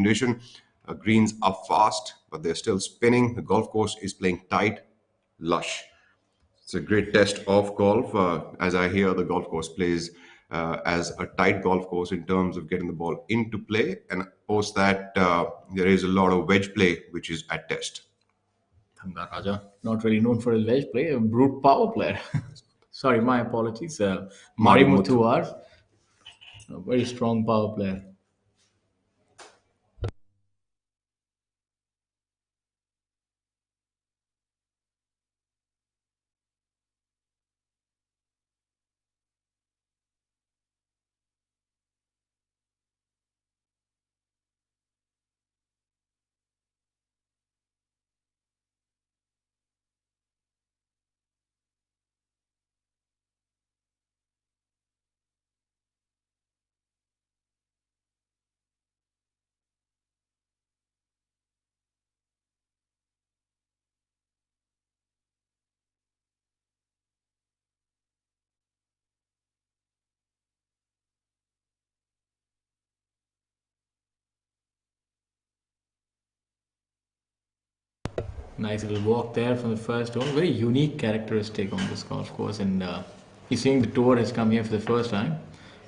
condition. Greens are fast, but they're still spinning. The golf course is playing tight, lush. It's a great test of golf. As I hear, the golf course plays as a tight golf course in terms of getting the ball into play, and post that there is a lot of wedge play, which is at test. Thanga Raja, not really known for his wedge play, a brute power player. Sorry, my apologies. Marimuthu. Marimuthu are a very strong power player. Nice little walk there from the first hole. Very unique characteristic on this golf course, and you're seeing the tour has come here for the first time.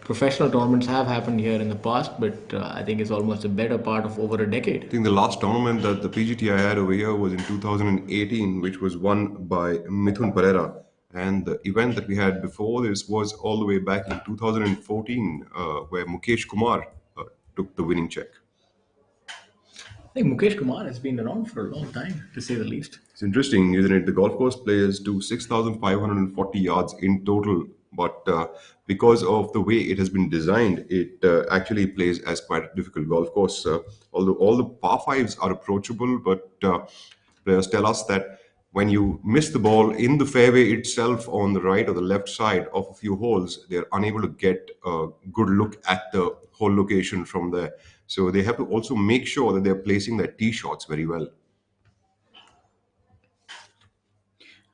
Professional tournaments have happened here in the past, but I think it's almost a better part of over a decade. I think the last tournament that the PGTI had over here was in 2018, which was won by Mithun Pereira. And the event that we had before this was all the way back in 2014, where Mukesh Kumar took the winning check. I think Mukesh Kumar has been around for a long time, to say the least. It's interesting, isn't it? The golf course plays to 6,540 yards in total, but because of the way it has been designed, it actually plays as quite a difficult golf course. Although all the par fives are approachable, but players tell us that when you miss the ball in the fairway itself on the right or the left side of a few holes, they're unable to get a good look at the hole location from there. So they have to also make sure that they're placing their tee shots very well.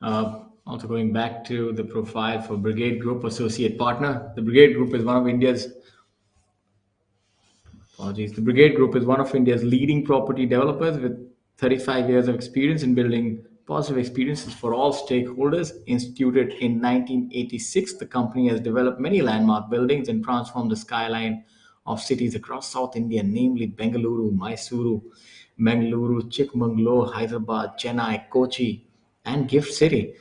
Also going back to the profile for Brigade Group Associate Partner, the Brigade Group is one of India's apologies. The Brigade Group is one of India's leading property developers with 35 years of experience in building positive experiences for all stakeholders. Instituted in 1986, the company has developed many landmark buildings and transformed the skyline of cities across South India, namely Bengaluru, Mysuru, Mangaluru, Chikmagalur, Hyderabad, Chennai, Kochi, and Gift City.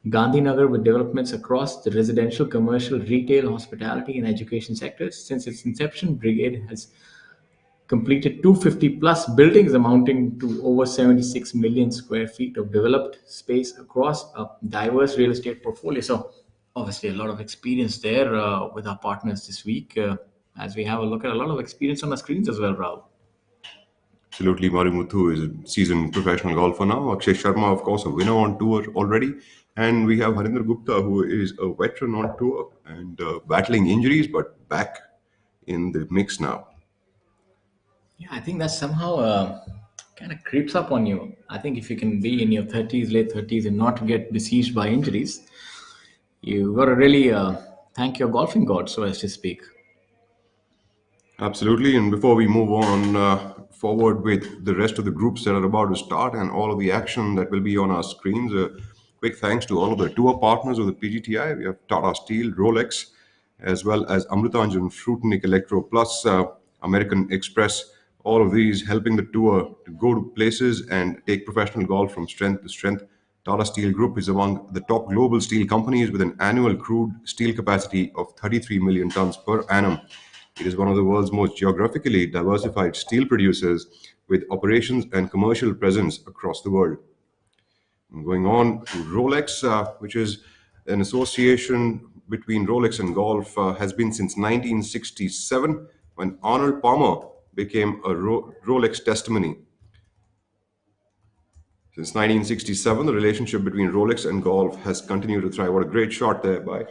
Gandhinagar with developments across the residential, commercial, retail, hospitality, and education sectors. Since its inception, Brigade has completed 250 plus buildings amounting to over 76 million square feet of developed space across a diverse real estate portfolio. So, obviously, a lot of experience there with our partners this week as we have a look at a lot of experience on the screens as well, Rahul. Absolutely, Marimuthu is a seasoned professional golfer now. Akshay Sharma, of course, a winner on tour already. And we have Harinder Gupta, who is a veteran on tour and battling injuries, but back in the mix now. Yeah, I think that somehow kind of creeps up on you. I think if you can be in your 30s, late 30s, and not get besieged by injuries, you got to really thank your golfing god, so as to speak. Absolutely. And before we move on forward with the rest of the groups that are about to start and all of the action that will be on our screens, quick thanks to all of the tour partners of the PGTI. We have Tata Steel, Rolex, as well as Amrutanjan, Fruitnik Electro, plus American Express. All of these helping the tour to go to places and take professional golf from strength to strength. Tata Steel Group is among the top global steel companies with an annual crude steel capacity of 33 million tons per annum. It is one of the world's most geographically diversified steel producers with operations and commercial presence across the world. And going on to Rolex, which is an association between Rolex and golf, has been since 1967 when Arnold Palmer became a Rolex testimony. Since 1967, the relationship between Rolex and golf has continued to thrive. What a great shot there by.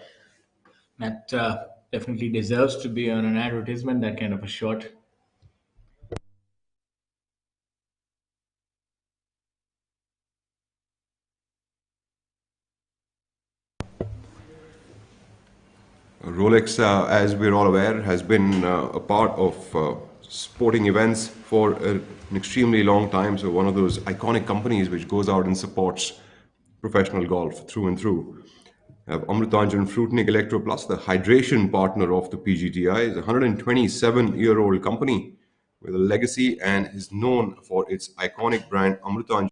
That definitely deserves to be on an advertisement, that kind of a shot. Rolex, as we're all aware, has been a part of sporting events for an extremely long time. So one of those iconic companies which goes out and supports professional golf through and through. Have Amrutanjan Fruitnik Electro Plus, the hydration partner of the PGTI, is a 127-year-old company with a legacy and is known for its iconic brand Amrutanjan.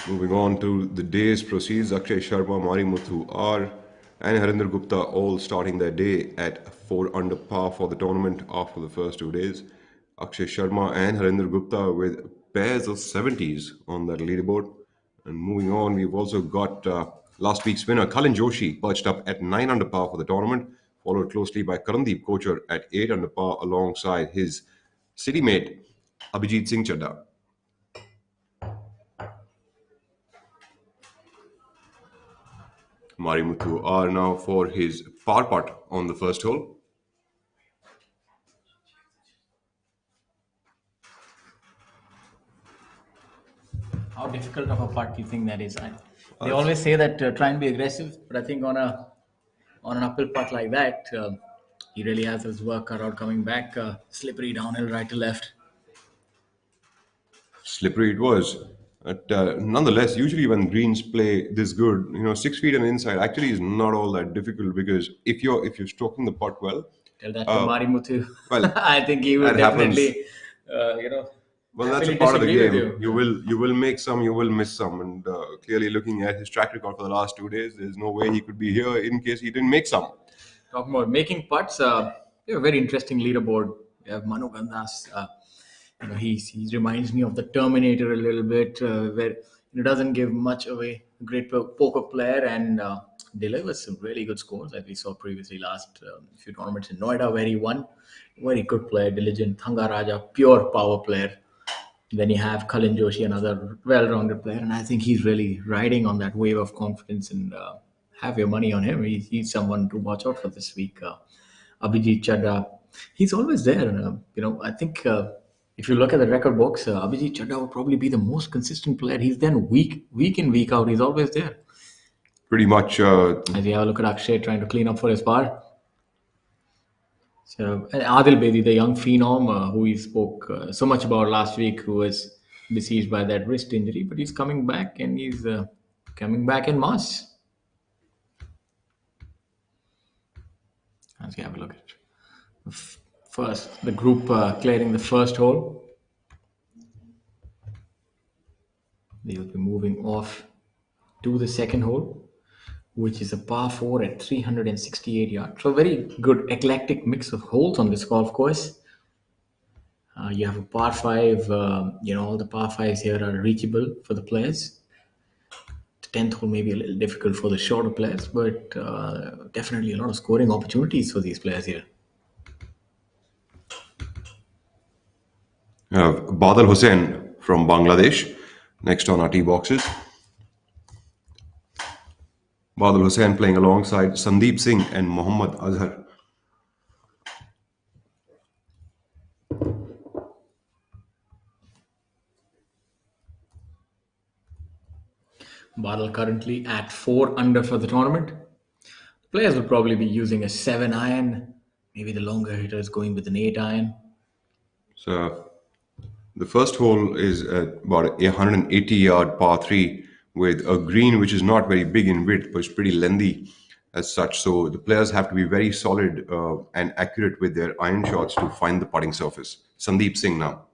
Moving on to the day's proceeds, Akshay Sharma, Marimuthu R, and Harinder Gupta all starting their day at 4 under par for the tournament after the first 2 days. Akshay Sharma and Harinder Gupta with pairs of 70s on that leaderboard. And moving on, we've also got last week's winner, Kalin Joshi, perched up at 9 under par for the tournament, followed closely by Karandeep Kochar at 8 under par alongside his city mate, Abhijit Singh Chadda. Marimuthu are now for his par putt on the first hole. How difficult of a putt do you think that is? They always say that try and be aggressive, but I think on an uphill putt like that, he really has his work cut out coming back, slippery downhill, right to left. Slippery it was. But nonetheless, usually when greens play this good, 6 feet and inside actually is not all that difficult because if you're stroking the putt well, Tell that to Marimuthu. well, I think he would that happens. definitely, Well, that's a happily part of the disagree with game. you. You will make some, you will miss some, and clearly looking at his track record for the last 2 days, there's no way he could be here in case he didn't make some. Talking about making putts, you have a very interesting leaderboard. You have Manu Gandas. He reminds me of the Terminator a little bit, where he doesn't give much away. A great poker player and delivers some really good scores, as we saw previously last few tournaments in Noida, where he won. Very good player, diligent. Thanga Raja, pure power player. Then you have Kalin Joshi, another well-rounded player, and I think he's really riding on that wave of confidence. And have your money on him. He's someone to watch out for this week. Abhijit Chadha, he's always there. I think if you look at the record books, Abhijit Chadha will probably be the most consistent player. He's then week in, week out. He's always there. Pretty much. As you have a look at Akshay trying to clean up for his par. So and Adil Bedi, the young phenom who we spoke so much about last week, who was besieged by that wrist injury, but he's coming back and he's coming back in mass. As you have a look at First, the group clearing the first hole. They will be moving off to the second hole, which is a par 4 at 368 yards. So, a very good eclectic mix of holes on this golf course. You have a par 5, all the par 5s here are reachable for the players. The 10th hole may be a little difficult for the shorter players, but definitely a lot of scoring opportunities for these players here. Badal Hussain from Bangladesh, next on our tee boxes. Badal Hussain playing alongside Sandeep Singh and Mohammad Azhar. Badal currently at 4 under for the tournament. Players will probably be using a 7 iron, maybe the longer hitters going with an 8 iron. So the first hole is about a 180-yard par 3 with a green which is not very big in width, but it's pretty lengthy as such. So the players have to be very solid and accurate with their iron shots to find the putting surface. Sandeep Singh now.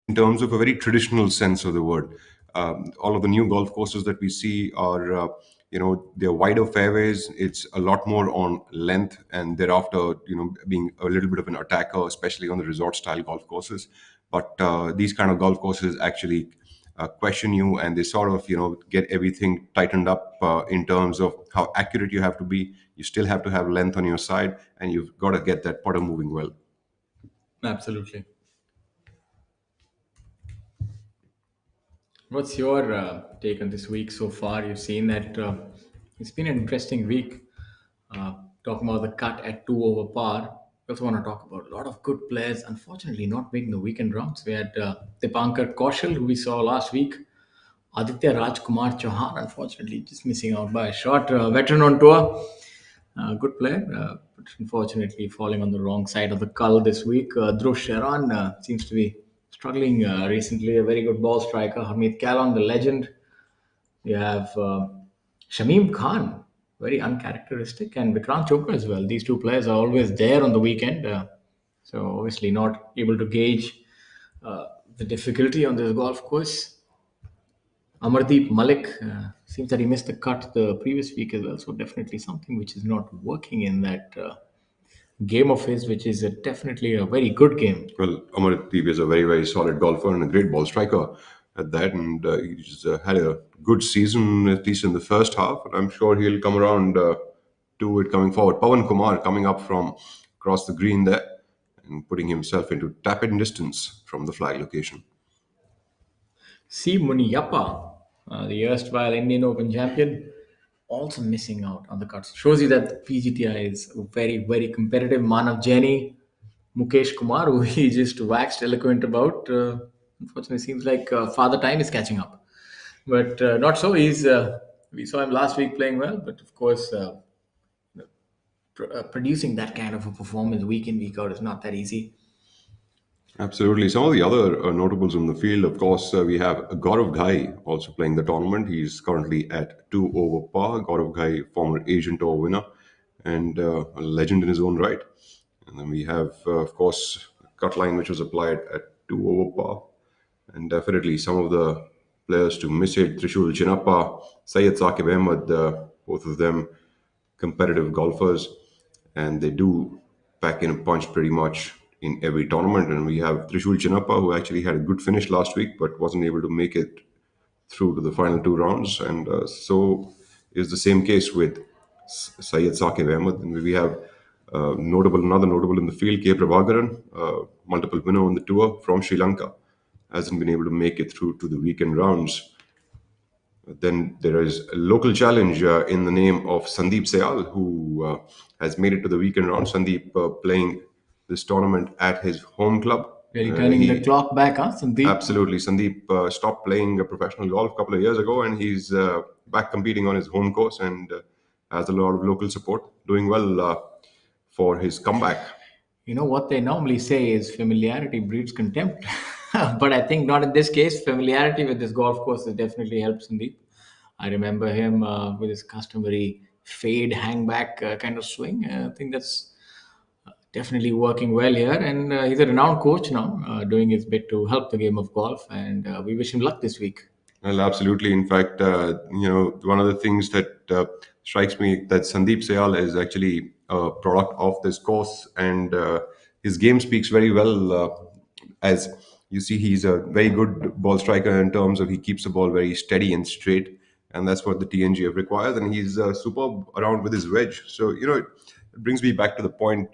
In terms of a very traditional sense of the word. All of the new golf courses that we see are, they're wider fairways. It's a lot more on length, and thereafter, being a little bit of an attacker, especially on the resort style golf courses. But these kind of golf courses actually question you, and they sort of, get everything tightened up in terms of how accurate you have to be. You still have to have length on your side, and you've got to get that putter moving well. Absolutely. What's your take on this week so far? You've seen that it's been an interesting week. Talking about the cut at 2 over par. We also want to talk about a lot of good players, unfortunately, not making the weekend rounds. We had Dipankar Kaushal, who we saw last week. Aditya Rajkumar Chauhan, unfortunately, just missing out by a shot. Veteran on tour. Good player, but unfortunately falling on the wrong side of the cull this week. Dhruv Sharan seems to be struggling recently. A very good ball striker. Hamid Kalon, the legend. You have Shamim Khan, very uncharacteristic, and Vikrant Chopra as well. These two players are always there on the weekend. So obviously not able to gauge the difficulty on this golf course. Amardeep Malik seems that he missed the cut the previous week as well. So definitely something which is not working in that game of his, which is definitely a very good game. Well, Amardeep is a very, very solid golfer and a great ball striker at that. And he's had a good season, at least in the first half. And I'm sure he'll come around to it coming forward. Pawan Kumar coming up from across the green there and putting himself into tap-in distance from the flag location. C. Muniyappa, the erstwhile Indian Open champion, also missing out on the cuts. Shows you that the PGTI is very, very competitive. Manav Jaini, Mukesh Kumar, who he just waxed eloquent about. Unfortunately, seems like Father Time is catching up. But not so. We saw him last week playing well, but of course, producing that kind of a performance week in, week out is not that easy. Absolutely. Some of the other notables in the field, of course, we have Gaurav Ghai also playing the tournament. He's currently at 2 over par. Gaurav Ghai, former Asian Tour winner and a legend in his own right. And then we have, of course, cut line which was applied at 2 over par. And definitely some of the players to miss it, Trishul Chinappa, Syed Saqib Ahmed, both of them competitive golfers. and they do pack in a punch pretty much in every tournament. And we have Trishul Chinappa, who actually had a good finish last week but wasn't able to make it through to the final two rounds. And so is the same case with Syed Saqib Ahmed. And we have another notable in the field, K. Prabhakaran, multiple winner on the tour from Sri Lanka, hasn't been able to make it through to the weekend rounds. Then there is a local challenge in the name of Sandeep Sayal, who has made it to the weekend round. Sandeep playing this tournament at his home club. Really turning the He clock back, huh, Sandeep? Absolutely. Sandeep stopped playing professional golf a couple of years ago, and he's back competing on his home course and has a lot of local support, doing well for his comeback. You know what they normally say is familiarity breeds contempt. But I think not in this case. Familiarity with this golf course has definitely helped Sandeep. I remember him with his customary fade hangback kind of swing. I think that's definitely working well here. And he's a renowned coach now, doing his bit to help the game of golf. And we wish him luck this week. Well, absolutely. In fact, one of the things that strikes me that Sandeep Sayal is actually a product of this course, and his game speaks very well. As you see, he's a very good ball striker in terms of he keeps the ball very steady and straight, and that's what the TNGF requires. And he's superb around with his wedge. So it brings me back to the point.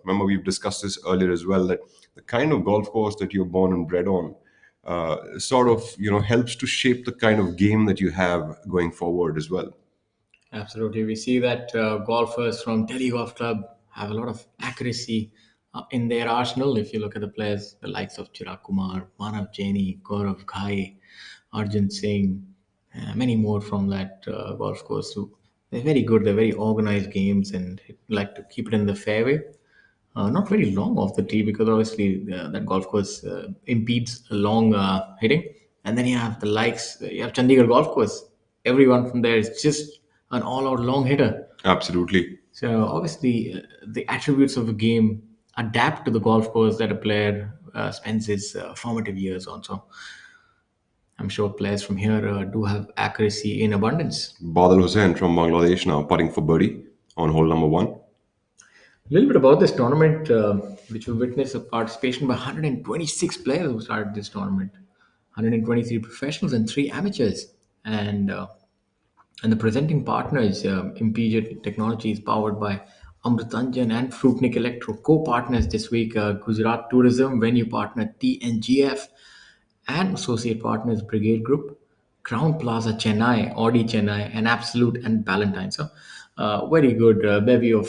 Remember, we've discussed this earlier as well, that the kind of golf course that you're born and bred on sort of helps to shape the kind of game that you have going forward as well. Absolutely. We see that golfers from Delhi Golf Club have a lot of accuracy in their arsenal. If you look at the players, the likes of Chirag Kumar, Manav Jaini, Gaurav Ghai, Arjun Singh, many more from that golf course. So they're very good. They're very organized games and like to keep it in the fairway. Not very long off the tee because obviously that golf course impedes long hitting. And then you have the likes, you have Chandigarh Golf Course. Everyone from there is just an all out long hitter. Absolutely. So obviously, the attributes of a game adapt to the golf course that a player spends his formative years on. So I'm sure players from here do have accuracy in abundance. Badal Hussain from Bangladesh now putting for birdie on hole number one. A little bit about this tournament, which will witness a participation by 126 players who started this tournament, 123 professionals and three amateurs, and the presenting partners, Impiger Technology, is powered by Amritanjan and Fruitnik Electro. Co-partners this week, Gujarat Tourism, venue partner TNGF, and associate partners Brigade Group, Crown Plaza Chennai, Audi Chennai, and Absolute and Ballantyne. So, very good bevy of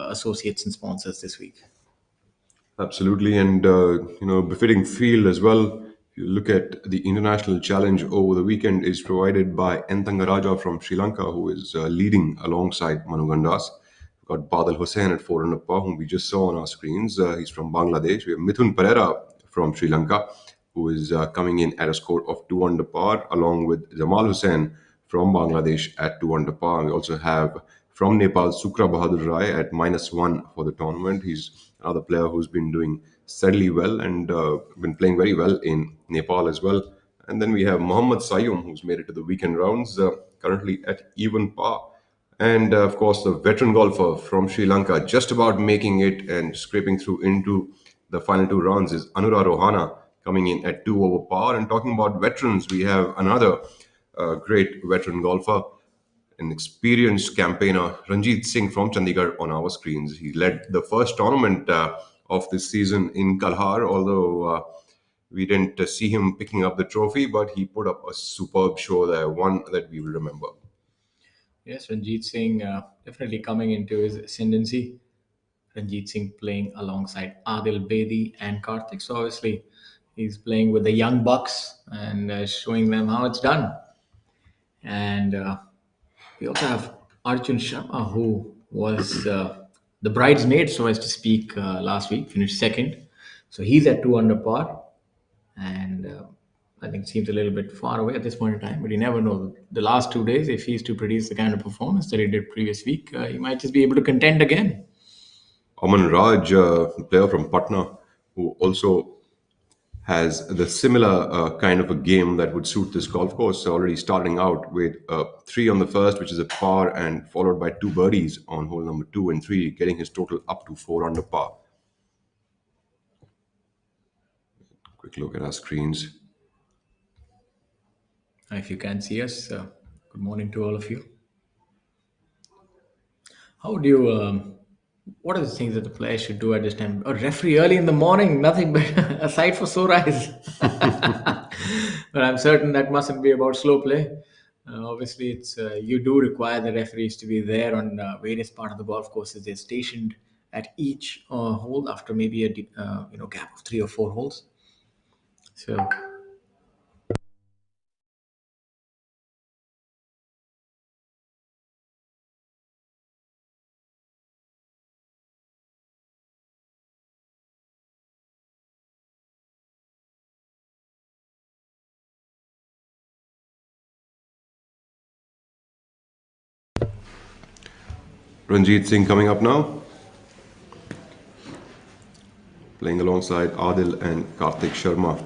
associates and sponsors this week. Absolutely, and befitting field as well. If you look at the international challenge over the weekend, is provided by Enthangaraja from Sri Lanka, who is leading alongside Manu Gandas. We've got Badal Hussain at 4 under par, whom we just saw on our screens. He's from Bangladesh. We have Mithun Pereira from Sri Lanka, who is coming in at a score of 2 under par, along with Jamal Hussain from Bangladesh at 2 under par. We also have from Nepal, Sukra Bahadur Rai at -1 for the tournament. He's another player who's been doing steadily well and been playing very well in Nepal as well. And then we have Mohammad Sayyum, who's made it to the weekend rounds, currently at even par. And of course, the veteran golfer from Sri Lanka, just about making it and scraping through into the final two rounds, is Anura Rohana, coming in at 2 over par. And talking about veterans, we have another great veteran golfer, an experienced campaigner, Ranjit Singh from Chandigarh, on our screens. He led the first tournament of this season in Kalhar, although we didn't see him picking up the trophy, but he put up a superb show there, one that we will remember. Yes, Ranjit Singh definitely coming into his ascendancy. Ranjit Singh playing alongside Adil Bedi and Karthik. So obviously, he's playing with the young bucks and showing them how it's done. And we also have Arjun Sharma, who was the bridesmaid, so as to speak, last week, finished second. So he's at 2 under par. And I think seems a little bit far away at this point in time, but you never know. The last 2 days, if he's to produce the kind of performance that he did previous week, he might just be able to contend again. Aman Raj, player from Patna, who also has the similar kind of a game that would suit this golf course. So already starting out with three on the first, which is a par, and followed by two birdies on hole number 2 and 3, getting his total up to 4 under par. Quick look at our screens. If you can see us, good morning to all of you. How would you? What are the things that the player should do at this time? A referee early in the morning, nothing but aside for sore eyes. But I'm certain that mustn't be about slow play. Obviously, it's you do require the referees to be there on various part of the golf courses. They're stationed at each hole after maybe a gap of 3 or 4 holes. So Ranjit Singh coming up now, playing alongside Adil and Karthik Sharma.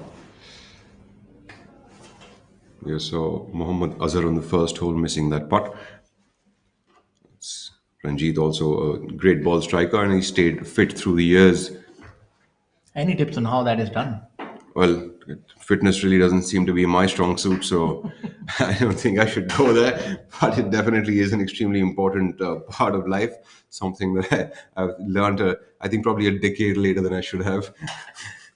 You saw Mohammad Azhar on the first hole missing that putt. Ranjit also a great ball striker, and he stayed fit through the years. any tips on how that is done? Well, fitness really doesn't seem to be my strong suit, so I don't think I should go there. But it definitely is an extremely important part of life, something that I've learned, I think, probably a decade later than I should have.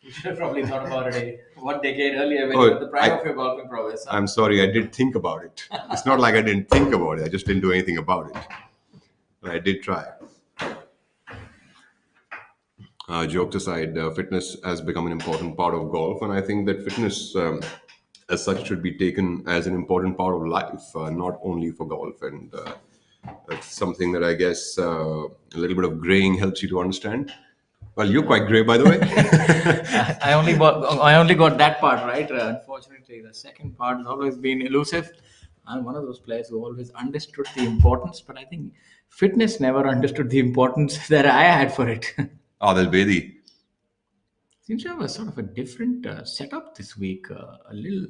You should have probably thought about it one decade earlier when you were Oh, at the prime of your golfing prowess. I'm sorry, I did think about it. It's not like I didn't think about it, I just didn't do anything about it. But I did try. Jokes aside, fitness has become an important part of golf, and I think that fitness, as such, should be taken as an important part of life, not only for golf. And it's something that I guess a little bit of graying helps you to understand. Well, you're quite gray, by the way. I only got that part right. Unfortunately, the second part has always been elusive. I'm one of those players who always understood the importance, but I think fitness never understood the importance that I had for it. Adil Bedi Seems to have a sort of a different setup this week. A little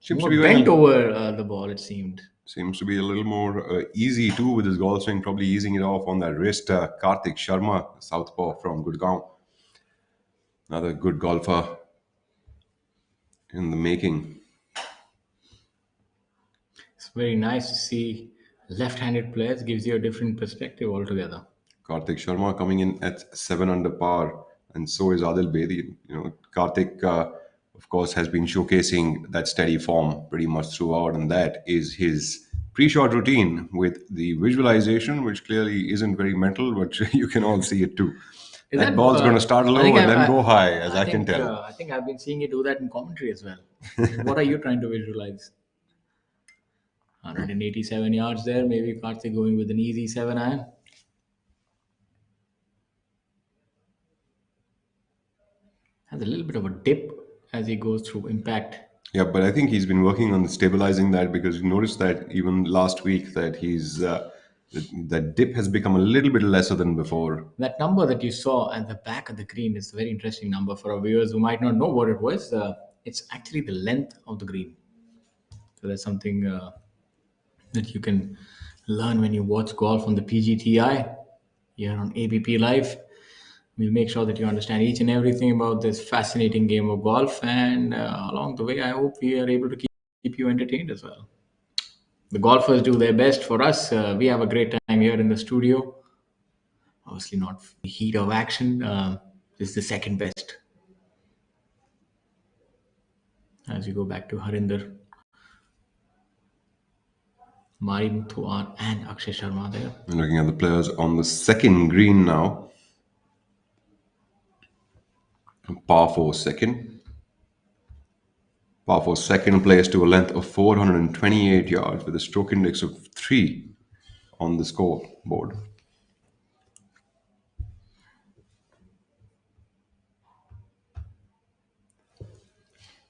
seems to more be bent going. over the ball, it seemed. Seems to be a little more easy too with his golf swing, probably easing it off on that wrist. Karthik Sharma, southpaw from Gurgaon, another good golfer in the making. It's very nice to see left-handed players. Gives you a different perspective altogether. Karthik Sharma coming in at 7 under par, and so is Adil Bedi. Karthik, of course, has been showcasing that steady form pretty much throughout, and that is his pre-shot routine with the visualization, which clearly isn't very mental, but you can all see it too. Is That that? ball's going to start I think low and then go high, as I can tell. I think I've been seeing you do that in commentary as well. What are you trying to visualize? 187 yards there. Maybe Karthik going with an easy 7 iron. Has a little bit of a dip as he goes through impact. Yeah, but I think he's been working on stabilizing that, because you noticed that even last week that that dip has become a little bit lesser than before. That number that you saw at the back of the green is a very interesting number for our viewers who might not know what it was. It's actually the length of the green. So that's something that you can learn when you watch golf on the PGTI here on ABP Live. We'll make sure that you understand each and everything about this fascinating game of golf. And along the way, I hope we are able to keep you entertained as well. The golfers do their best for us. We have a great time here in the studio. Obviously, not the heat of action. This is the second best. As we go back to Harinder, Mari Muthuan, and Akshay Sharma there. And looking at the players on the second green now, par 4 second. Par 4 second plays to a length of 428 yards with a stroke index of 3 on the scoreboard.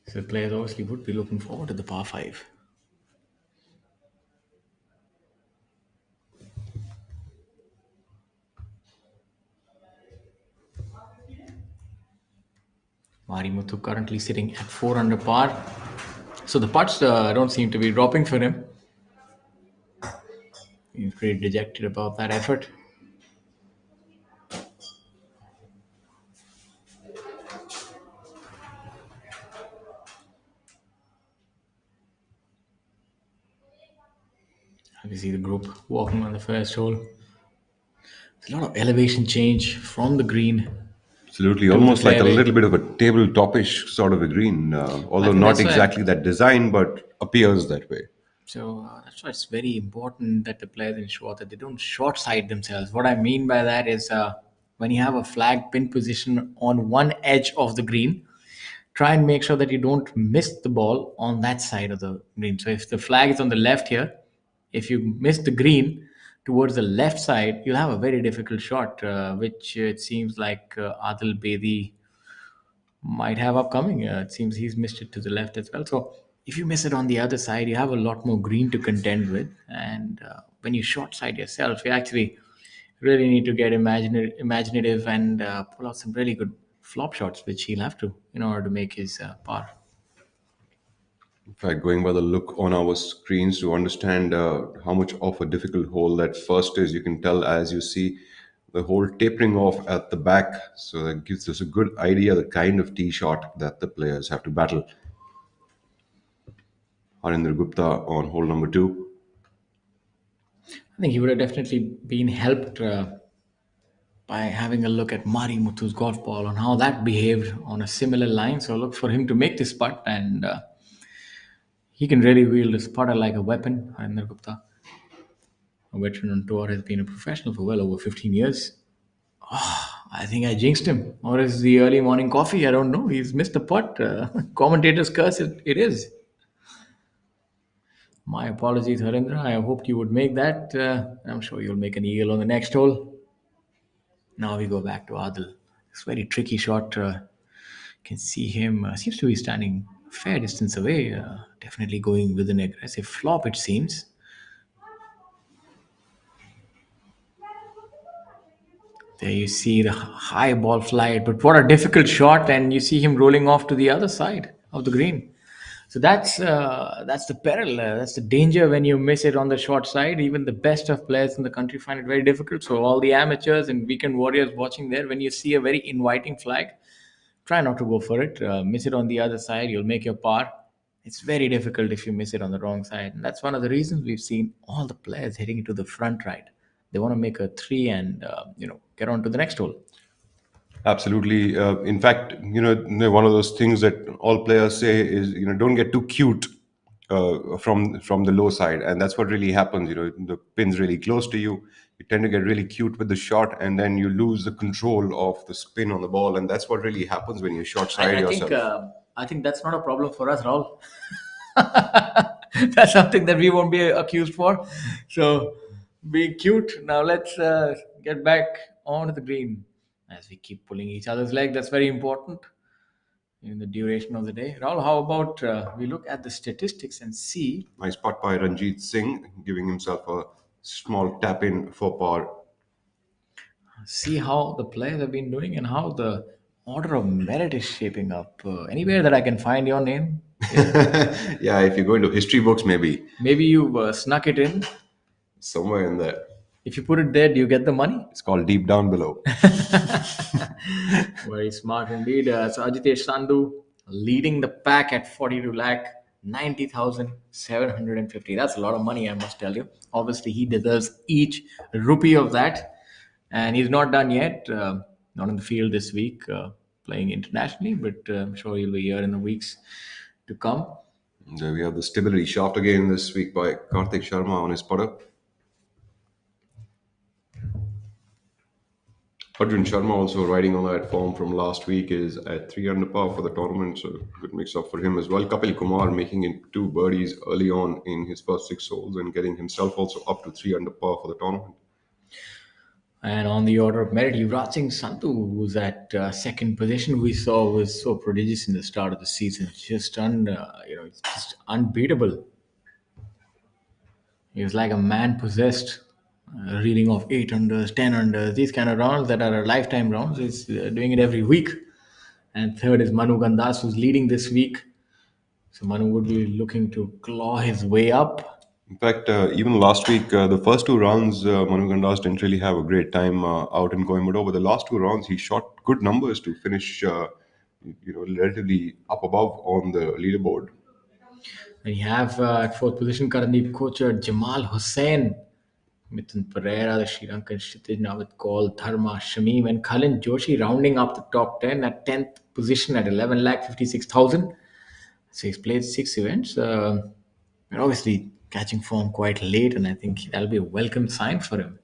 So the players obviously would be looking forward to the par 5. Marimuthu currently sitting at 4 under par. So the putts don't seem to be dropping for him. He's pretty dejected about that effort. You see the group walking on the first hole. There's a lot of elevation change from the green Absolutely, to the almost like a fairway. little bit of a tabletopish sort of a green, I although think not that's why. exactly that design, but appears that way. So that's why it's very important that the players ensure that they don't short side themselves. What I mean by that is when you have a flag pin position on one edge of the green, try and make sure that you don't miss the ball on that side of the green. So if the flag is on the left here, if you miss the green towards the left side, you'll have a very difficult shot, which it seems like Adil Bedi might have upcoming. It seems he's missed it to the left as well. So if you miss it on the other side, you have a lot more green to contend with. And when you short side yourself, you actually really need to get imaginative and pull out some really good flop shots, which he'll have to in order to make his par. In fact, going by the look on our screens to understand how much of a difficult hole that first is, you can tell as you see the hole tapering off at the back. So that gives us a good idea the kind of tee shot that the players have to battle. Harinder Gupta on hole number two. I think he would have definitely been helped by having a look at Mari Muthu's golf ball on how that behaved on a similar line. So look for him to make this putt, and he can really wield his putter like a weapon. Harinder Gupta, a veteran on tour, has been a professional for well over 15 years. I think I jinxed him. Or is the early morning coffee? I don't know. He's missed the putt. Commentator's curse, it is. My apologies, Harindra. I hoped you would make that. I'm sure you'll make an eagle on the next hole. Now we go back to Adil. It's a very tricky shot. Can see him. Seems to be standing a fair distance away. Definitely going with an aggressive flop, it seems. There you see the high ball flight, but what a difficult shot! And you see him rolling off to the other side of the green. So that's the peril. That's the danger when you miss it on the short side. Even the best of players in the country find it very difficult. So all the amateurs and weekend warriors watching there, when you see a very inviting flag, try not to go for it. Miss it on the other side, you'll make your par. It's very difficult if you miss it on the wrong side, and that's one of the reasons we've seen all the players hitting it to the front right. They want to make a three and get on to the next hole. Absolutely. In fact, one of those things that all players say is, don't get too cute from the low side, and that's what really happens. The pin's really close to you. You tend to get really cute with the shot, and then you lose the control of the spin on the ball, and that's what really happens when you short side yourself. I think that's not a problem for us, Raul. That's something that we won't be accused for. So, being cute. Now let's get back onto the green as we keep pulling each other's leg. That's very important in the duration of the day. Raul, how about we look at the statistics and see. Nice putt by Ranjit Singh, giving himself a small tap in for par. See how the players have been doing and how the order of merit is shaping up. Anywhere that I can find your name, Yeah, if you go into history books, maybe you snuck it in. somewhere in there. If you put it there, do you get the money? It's called Deep Down Below. Very smart indeed. So Ajitesh Sandhu leading the pack at 42 lakh 90,750. That's a lot of money, I must tell you. Obviously, he deserves each rupee of that, and he's not done yet. Not in the field this week, playing internationally, but I'm sure he'll be here in the weeks to come. There we have the stability shaft again this week by Karthik Sharma on his putter. Arjun Sharma also riding on that form from last week is at 3 under par for the tournament, so good mix up for him as well. Kapil Kumar making it two birdies early on in his first six holes and getting himself also up to 3 under par for the tournament. And on the order of merit, Yuvraj Singh Sandhu, who's at second position, we saw was so prodigious in the start of the season. It's just unbeatable. He was like a man possessed, reading off 8 unders, 10 unders, these kind of rounds that are lifetime rounds. He's doing it every week. And third is Manu Gandas, who's leading this week. So Manu would be looking to claw his way up. In fact, even last week, the first two rounds, Manu Gandas didn't really have a great time out in Coimbatore. But the last two rounds, he shot good numbers to finish, relatively up above on the leaderboard. And you have at fourth position Karandeep Kocher, Jamal Hussain, Mithun Pereira, the Sri Lankan Kshitij Navid Kaul, Dharma Shamim, and Khalin Joshi rounding up the top 10 at 10th position at 11 lakh 56,000. So he's played six events. And obviously catching form quite late, and I think that'll be a welcome sign for him.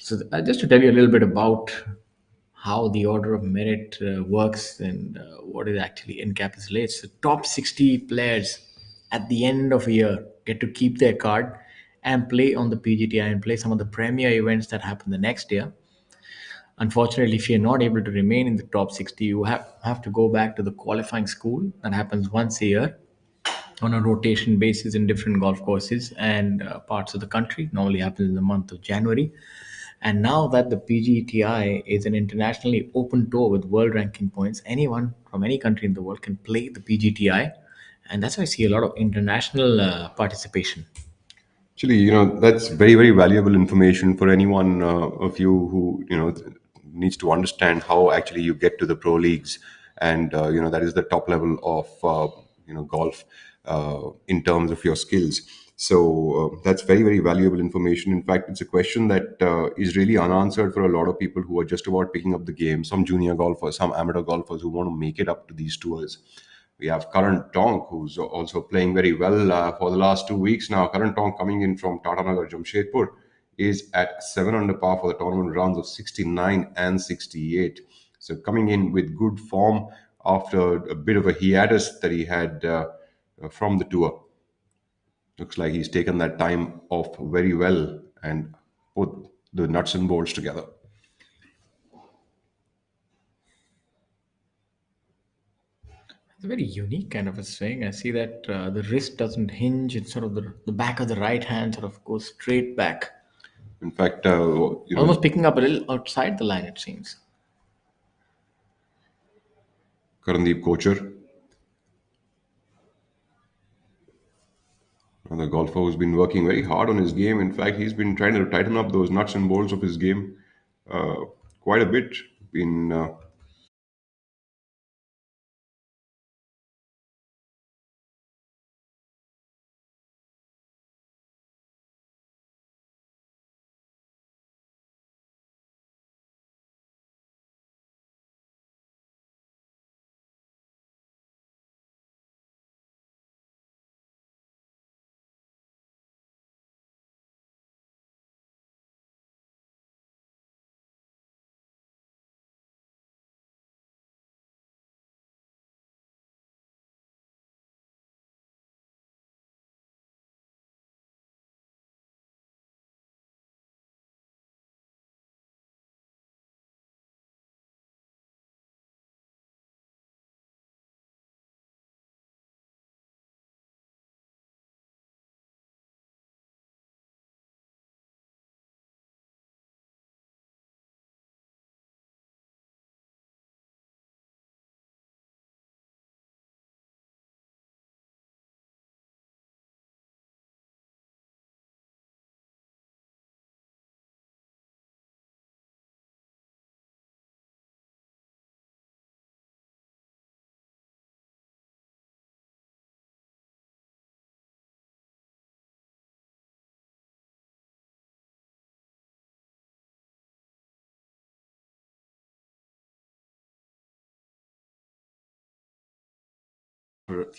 So, just to tell you a little bit about how the order of merit works and what it actually encapsulates. The top 60 players at the end of a year get to keep their card and play on the PGTI and play some of the premier events that happen the next year. Unfortunately, if you're not able to remain in the top 60, you have to go back to the qualifying school that happens once a year on a rotation basis in different golf courses and parts of the country. Normally happens in the month of January. And now that the PGTI is an internationally open tour with world ranking points, anyone from any country in the world can play the PGTI. And that's why I see a lot of international participation. Actually, that's very, very valuable information for anyone of you who, needs to understand how actually you get to the pro leagues. And, that is the top level of, golf in terms of your skills. So that's very, very valuable information. In fact, it's a question that is really unanswered for a lot of people who are just about picking up the game, some junior golfers, some amateur golfers who want to make it up to these tours. We have Karan Tonk, who's also playing very well for the last 2 weeks now. Karan Tonk, coming in from Tata Nagar, Jamshedpur, is at 7 under par for the tournament rounds of 69 and 68. So coming in with good form after a bit of a hiatus that he had from the tour. Looks like he's taken that time off very well and put the nuts and bolts together. It's a very unique kind of a swing. I see that the wrist doesn't hinge. It's sort of the back of the right hand sort of goes straight back, In fact, almost picking up a little outside the line, it seems. Karandeep Kocher, the golfer who's been working very hard on his game. In fact, he's been trying to tighten up those nuts and bolts of his game uh, quite a bit. Been a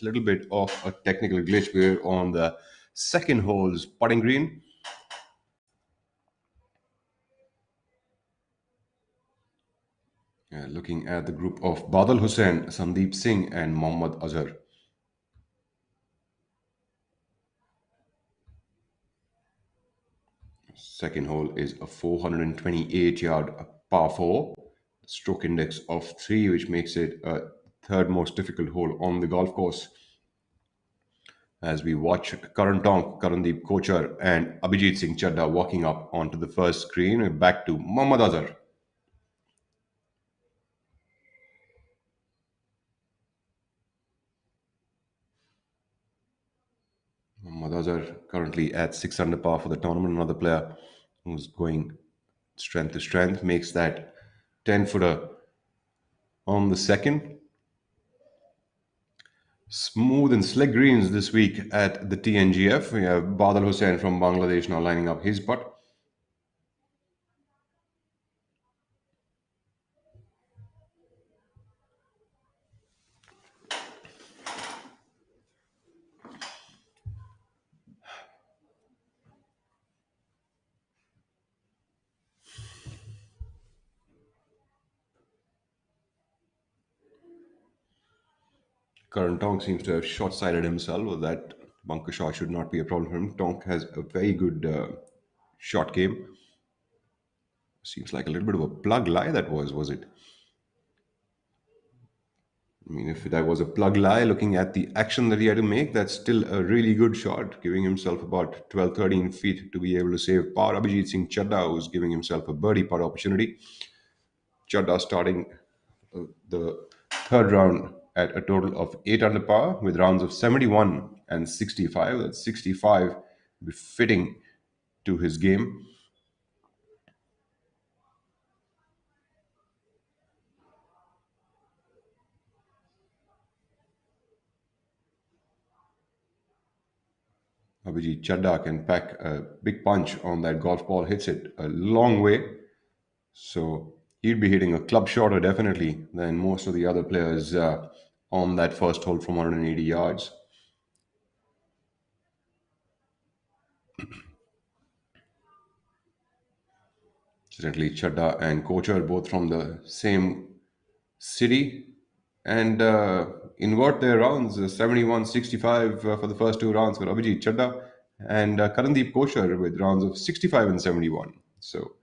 little bit of a technical glitch. We're on the second hole's putting green. Looking at the group of Badal Hussain, Sandeep Singh, and Mohammad Azhar. Second hole is a 428-yard par 4, stroke index of 3, which makes it a third most difficult hole on the golf course. As we watch Karan Tonk, Karandeep Kochar, and Abhijit Singh Chadda walking up onto the first green, back to Mohammad Azhar. Others are currently at 6 under par for the tournament. Another player who's going strength to strength makes that 10 footer on the second. Smooth and slick greens this week at the TNGF. We have Badal Hussain from Bangladesh now lining up his putt. Karan Tong seems to have short-sighted himself, or that bunker shot should not be a problem for him. Tonk has a very good shot game. Seems like a little bit of a plug lie that was it? I mean, if that was a plug lie, looking at the action that he had to make, that's still a really good shot, giving himself about 12, 13 feet to be able to save par. Abhijit Singh Chadda, who's giving himself a birdie putt opportunity. Chadda starting the third round at a total of 8 under par with rounds of 71 and 65. That's 65 befitting to his game. Abhijit Chadda can pack a big punch on that golf ball, hits it a long way. So he'd be hitting a club shorter definitely than most of the other players on that first hole from 180 yards. Certainly, Chadda and Coach are both from the same city and invert their rounds 71-65 for the first two rounds for Abhijit Chadda and Karandeep Koshar with rounds of 65 and 71. So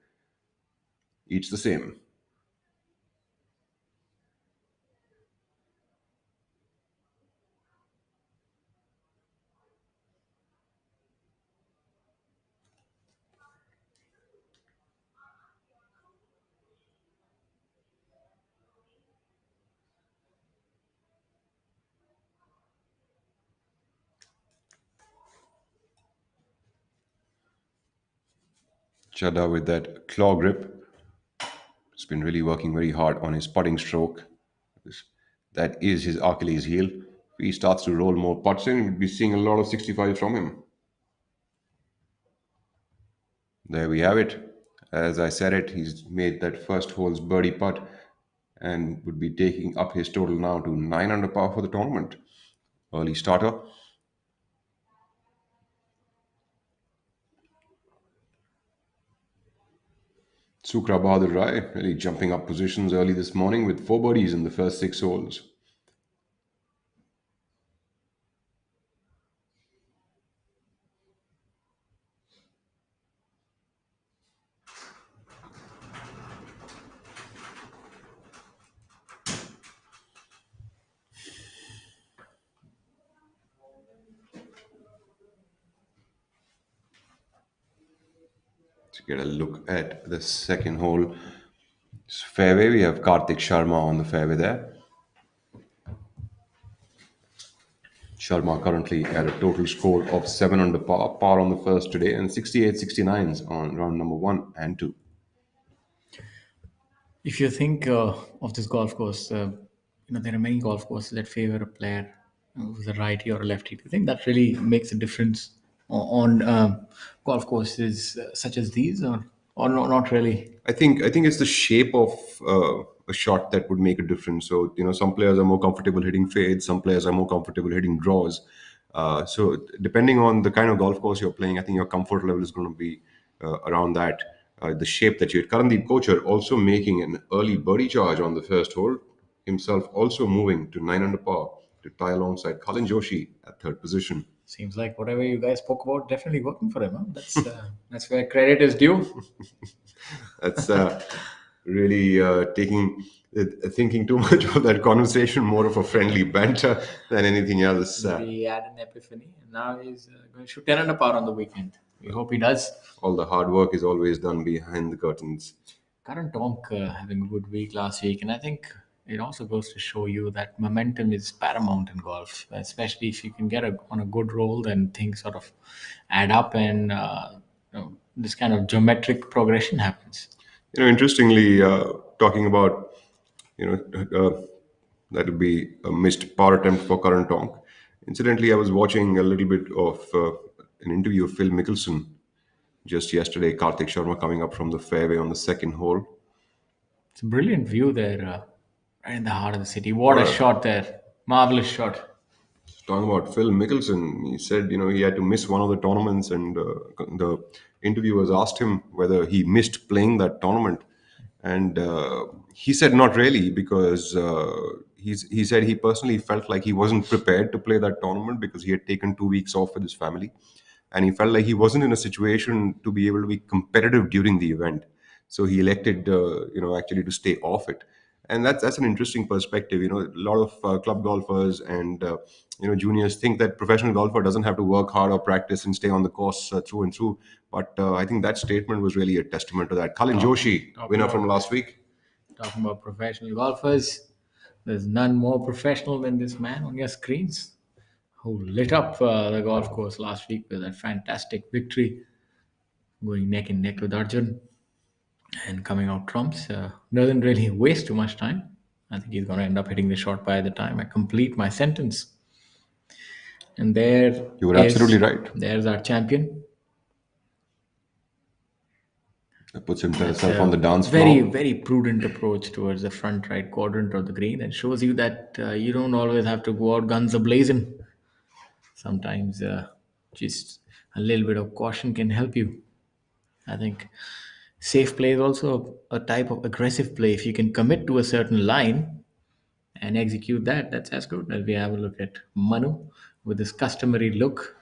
each the same. Chadda with that claw grip has been really working very hard on his putting stroke. That is his Achilles heel. If he starts to roll more putts in, we'll be seeing a lot of 65 from him. There we have it. As I said it, he's made that first hole's birdie putt and would be taking up his total now to 9 under par for the tournament. Early starter. Sukra Bahadur Rai really jumping up positions early this morning with 4 birdies in the first 6 holes. To get a look at the second hole fairway, we have Karthik Sharma on the fairway there. Sharma currently at a total score of 7 under par on the first today, and 68-69s on round number 1 and 2. If you think of this golf course, there are many golf courses that favor a player who's a righty or a lefty. Do you think that really makes a difference on golf courses such as these, or not really? I think it's the shape of a shot that would make a difference. So some players are more comfortable hitting fades, some players are more comfortable hitting draws. So depending on the kind of golf course you're playing, I think your comfort level is going to be around that. The shape that you had. Karandeep Kochar also making an early birdie charge on the first hole, himself also moving to 9 under par to tie alongside Colin Joshi at third position. Seems like whatever you guys spoke about definitely working for him. Huh? That's where credit is due. That's really thinking too much of that conversation, more of a friendly banter than anything else. He had an epiphany, and now he's going to shoot 10 under par on the weekend. We hope he does. All the hard work is always done behind the curtains. Karan Tonk having a good week last week, and I think it also goes to show you that momentum is paramount in golf, especially if you can get on a good roll, then things sort of add up, and this kind of geometric progression happens. Interestingly, talking about, you know, that would be a missed par attempt for Karan Tonk. Incidentally, I was watching a little bit of an interview of Phil Mickelson just yesterday. Karthik Sharma coming up from the fairway on the second hole. It's a brilliant view there, right in the heart of the city. What What a a shot there! Marvelous shot. Talking about Phil Mickelson, he said, he had to miss one of the tournaments, and the interviewers asked him whether he missed playing that tournament, and he said not really, because he said he personally felt like he wasn't prepared to play that tournament because he had taken 2 weeks off with his family, and he felt like he wasn't in a situation to be able to be competitive during the event. So he elected, actually to stay off it, and that's an interesting perspective. A lot of club golfers and juniors think that professional golfer doesn't have to work hard or practice and stay on the course through and through. But I think that statement was really a testament to that. Colin Joshi, Talking winner from about last week. talking about professional golfers, there's none more professional than this man on your screens, who lit up the golf course last week with that fantastic victory, going neck and neck with Arjun and coming out trumps. Doesn't really waste too much time. I think he's going to end up hitting the shot by the time I complete my sentence. And You were absolutely right. there's our champion. That puts That's himself on the a dance very, floor. very prudent approach towards the front right quadrant of the green, and shows you that you don't always have to go out guns a blazing. Sometimes just a little bit of caution can help you. I think safe play is also a type of aggressive play. If you can commit to a certain line and execute that, that's as good. As we have a look at Manu with his customary look,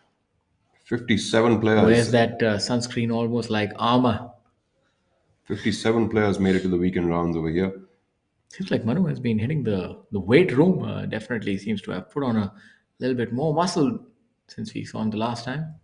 57 wears players. that sunscreen almost like armor. 57 players made it to the weekend rounds over here. Seems like Manu has been hitting the weight room. Definitely seems to have put on a little bit more muscle since we saw him the last time.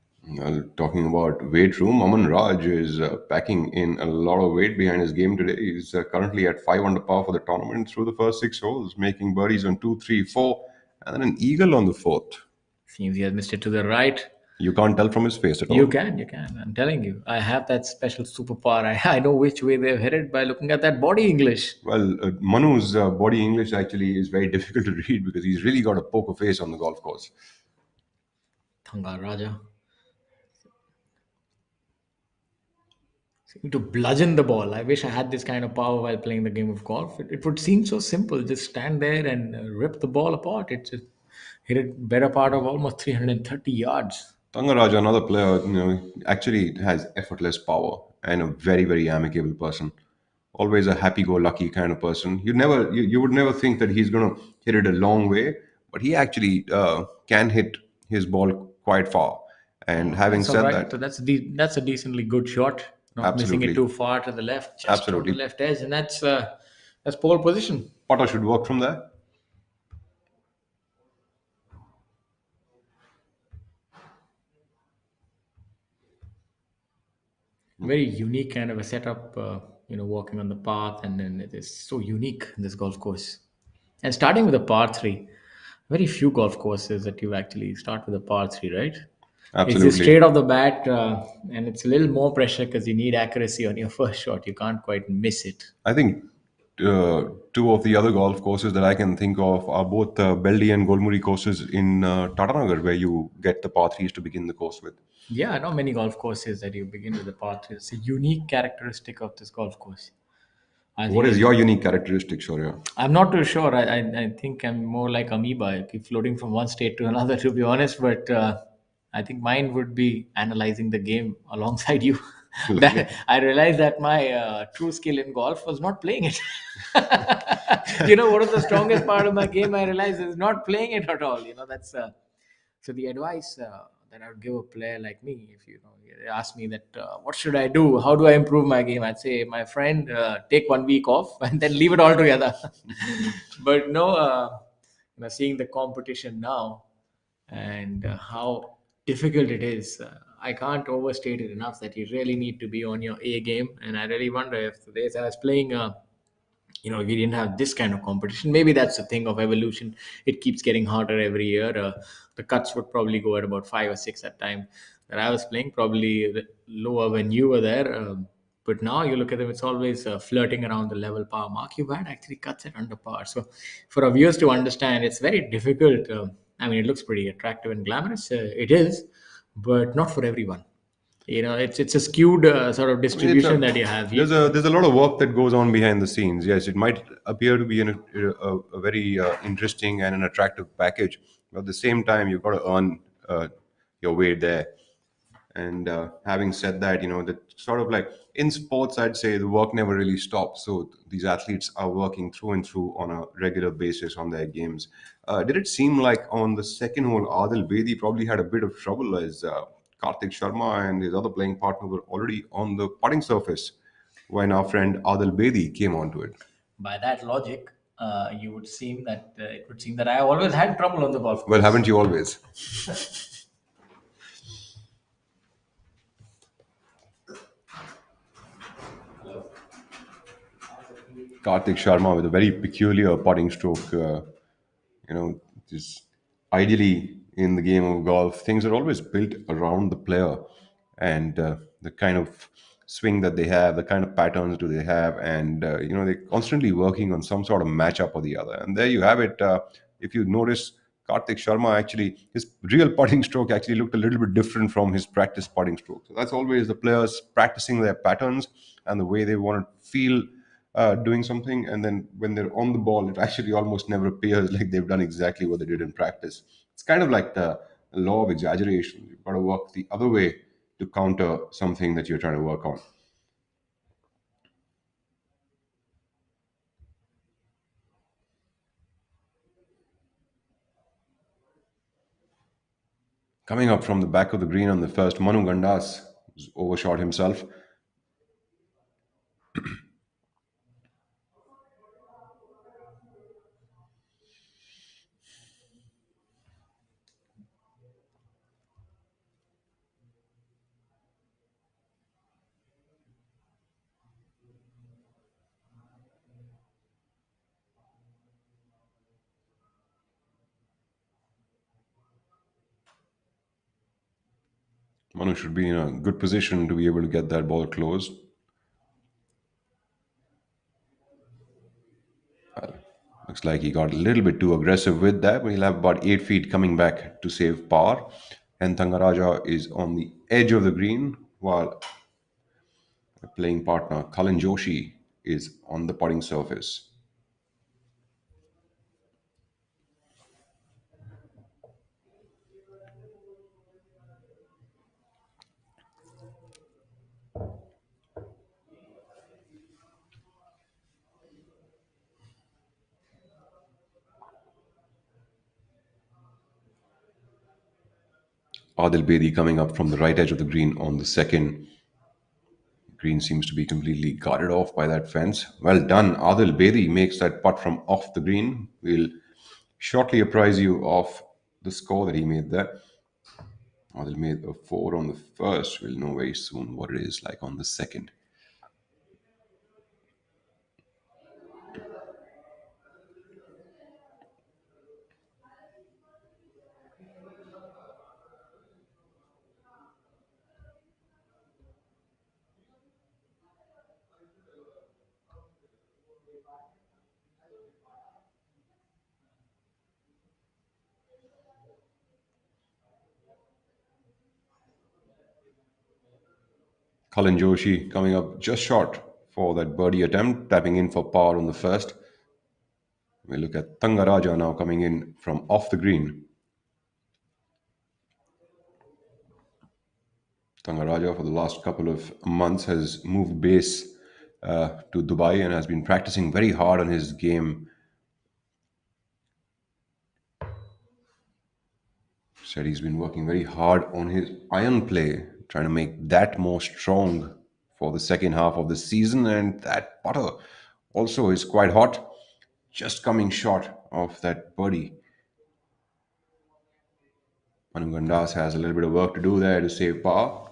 Talking about weight room, Aman Raj is packing in a lot of weight behind his game today. He's currently at 5 under par for the tournament through the first 6 holes, making birdies on 2, 3, 4, and then an eagle on the fourth. Seems he has missed it to the right. You can't tell from his face at You all. can, you can. I'm telling you, I have that special superpower. I know which way they've headed by looking at that body English. Well, Manu's body English actually is very difficult to read because he's really got a poker face on the golf course. Thanga Raja seem to bludgeon the ball. I wish I had this kind of power while playing the game of golf. It would seem so simple. Just stand there and rip the ball apart. It just hit it better part of almost 330 yards. Tangaraj, another player, actually has effortless power and a very, very amicable person. Always a happy-go-lucky kind of person. You would never think that he's going to hit it a long way, but he actually can hit his ball quite far. And having That's all said right. that, So that's a decently good shot. Not missing it absolutely, too far to the left, just on the absolutely, left edge, and that's pole position. Potter should work from there. Very unique kind of a setup. Walking on the path, and then it is so unique this golf course. And starting with a par three, very few golf courses that you actually start with a par three, right? It's just Absolutely. straight off the bat, and it's a little more pressure because you need accuracy on your first shot. You can't quite miss it. I think two of the other golf courses that I can think of are both Beldi and Golmuri courses in Tatanagar, where you get the par threes to begin the course with. Yeah, I know many golf courses that you begin with the par three. It's a unique characteristic of this golf course. I What think is your unique characteristic, Shaurya? I'm not too sure. I think I'm more like amoeba. I keep floating from one state to another, to be honest. But I think mine would be analyzing the game alongside you. That I realized that my true skill in golf was not playing it. One of the strongest part of my game I realized is not playing it at all. That's so the advice that I would give a player like me, if you ask me that what should I do, how do I improve my game, I'd say, my friend, take 1 week off and then leave it all together. But no, seeing the competition now and how difficult it is, I can't overstate it enough that you really need to be on your A game. And I really wonder if today's I was playing we didn't have this kind of competition. Maybe that's the thing of evolution. It keeps getting harder every year. The cuts would probably go at about 5 or 6 at time that I was playing, probably lower when you were there. But now you look at them, it's always flirting around the level par mark. You've had actually cuts at under par. So for our viewers to understand, it's very difficult. I mean, it looks pretty attractive and glamorous. It is, but not for everyone. It's a skewed sort of I mean, it's distribution a that you have here. there's a lot of work that goes on behind the scenes. Yes, it might appear to be a very interesting and an attractive package, but at the same time, you've got to earn your way there. And having said that, that sort of like in sports, I'd say the work never really stops. So these athletes are working through and through on a regular basis on their games. Did it seem like on the second hole, Adil Bedi probably had a bit of trouble as Karthik Sharma and his other playing partner were already on the putting surface when our friend Adil Bedi came onto it? By that logic, you would seem that it would seem that I always had trouble on the golf Well, course. haven't you always? Karthik Sharma with a very peculiar putting stroke. Just ideally in the game of golf, things are always built around the player and the kind of swing that they have, the kind of patterns do they have, and they're constantly working on some sort of matchup or the other. And there you have it. If you notice, Karthik Sharma actually, his real putting stroke actually looked a little bit different from his practice putting stroke. So that's always the players practicing their patterns and the way they want to feel doing something, and then when they're on the ball, it actually almost never appears like they've done exactly what they did in practice. It's kind of like the law of exaggeration. You've got to work the other way to counter something that you're trying to work on. Coming up from the back of the green on the first, Manu Gandas overshot himself. Manu should be in a good position to be able to get that ball closed. Looks like he got a little bit too aggressive with that, but he'll have about 8 feet coming back to save par. And Thangaraja is on the edge of the green, while playing partner Kalin Joshi is on the putting surface. Adil Bedi coming up from the right edge of the green on the second. Green seems to be completely guarded off by that fence. Well done. Adil Bedi makes that putt from off the green. We'll shortly apprise you of the score that he made there. Adil made a 4 on the first. We'll know very soon what it is like on the second. Colin Joshi coming up just short for that birdie attempt, tapping in for par on the first. We look at Thangaraja now coming in from off the green. Thangaraja for the last couple of months has moved base to Dubai and has been practicing very hard on his game. Said he's been working very hard on his iron play, trying to make that more strong for the second half of the season. And that putter also is quite hot, just coming short of that birdie. Manu Gandas has a little bit of work to do there to save par.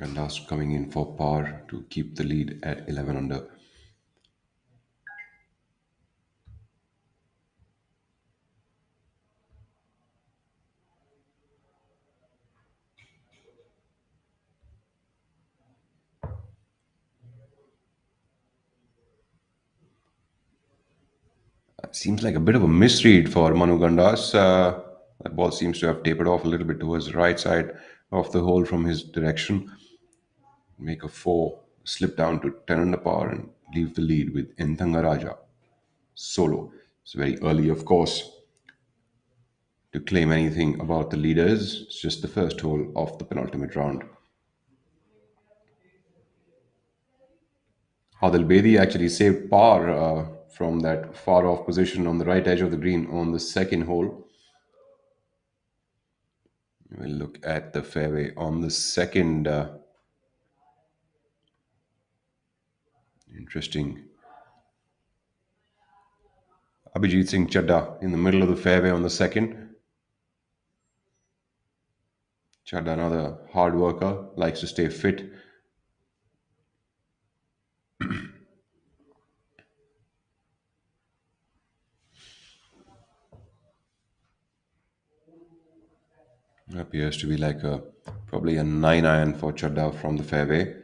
And last coming in for par to keep the lead at 11 under. Seems like a bit of a misread for Manu Gandas. That ball seems to have tapered off a little bit towards the right side of the hole from his direction. Make a four, slip down to 10 under par and leave the lead with Enthangaraja solo. It's very early, of course, to claim anything about the leaders. It's just the first hole of the penultimate round. Adil Bedi actually saved par from that far off position on the right edge of the green on the second hole. We'll look at the fairway on the second. Interesting. Abhijit Singh Chadda in the middle of the fairway on the second. Chadda, another hard worker, likes to stay fit. Appears to be like a probably a 9 iron for Chadda from the fairway.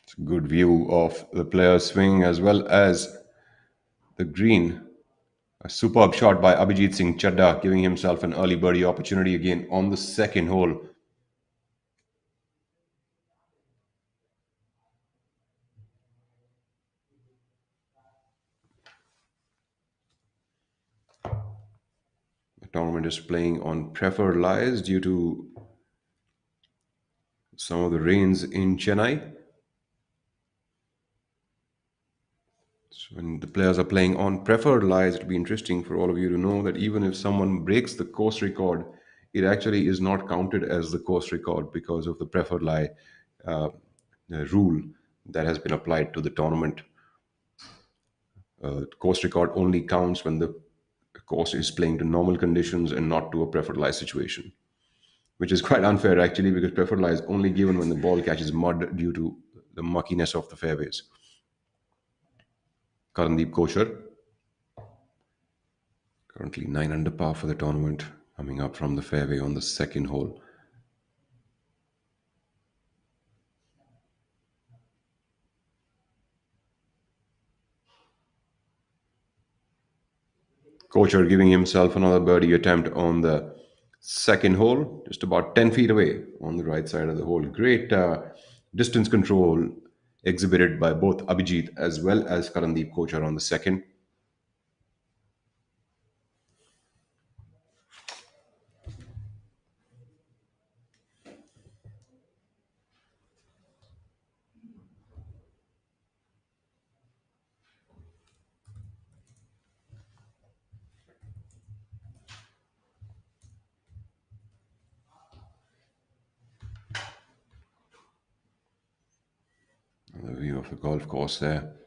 It's a good view of the player's swing as well as the green. A superb shot by Abhijit Singh Chadda, giving himself an early birdie opportunity again on the second hole. The tournament is playing on preferred lies due to some of the rains in Chennai. So when the players are playing on preferred lies, it'll be interesting for all of you to know that even if someone breaks the course record, it actually is not counted as the course record because of the preferred lie uh, rule that has been applied to the tournament. Course record only counts when the course is playing to normal conditions and not to a preferred lie situation, which is quite unfair actually because preferred lie is only given when the ball catches mud due to the muckiness of the fairways. Karandeep Kochar, currently 9 under par for the tournament, coming up from the fairway on the second hole. Kochar giving himself another birdie attempt on the second hole, just about 10 feet away on the right side of the hole. Great distance control exhibited by both Abhijit as well as Karandeep Kochar on the second. The view of the golf course there.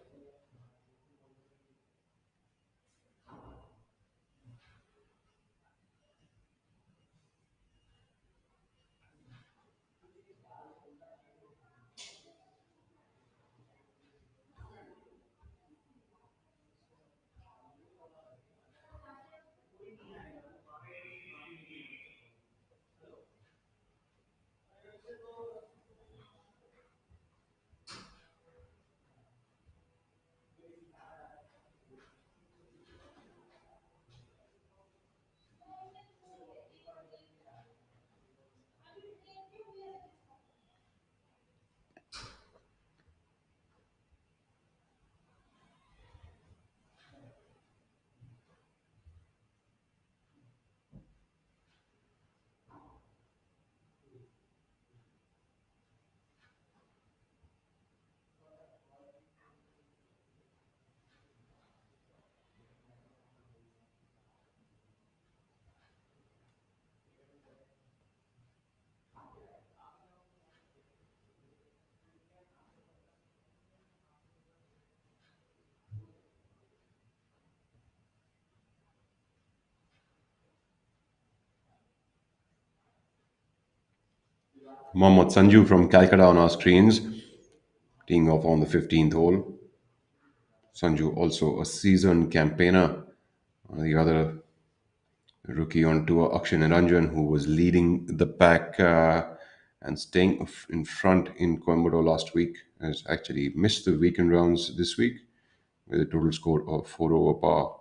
Mohammad Sanju from Calcutta on our screens, teeing off on the 15th hole. Sanju also a seasoned campaigner. The other rookie on tour, Akshay Niranjan, who was leading the pack and staying in front in Coimbatore last week, has actually missed the weekend rounds this week with a total score of 4 over par.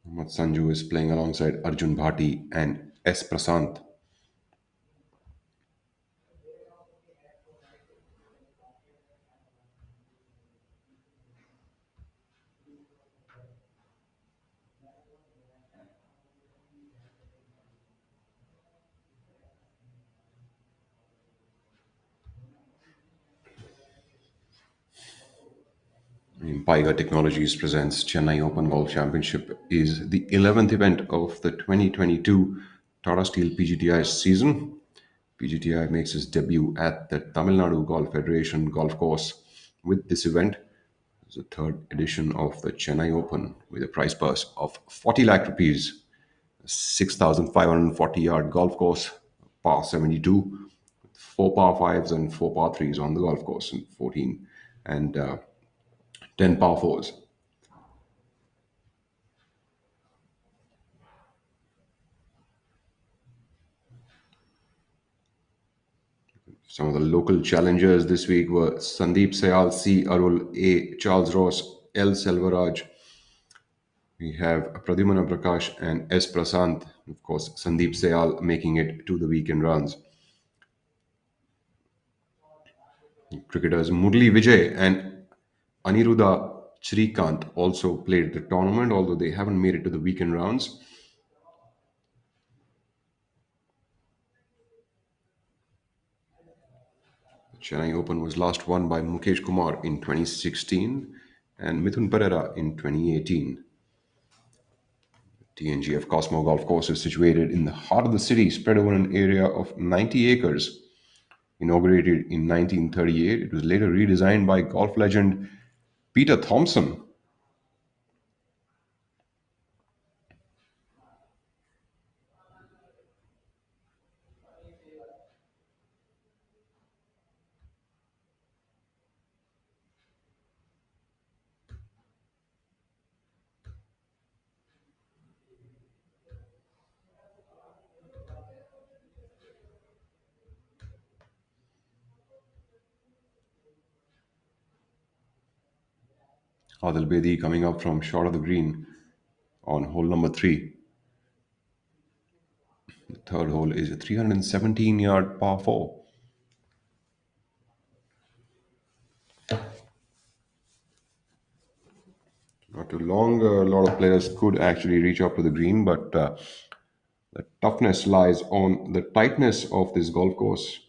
Mohammad Sanju is playing alongside Arjun Bhati and S. Prasant. Impiger Technologies presents Chennai Open Golf Championship is the 11th event of the 2022 Tata Steel PGTI season. PGTI makes its debut at the Tamil Nadu Golf Federation golf course with this event. It's the third edition of the Chennai Open with a prize purse of 40 lakh rupees, 6,540-yard golf course, par 72, four par fives and four par threes on the golf course, and 14 and 10 par fours. Some of the local challengers this week were Sandeep Sayal, C. Arul, A. Charles Ross, L. Selvaraj. We have Pradyumna Prakash and S. Prasant. Of course, Sandeep Sayal making it to the weekend rounds. Cricketers Murli Vijay and Aniruddha Shrikant also played the tournament, although they haven't made it to the weekend rounds. The Chennai Open was last won by Mukesh Kumar in 2016 and Mithun Pereira in 2018. TNGF Cosmo Golf Course is situated in the heart of the city, spread over an area of 90 acres. Inaugurated in 1938, it was later redesigned by golf legend Peter Thompson. Adil Bedi coming up from short of the green on hole number 3. The third hole is a 317-yard par 4. Not too long, a lot of players could actually reach up to the green, but the toughness lies on the tightness of this golf course.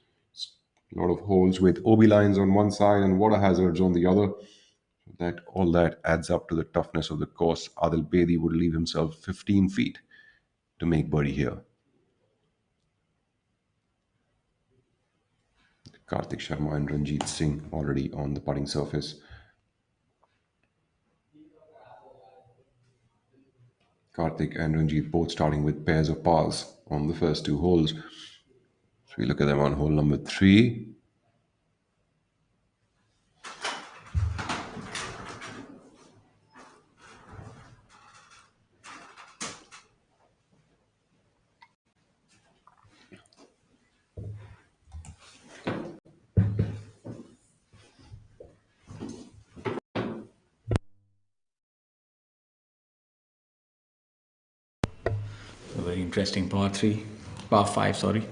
A lot of holes with OB lines on one side and water hazards on the other. That all that adds up to the toughness of the course. Adil Bedi would leave himself 15 feet to make birdie here. Karthik Sharma and Ranjit Singh already on the putting surface. Karthik and Ranjit both starting with pairs of pars on the first two holes. So we look at them on hole number 3. A very interesting par 3, par 5, sorry.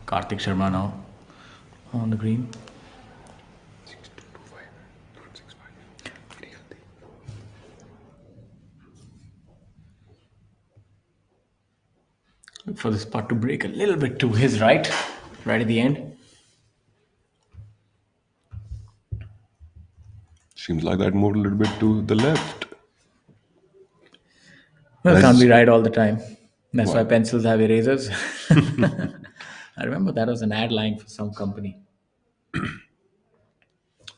Karthik Sharma now. on the green. 6225, not 65. Very healthy. Look for this putt to break a little bit to his right at the end. Seems like that moved a little bit to the left. Well, can't Let's be right all the time. That's why well, pencils have erasers. I remember that was an ad line for some company. I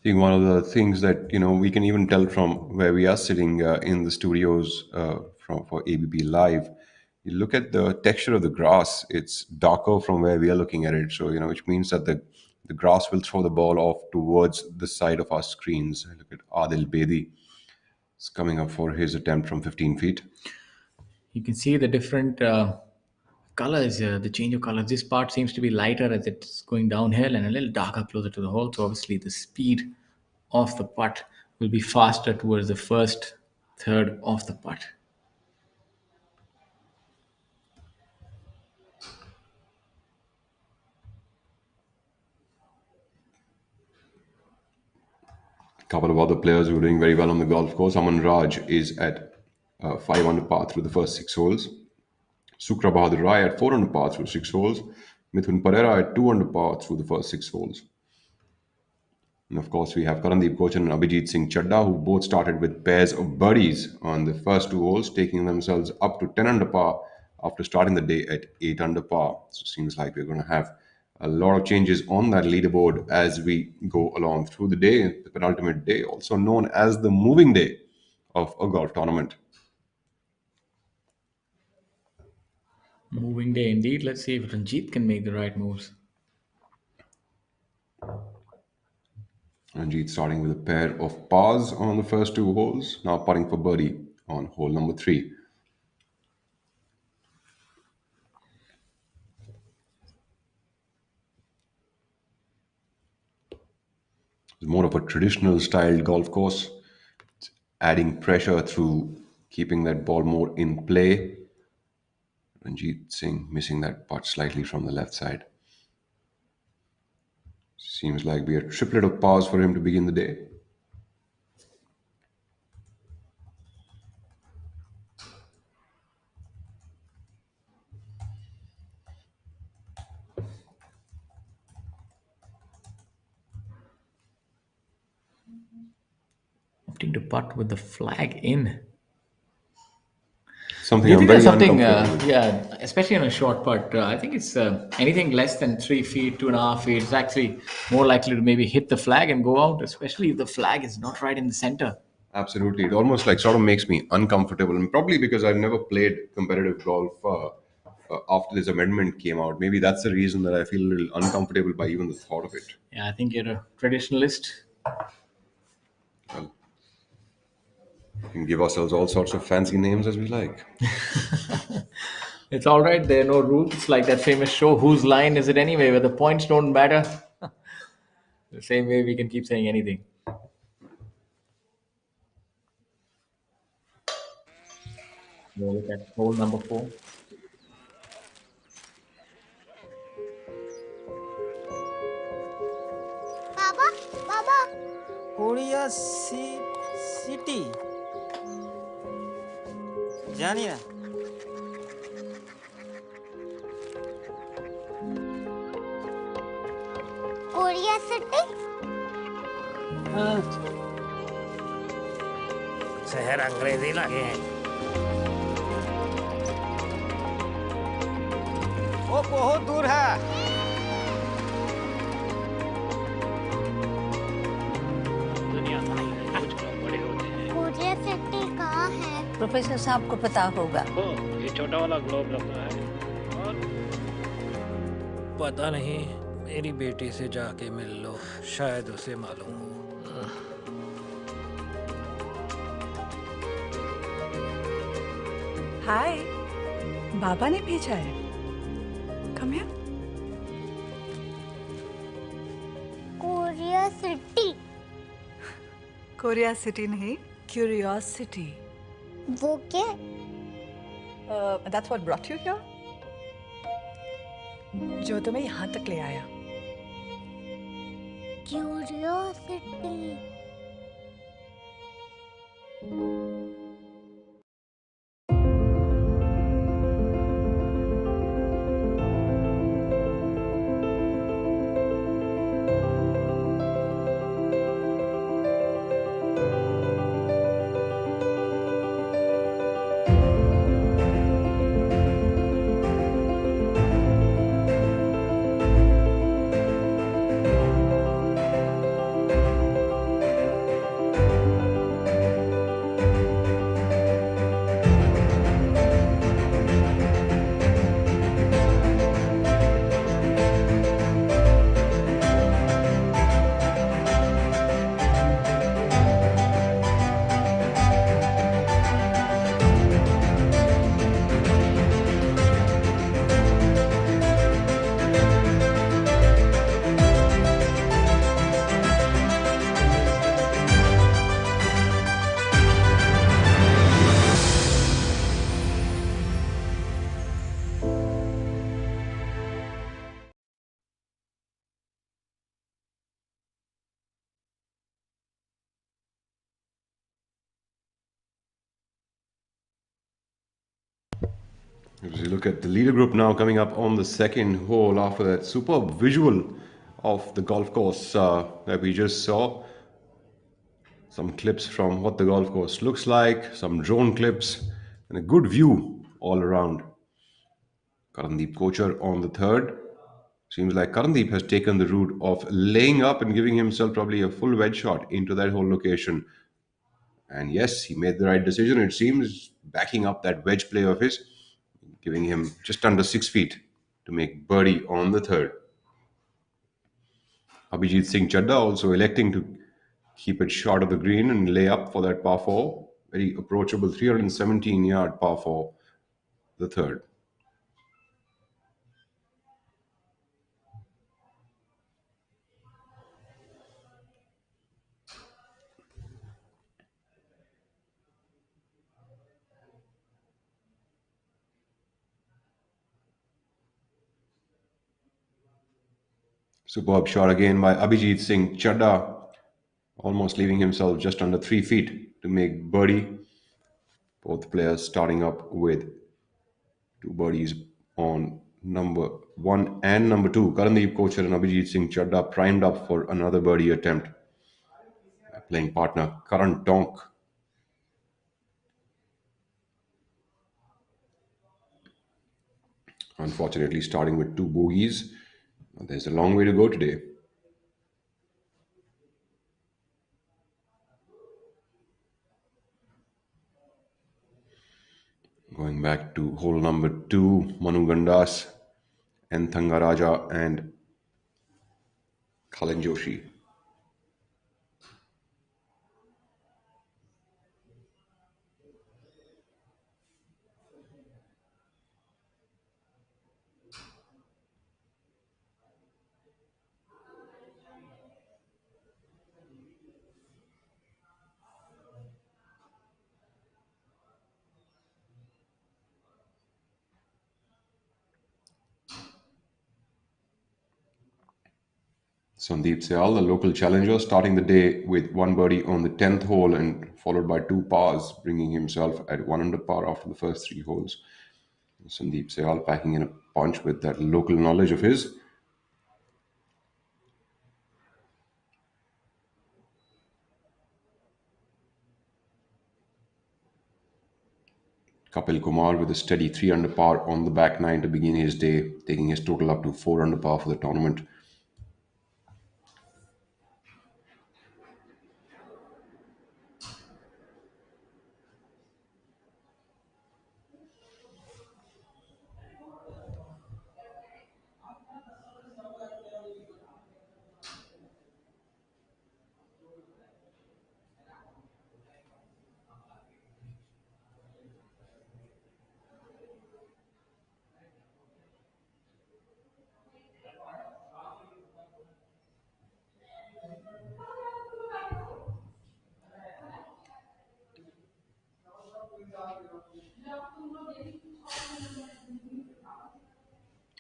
think one of the things that we can even tell from where we are sitting in the studios from for ABP Live. You look at the texture of the grass; it's darker from where we are looking at it. So which means that the grass will throw the ball off towards the side of our screens. Look at Adil Bedi. It's coming up for his attempt from 15 feet. You can see the different colors, the change of colors. This part seems to be lighter as it's going downhill and a little darker closer to the hole. So obviously the speed of the putt will be faster towards the first third of the putt. A couple of other players who are doing very well on the golf course. Aman Raj is at 5 under par through the first 6 holes. Sukra Bahadur Rai at 4 under par through 6 holes. Mithun Pereira at 2 under par through the first 6 holes. And of course, we have Karandeep Kochan and Abhijit Singh Chadda, who both started with pairs of birdies on the first 2 holes, taking themselves up to 10 under par after starting the day at 8 under par. So it seems like we're going to have a lot of changes on that leaderboard as we go along through the day, the penultimate day, also known as the moving day of a golf tournament. Moving day indeed. Let's see if Ranjit can make the right moves. Ranjit starting with a pair of pars on the first 2 holes, now putting for birdie on hole number 3. It's more of a traditional style golf course, adding pressure through keeping that ball more in play. Ranjit Singh missing that putt slightly from the left side. Seems like we are triplet of pars for him to begin the day. Opting to putt with the flag in. Do Something you I'm think there's very something, uncomfortable with. yeah, especially on a short putt? I think it's anything less than 3 feet, 2.5 feet. It's actually more likely to maybe hit the flag and go out, especially if the flag is not right in the center. Absolutely. It almost like sort of makes me uncomfortable, and probably because I've never played competitive golf after this amendment came out. Maybe that's the reason that I feel a little uncomfortable by even the thought of it. Yeah, I think you're a traditionalist. Well, we can give ourselves all sorts of fancy names as we like. It's all right. There are no rules. It's like that famous show, Whose Line Is It Anyway, where the points don't matter. The same way we can keep saying anything. We'll look at hole number 4. Baba Baba Korea city जानी ना Korea city शहर अंग्रेजी लगे हैं वो बहुत दूर है दुनिया का नहीं है कुछ लोग बड़े होते हैं कोरिया सिटी कहाँ है? प्रोफेसर साहब को पता होगा। ओ ये छोटा वाला ग्लोब लगता है और पता नहीं मेरी बेटी से जाके मिल लो शायद उसे मालूम हो हाय, बाबा ने भेजा है। Come here. Korea city Korea city नहीं, क्यूरियोसिटी। वो क्या? That's what brought you here? जो तुम्हें यहाँ तक ले आया। Curiosity. As you look at the leader group now coming up on the second hole after that superb visual of the golf course that we just saw. Some clips from what the golf course looks like, some drone clips, and a good view all around. Karandeep Kochar on the third. Seems like Karandeep has taken the route of laying up and giving himself probably a full wedge shot into that whole location. And yes, he made the right decision. It seems backing up that wedge play of his, giving him just under 6 feet to make birdie on the third. Abhijit Singh Chadda also electing to keep it short of the green and lay up for that par 4. Very approachable 317-yard par 4, the third. Superb shot again by Abhijit Singh Chadda, almost leaving himself just under 3 feet to make birdie. Both players starting up with two birdies on number 1 and number 2. Karandeep Kochar and Abhijit Singh Chadda primed up for another birdie attempt. Playing partner Karan Tonk. Unfortunately, starting with two bogeys. There's a long way to go today. Going back to hole number 2, Manu Gandas, N. Thangaraja and Khalin Joshi. Sandeep Sehal, the local challenger, starting the day with one birdie on the 10th hole and followed by two pars, bringing himself at 1 under par after the first 3 holes. Sandeep Sehal packing in a punch with that local knowledge of his. Kapil Kumar with a steady 3 under par on the back nine to begin his day, taking his total up to 4 under par for the tournament.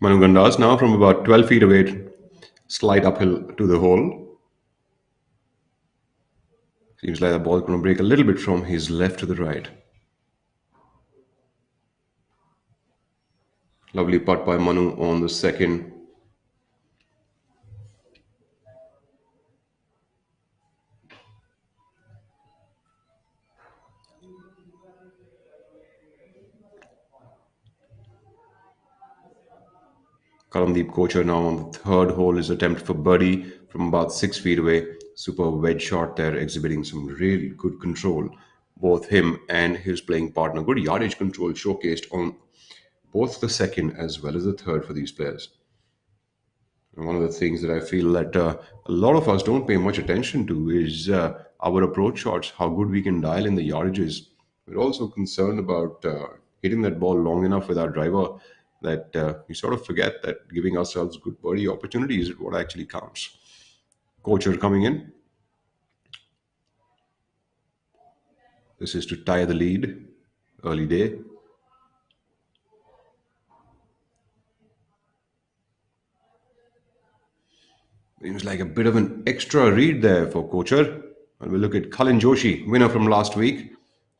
Manu Gandas now from about 12 feet away, slight uphill to the hole. Seems like the ball going to break a little bit from his left to the right. Lovely putt by Manu on the second. Kalamdeep Kocher now on the third hole is attempt for birdie from about 6 feet away. Super wedge shot there, exhibiting some really good control. Both him and his playing partner. Good yardage control showcased on both the second as well as the third for these players. And one of the things that I feel that a lot of us don't pay much attention to is our approach shots, how good we can dial in the yardages. We're also concerned about hitting that ball long enough with our driver that we sort of forget that giving ourselves good birdie opportunities is what actually counts. Kocher coming in. This is to tie the lead. Early day. Seems like a bit of an extra read there for Kocher. And we'll look at Cullen Joshi, winner from last week,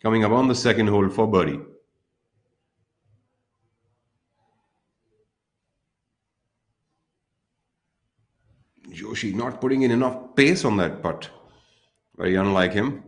coming up on the second hole for birdie. Joshi not putting in enough pace on that putt. Very unlike him.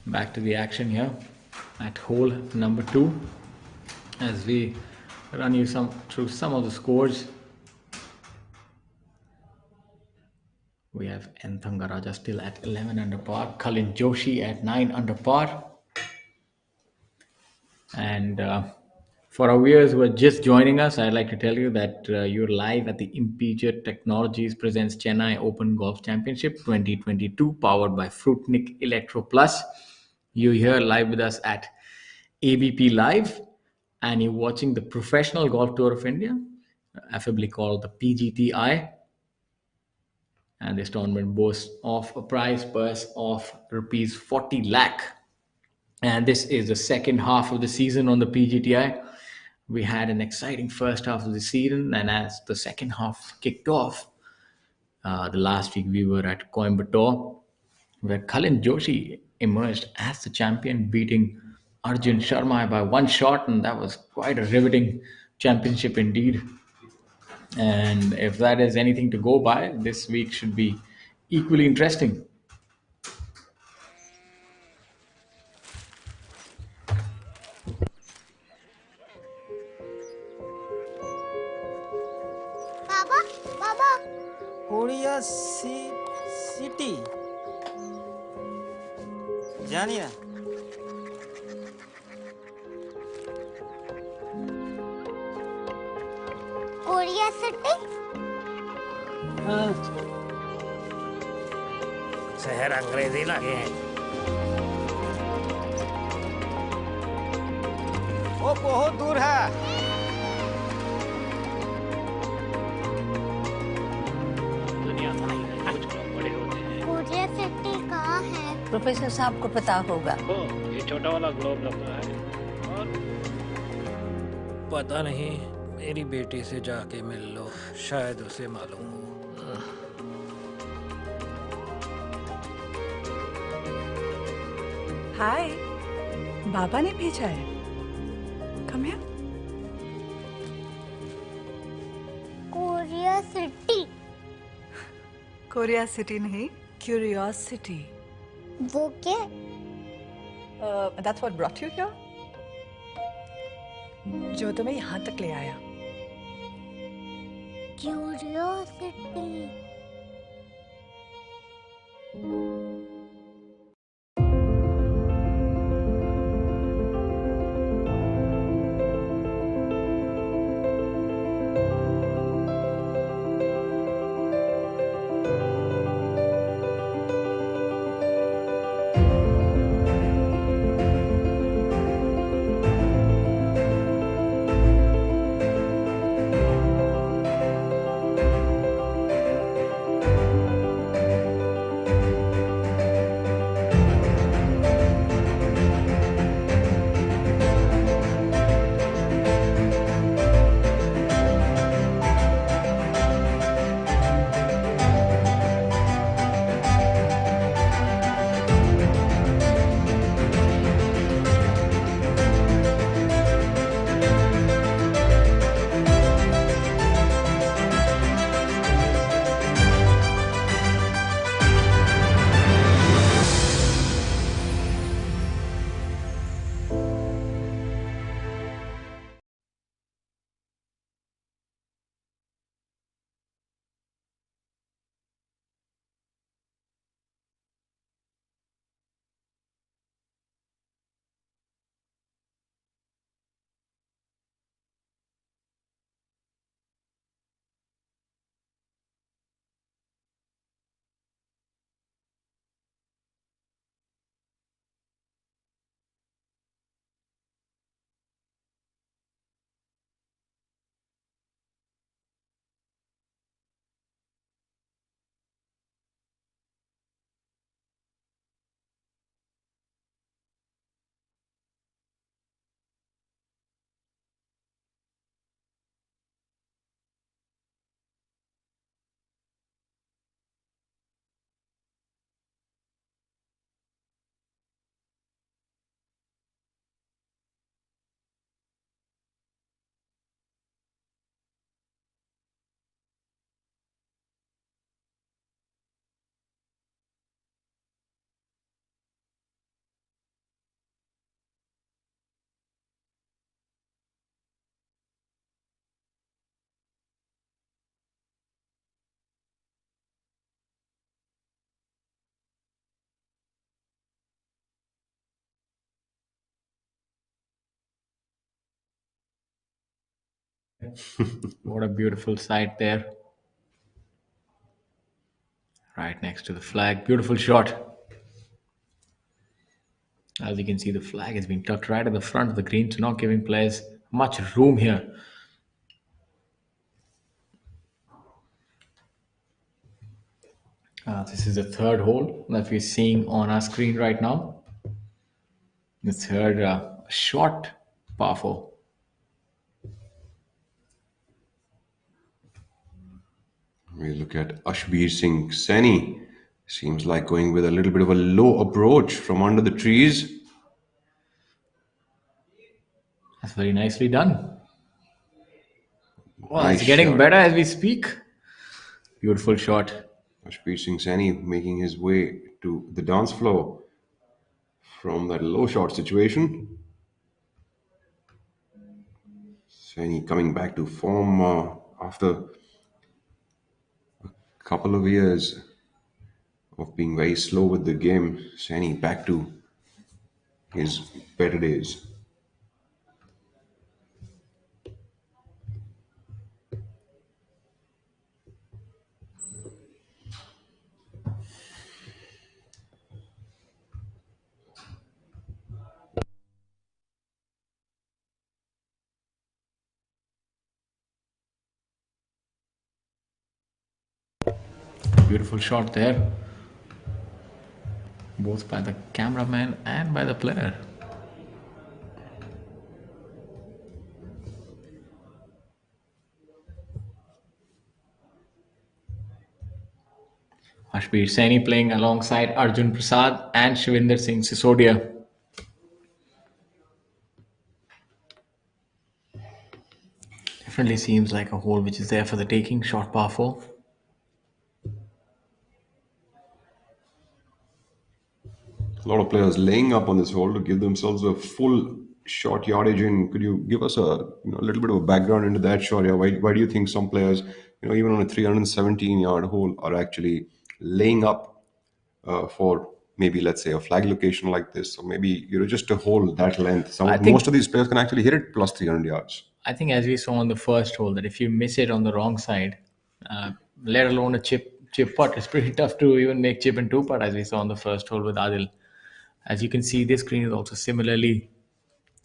Back to the action here at hole number 2 as we run you through some of the scores. We have N. Thangaraja still at 11 under par, Cullen Joshi at 9 under par. And for our viewers who are just joining us, I'd like to tell you that you're live at the Impiger Technologies presents Chennai Open Golf Championship 2022, powered by Fruitnik Electro Plus. You're here live with us at ABP Live, and you're watching the Professional Golf Tour of India, affably called the PGTI. And this tournament boasts of a prize purse of rupees 40 lakh. And this is the second half of the season on the PGTI. We had an exciting first half of the season, and as the second half kicked off, the last week we were at Coimbatore, where Cullen Joshi emerged as the champion, beating Arjun Sharma by one shot, and that was quite a riveting championship indeed. And if that is anything to go by, this week should be equally interesting. Baba, Baba, Korea city जानिए Korea City. हाँ, शहर अंग्रेजी लगे हैं। वो बहुत दूर है। दुनिया तो नहीं है, कुछ लोग बड़े होते हैं। कोरिया सिटी कहाँ है? प्रोफेसर साहब को पता होगा। ओ, ये छोटा वाला ग्लोब लगा है। और पता नहीं, मेरी बेटी से जाके मिल लो, शायद उसे मालूम हो। हाय, बाबा ने भेजा है। Come here. Korea city. Korea city नहीं, क्यूरियोसिटी। वो क्या? That's what brought you here. जो तुम्हें यहाँ तक ले आया। Curiosity. What a beautiful sight there, right next to the flag. Beautiful shot. As you can see, the flag has been tucked right at the front of the green, so not giving players much room here. This is the third hole that we're seeing on our screen right now. The third short par four. We look at Ashbir Singh Saini. Seems like going with a little bit of a low approach from under the trees. That's very nicely done. Well, Nice it's getting shot. better as we speak. Beautiful shot. Ashbir Singh Saini making his way to the dance floor from that low shot situation. Saini coming back to form after a couple of years of being very slow with the game. Saini back to his better days. Beautiful shot there, both by the cameraman and by the player. Ashbir Saini playing alongside Arjun Prasad and Shivinder Singh Sisodia. Definitely seems like a hole which is there for the taking. Short par 4. A lot of players laying up on this hole to give themselves a full shot yardage in. Could you give us a little bit of a background into that shot? Yeah, why do you think some players, even on a 317-yard hole, are actually laying up for maybe, let's say, a flag location like this, or maybe just a hole that length? I Most think of these players can actually hit it plus 300 yards. I think as we saw on the first hole that if you miss it on the wrong side, let alone a chip putt, it's pretty tough to even make chip and two putt as we saw on the first hole with Adil. As you can see, this green is also similarly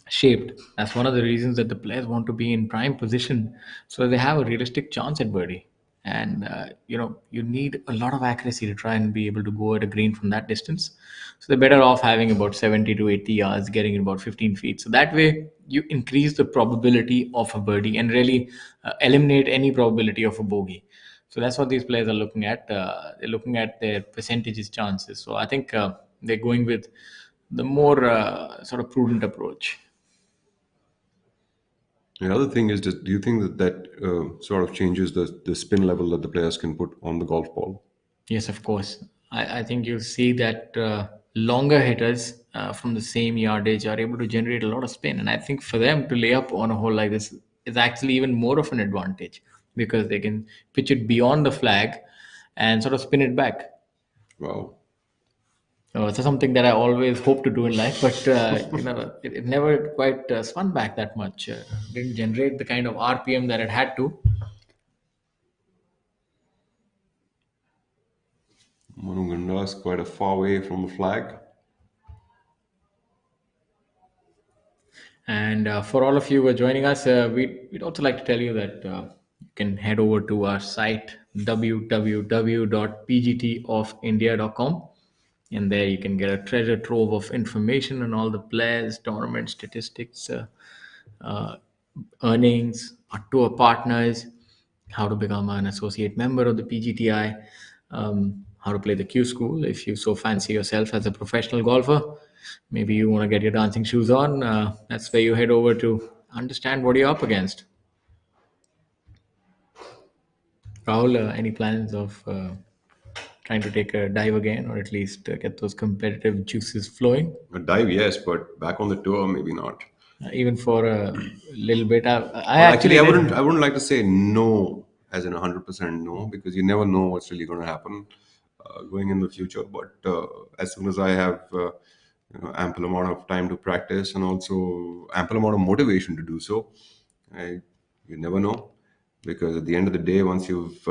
shaped. That's one of the reasons that the players want to be in prime position so they have a realistic chance at birdie. And you need a lot of accuracy to try and be able to go at a green from that distance. So they're better off having about 70 to 80 yards, getting in about 15 feet. So that way you increase the probability of a birdie and really eliminate any probability of a bogey. So that's what these players are looking at. They're looking at their percentages chances. So I think they're going with the more sort of prudent approach. The other thing is, do you think that sort of changes the spin level that the players can put on the golf ball? Yes, of course. I think you'll see that longer hitters from the same yardage are able to generate a lot of spin. And I think for them to lay up on a hole like this is actually even more of an advantage because they can pitch it beyond the flag and sort of spin it back. Wow. It's something that I always hope to do in life, but it never quite spun back that much. Didn't generate the kind of RPM that it had to. Manu Ganda is quite a far away from the flag. And for all of you who are joining us, we'd also like to tell you that you can head over to our site www.pgtofindia.com, and there you can get a treasure trove of information on all the players, tournament statistics, uh, earnings, our tour partners, how to become an associate member of the PGTI, how to play the Q School if you so fancy yourself as a professional golfer. Maybe you want to get your dancing shoes on. That's where you head over to understand what you're up against. Rahul, any plans of trying to take a dive again, or at least get those competitive juices flowing? A dive, yes, but back on the tour, maybe not. Even for a little bit, I Well, actually, actually I did. wouldn't. I wouldn't like to say no, as in 100% no, because you never know what's really going to happen going in the future. But as soon as I have ample amount of time to practice and also ample amount of motivation to do so, I, you never know. Because at the end of the day, once you've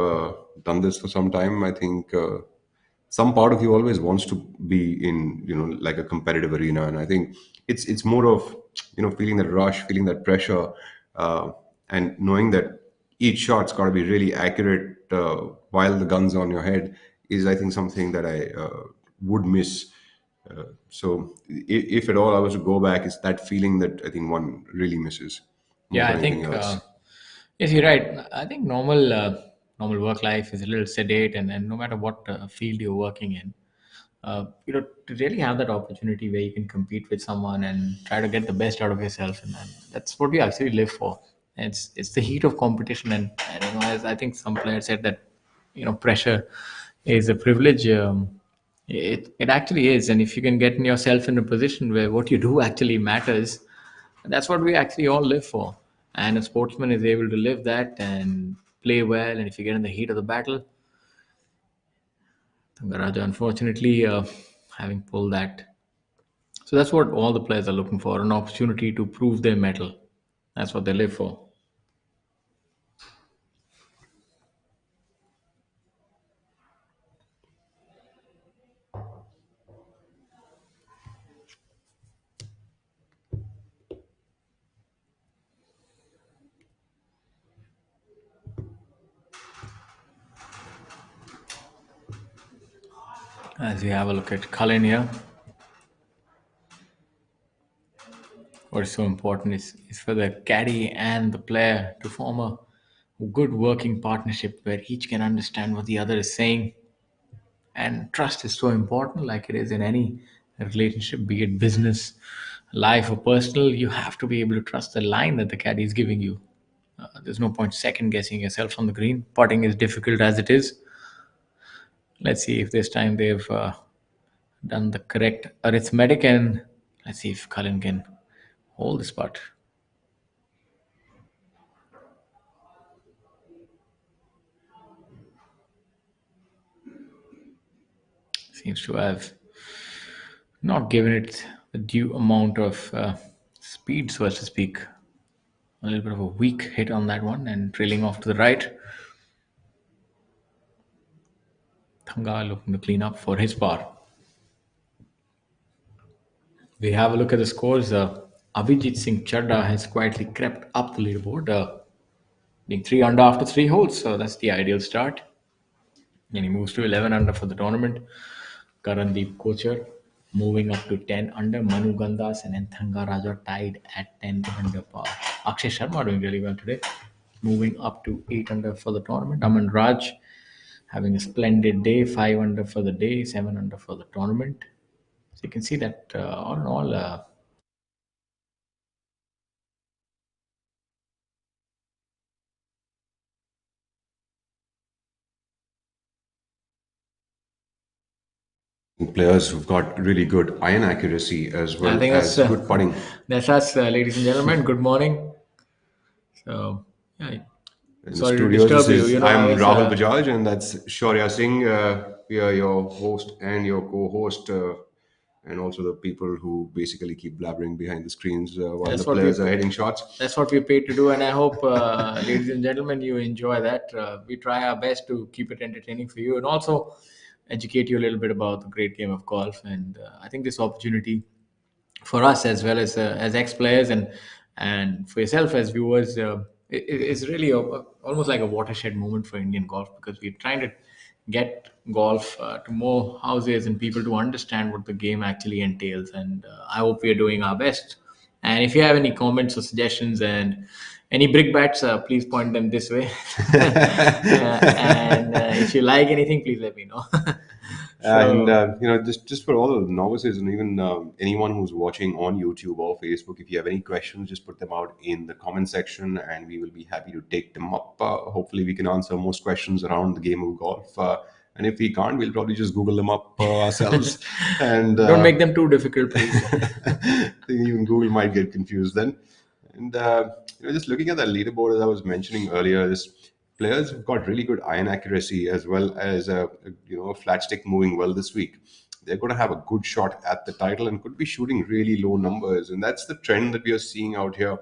done this for some time, I think some part of you always wants to be in like a competitive arena, and I think it's more of feeling that rush, feeling that pressure, uh, and knowing that each shot's got to be really accurate while the gun's on your head is, I think, something that I would miss. So if at all I was to go back, it's that feeling that I think one really misses more Yeah, I than anything think else. yes, you're right. I think normal work life is a little sedate, and no matter what field you're working in, to really have that opportunity where you can compete with someone and try to get the best out of yourself, and that's what we actually live for. It's the heat of competition, and as I think some players said that pressure is a privilege. It actually is, and if you can get yourself in a position where what you do actually matters, that's what we actually all live for. And a sportsman is able to live that and play well. And if you get in the heat of the battle, Raja, unfortunately, having pulled that. So that's what all the players are looking for, an opportunity to prove their mettle. That's what they live for. As we have a look at Cullen here, what is so important is for the caddy and the player to form a good working partnership where each can understand what the other is saying. And trust is so important, like it is in any relationship, be it business, life, or personal. You have to be able to trust the line that the caddy is giving you. There's no point second guessing yourself on the green. Putting is difficult as it is. Let's see if this time they've done the correct arithmetic, and let's see if Cullen can hold this putt. Seems to have not given it the due amount of speed, so as to speak. A little bit of a weak hit on that one and trailing off to the right. Thanga looking to clean up for his par. We have a look at the scores. Avijit Singh Chadda has quietly crept up the leaderboard, being 3 under after 3 holes, so that's the ideal start. And he moves to 11 under for the tournament. Karandeep Kochar moving up to 10 under. Manu Gandas and then Thanga Raja tied at 10 under par. Akshay Sharma doing really well today, moving up to 8 under for the tournament. Aman Raj having a splendid day, 5 under for the day, 7 under for the tournament. So you can see that all in all, Players who've got really good iron accuracy as I well think as that's good putting. that's us, ladies and gentlemen. Good morning. So, yeah, In the sorry to studios, disturb this you. is You know, I I'm was Rahul Bajaj, and that's Shaurya Singh. We are your host and your co-host, and also the people who basically keep blabbering behind the screens while the that's what we players are hitting shots. that's what we're paid to do, and I hope, ladies and gentlemen, you enjoy that. We try our best to keep it entertaining for you, and also educate you a little bit about the great game of golf. And I think this opportunity for us as well as ex players and for yourself as viewers is really almost like a watershed moment for Indian golf, because we're trying to get golf to more houses and people to understand what the game actually entails. And I hope we are doing our best. And if you have any comments or suggestions and any brickbats, please point them this way. And if you like anything, please let me know. And So, just for all the novices and even anyone who's watching on YouTube or Facebook, if you have any questions, just put them out in the comment section, and we will be happy to take them up. Hopefully, we can answer most questions around the game of golf. And if we can't, we'll probably just Google them up ourselves. And don't make them too difficult, please. even Google might get confused then. And just looking at that leaderboard, as I was mentioning earlier, this players have got really good iron accuracy as well as a flat stick moving well this week. They're going to have a good shot at the title and could be shooting really low numbers, and that's the trend that we are seeing out here.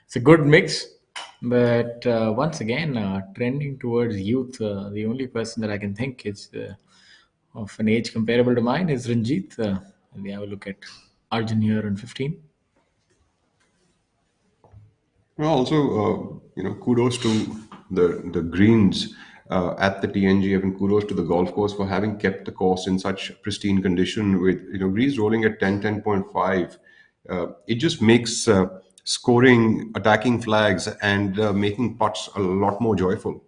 It's a good mix, but once again, trending towards youth. The only person that I can think is of an age comparable to mine is Ranjit. We have a look at Arjun here on 15. Well, also, kudos to the greens at the TNG, and kudos to the golf course for having kept the course in such pristine condition with greens rolling at 10, 10.5. It just makes scoring, attacking flags, and making putts a lot more joyful.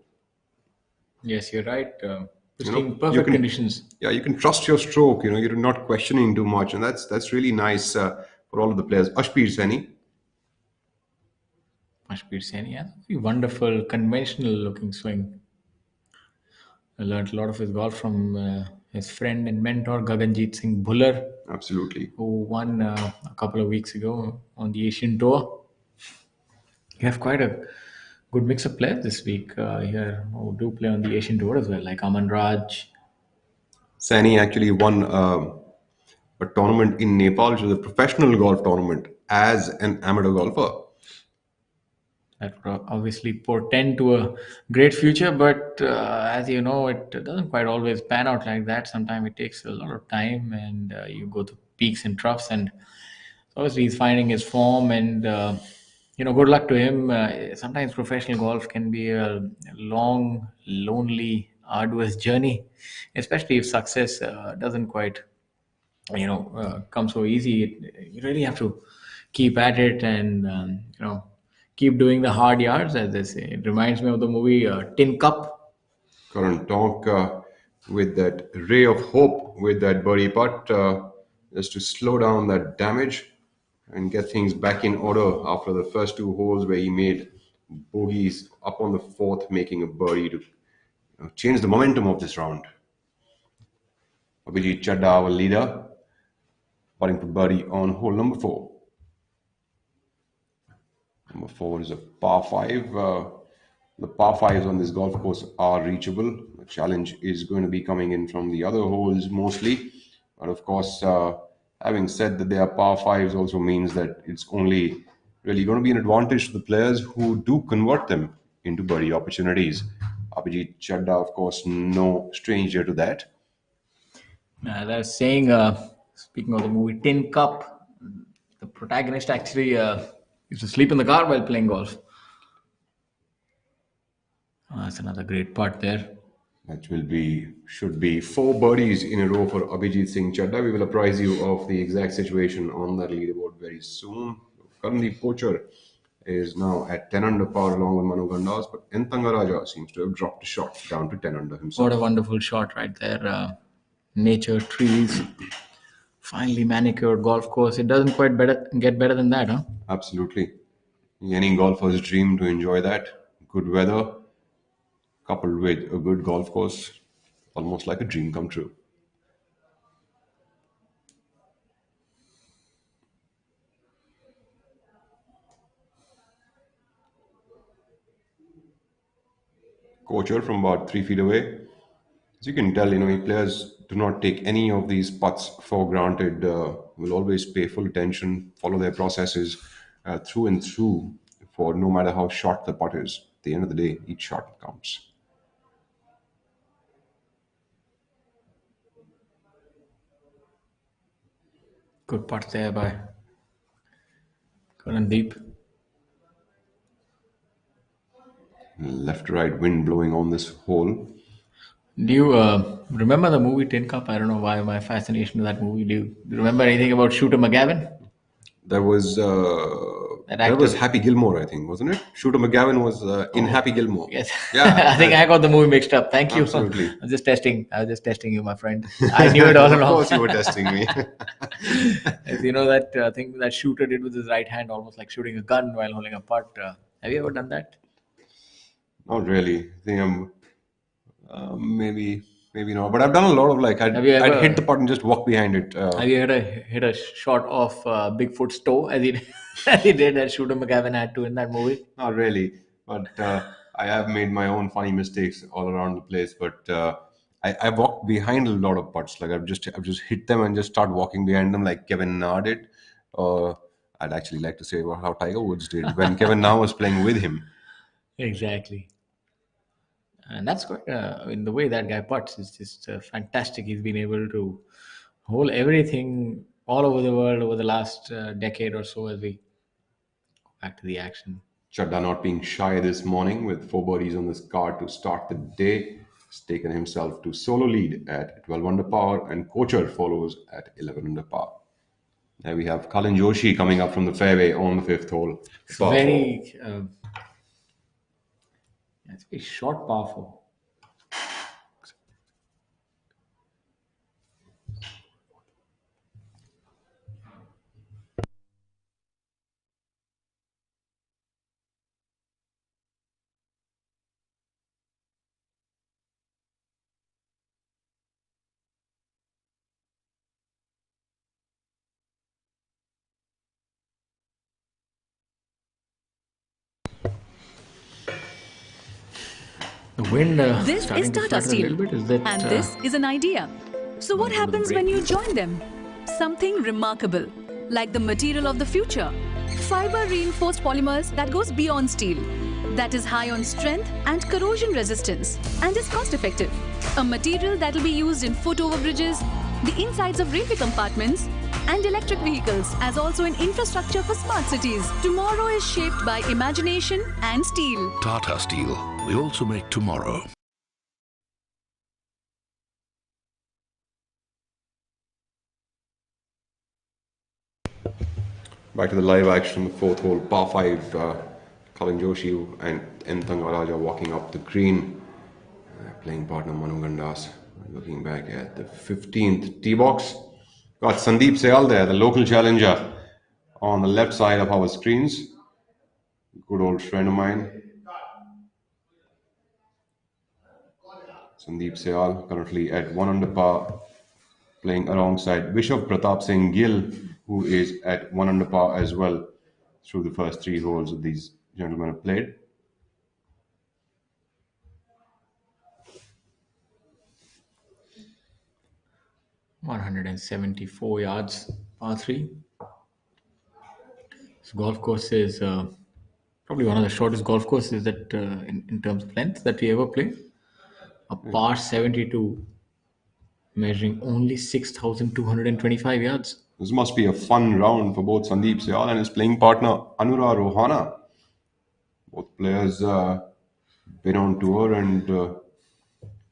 Yes, you're right. You know, Pristine, you perfect can, conditions. yeah, you can trust your stroke. You're not questioning too much, and that's really nice for all of the players. Ashpir Saini. Mashpir Sen, yeah, very wonderful, conventional looking swing. I learned a lot of his golf from his friend and mentor Gaganjeet Singh Bhullar, Absolutely. who won a couple of weeks ago on the Asian Tour. You have quite a Good mix of players this week here who do play on the Asian Tour as well, like Aman Raj. Sani actually won a tournament in Nepal, which was a professional golf tournament, as an amateur golfer. That would obviously portend to a great future, but as you know, it doesn't quite always pan out like that. Sometimes it takes a lot of time, and you go through peaks and troughs. And obviously, he's finding his form, and good luck to him. Sometimes professional golf can be a long, lonely, arduous journey, especially if success doesn't quite come so easy. You really have to keep at it and keep doing the hard yards, as they say. It reminds me of the movie Tin Cup. Current talk with that ray of hope with that birdie putt, just to slow down that damage and get things back in order after the first two holes where he made bogeys up on the fourth, making a birdie to change the momentum of this round. Abhijit Chadda, our leader, putting for birdie on hole number 4. Number 4 is a par 5. The par 5s on this golf course are reachable. The challenge is going to be coming in from the other holes mostly. But of course, having said that they are par 5s also means that it's only really going to be an advantage to the players who do convert them into birdie opportunities. Abhijit Chadda, of course, no stranger to that. As I was saying, speaking of the movie Tin Cup, the protagonist actually used to sleep in the car while playing golf. That's another great part there. That should be 4 birdies in a row for Abhijit Singh Chadda. We will apprise you of the exact situation on that leaderboard very soon. Currently, Pocher is now at 10 under par along with Manu Gandas, but Entangaraja seems to have dropped a shot down to 10 under himself. What a wonderful shot right there. Nature, trees, finely manicured golf course. It doesn't quite get better than that, huh? Absolutely. Any golfer's dream to enjoy that. Good weather, coupled with a good golf course, almost like a dream come true. Coacher from about 3 feet away. As you can tell, players do not take any of these putts for granted. Will always pay full attention, follow their processes through and through. For no matter how short the putt is, at the end of the day, each shot counts. Good putt there by Karandeep. Left to right wind blowing on this hole. Do you remember the movie Tin Cup? I don't know why my fascination with that movie. Do you remember anything about Shooter McGavin? There was Happy Gilmore, I think, wasn't it? Shooter McGavin was in Happy Gilmore. Yes. Yeah, I think I got the movie mixed up. Thank you. Absolutely. I was just testing you, my friend. I knew it all Of along. course, you were testing me. As you know that thing that Shooter did with his right hand, almost like shooting a gun while holding a putt. Have you ever done that? Not really. I think I'm maybe not. But I've done a lot of like Have you ever- I'd hit the putt and just walk behind it. Have you ever hit a shot off Bigfoot's toe as he as he did as Shooter McGavin had to in that movie? Not really, but I have made my own funny mistakes all around the place. But I walked behind a lot of putts. Like I've just hit them and just start walking behind them like Kevin Na did. I'd actually like to say about how Tiger Woods did when Kevin Na was playing with him. Exactly. And that's quite, in the way that guy putts is just fantastic. He's been able to hold everything all over the world over the last decade or so as we go back to the action. Chadda not being shy this morning with 4 birdies on this card to start the day. Has taken himself to solo lead at 12 under par, and Kochar follows at 11 under par. There we have Kalin Joshi coming up from the fairway on the 5th hole. It's Par 4. it's very short, powerful. The wind This is starting to Tata flutter a Steel, little bit. Is that? and this is an idea. So, what might be able to happens break when you these. join them? Something remarkable, like the material of the future. Fiber reinforced polymers that goes beyond steel, that is high on strength and corrosion resistance, and is cost effective. A material that will be used in foot overbridges, the insides of railway compartments, and electric vehicles, as also in infrastructure for smart cities. Tomorrow is shaped by imagination and steel. Tata Steel. We also make tomorrow. Back to the live action, the fourth hole, par 5. Colin Joshi and N. Thangaraja walking up the green. Playing partner Manu Gandas. Looking back at the 15th tee box. Got Sandeep Sayal there, the local challenger, on the left side of our screens. Good old friend of mine. Sandeep Sayal currently at 1 under par, playing alongside Vishal Pratap Singh Gill, who is at 1 under par as well through the first 3 holes that these gentlemen have played. $174 yards, par 3. This golf course is probably one of the shortest golf courses that, in terms of length, that we ever play. A par 72, measuring only 6,225 yards. This must be a fun round for both Sandeep Sayal and his playing partner Anura Rohana. Both players been on tour and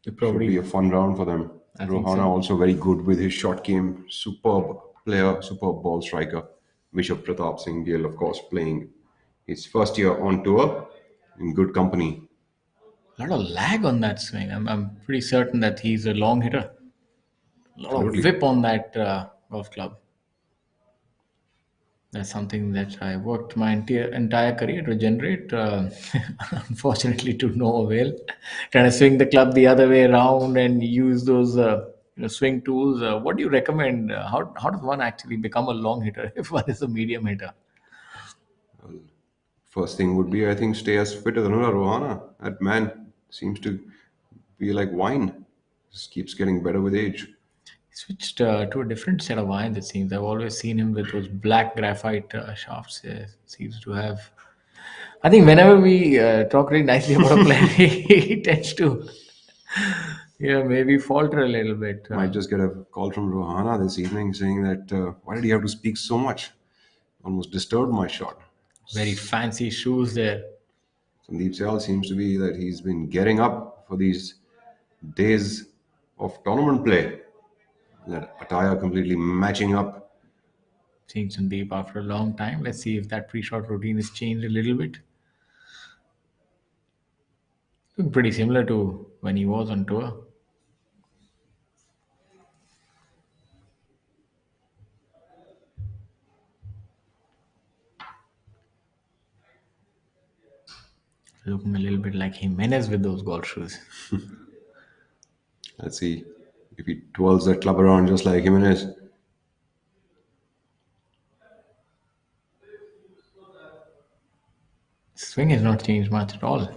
It should be a fun round for them. I think Rohana so. also very good with his shot game. Superb player, superb ball striker. Vishal Pratap Singh Gill, of course, playing his first year on tour in good company. A lot of lag on that swing. I'm pretty certain that he's a long hitter. A lot Absolutely. of whip on that golf club. That's something that I worked my entire career to generate. Unfortunately, to no avail. Trying to swing the club the other way around and use those swing tools. What do you recommend? How does one actually become a long hitter if one is a medium hitter? First thing would be, I think, stay as fit as Anura Rohana. That man seems to be like wine. Just keeps getting better with age. He switched to a different set of irons, it seems. I've always seen him with those black graphite shafts. Seems to have. I think whenever we talk really nicely about a player, he tends to, maybe falter a little bit. Might just get a call from Rohana this evening saying that why did he have to speak so much? Almost disturbed my shot. Very fancy shoes there. Sandeep Sayal seems to be that he's been getting up for these days of tournament play. That attire completely matching up. Seeing Sandeep after a long time. Let's see if that pre-shot routine has changed a little bit. Looking pretty similar to when he was on tour. Looking a little bit like Jimenez with those golf shoes. Let's see if he twirls that club around just like Jimenez. Swing has not changed much at all.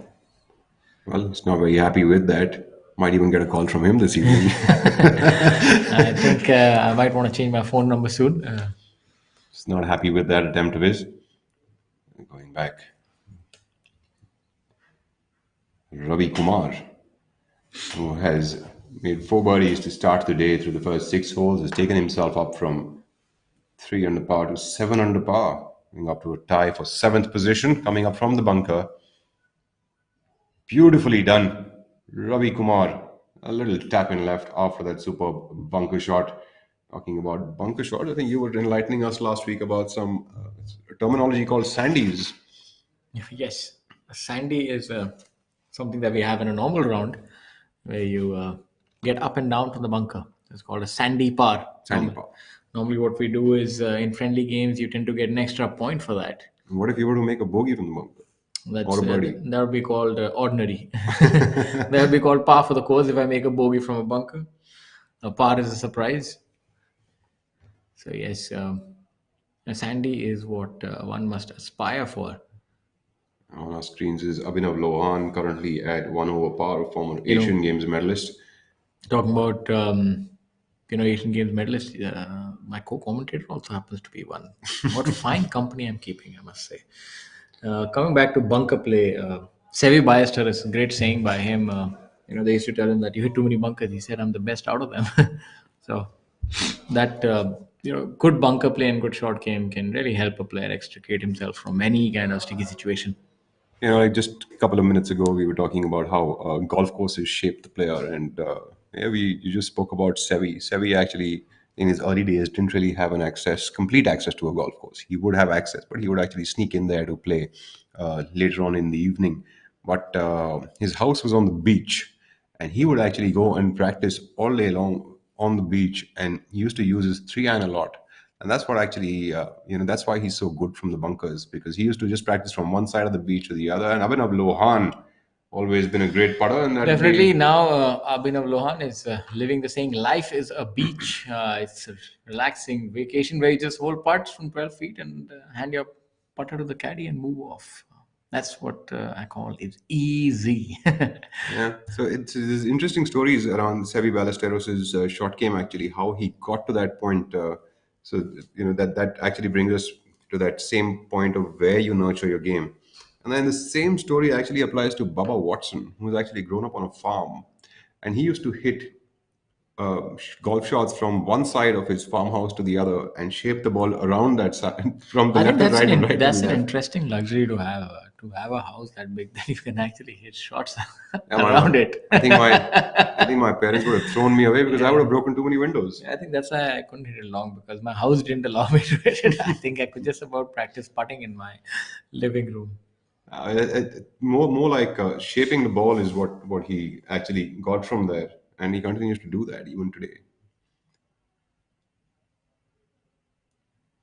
Well, he's not very happy with that. Might even get a call from him this evening. I think I might want to change my phone number soon. He's not happy with that attempt of his. Going back. Ravi Kumar, who has made 4 birdies to start the day through the first 6 holes, has taken himself up from 3 under par to 7 under par, going up to a tie for 7th position, coming up from the bunker. Beautifully done, Ravi Kumar. A little tap in left after that superb bunker shot. Talking about bunker shots, I think you were enlightening us last week about some terminology called sandies. Yes, a sandy is something that we have in a normal round where you get up and down from the bunker. It's called a sandy par. Sandy par. Normally, what we do is in friendly games, you tend to get an extra point for that. And what if you were to make a bogey from the bunker? Or a birdie? That would be called ordinary. That would be called par for the course if I make a bogey from a bunker. A par is a surprise. So yes, a sandy is what one must aspire for. On our screens is Abhinav Lohan, currently at 1 over par, former You know, Asian Games medalist. talking about Asian Games medalist, my co-commentator also happens to be one. What fine company I'm keeping, I must say. Coming back to bunker play, Sevi Ballester is a great saying by him. They used to tell him that you hit too many bunkers. He said, "I'm the best out of them." So that good bunker play and good short game can really help a player extricate himself from any kind of sticky situation. Like just a couple of minutes ago, we were talking about how golf courses shape the player, and you just spoke about Sevi. Sevi actually, in his early days, didn't really have complete access to a golf course. He would have access, but he would actually sneak in there to play later on in the evening. But his house was on the beach, and he would actually go and practice all day long on the beach. And he used to use his 3 iron a lot, and that's what actually, that's why he's so good from the bunkers, because he used to just practice from one side of the beach to the other. And Abhinav Lohan, always been a great putter, and that Definitely now Abhinav Lohan is living the saying, life is a beach. It's a relaxing vacation where you just hold putts from 12 feet and hand your putter to the caddy and move off. That's what I call it easy. Yeah, so there's interesting stories around Sevi Ballesteros' short game, actually, how he got to that point. That actually brings us to that same point of where you nurture your game. And then the same story actually applies to Bubba Watson, who's actually grown up on a farm, and he used to hit golf shots from one side of his farmhouse to the other and shape the ball around that side from the I think left to right and right that's to an left. interesting luxury to have a house that big that you can actually hit shots Yeah, around it. I think my parents would have thrown me away because I would have broken too many windows. I think that's why I couldn't hit it long, because my house didn't allow me to hit it. I think I could just about practice putting in my living room. More like shaping the ball is what he actually got from there, and he continues to do that even today.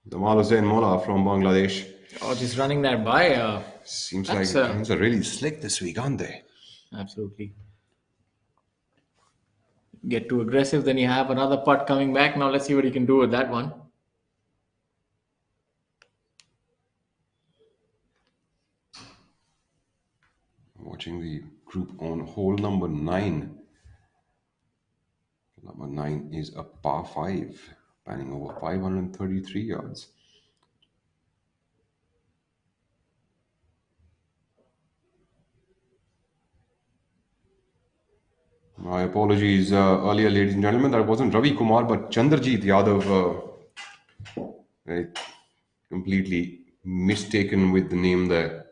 Jamal Hussain Mola from Bangladesh. Oh, just running that by. Seems like That's things are really slick this week, aren't they? absolutely. Get too aggressive, then you have another putt coming back. Now let's see what you can do with that one. Watching the group on hole number 9. Number 9 is a par 5, panning over 533 yards. My apologies earlier, ladies and gentlemen. That wasn't Ravi Kumar, but Chandrajit Yadav. Completely mistaken with the name there.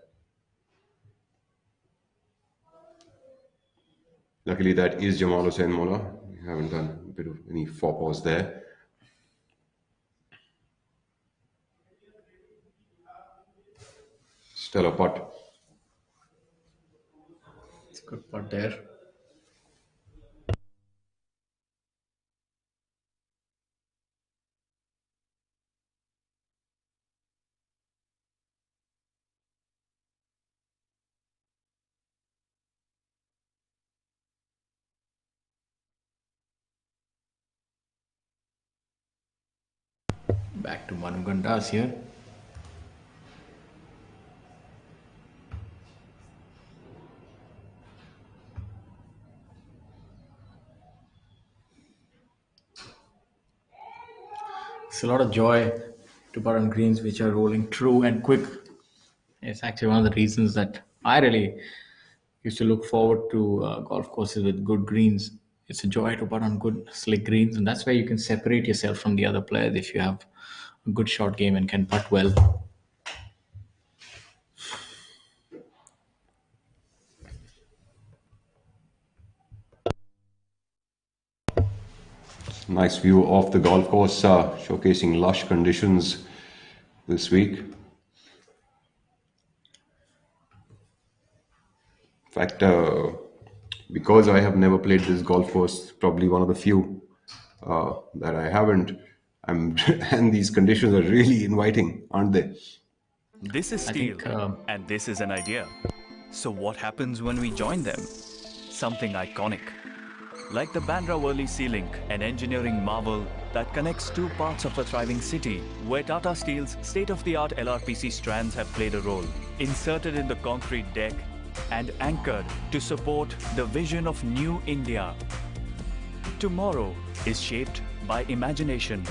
Luckily, that is Jamal Hussain Mola. We haven't done a bit of any faux pas there. Stellar putt. It's a good putt there. Back to Manu Gandas here. It's a lot of joy to putt on greens which are rolling true and quick. It's actually one of the reasons that I really used to look forward to golf courses with good greens. It's a joy to putt on good slick greens, and that's where you can separate yourself from the other players if you have a good short game and can putt well. Nice view of the golf course, showcasing lush conditions this week. In fact, because I have never played this golf course, probably one of the few that I haven't, and these conditions are really inviting, aren't they? This is I steel, think and this is an idea. So what happens when we join them? Something iconic. Like the Bandra Worli ceiling, an engineering marvel that connects two parts of a thriving city, where Tata Steel's state-of-the-art LRPC strands have played a role, inserted in the concrete deck and anchored to support the vision of New India. Tomorrow is shaped by imagination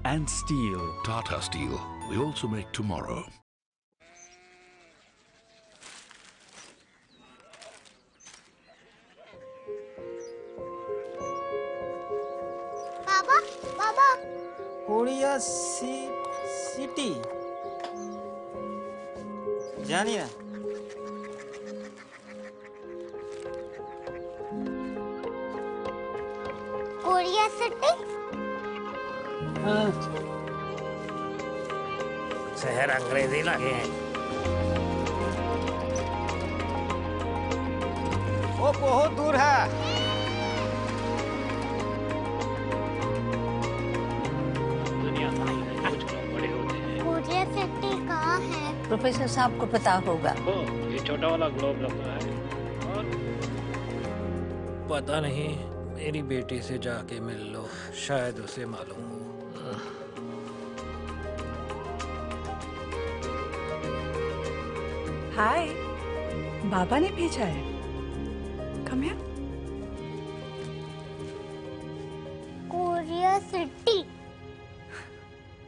and steel. Tata Steel. We also make tomorrow. Baba Baba Korea city जानिए Korea city शहर अंग्रेजी लगे हैं। वो बहुत दूर है। दुनिया का नहीं है, कुछ लोग बड़े होते हैं। कोरिया सिटी कहाँ है? प्रोफेसर साहब को पता होगा। ओ, ये छोटा वाला ग्लोब लगता है। और पता नहीं, मेरी बेटी से जाके मिल लो, शायद उसे मालूम हो। हाय, बाबा ने भेजा है। Come here. Korea city.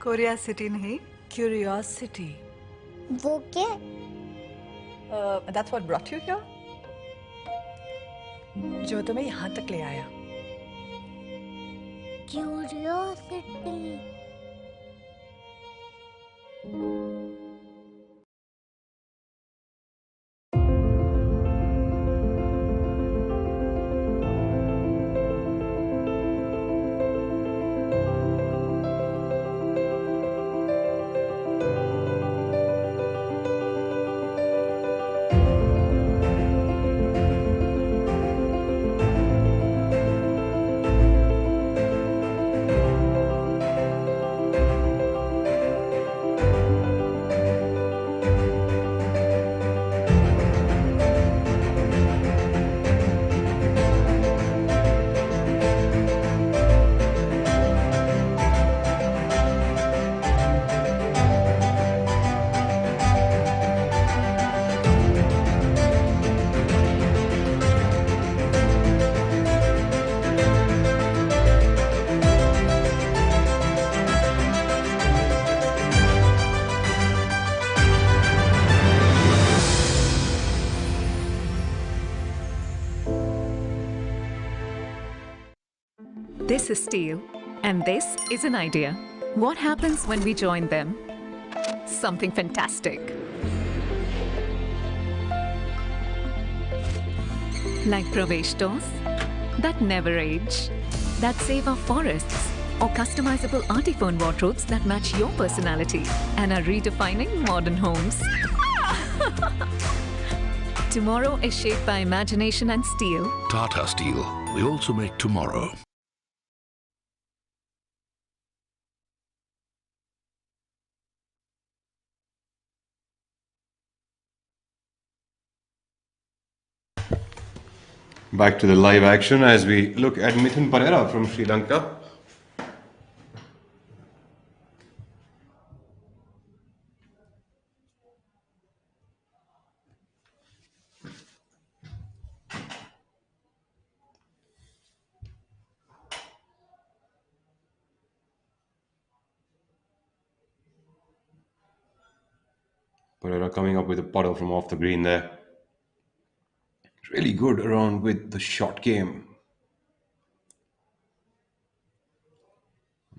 Korea city नहीं, क्यूरियोसिटी। वो क्या? That's what brought you here? जो तुम्हें यहाँ तक ले आया। Curiosity. This is Steel, and this is an idea. What happens when we join them? Something fantastic. Like Pravesh doors that never age, that save our forests, or customizable artiphone wardrobes that match your personality and are redefining modern homes. Tomorrow is shaped by imagination and steel. Tata Steel. We also make tomorrow. Back to the live action as we look at Mithun Pereira from Sri Lanka. Pereira coming up with a puddle from off the green there. Really good around with the shot game.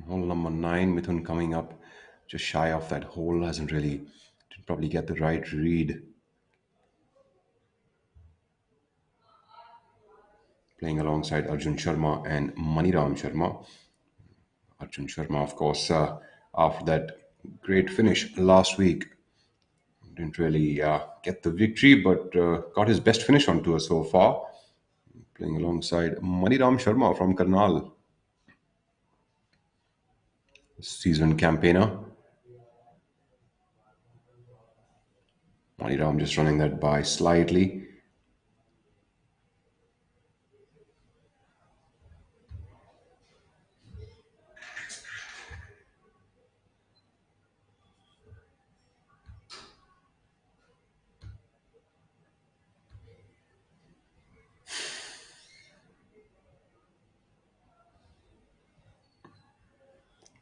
Hole number 9, Mithun coming up just shy of that hole, didn't probably get the right read. Playing alongside Arjun Sharma and Maniram Sharma. Arjun Sharma, of course, after that great finish last week, didn't really get the victory, but got his best finish on tour so far. Playing alongside Maniram Sharma from Karnal. Seasoned campaigner. Maniram just running that by slightly.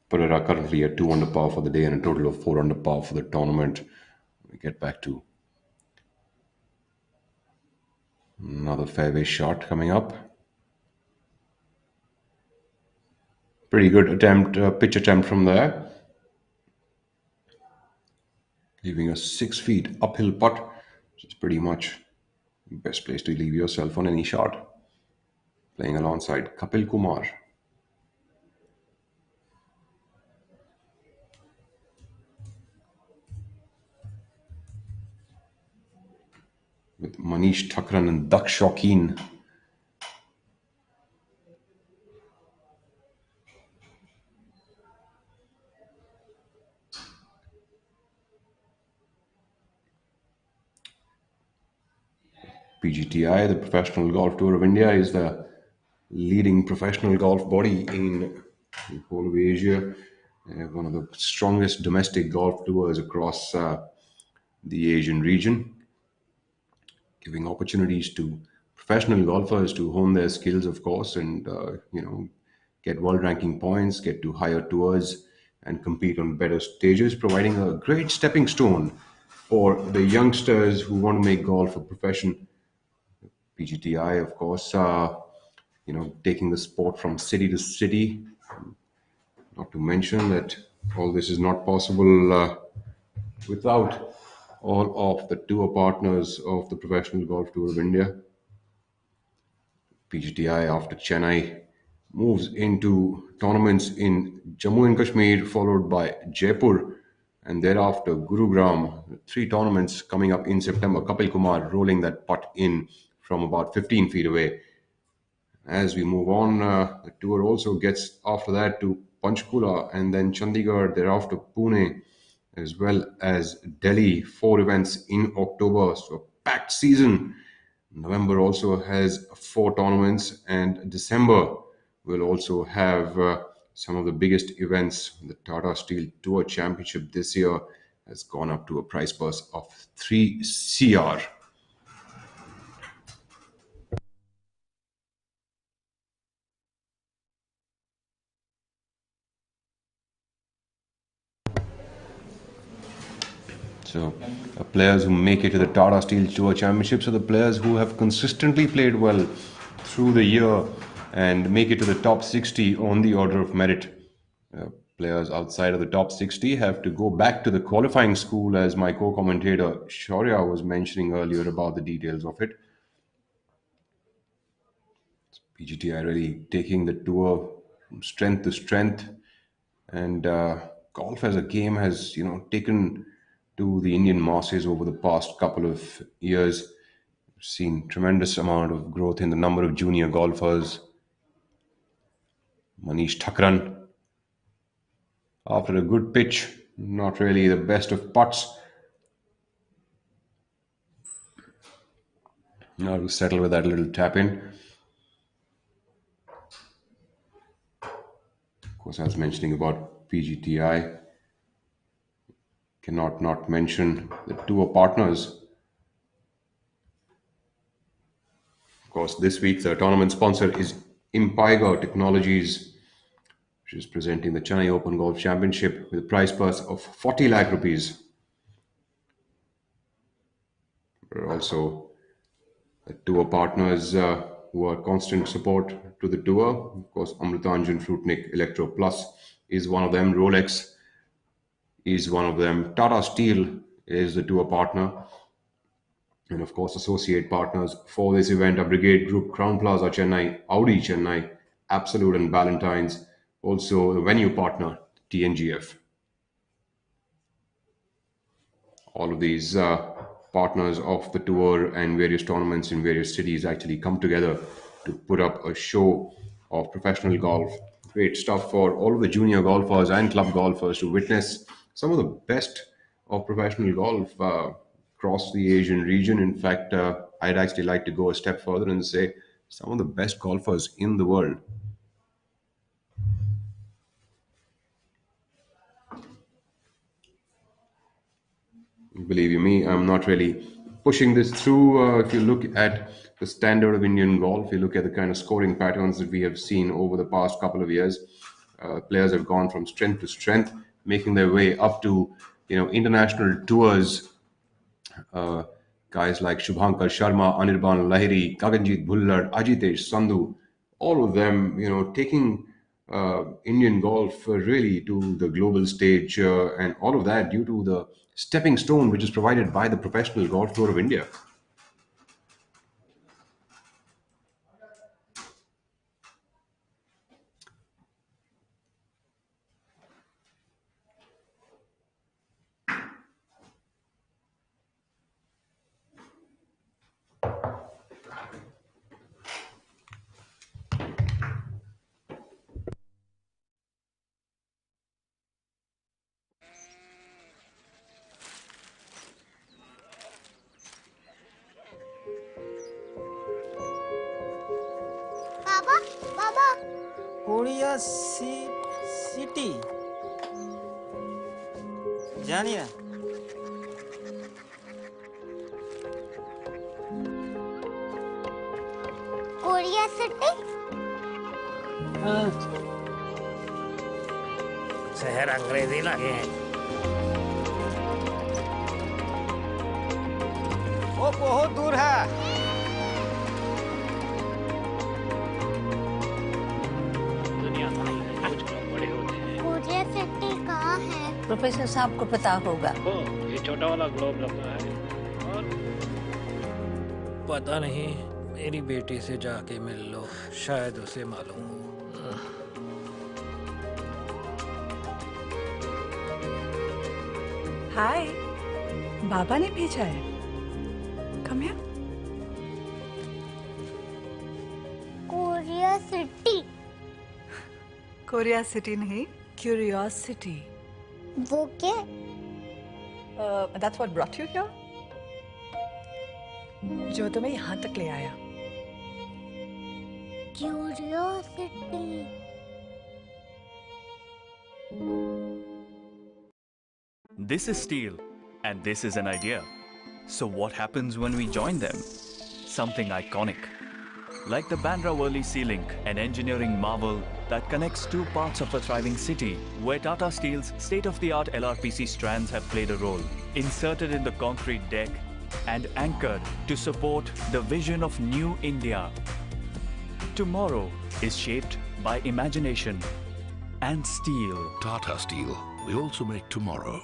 Pereira currently at 2 under par for the day and a total of 4 under par for the tournament. We get back to another fairway shot coming up. Pretty good attempt, pitch attempt from there. Leaving a 6 feet uphill putt, which is pretty much the best place to leave yourself on any shot. Playing alongside Kapil Kumar. With Manish Thakran and Daksh Shokeen. PGTI, the Professional Golf Tour of India, is the leading professional golf body in the whole of Asia. One of the strongest domestic golf tours across the Asian region, giving opportunities to professional golfers to hone their skills, of course, and get world ranking points, get to higher tours, and compete on better stages, providing a great stepping stone for the youngsters who want to make golf a profession. PGTI, of course, taking the sport from city to city. Not to mention that all this is not possible without all of the tour partners of the Professional Golf Tour of India. PGTI, after Chennai, moves into tournaments in Jammu and Kashmir, followed by Jaipur, and thereafter Gurugram. 3 tournaments coming up in September. Kapil Kumar rolling that putt in from about 15 feet away. As we move on, the tour also gets after that to Panchkula and then Chandigarh, thereafter Pune, as well as Delhi. 4 events in October, so a packed season. November also has 4 tournaments, and December will also have some of the biggest events. The Tata Steel Tour Championship this year has gone up to a prize purse of 3 CR. So, players who make it to the Tata Steel Tour Championships are the players who have consistently played well through the year and make it to the top 60 on the order of merit. Players outside of the top 60 have to go back to the qualifying school, as my co-commentator Shaurya was mentioning earlier about the details of it. PGTI really taking the tour from strength to strength, and golf as a game has, taken to the Indian masses over the past couple of years. We've seen tremendous amount of growth in the number of junior golfers. Manish Thakran, after a good pitch, not really the best of putts. Now to settle with that little tap in. Of course, I was mentioning about PGTI. Cannot not mention the tour partners. Of course, this week the tournament sponsor is Impiger Technologies, which is presenting the Chennai Open Golf Championship with a prize purse of 40 lakh rupees. There are also the tour partners who are constant support to the tour. Of course, Amritanjan Fruitnik Electro Plus is one of them. Rolex is one of them. Tata Steel is the tour partner. And of course, associate partners for this event are Brigade Group, Crown Plaza Chennai, Audi Chennai, Absolute and Ballantynes. Also the venue partner, TNGF. All of these partners of the tour and various tournaments in various cities actually come together to put up a show of professional golf. Great stuff for all of the junior golfers and club golfers to witness some of the best of professional golf across the Asian region. In fact, I'd actually like to go a step further and say some of the best golfers in the world. Believe you me, I'm not really pushing this through. If you look at the standard of Indian golf, you look at the kind of scoring patterns that we have seen over the past couple of years, Players have gone from strength to strength, making their way up to international tours. uh, Guys like Shubhankar Sharma, Anirban Lahiri, Gaganjit Bhullar, Ajitesh Sandhu, all of them, taking Indian golf really to the global stage, and all of that due to the stepping stone which is provided by the Professional Golf Tour of India. Baba Baba Korea city जानिए Korea city शहर अंग्रेजी लगे हैं। वो बहुत दूर है। दुनिया तो नहीं है, कुछ लोग बड़े होते हैं। कोरिया सिटी कहाँ है? प्रोफेसर साहब को पता होगा। ओ, ये छोटा वाला ग्लोब लगा है। और पता नहीं, मेरी बेटी से जाके मिल लो, शायद उसे मालूम हो। हाय, बाबा ने भेजा है। Come here. Korea city. Korea city नहीं, क्यूरियोसिटी। वो क्या? That's what brought you here? जो तुम्हें यहाँ तक ले आया। Curiosity. This is steel, and this is an idea. So what happens when we join them? Something iconic. Like the Bandra Worli Sea Link, an engineering marvel that connects two parts of a thriving city, where Tata Steel's state-of-the-art LRPC strands have played a role, inserted in the concrete deck and anchored to support the vision of New India. Tomorrow is shaped by imagination and steel. Tata Steel. We also make tomorrow.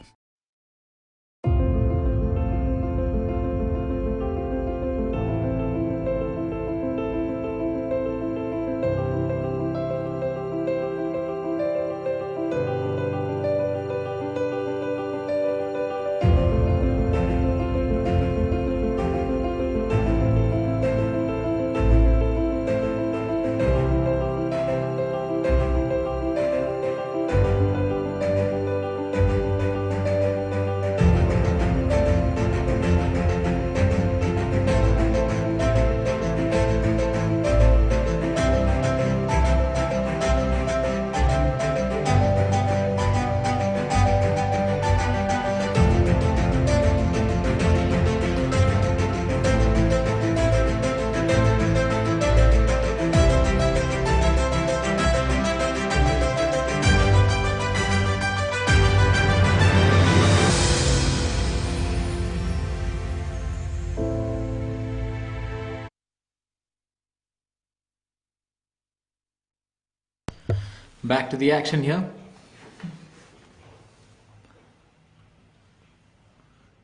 Back to the action here.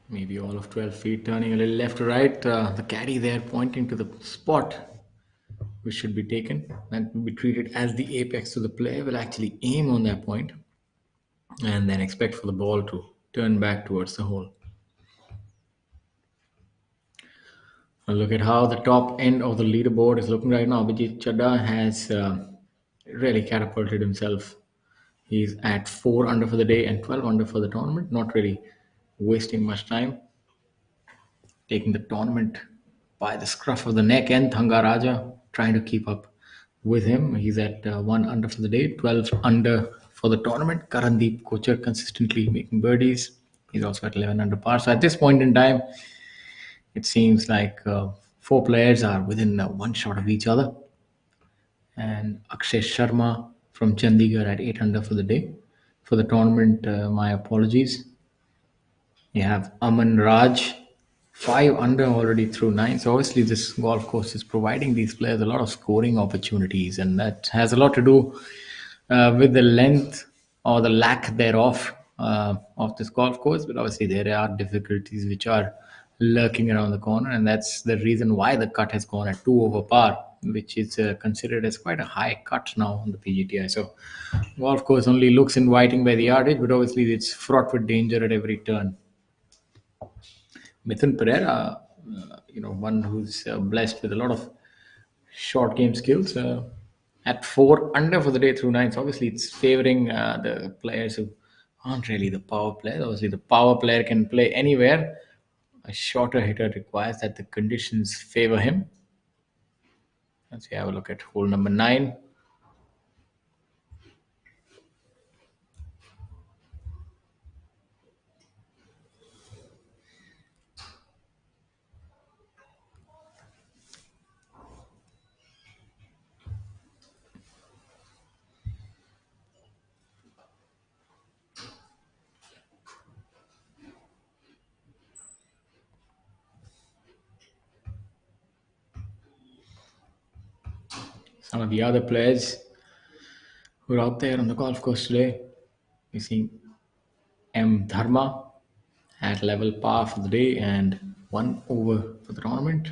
Maybe all of 12 feet, turning a little left to right. The caddy there pointing to the spot which should be taken and will be treated as the apex. So the player will actually aim on that point and then expect for the ball to turn back towards the hole. Now look at how the top end of the leaderboard is looking right now. Abhijit Chadha has really catapulted himself. He's at 4 under for the day and 12 under for the tournament. Not really wasting much time. Taking the tournament by the scruff of the neck, and Thanga Raja trying to keep up with him. He's at 1 under for the day, 12 under for the tournament. Karandeep Kochar consistently making birdies. He's also at 11 under par. So at this point in time, it seems like 4 players are within one shot of each other. And Akshay Sharma from Chandigarh at 8 under for the day. For the tournament, my apologies. You have Aman Raj, 5 under already through 9. So obviously, this golf course is providing these players a lot of scoring opportunities, and that has a lot to do with the length or the lack thereof of this golf course. But obviously, there are difficulties which are lurking around the corner, and that's the reason why the cut has gone at 2 over par, which is considered as quite a high cut now on the PGTI. So, golf course only looks inviting by the yardage, but obviously, it's fraught with danger at every turn. Mithun Pereira, one who's blessed with a lot of short game skills, at 4 under for the day through 9. So obviously, it's favoring the players who aren't really the power players. Obviously, the power player can play anywhere. A shorter hitter requires that the conditions favor him. Let's have a look at hole number 9. Some of the other players who are out there on the golf course today, we see M. Dharma at level par for the day and 1 over for the tournament.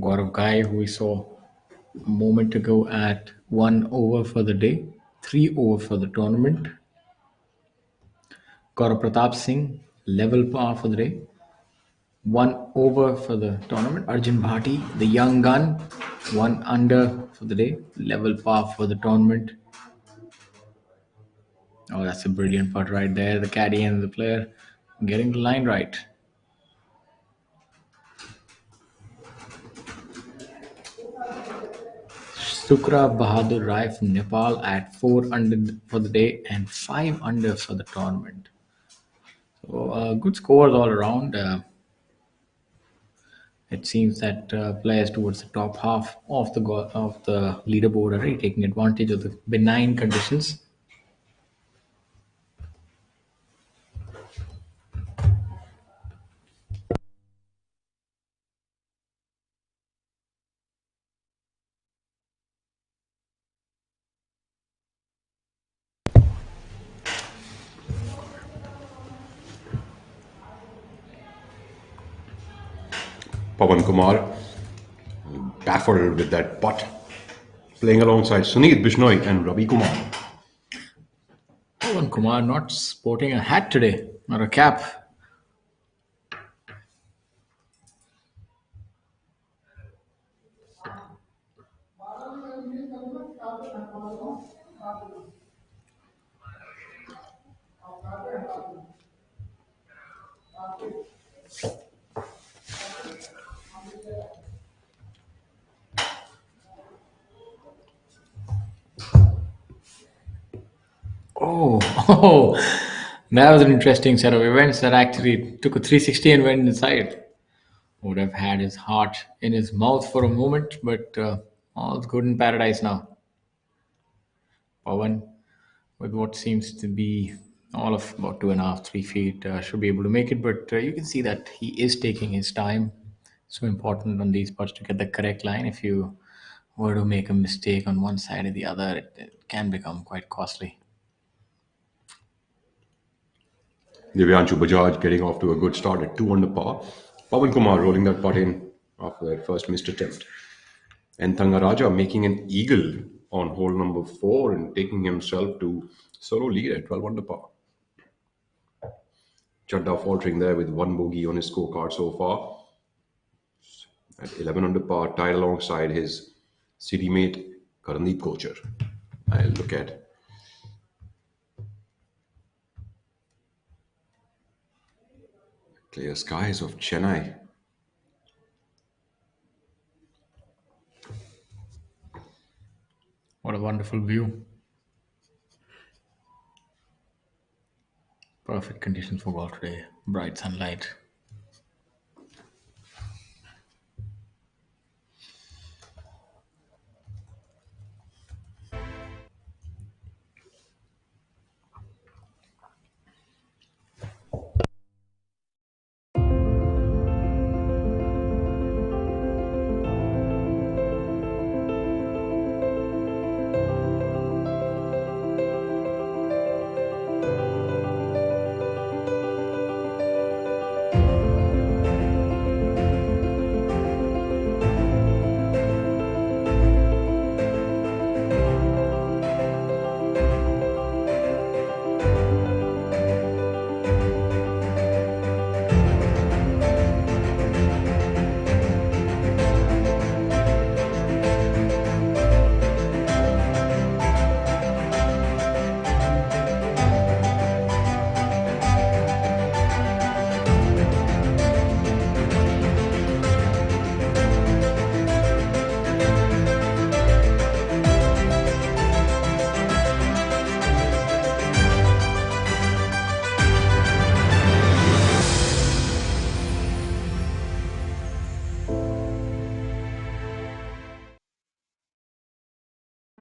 Gaurav Gai, who we saw a moment ago at 1 over for the day, 3 over for the tournament. Gaurav Pratap Singh, level par for the day, 1 over for the tournament. Arjun Bhati, the young gun, 1 under for the day, level par for the tournament. Oh, that's a brilliant putt right there. The caddy and the player getting the line right. Sukra Bahadur Rai from Nepal at 4 under for the day and 5 under for the tournament. So good scores all around. It seems that players towards the top half of the leaderboard are really taking advantage of the benign conditions. Pawan Kumar baffled with that putt, playing alongside Sunit Bishnoi and Ravi Kumar. Pawan Kumar not sporting a hat today, or a cap. Oh, that was an interesting set of events that actually took a 360 and went inside. Would have had his heart in his mouth for a moment, but all's good in paradise now. Pawan, with what seems to be all of about 2.5, 3 feet, should be able to make it, but you can see that he is taking his time. So important on these putts to get the correct line. If you were to make a mistake on one side or the other, it can become quite costly. Divyanshu Bajaj getting off to a good start at 2 under par. Pawan Kumar rolling that putt in after that first missed attempt. And Thangaraja making an eagle on hole number 4 and taking himself to solo lead at 12 under par. Chadda faltering there with 1 bogey on his scorecard so far. At 11 under par, tied alongside his city mate Karandeep Kochar. I'll look at clear skies of Chennai. What a wonderful view. Perfect conditions for golf today. Bright sunlight.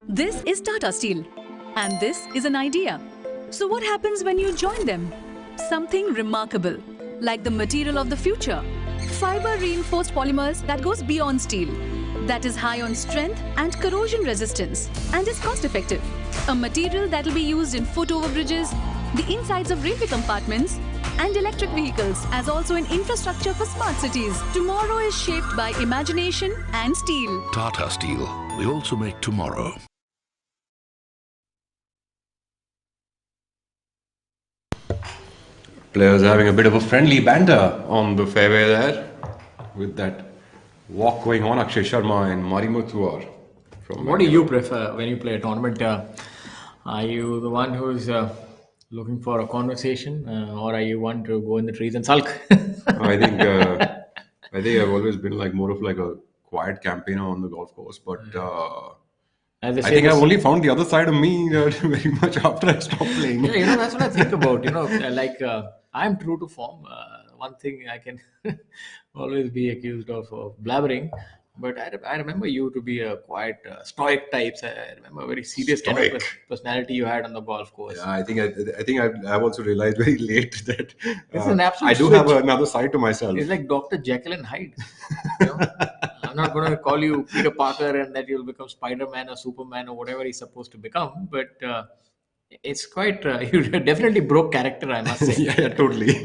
This is Tata Steel, and this is an idea. So what happens when you join them? Something remarkable, like the material of the future. Fiber reinforced polymers that goes beyond steel, that is high on strength and corrosion resistance, and is cost effective. A material that will be used in foot overbridges, the insides of railway compartments, and electric vehicles, as also in infrastructure for smart cities. Tomorrow is shaped by imagination and steel. Tata Steel. We also make tomorrow. Players having a bit of a friendly banter on the fairway there, with that walk going on. Akshay Sharma and Marimuthu are from. What do you prefer when you play a tournament? Are you the one who's looking for a conversation, or are you one to go in the trees and sulk? I think I've always been like more of like a quiet campaigner on the golf course, but I think I've only found the other side of me very much after I stopped playing. Yeah, that's what I think about. I'm true to form. One thing I can always be accused of blabbering, but I remember you to be a quite stoic type. I remember a very serious kind of personality you had on the golf course. Yeah, I think I've also realized very late that it's an absolute I do switch. Have another side to myself. It's like Dr. Jekyll and Hyde. I'm not going to call you Peter Parker and that you'll become Spider-Man or Superman or whatever he's supposed to become, but it's quite you definitely broke character, I must say. Yeah, totally.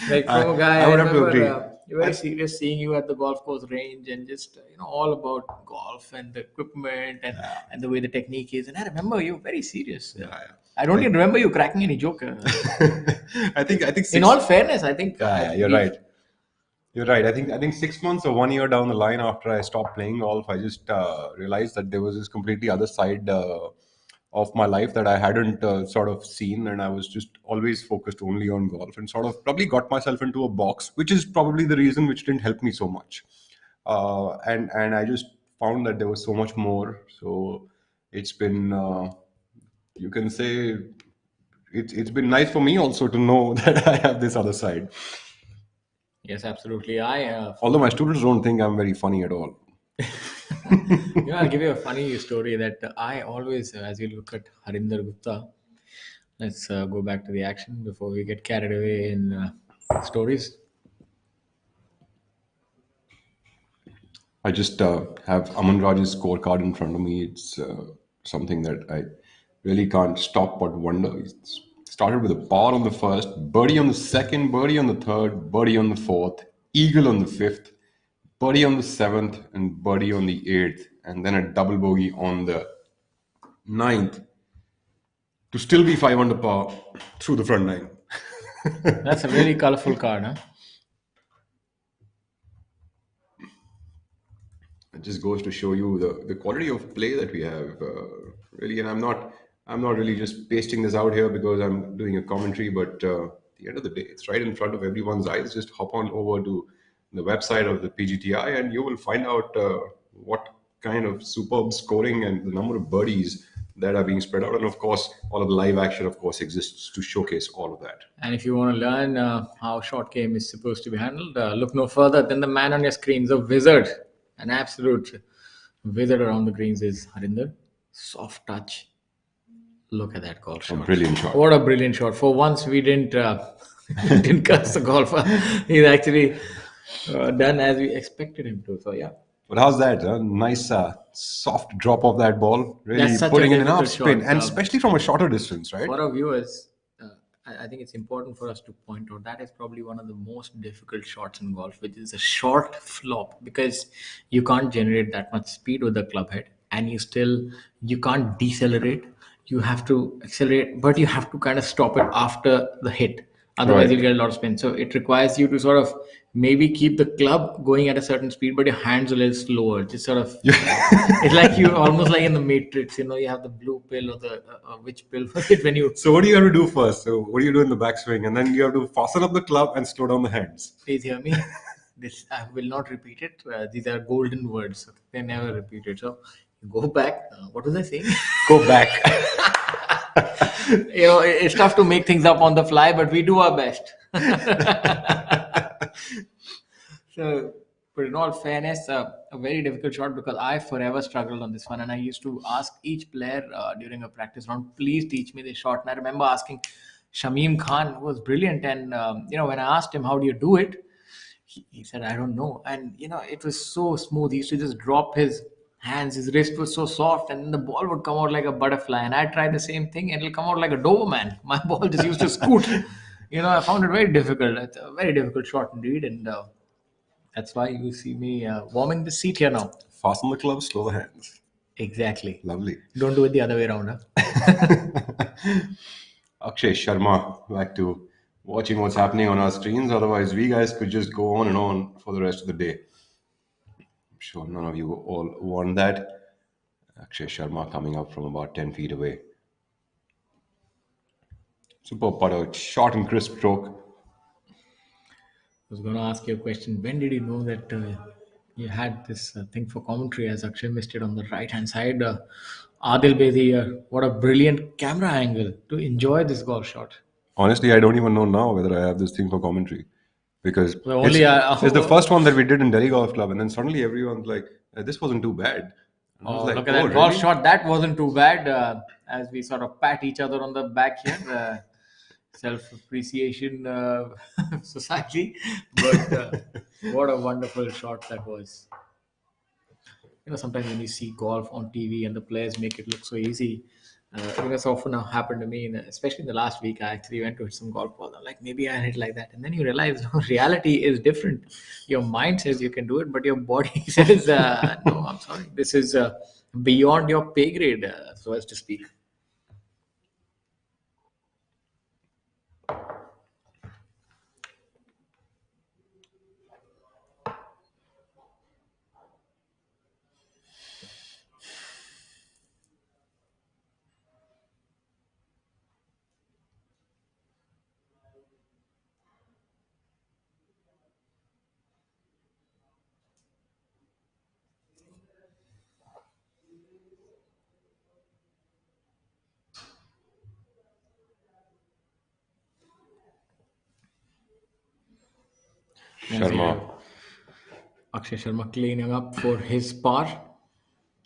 Like from a guy, I would have to remember, agree. You're very serious seeing you at the golf course range and just all about golf and the equipment and the way the technique is. And I remember you were very serious. I don't even remember you cracking any joke. I think in all fairness, I think you're right. You're right. I think 6 months or 1 year down the line after I stopped playing golf, I just realized that there was this completely other side of my life that I hadn't sort of seen, and I was just always focused only on golf, and sort of probably got myself into a box, which is probably the reason which didn't help me so much. And I just found that there was so much more. So it's been, you can say, it's been nice for me also to know that I have this other side. Yes, absolutely. Although my students don't think I'm very funny at all. I'll give you a funny story that I always, as you look at Harinder Gupta, let's go back to the action before we get carried away in stories. I just have Aman Raj's scorecard in front of me. It's something that I really can't stop but wonder. It's started with a par on the first, birdie on the second, birdie on the third, birdie on the fourth, eagle on the fifth, birdie on the seventh, and birdie on the eighth, and then a double bogey on the ninth to still be 5 under par through the front nine. That's a really colorful card, huh? It just goes to show you the quality of play that we have, really. And I'm not really just pasting this out here because I'm doing a commentary, but at the end of the day, it's right in front of everyone's eyes. Just hop on over to the website of the PGTI and you will find out what kind of superb scoring and the number of birdies that are being spread out. And of course, all of the live action, of course, exists to showcase all of that. And if you want to learn how short game is supposed to be handled, look no further than the man on your screen, the wizard. An absolute wizard around the greens is Harinder. Soft touch. Look at that golf shot. A brilliant shot. What a brilliant shot. For once, we didn't curse the golfer. He's actually done as we expected him to. So, yeah. But how's that? Nice soft drop of that ball. Really putting in enough spin. And especially from a shorter distance, right? For our viewers, I think it's important for us to point out that is probably one of the most difficult shots in golf, which is a short flop, because you can't generate that much speed with the club head and you can't decelerate. You have to accelerate, but you have to kind of stop it after the hit. Otherwise, you'll get a lot of spin. So it requires you to sort of maybe keep the club going at a certain speed, but your hands a little slower. Just sort of, it's like you almost like in the Matrix. You have the blue pill or the which pill was it when you. So what do you have to do first? So what do you do in the backswing, and then you have to fasten up the club and slow down the hands. Please hear me. This I will not repeat it. These are golden words. They're never repeated. So you go back. What was I saying? Go back. It's tough to make things up on the fly, but we do our best. So But in all fairness, a very difficult shot because I forever struggled on this one, and I used to ask each player during a practice round, "Please teach me this shot." And I remember asking Shamim Khan, who was brilliant, and when I asked him, "How do you do it?" He said, "I don't know." And it was so smooth. He used to just drop his hands. His wrist was so soft, and then the ball would come out like a butterfly. And I tried the same thing, and it'll come out like a Doberman. My ball just used to scoot. I found it very difficult. It's a very difficult shot indeed, and that's why you see me warming the seat here now. Fasten the gloves, slow the hands. Exactly. Lovely. Don't do it the other way around, huh? Akshay Sharma, back to watching what's happening on our screens. Otherwise, we guys could just go on and on for the rest of the day. I'm sure none of you all want that. Akshay Sharma coming up from about 10 feet away. Super putter, short and crisp stroke. I was going to ask you a question. When did you know that you had this thing for commentary, as Akshay missed it on the right-hand side? Adil Bedi, what a brilliant camera angle to enjoy this golf shot. Honestly, I don't even know now whether I have this thing for commentary. Because it's the first one that we did in Delhi Golf Club, and then suddenly everyone's like, this wasn't too bad. Look at that golf shot. That wasn't too bad. As we sort of pat each other on the back here. Self-appreciation society, but what a wonderful shot that was. Sometimes when you see golf on TV and the players make it look so easy, it's often happened to me, especially in the last week. I actually went to hit some golf balls. I'm like, maybe I hit like that, and then you realize reality is different. Your mind says you can do it, but your body says, no, I'm sorry, this is beyond your pay grade, so as to speak. Akshay Sharma cleaning up for his par.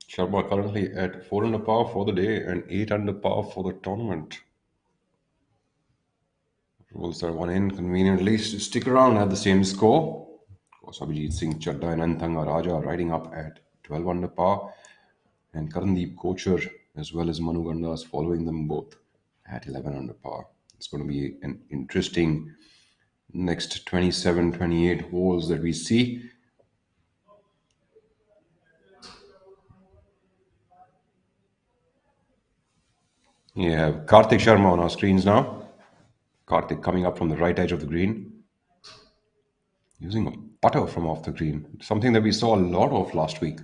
Sharma currently at 4 under par for the day and 8 under par for the tournament. Rolls are one in conveniently to stick around at the same score. Of course, Abhijit Singh Chadda and Anthanga Raja riding up at 12 under par, and Karandeep Kochar as well as Manu Gandas following them both at 11 under par. It's going to be an interesting next 27, 28 holes that we see. We have Karthik Sharma on our screens now. Karthik coming up from the right edge of the green, using a putter from off the green, something that we saw a lot of last week.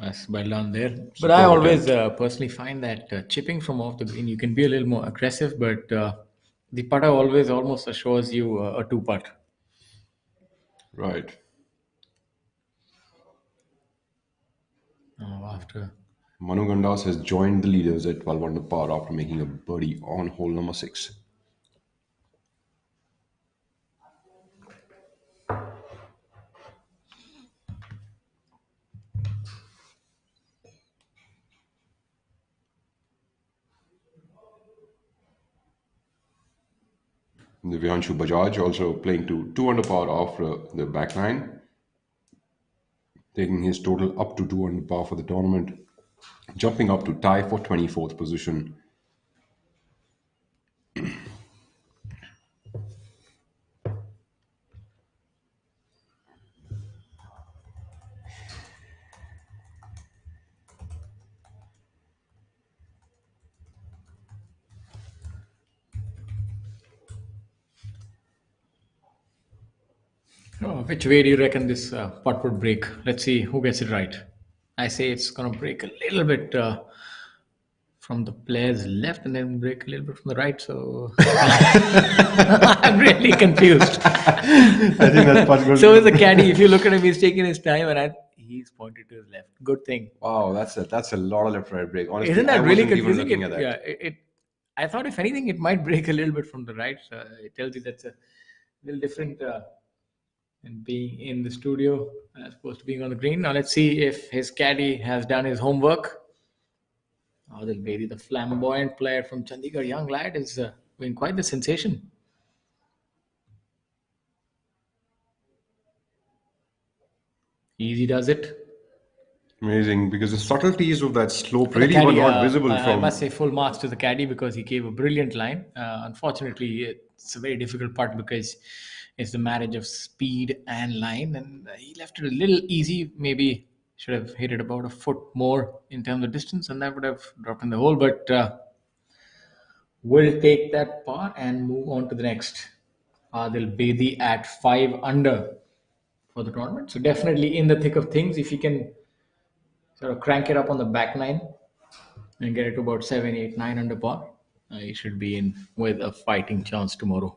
That's well done there. But I always personally find that chipping from off the green, you can be a little more aggressive, but the putter always almost assures you a two-putt. Right. After Manu Gandas has joined the leaders at 12 under par after making a birdie on hole number 6. Divyanshu Bajaj also playing to 2 under par after the back nine, taking his total up to 2 under par for the tournament, jumping up to tie for 24th position. Which way do you reckon this putt would break? Let's see who gets it right. I say it's going to break a little bit from the player's left and then break a little bit from the right. So I'm really confused. I think that's possible. So is the caddy. If you look at him, he's taking his time and he's pointed to his left. Good thing. Wow, that's a lot of left-right break. Honestly, isn't that really confusing? Even looking at that. Yeah, I thought if anything, it might break a little bit from the right. So it tells you that's a little different than being in the studio as opposed to being on the green. Now let's see if his caddy has done his homework. Adil Bedi, the flamboyant player from Chandigarh, young lad, is doing quite the sensation. Easy does it. Amazing, because the subtleties of that slope And the really were caddy, not visible I from. must say, full marks to the caddy because he gave a brilliant line. Unfortunately, it's a very difficult part because it's the marriage of speed and line, and he left it a little easy. Maybe should have hit it about a foot more in terms of distance, and that would have dropped in the hole. But we'll take that par and move on to the next. Adil Bedi at 5 under for the tournament. So definitely in the thick of things. If you can sort of crank it up on the back nine and get it to about 7, 8, 9 under par, you should be in with a fighting chance tomorrow.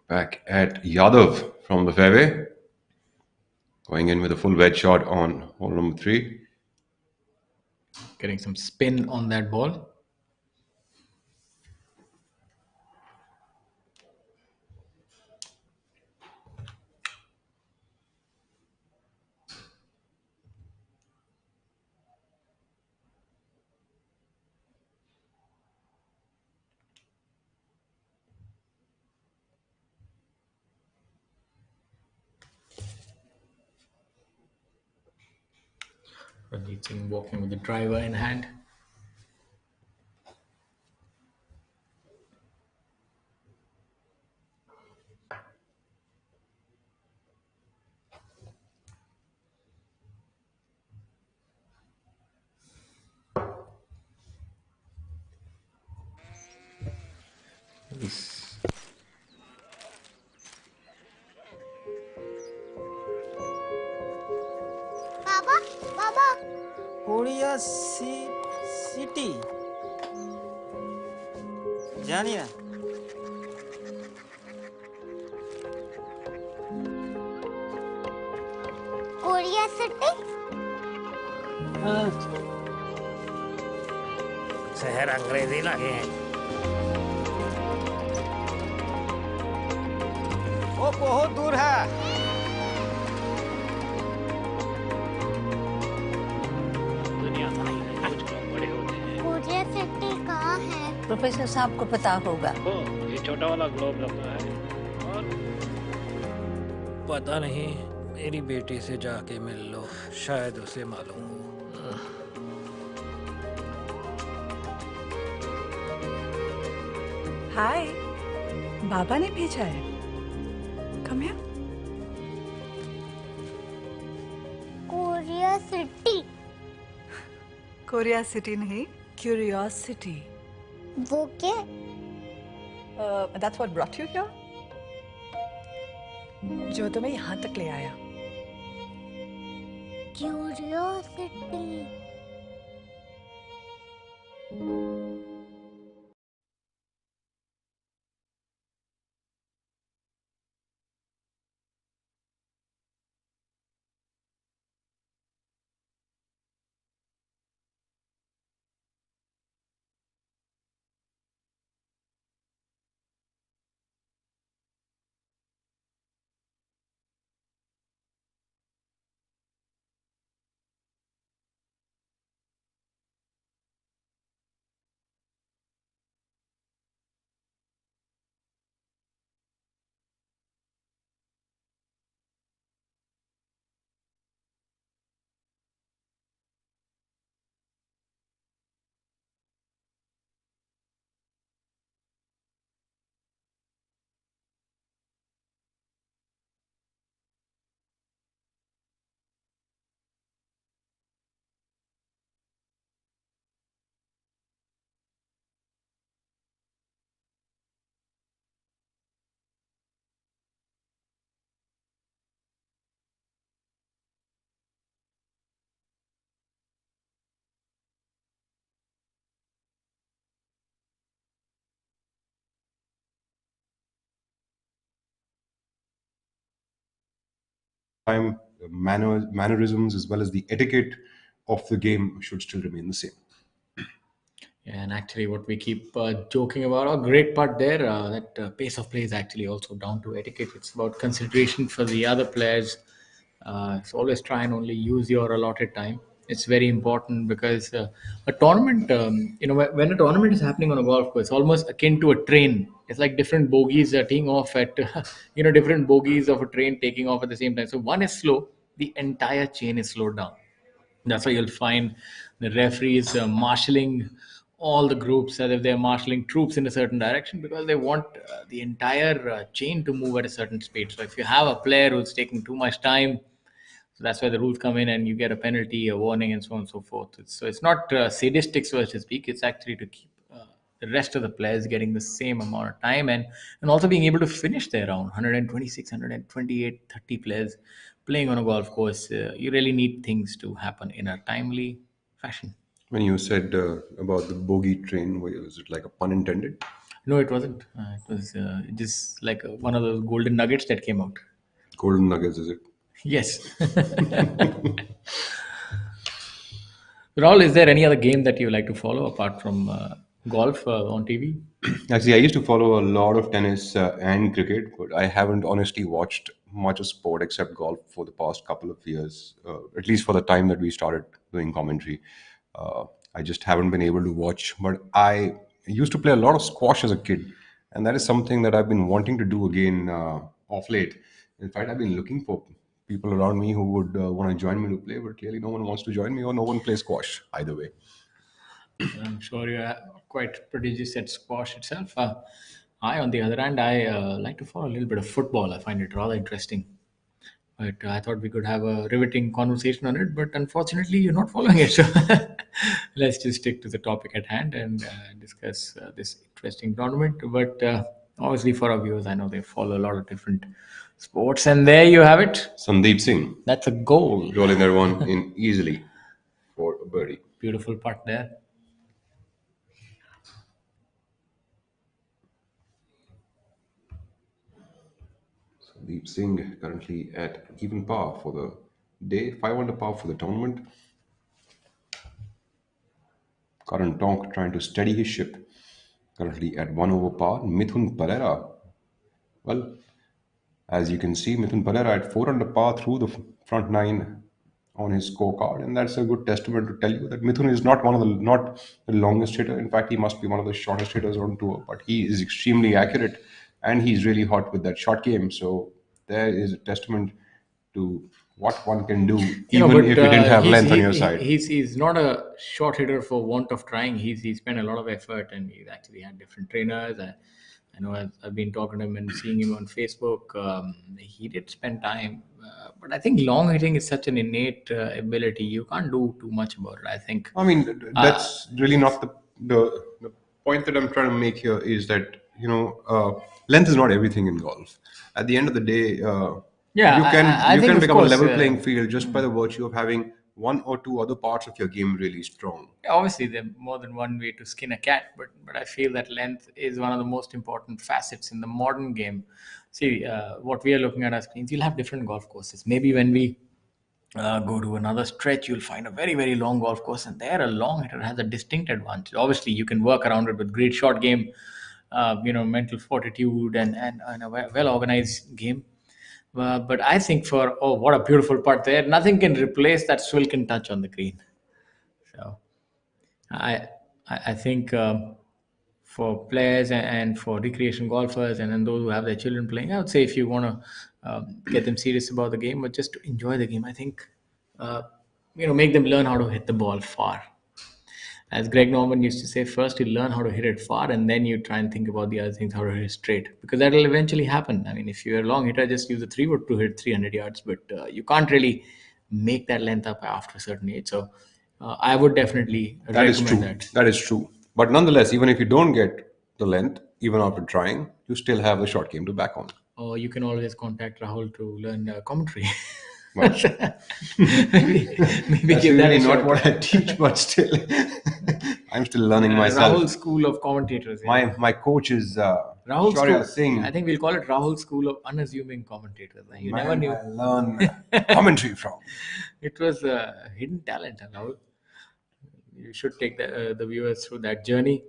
Back at Yadav from the fairway, going in with a full wedge shot on hole number 3. Getting some spin on that ball. Ranjit Singh walking with the driver in hand. Baba, Baba. Korea city जानिए ना Korea city शहर अंग्रेजी लगे हैं वो बहुत दूर है दुनिया का नहीं है कुछ लोग बड़े होते हैं कोरिया सिटी कहाँ है? प्रोफेसर साहब को पता होगा। ओ ये छोटा वाला ग्लोब रखा है और पता नहीं मेरी बेटी से जाके मिल लो शायद उसे मालूम हो हाय, बाबा ने भेजा है। Come here. Korea city. Korea city नहीं, क्यूरियोसिटी। वो क्या? That's what brought you here? जो तुम्हें यहाँ तक ले आया। Curiosity. Time, mannerisms, as well as the etiquette of the game should still remain the same. Yeah, and actually, what we keep joking about, a great part there, that pace of play is actually also down to etiquette. It's about consideration for the other players. So always try and only use your allotted time. It's very important because a tournament, when a tournament is happening on a golf course, it's almost akin to a train. It's like different bogies are taking off at, different bogies of a train taking off at the same time. So one is slow, the entire chain is slowed down. That's why you'll find the referees marshalling all the groups as if they're marshalling troops in a certain direction because they want the entire chain to move at a certain speed. So if you have a player who's taking too much time, so that's why the rules come in and you get a penalty, a warning, and so on and so forth. So it's not sadistic, so to speak. It's actually to keep the rest of the players getting the same amount of time and also being able to finish their round. 126, 128, 30 players playing on a golf course. You really need things to happen in a timely fashion. When you said about the bogey train, was it like a pun intended? No, it wasn't. It was just like one of those golden nuggets that came out. Golden nuggets, is it? Yes. Rahul, is there any other game that you like to follow apart from golf on TV? Actually, I used to follow a lot of tennis and cricket, but I haven't honestly watched much of sport except golf for the past couple of years, at least for the time that we started doing commentary. I just haven't been able to watch, but I used to play a lot of squash as a kid, and that is something that I've been wanting to do again of late. In fact, I've been looking for people around me who would want to join me to play, but clearly no one wants to join me or no one plays squash either way. I'm sure you're quite prodigious at squash itself. I, on the other hand, I like to follow a little bit of football. I find it rather interesting. But I thought we could have a riveting conversation on it, but unfortunately, you're not following it. So let's just stick to the topic at hand and discuss this interesting tournament. But obviously, for our viewers, I know they follow a lot of different sports. And there you have it. Sandeep Singh. That's a goal. Rolling that one in easily for a birdie. Beautiful putt there. Sandeep Singh currently at even par for the day, 5 under par for the tournament. Karan Tonk trying to steady his ship, currently at 1 over par. Mithun Pereira, well, as you can see, Mithun Pereira at 4 under par through the front 9 on his scorecard, and that's a good testament to tell you that Mithun is not the longest hitter. In fact, he must be one of the shortest hitters on tour, but he is extremely accurate and he's really hot with that short game. So there is a testament to what one can do, even if you didn't have length on your side. He's not a short hitter for want of trying. He spent a lot of effort, and he's actually had different trainers. I know I've been talking to him and seeing him on Facebook. He did spend time, but I think long hitting is such an innate ability. You can't do too much about it, I think. I mean, that's really not the point that I'm trying to make here is that, length is not everything in golf. At the end of the day, you can become a level playing field just by the virtue of having one or two other parts of your game really strong. Yeah, obviously, there's more than one way to skin a cat, but I feel that length is one of the most important facets in the modern game. See, what we are looking at our screens, you'll have different golf courses. Maybe when we go to another stretch, you'll find a very, very long golf course, and there a long hitter has a distinct advantage. Obviously, you can work around it with great short game, mental fortitude, and a well-organized game. But I think what a beautiful putt there. Nothing can replace that silken touch on the green. So I think for players and for recreation golfers and then those who have their children playing, I would say if you want to get them serious about the game, but just to enjoy the game, I think, make them learn how to hit the ball far. As Greg Norman used to say, first you learn how to hit it far and then you try and think about the other things, how to hit it straight. Because that will eventually happen. I mean, if you're a long hitter, just use a 3-wood to hit 300 yards. But you can't really make that length up after a certain age. So I would definitely recommend that. That is true. But nonetheless, even if you don't get the length, even after trying, you still have the short game to back on. Or you can always contact Rahul to learn commentary. Well, maybe that's give that really a not shot. what I teach, but still, I'm still learning myself. Rahul School of Commentators. Yeah. My coach is Rahul Shaurya School. Singh. I think we'll call it Rahul School of Unassuming Commentators. You never knew. I learn commentary from. It was a hidden talent, Rahul. you should take the viewers through that journey.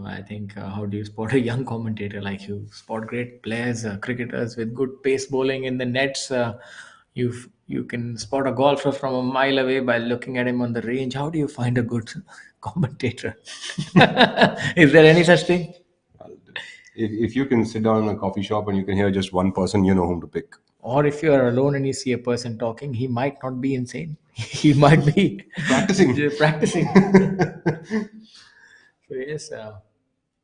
I think how do you spot a young commentator like you? Spot great players, cricketers with good pace bowling in the nets. You can spot a golfer from a mile away by looking at him on the range. How do you find a good commentator? Is there any such thing? If you can sit down in a coffee shop and you can hear just one person, you know whom to pick. Or if you are alone and you see a person talking, he might not be insane. He might be Practicing. practicing. So yes,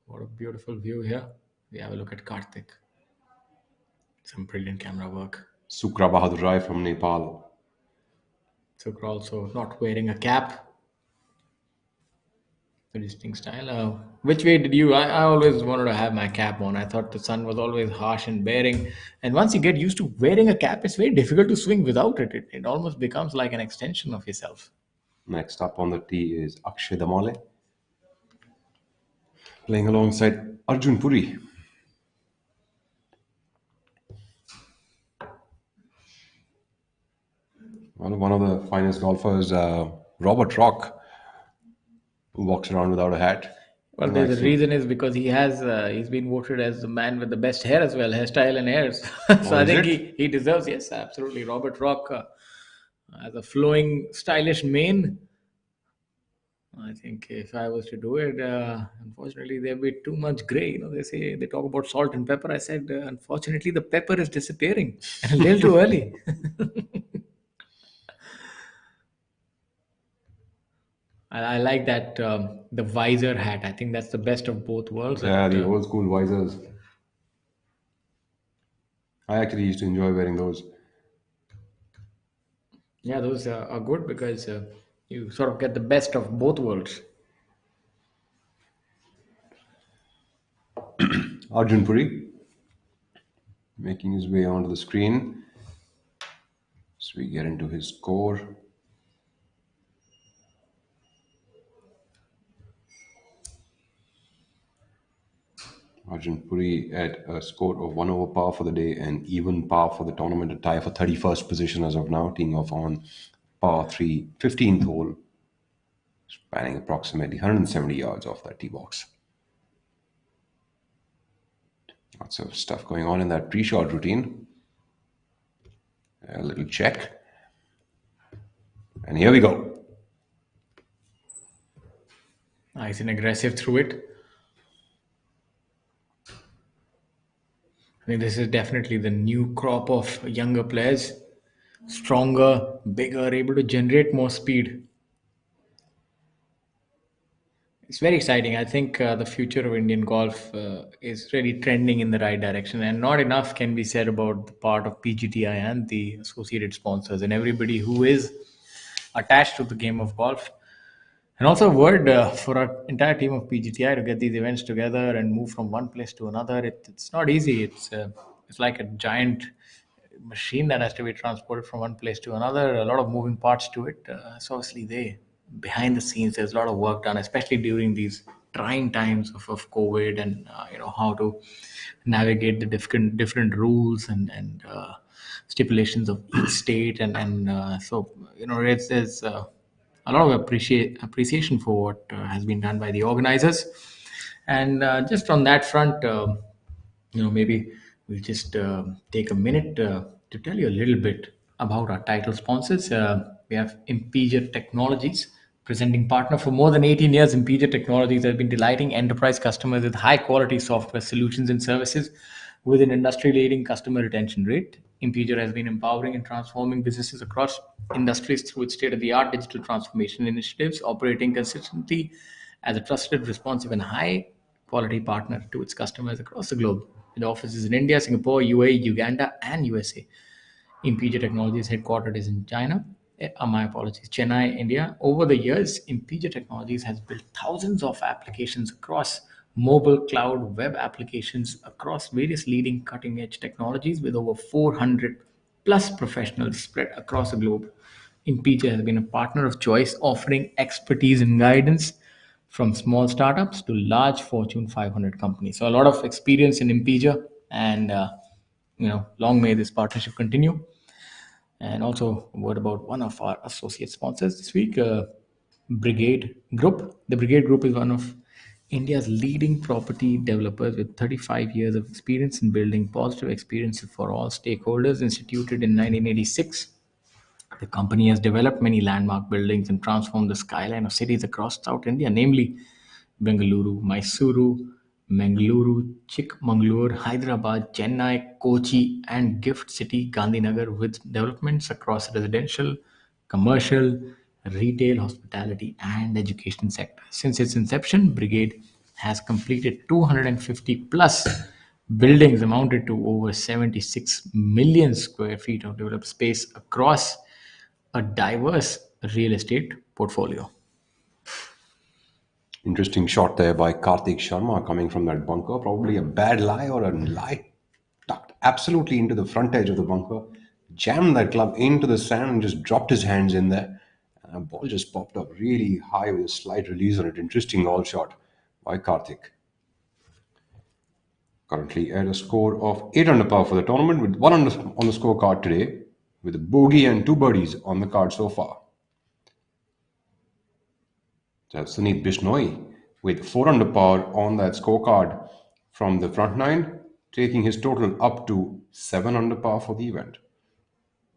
what a beautiful view here. We have a look at Karthik. Some brilliant camera work. Sukra Bahadur Rai from Nepal. Sukra also not wearing a cap. The distinct style. Which way did you? I always wanted to have my cap on. I thought the sun was always harsh and bearing. And once you get used to wearing a cap, it's very difficult to swing without it. It almost becomes like an extension of yourself. Next up on the tee is Akshay Damale, playing alongside Arjun Puri. Well, one of the finest golfers, Robert Rock, who walks around without a hat. Well, the reason is because he's been voted as the man with the best hair as well, hairstyle and hairs. So I think he deserves, yes, absolutely. Robert Rock has a flowing, stylish mane. I think if I was to do it, unfortunately, there'd be too much gray. They talk about salt and pepper. I said, unfortunately, the pepper is disappearing a little too early. I like that the visor hat. I think that's the best of both worlds. Yeah, the old school visors. I actually used to enjoy wearing those. Yeah, those are good because you sort of get the best of both worlds. Arjun Puri making his way onto the screen. So we get into his score. Arjun Puri at a score of 1 over par for the day and even par for the tournament, a tie for 31st position as of now, teeing off on par 3, 15th hole, spanning approximately 170 yards off that tee box. Lots of stuff going on in that pre-shot routine. A little check. And here we go. Nice and aggressive through it. I think this is definitely the new crop of younger players. Stronger, bigger, able to generate more speed. It's very exciting. I think the future of Indian golf is really trending in the right direction, and not enough can be said about the part of PGTI and the associated sponsors and everybody who is attached to the game of golf. And also a word for our entire team of PGTI to get these events together and move from one place to another. It's not easy. It's like a giant machine that has to be transported from one place to another. A lot of moving parts to it. So obviously behind the scenes, there's a lot of work done, especially during these trying times of COVID and how to navigate the different rules and stipulations of each state so there's a lot of appreciation for what has been done by the organizers. And just on that front, maybe we'll just take a minute to tell you a little bit about our title sponsors. We have Impiger Technologies, presenting partner for more than 18 years. Impiger Technologies has been delighting enterprise customers with high-quality software solutions and services with an industry-leading customer retention rate. Impiger has been empowering and transforming businesses across industries through its state-of-the-art digital transformation initiatives, operating consistently as a trusted, responsive, and high-quality partner to its customers across the globe. With offices in India, Singapore, UAE, Uganda, and USA. Impiger Technologies headquartered is in China. My apologies, Chennai, India. Over the years, Impiger Technologies has built thousands of applications across mobile, cloud, web applications across various leading cutting-edge technologies with over 400 plus professionals spread across the globe. Impiger has been a partner of choice, offering expertise and guidance from small startups to large Fortune 500 companies. So a lot of experience in Impiger, and long may this partnership continue. And also a word about one of our associate sponsors this week, Brigade Group. The Brigade Group is one of India's leading property developers with 35 years of experience in building positive experiences for all stakeholders. Instituted in 1986, the company has developed many landmark buildings and transformed the skyline of cities across South India, namely Bengaluru, Mysuru, Mangaluru, Chikmagalur, Hyderabad, Chennai, Kochi, and Gift City, Gandhinagar, with developments across residential, commercial, retail, hospitality, and education sectors. Since its inception, Brigade has completed 250 plus buildings amounted to over 76 million square feet of developed space across a diverse real estate portfolio. Interesting shot there by Karthik Sharma coming from that bunker. Probably a bad lie or a lie tucked absolutely into the front edge of the bunker. Jammed that club into the sand and just dropped his hands in there. And a ball just popped up really high with a slight release on it. Interesting all shot by Karthik. Currently at a score of 8 under par for the tournament with 1 under on the scorecard today, with a bogey and 2 birdies on the card so far. That's Sunit Bishnoi with 4 under par on that scorecard from the front nine, taking his total up to 7 under par for the event.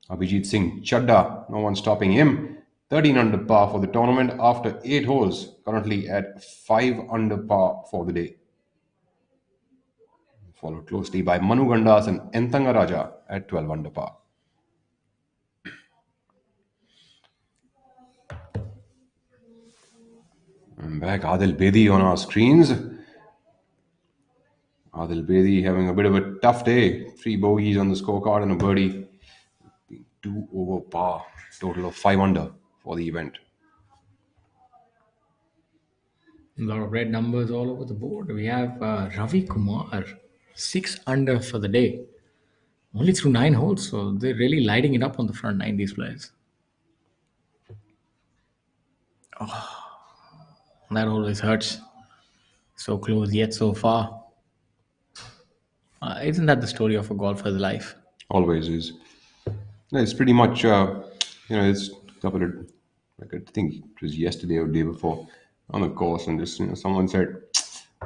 Abhijit Singh Chadda, no one stopping him, 13 under par for the tournament after 8 holes, currently at 5 under par for the day. Followed closely by Manu Gandas and Entanga Raja at 12 under par. And back Adil Bedi on our screens. Adil Bedi having a bit of a tough day. 3 bogeys on the scorecard and a birdie. 2 over par. Total of 5 under for the event. A lot of red numbers all over the board. We have Ravi Kumar, 6 under for the day. Only through 9 holes, so they're really lighting it up on the front nine, these players. That always hurts. So close, yet so far. Isn't that the story of a golfer's life? Always is. It's pretty much, it's a couple of, like I think it was yesterday or the day before on the course, and just, someone said,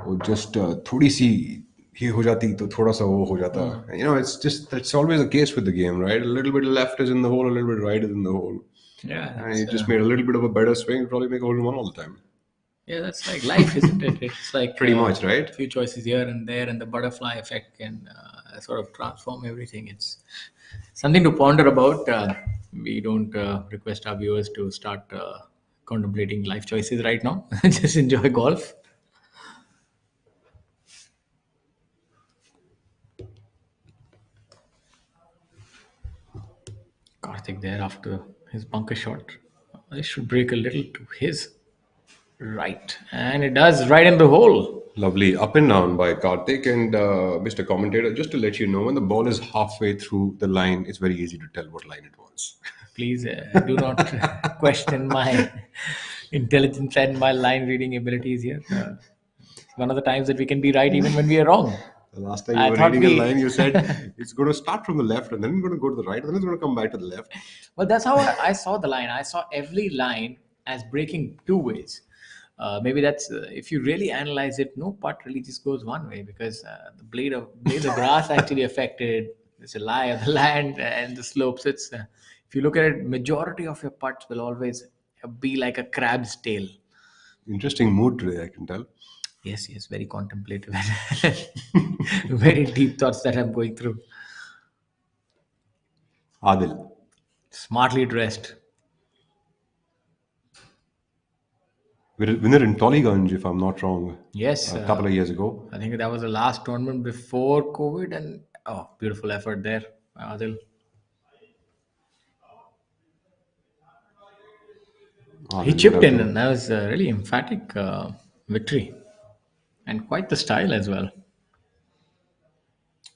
oh, just थोड़ी सी ये हो जाती तो थोड़ा सा वो हो जाता. It's just, that's always the case with the game, right? A little bit left is in the hole, a little bit right is in the hole. Yeah. And you just made a little bit of a better swing, you probably make a hole in one all the time. Yeah, that's like life, isn't it? It's like pretty much, right? A few choices here and there, and the butterfly effect can sort of transform everything. It's something to ponder about. We don't request our viewers to start contemplating life choices right now. Just enjoy golf. Karthik there after his bunker shot. This should break a little to his right. And it does, right in the hole. Lovely up and down by Karthik. And Mr. Commentator, just to let you know, when the ball is halfway through the line, it's very easy to tell what line it was. Please do not question my intelligence and my line reading abilities here. One of the times that we can be right even when we are wrong. The last time you were reading a line, you said it's going to start from the left and then it's going to go to the right and then it's going to come back to the left. Well, that's how I saw the line. I saw every line as breaking 2 ways. Maybe that's if you really analyze it, no putt really just goes one way, because the blade of grass actually affected. There's a lie of the land and the slopes. It's if you look at it, majority of your putts will always be like a crab's tail. Interesting mood today, I can tell. Yes, very contemplative. Very deep thoughts that I'm going through. Adil. Smartly dressed. Winner in Tollygunge, if I'm not wrong. Yes. A couple of years ago. I think that was the last tournament before COVID, and beautiful effort there, Adil. He chipped in, and that was a really emphatic victory. And quite the style as well.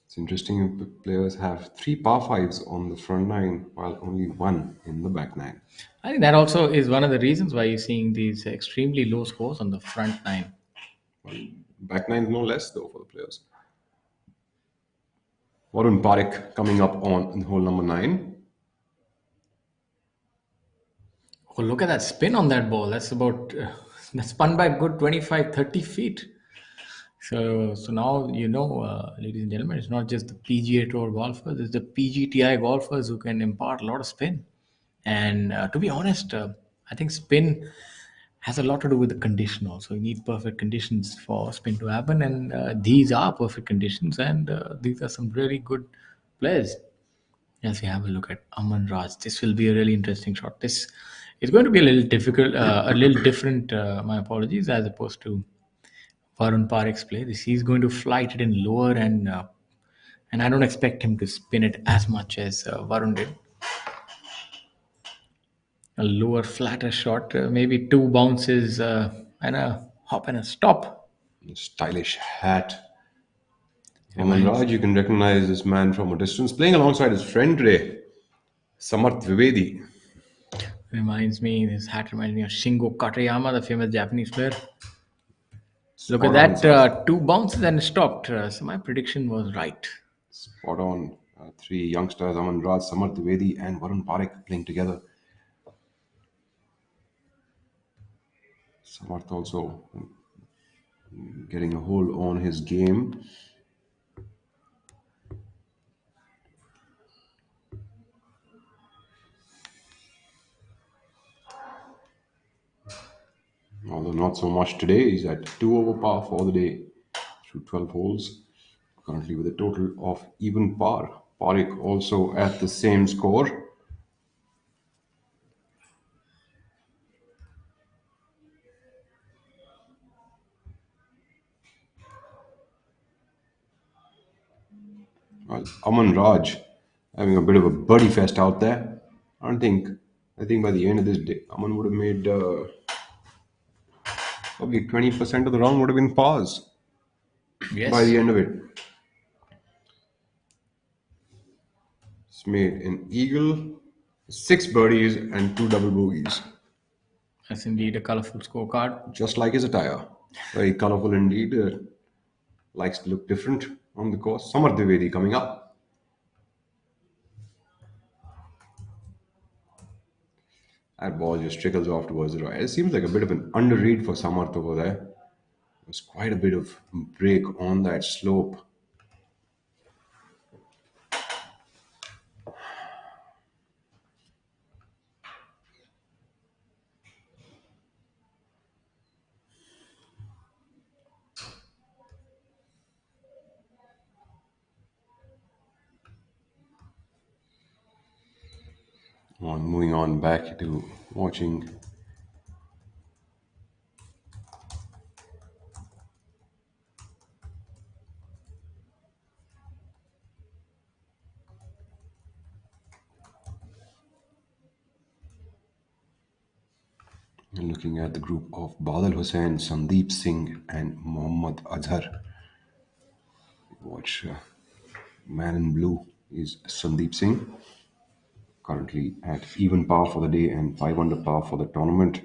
It's interesting, players have 3 par 5s on the front nine, while only 1 in the back nine. I think that also is one of the reasons why you're seeing these extremely low scores on the front nine. Well, back nine is no less, though, for the players. Varun Parekh coming up on hole number 9. Oh, look at that spin on that ball. That's about that's spun by a good 25, 30 feet. So now ladies and gentlemen, it's not just the PGA Tour golfers; it's the PGTI golfers who can impart a lot of spin. And to be honest, I think spin has a lot to do with the condition. Also, you need perfect conditions for spin to happen, and these are perfect conditions, and these are some really good players. As we have a look at Aman Raj, this will be a really interesting shot. This is going to be a little difficult, a little different. My apologies, as opposed to Varun Parikh's play. This he's going to flight it in lower, and I don't expect him to spin it as much as Varun did. A lower, flatter shot, maybe two bounces and a hop and a stop. Stylish hat. Aman Raj, you can recognize this man from a distance, playing alongside his friend today, Samarth Vivedi. This hat reminds me of Shingo Katayama, the famous Japanese player. Look Spot at on, that, two bounces and stopped. So my prediction was right. Spot on. Three youngsters, Aman Raj, Samarth Vivedi, and Varun Parikh playing together. Samarth also getting a hold on his game. Although not so much today, he's at 2 over par for the day through 12 holes. Currently with a total of even par. Parikh also at the same score. Well, Aman Raj having a bit of a birdie fest out there. I think by the end of this day, Aman would have made probably 20% of the round would have been pars. Yes. By the end of it. It's made an eagle, 6 birdies, and 2 double bogeys. That's indeed a colorful scorecard. Just like his attire. Very colorful indeed. Likes to look different on the course. Samarth Dwivedi coming up. That ball just trickles off towards the right. It seems like a bit of an underread for Samarth over there. There's quite a bit of break on that slope. Moving on back to watching and looking at the group of Badal Hussain, Sandeep Singh, and Mohammad Azhar. Watch man in blue is Sandeep Singh, currently at even par for the day and 5 under par for the tournament.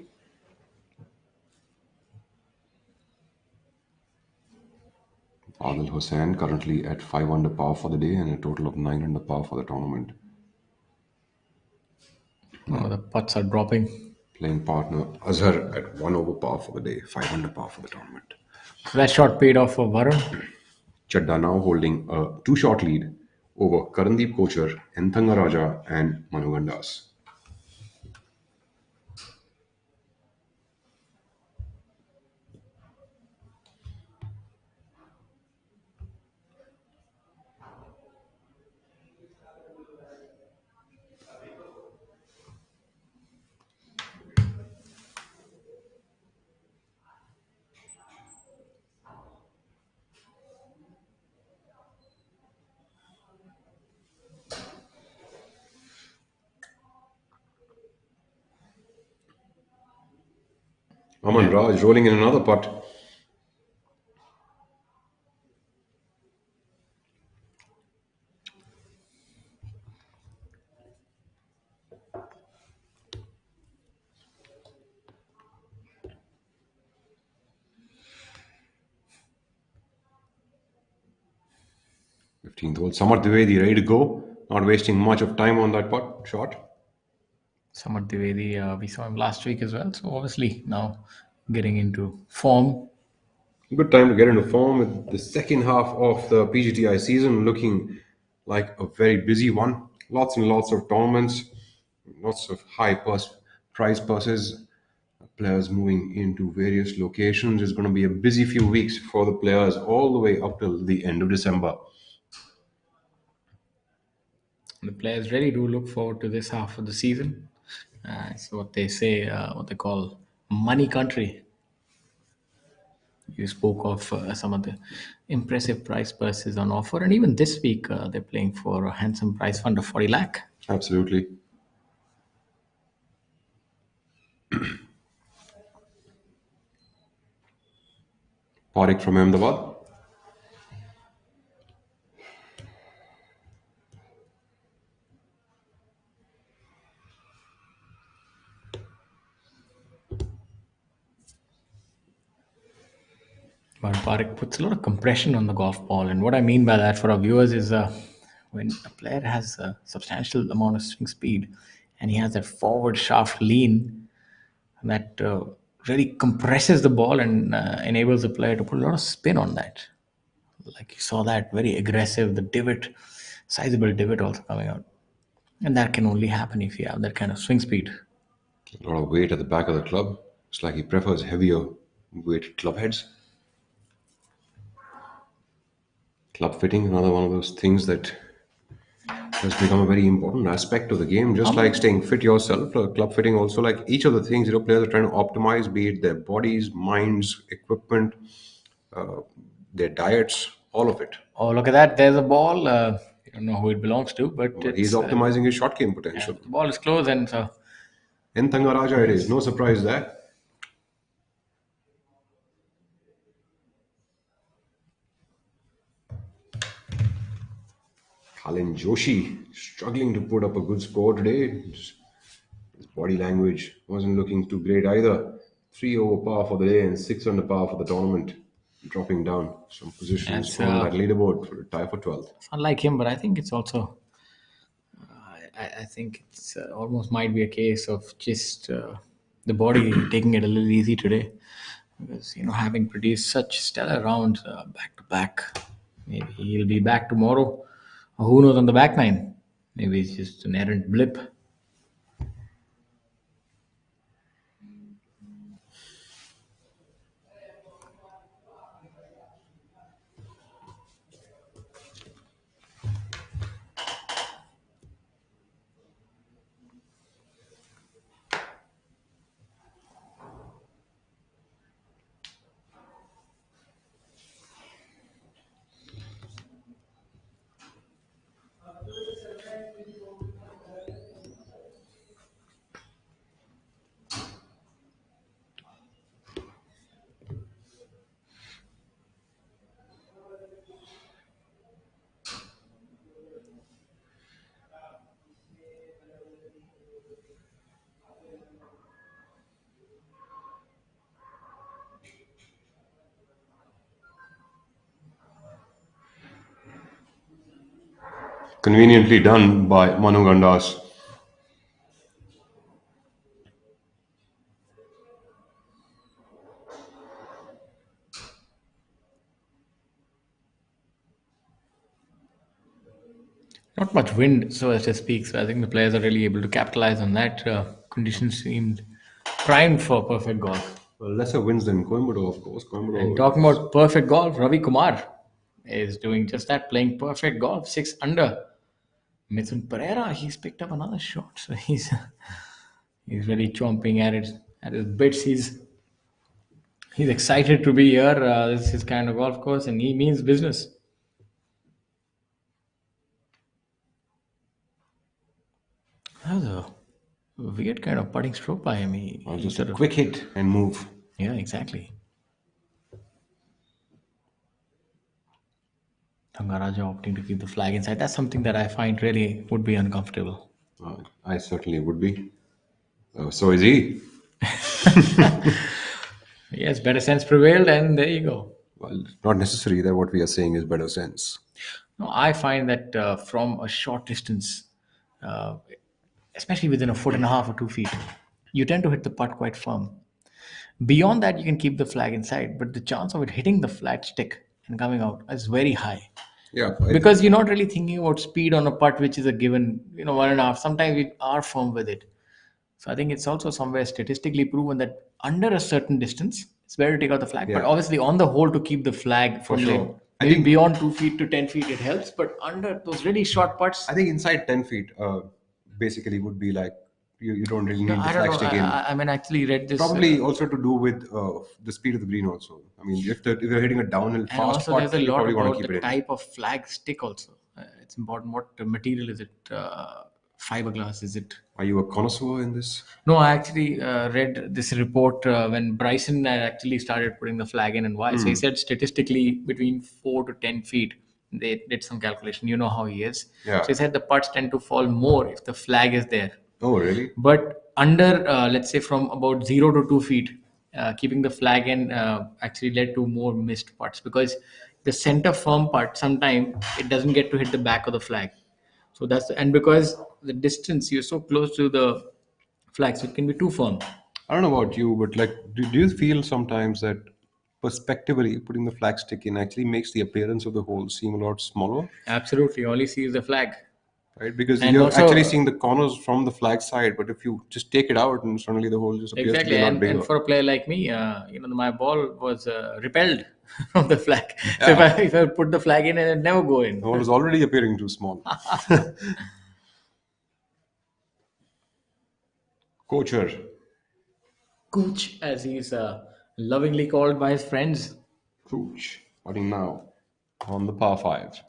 Badal Hussain currently at 5 under par for the day and a total of 9 under par for the tournament. Oh, the putts are dropping. Playing partner Azhar at 1 over par for the day, 5 under par for the tournament. That shot paid off for Varun. Chadda now holding a 2-shot lead over Karandeep Kochar, Enthanga Raja, and Manu Gandas. Aman Raj rolling in another putt. Hole. Samarth Dwivedi ready to go. Not wasting much of time on that putt shot. Samar Dwivedi, we saw him last week as well. So obviously now getting into form. Good time to get into form with the second half of the PGTI season looking like a very busy one. Lots and lots of tournaments, lots of prize purses, players moving into various locations. It's going to be a busy few weeks for the players all the way up till the end of December. The players really do look forward to this half of the season. It's what they say, what they call money country. You spoke of some of the impressive prize purses on offer, and even this week they're playing for a handsome prize fund of 40 lakh. Absolutely. Parik from Ahmedabad. But Parik puts a lot of compression on the golf ball, and what I mean by that for our viewers is when a player has a substantial amount of swing speed and he has that forward shaft lean that really compresses the ball and enables the player to put a lot of spin on that. Like you saw that very aggressive, the divot, sizable divot also coming out. And that can only happen if you have that kind of swing speed. A lot of weight at the back of the club. It's like he prefers heavier weighted club heads. Club fitting, another one of those things that has become a very important aspect of the game. Just like staying fit yourself, club fitting also, like each of the things, players are trying to optimize, be it their bodies, minds, equipment, their diets, all of it. Oh, look at that. There's a ball. You don't know who it belongs to, but he's optimizing his shot game potential. The ball is close, and so in Thangaraja it is. No surprise there. Kalin Joshi struggling to put up a good score today. His body language wasn't looking too great either. 3 over par for the day and 6 under par for the tournament. Dropping down some positions on that leaderboard for a tie for 12th. Unlike him, but I think it's also, I think it's almost might be a case of just the body taking it a little easy today. Because, having produced such stellar rounds back to back, maybe he'll be back tomorrow. Or who knows on the back nine? Maybe it's just an errant blip. Conveniently done by Manu Gandas. Not much wind, so as to speak. So I think the players are really able to capitalize on that. Conditions seemed primed for perfect golf. Well, lesser winds than Coimbatore, of course. And talking about perfect golf, Ravi Kumar is doing just that, playing perfect golf, 6 under. Mithun Pereira, he's picked up another shot, so he's really chomping at his bits. He's excited to be here. This is his kind of golf course, and he means business. That was a weird kind of putting stroke by him. Just a quick hit and move. Yeah, exactly. Thangaraja opting to keep the flag inside. That's something that I find really would be uncomfortable. I certainly would be. So is he. Yes, better sense prevailed, and there you go. Well, not necessarily that what we are saying is better sense. No, I find that from a short distance, especially within a foot and a half or 2 feet, you tend to hit the putt quite firm. Beyond that, you can keep the flag inside, but the chance of it hitting the flat stick and coming out is very high. Yeah, Because you're not really thinking about speed on a putt, which is a given, 1.5. Sometimes we are firm with it. So I think it's also somewhere statistically proven that under a certain distance, it's better to take out the flag. But Yeah. obviously, on the whole, to keep the flag For from sure. there, maybe beyond 2 feet to 10 feet, it helps. But under those really short putts, I think inside 10 feet basically would be like you don't really need the I don't flag know. stick in. I mean, I actually read this. Probably also to do with the speed of the green also. I mean, if you're hitting a downhill And fast also, putt, there's a you lot probably want about to keep the it in. type of flag stick also. It's important. What material is it? Fiberglass, is it? Are you a connoisseur in this? No, I actually read this report when Bryson had actually started putting the flag in and why. So he said statistically between 4 to 10 feet, they did some calculation. You know how he is. Yeah. So he said the putts tend to fall more if the flag is there. Oh, really? But under, let's say from about 0 to 2 feet, keeping the flag in actually led to more missed putts because the center firm putt, sometimes it doesn't get to hit the back of the flag. So and because the distance, you're so close to the flag, so it can be too firm. I don't know about you, but like, do you feel sometimes that perspectively putting the flag stick in actually makes the appearance of the hole seem a lot smaller? Absolutely. All you see is the flag. Right? Because And you're also- actually seeing the corners from the flag side, but if you just take it out and suddenly the hole just appears Exactly. to be a lot And bigger. for a player like me, my ball was repelled from the flag. So Yeah. if I put the flag in, it'd never go in. The hole is already appearing too small. Coacher. Cooch, as he's lovingly called by his friends. Cooch. Putting now on the par 5.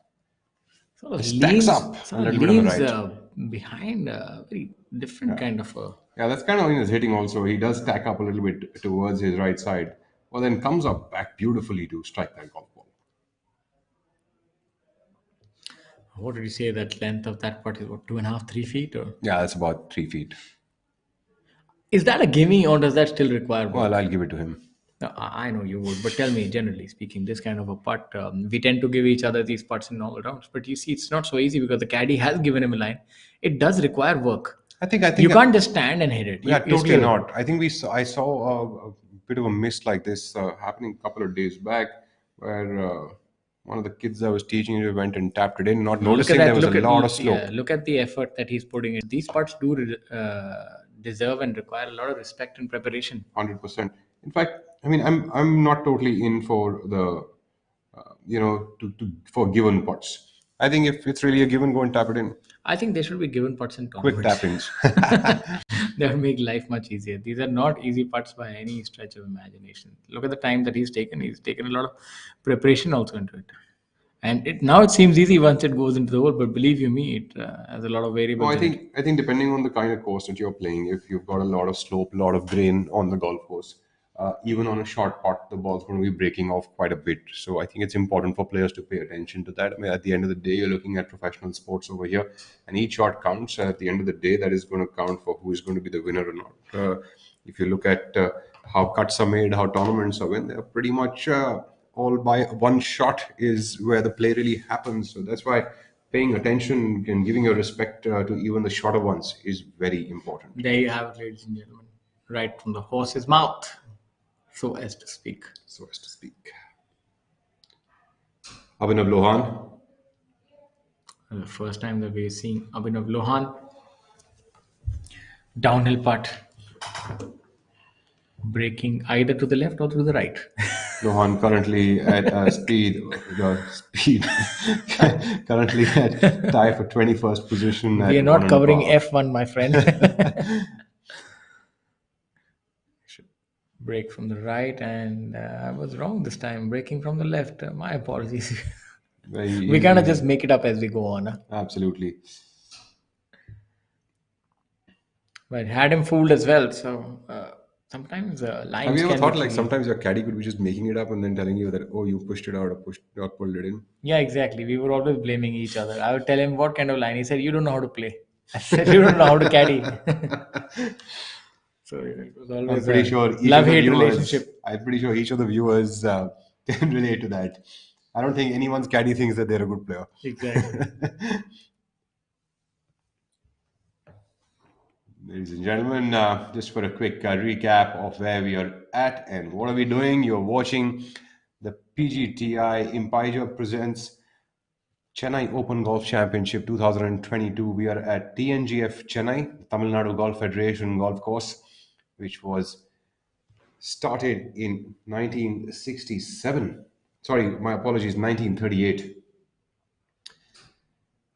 Sort of It stacks up a sort of little bit on the leans right. behind a very different kind of a... Yeah, that's kind of in his hitting also. He does stack up a little bit towards his right side, but then comes up back beautifully to strike that golf ball. What did you say that length of that putt is? What, 2.5, 3 feet? Or Yeah, that's about 3 feet. is that a gimme or does that still require work? Well, I'll give it to him. No, I know you would, but tell me, generally speaking, this kind of a putt, we tend to give each other these putts in normal rounds. But you see, it's not so easy because the caddy has given him a line. It does require work. I think You can't just stand and hit it. Yeah, You totally still- not. I think I saw a bit of a miss like this happening a couple of days back, where one of the kids I was teaching went and tapped it in, not noticing there was a lot of slope. Yeah, look at the effort that he's putting in. These putts do deserve and require a lot of respect and preparation. 100%. In fact, I mean, I'm not totally in for the for given putts. I think if it's really a given, go and tap it in. I think they should be given putts in Quick tournaments. tap-ins. That would make life much easier. These are not easy putts by any stretch of imagination. Look at the time that he's taken. He's taken a lot of preparation also into it. And now it seems easy once it goes into the hole, but believe you me, it has a lot of variables. No, in it. I think depending on the kind of course that you're playing, if you've got a lot of slope, a lot of grain on the golf course, even on a short putt, the ball's going to be breaking off quite a bit. So I think it's important for players to pay attention to that. I mean, at the end of the day, you're looking at professional sports over here, and each shot counts. At the end of the day, that is going to count for who is going to be the winner or not. If you look at how cuts are made, how tournaments are won, they're pretty much all by one shot is where the play really happens. So that's why paying attention and giving your respect to even the shorter ones is very important. There you have it, ladies and gentlemen. Right from the horse's mouth, so as to speak. So as to speak. Abhinav Lohan. And the first time that we're seeing Abhinav Lohan, downhill putt, breaking either to the left or to the right. Lohan currently at currently at tie for 21st position. We are not covering F1, my friend. Break from the right, and I was wrong this time. Breaking from the left. My apologies. We kind of just make it up as we go on. Huh? Absolutely. But had him fooled as well. So sometimes lines. Have you ever can thought be like tricky. sometimes your caddy could be just making it up and then telling you that, oh, you pushed it out or pulled it in? Yeah, exactly. We were always blaming each other. I would tell him what kind of line. He said, "You don't know how to play." I said, "You don't know how to caddy." So it was always I'm pretty sure love-hate relationship. I'm pretty sure each of the viewers can relate to that. I don't think anyone's caddy thinks that they're a good player. Exactly. Ladies and gentlemen, just for a quick recap of where we are at and what are we doing. You're watching the PGTI Impiger presents Chennai Open Golf Championship 2022. We are at TNGF Chennai, Tamil Nadu Golf Federation golf course, which was started in 1967. Sorry, my apologies, 1938.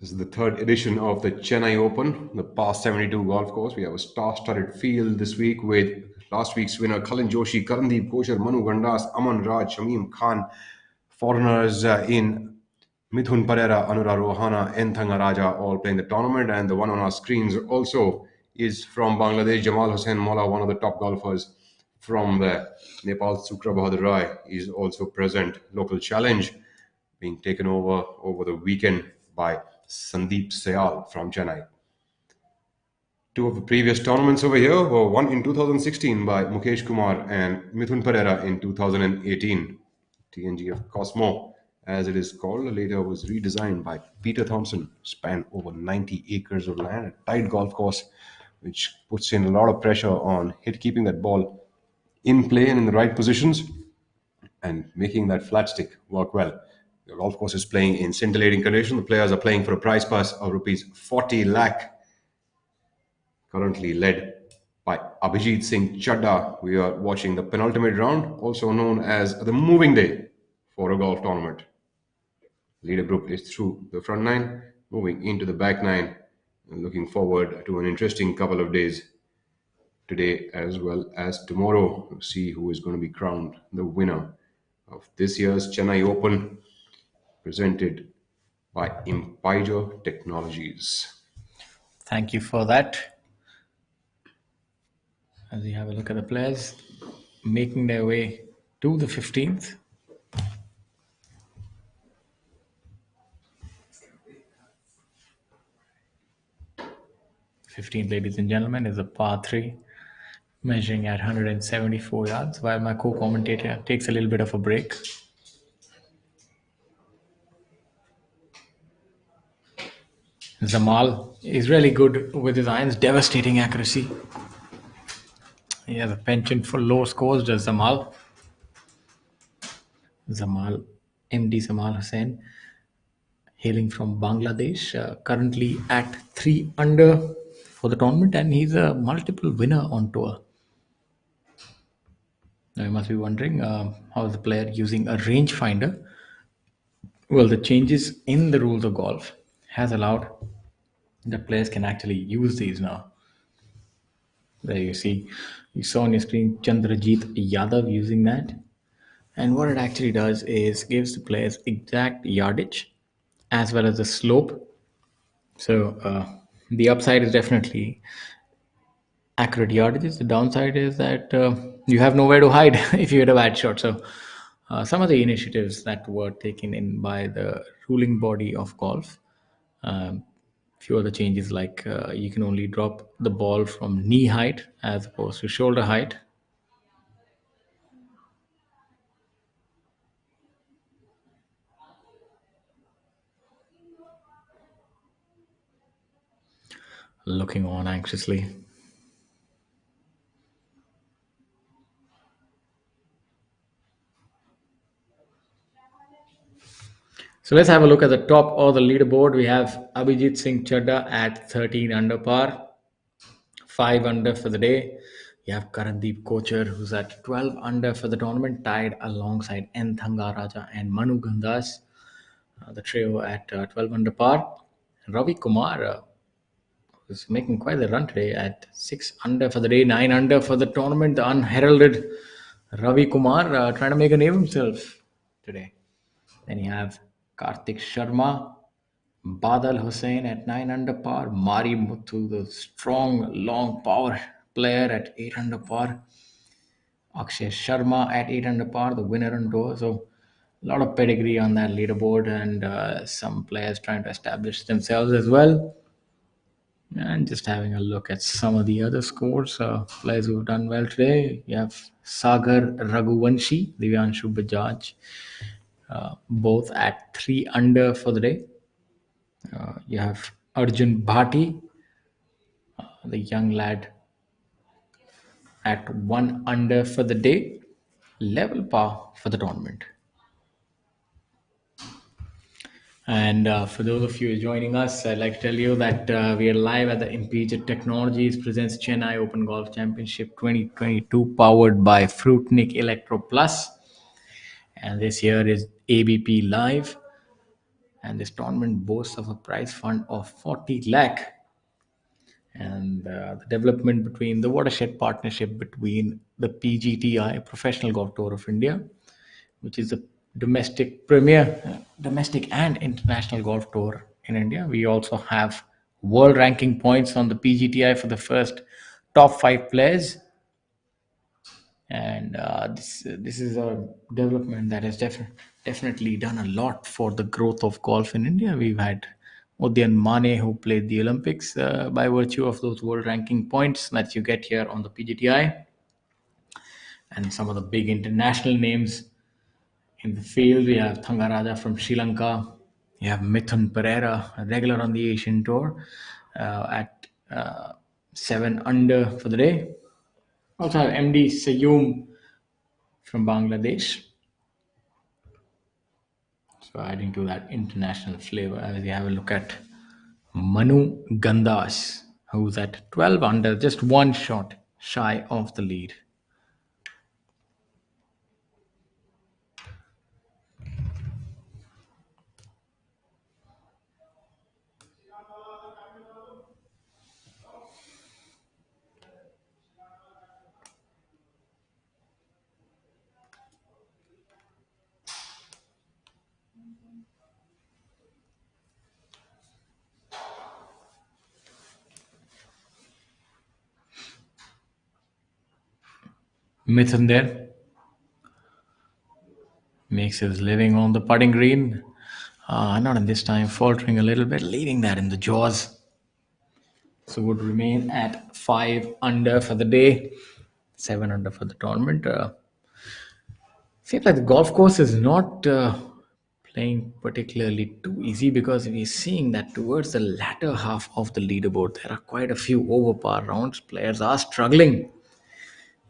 This is the third edition of the Chennai Open, the past 72 golf course. We have a star-studded field this week with last week's winner Kalin Joshi, Karandeep Kochar, Manu Gandas, Aman Raj, Shamim Khan. Foreigners in Mithun Pereira, Anura Rohana, N. Thangaraja all playing the tournament. And the one on our screens also is from Bangladesh, Jamal Hussain Mola, one of the top golfers from the Nepal. Sukra Bahadur Rai is also present. Local challenge being taken over the weekend by Sandeep Sayal from Chennai. Two of the previous tournaments over here were won in 2016 by Mukesh Kumar and Mithun Pereira in 2018. TNGF Cosmo, as it is called, later was redesigned by Peter Thompson, spanned over 90 acres of land, a tight golf course, which puts in a lot of pressure on keeping that ball in play and in the right positions and making that flat stick work well. The golf course is playing in scintillating condition. The players are playing for a prize purse of rupees 40 lakh, currently led by Abhijit Singh Chadda. We are watching the penultimate round, also known as the moving day for a golf tournament. Leader group is through the front nine, moving into the back nine, and looking forward to an interesting couple of days today as well as tomorrow to see who is going to be crowned the winner of this year's Chennai Open, presented by Impiger Technologies. Thank you for that. As we have a look at the players making their way to the 15th. 15th, ladies and gentlemen, is a par 3 measuring at 174 yards, while my co-commentator takes a little bit of a break. Zamal is really good with his irons, devastating accuracy. He has a penchant for low scores, does Zamal. MD Zamal Hussain, hailing from Bangladesh, currently at 3 under for the tournament, and he's a multiple winner on tour. Now you must be wondering, how is the player using a rangefinder? Well, the changes in the rules of golf has allowed that players can actually use these now. There you saw on your screen Chandrajit Yadav using that. And what it actually does is gives the players exact yardage as well as the slope. So the upside is definitely accurate yardages. The downside is that you have nowhere to hide if you hit a bad shot. So some of the initiatives that were taken in by the ruling body of golf, few other changes like you can only drop the ball from knee height as opposed to shoulder height. Looking on anxiously. So let's have a look at the top of the leaderboard. We have Abhijit Singh Chadda at 13 under par, 5 under for the day. You have Karandeep Kochar, who's at 12 under for the tournament, tied alongside N. Thangaraja and Manu Gandas. The trio at 12 under par. Ravi Kumar, who's making quite the run today at 6 under for the day, 9 under for the tournament. The unheralded Ravi Kumar trying to make a name of himself today. Then you have Karthik Sharma, Badal Hussain at 9 under par, Mari Muthu, the strong long power player at 8 under par, Akshay Sharma at 8 under par, the winner on tour. So a lot of pedigree on that leaderboard, and some players trying to establish themselves as well. And just having a look at some of the other scores, players who've done well today. You have Sagar Raghuvanshi, Divyanshu Bajaj, both at 3 under for the day. You have Arjun Bhati, the young lad at 1 under for the day, level par for the tournament. And for those of you joining us, I'd like to tell you that we are live at the Impiger Technologies presents Chennai Open Golf Championship 2022, powered by Fruitnik Electro Plus. And this year is ABP Live. And this tournament boasts of a prize fund of 40 lakh. And the development between the watershed partnership between the PGTI, Professional Golf Tour of India, which is the domestic and international golf tour in India. We also have world ranking points on the PGTI for the first top 5 players. And this is a development that has definitely done a lot for the growth of golf in India. We've had Udyan Mane, who played the Olympics by virtue of those world ranking points that you get here on the PGTI. And some of the big international names in the field, we have Thangaraja from Sri Lanka. You have Mithun Pereira, a regular on the Asian Tour, at 7 under for the day. Also have MD Sayoom from Bangladesh. So adding to that international flavor, as you have a look at Manu Gandas, who's at 12 under, just one shot shy of the lead. Mithun there makes his living on the putting green. Not in this time, faltering a little bit, leaving that in the jaws. So would remain at 5 under for the day, 7 under for the tournament. Seems like the golf course is not playing particularly too easy, because we're seeing that towards the latter half of the leaderboard, there are quite a few over par rounds. Players are struggling.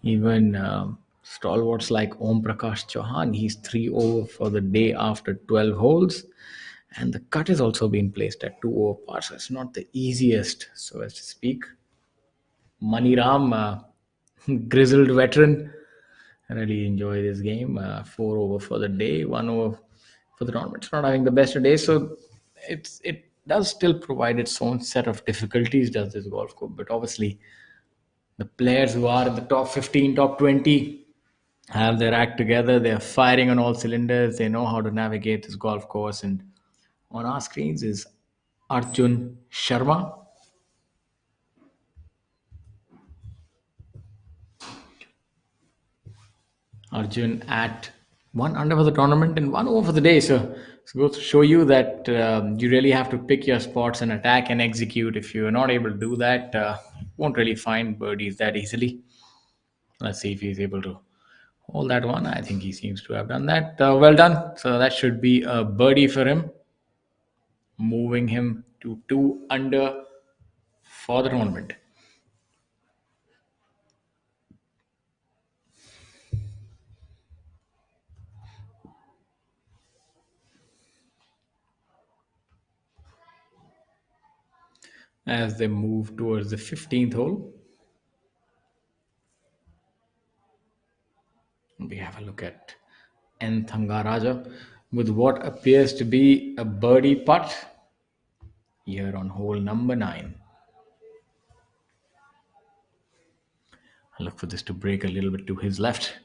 Even stalwarts like Om Prakash Chauhan, he's 3 over for the day after 12 holes. And the cut has also been placed at 2 over par, so it's not the easiest, so as to speak. Maniram, grizzled veteran, really enjoy this game. 4 over for the day, 1 over for the tournament. It's not having the best of days, so it does still provide its own set of difficulties, does this golf course. But obviously, the players who are in the top 15, top 20 have their act together. They're firing on all cylinders. They know how to navigate this golf course. And on our screens is Arjun Sharma. Arjun at 1 under for the tournament and 1 over for the day. So it goes to show you that you really have to pick your spots and attack and execute. If you're not able to do that, you won't really find birdies that easily. Let's see if he's able to hold that one. I think he seems to have done that. Well done. So that should be a birdie for him, moving him to 2 under for the tournament. As they move towards the 15th hole, we have a look at N. Thangaraja with what appears to be a birdie putt here on hole number 9. I look for this to break a little bit to his left.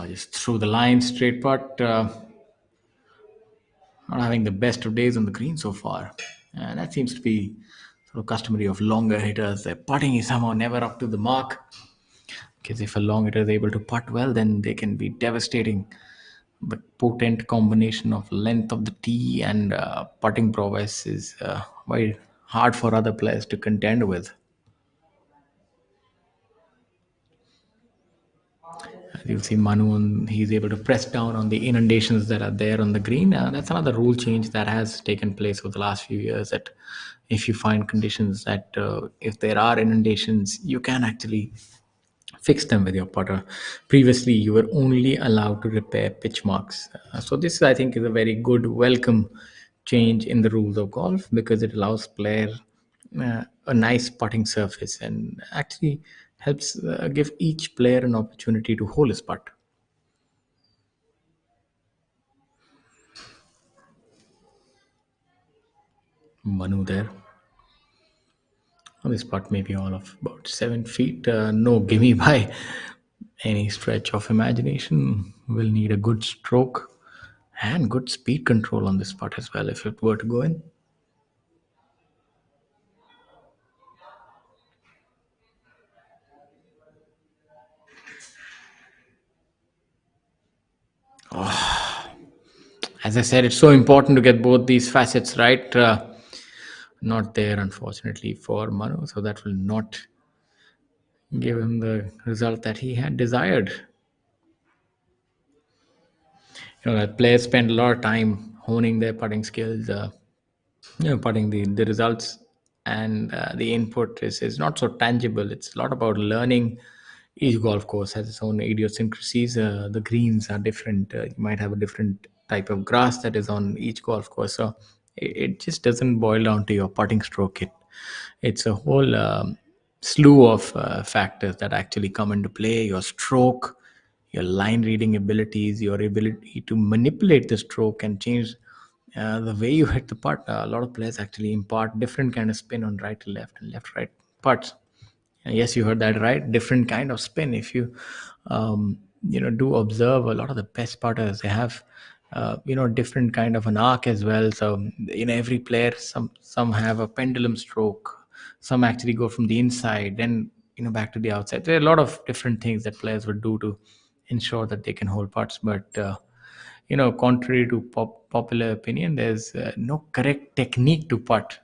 Just through the line, straight putt. Not having the best of days on the green so far. And that seems to be sort of customary of longer hitters. Their putting is somehow never up to the mark. Because if a long hitter is able to putt well, then they can be devastating. But potent combination of length of the tee and putting prowess is very hard for other players to contend with. You'll see Manu, he's able to press down on the inundations that are there on the green. That's another rule change that has taken place over the last few years, that if you find conditions that if there are inundations, you can actually fix them with your putter. Previously, you were only allowed to repair pitch marks. So this, I think, is a very good, welcome change in the rules of golf, because it allows player a nice putting surface and actually helps give each player an opportunity to hole his putt. Manu there. Well, this putt may be all of about 7 feet. No gimme by any stretch of imagination. Will need a good stroke and good speed control on this putt as well if it were to go in. As I said, it's so important to get both these facets right. Not there, unfortunately, for Manu, so that will not give him the result that he had desired. That players spend a lot of time honing their putting skills. Putting the results and the input is not so tangible. It's a lot about learning. Each golf course has its own idiosyncrasies. The greens are different. You might have a different type of grass that is on each golf course. So it just doesn't boil down to your putting stroke. It's a whole slew of factors that actually come into play. Your stroke, your line reading abilities, your ability to manipulate the stroke and change the way you hit the putt. A lot of players actually impart different kind of spin on right to left and left right putts. Yes, you heard that right. Different kind of spin. If you do observe, a lot of the best putters, they have different kind of an arc as well. So every player, some have a pendulum stroke. Some actually go from the inside, then back to the outside. There are a lot of different things that players would do to ensure that they can hold putts. But contrary to popular opinion, there's no correct technique to putt.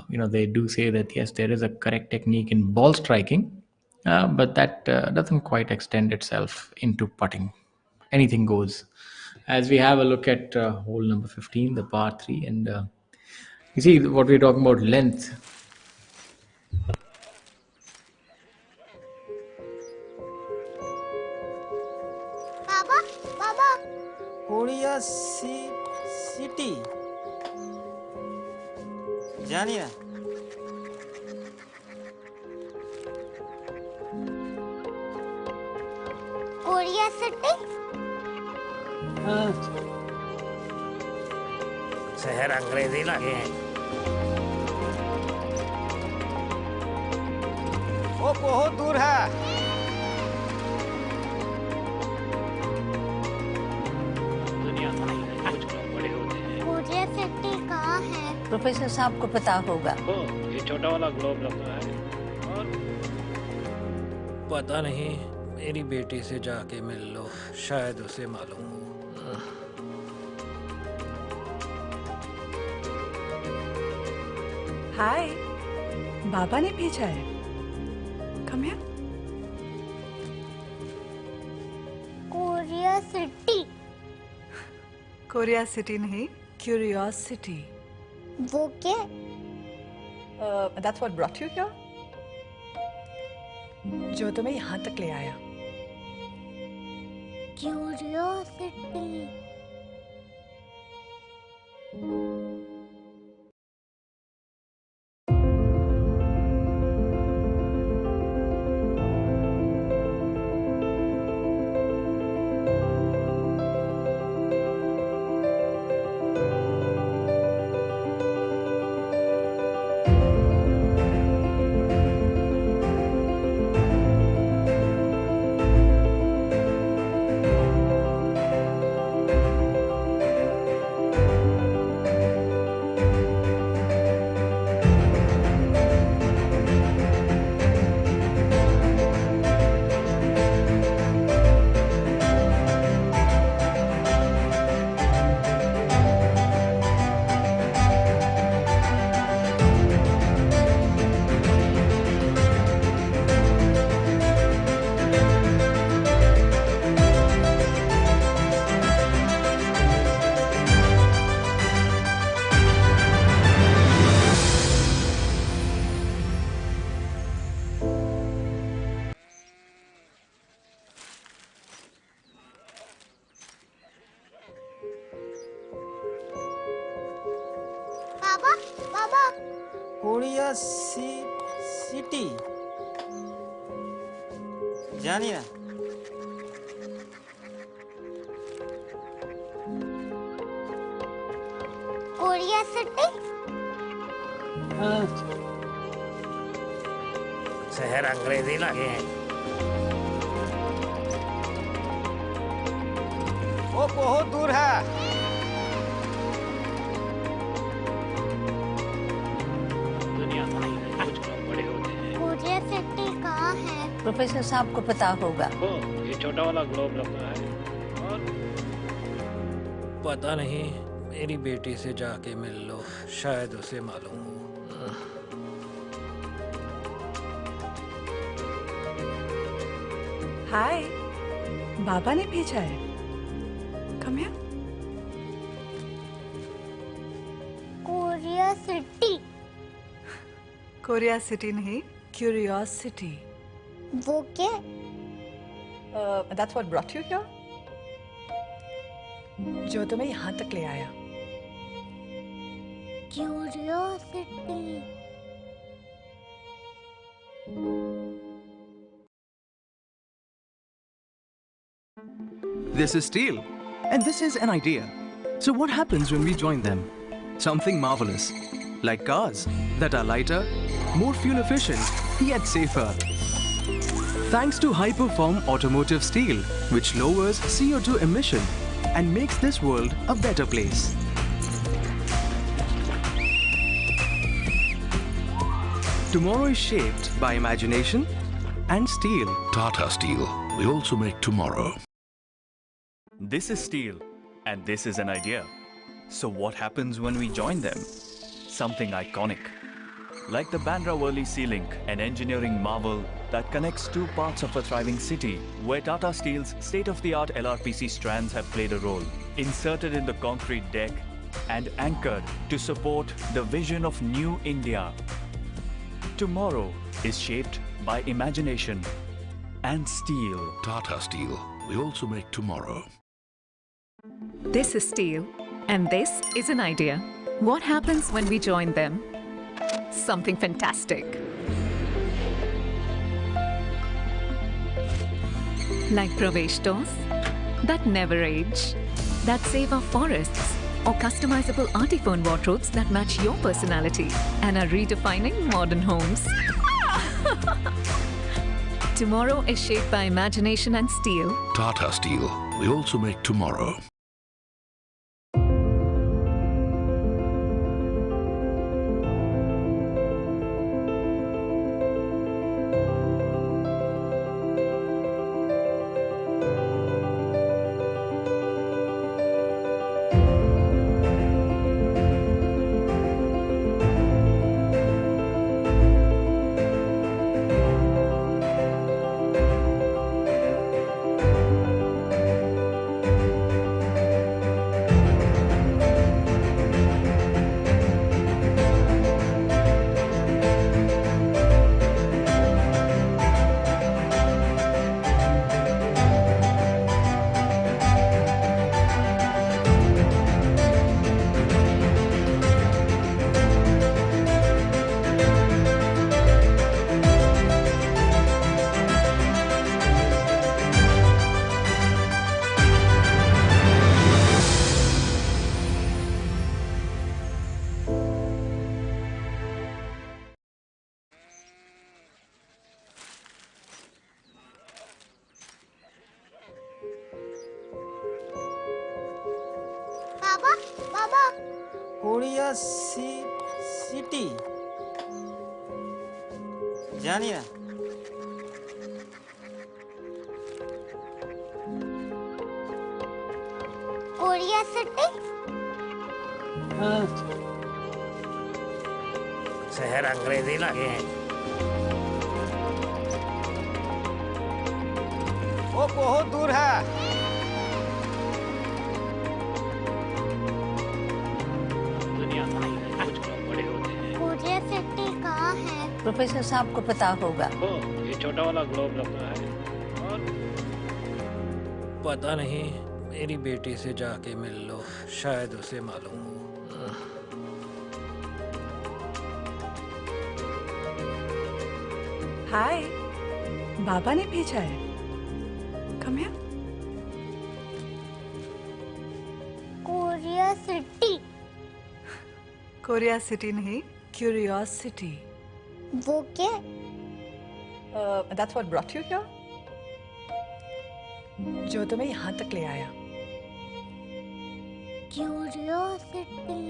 They do say that yes, there is a correct technique in ball striking, but that doesn't quite extend itself into putting. Anything goes. As we have a look at hole number 15, the par 3, and you see what we're talking about, length. Baba. Korea city जानिए ना Korea city शहर अंग्रेजी लगे हैं। वो बहुत दूर है। दुनिया का नहीं है, कुछ लोग बड़े होते हैं। कोरिया सिटी कहाँ है? प्रोफेसर साहब को पता होगा। ये छोटा वाला ग्लोब लगता है। और पता नहीं, मेरी बेटी से जाके मिल लो, शायद उसे मालूम हो। हाय, बाबा ने भेजा है। Come here. Korea city. Korea city नहीं, क्यूरियोसिटी। वो क्या? That's what brought you here? जो तुम्हें यहाँ तक ले आया। क्यूरियोसिटी। कोरिया सिटी जानिए ना कोरिया सिटी शहर अंग्रेजी लगे हैं। वो बहुत दूर है। दुनिया तो नहीं है, कुछ लोग बड़े होते हैं। कोरिया सिटी कहाँ है? प्रोफेसर साहब को पता होगा। वो ये छोटा वाला ग्लोब लगता है। और पता नहीं, मेरी बेटी से जाके मिल लो, शायद उसे मालूम हो। हाय, बाबा ने भेजा है। Come here. Korea city. Korea city नहीं, क्यूरियोसिटी। वो क्या? That's what brought you here? जो तुम्हें यहाँ तक ले आया। Curiosity. This is steel, and this is an idea. So what happens when we join them? Something marvelous, like cars that are lighter, more fuel efficient, yet safer. Thanks to high-perform automotive steel, which lowers CO2 emission and makes this world a better place. Tomorrow is shaped by imagination and steel. Tata Steel. We also make tomorrow. This is steel, and this is an idea. So what happens when we join them? Something iconic. Like the Bandra Worli Sea Link, an engineering marvel that connects two parts of a thriving city, where Tata Steel's state-of-the-art LRPC strands have played a role, inserted in the concrete deck and anchored to support the vision of New India. Tomorrow is shaped by imagination and steel. Tata Steel. We also make tomorrow. This is steel, and this is an idea. What happens when we join them? Something fantastic. Like Pravesh doors that never age, that save our forests, or customizable artiphone wardrobes that match your personality and are redefining modern homes. Tomorrow is shaped by imagination and steel. Tata Steel. We also make tomorrow. Baba Baba Korea city जानिए ना Korea city. शहर अंग्रेजी लगे हैं। वो बहुत दूर है। दुनिया तो नहीं है, कुछ लोग बड़े होते हैं। कोरिया सिटी कहाँ है? प्रोफेसर साहब को पता होगा। वो ये छोटा वाला ग्लोब लगता है। और पता नहीं, मेरी बेटी से जाके मिल लो, शायद उसे मालूम हो। हाय बाबा ने भेजा है come here Korea city Korea city नहीं क्यूरियोसिटी वो क्या that's what brought you here जो तुम्हें यहाँ तक ले आया क्यूरियोसिटी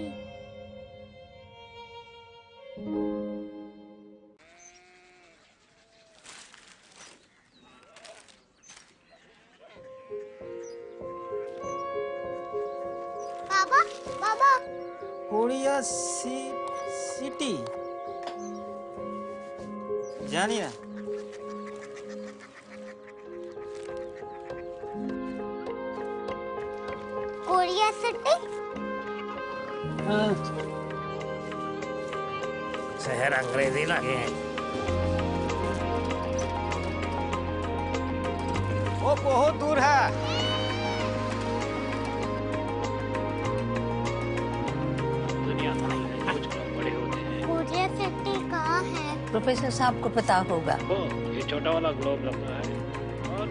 बाबा बाबा कोरिया सिटी जानी ना कोरिया सिटी शहर अंग्रेजी लगे हैं। वो बहुत दूर है। दुनिया तो नहीं है, कुछ लोग बड़े होते हैं। कोरिया सिटी कहाँ है? प्रोफेसर साहब को पता होगा। वो ये छोटा वाला ग्लोब रखा है और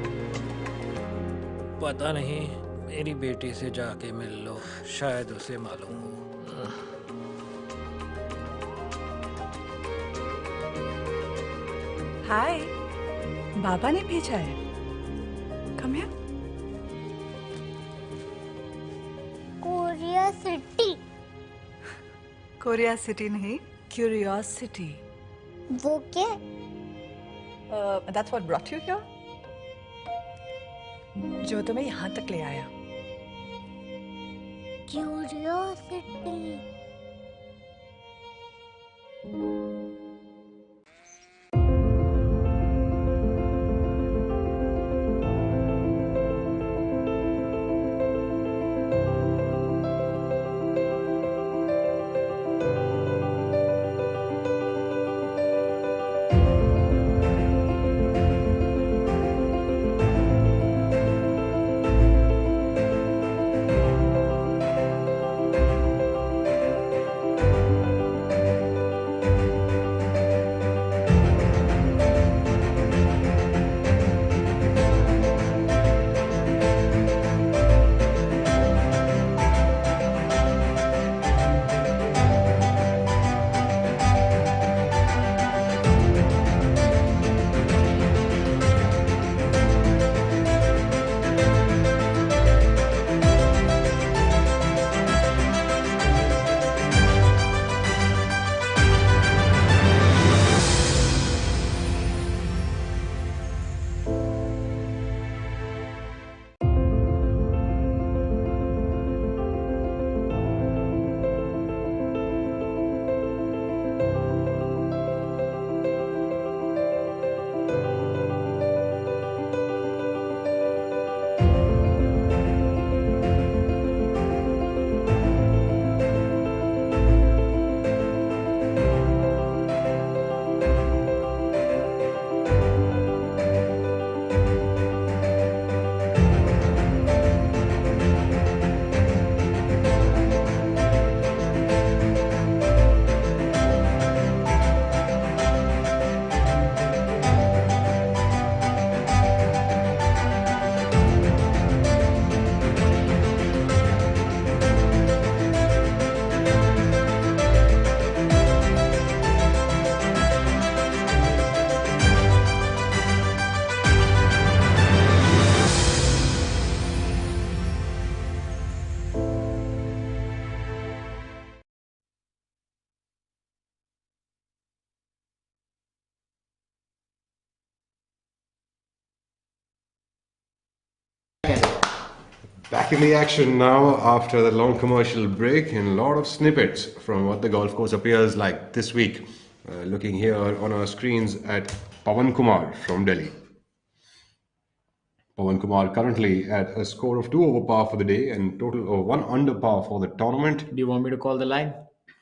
पता नहीं, मेरी बेटी से जाके मिल लो, शायद उसे मालूम हो। हाय बाबा ने भेजा है come here Korea city Korea city नहीं क्यूरियोसिटी वो क्या that's what brought you here जो तुम्हें यहाँ तक ले आया curiosity Back in the action now after the long commercial break, and a lot of snippets from what the golf course appears like this week. Looking here on our screens at Pawan Kumar from Delhi. Pawan Kumar currently at a score of 2 over par for the day and total of 1 under par for the tournament. Do you want me to call the line?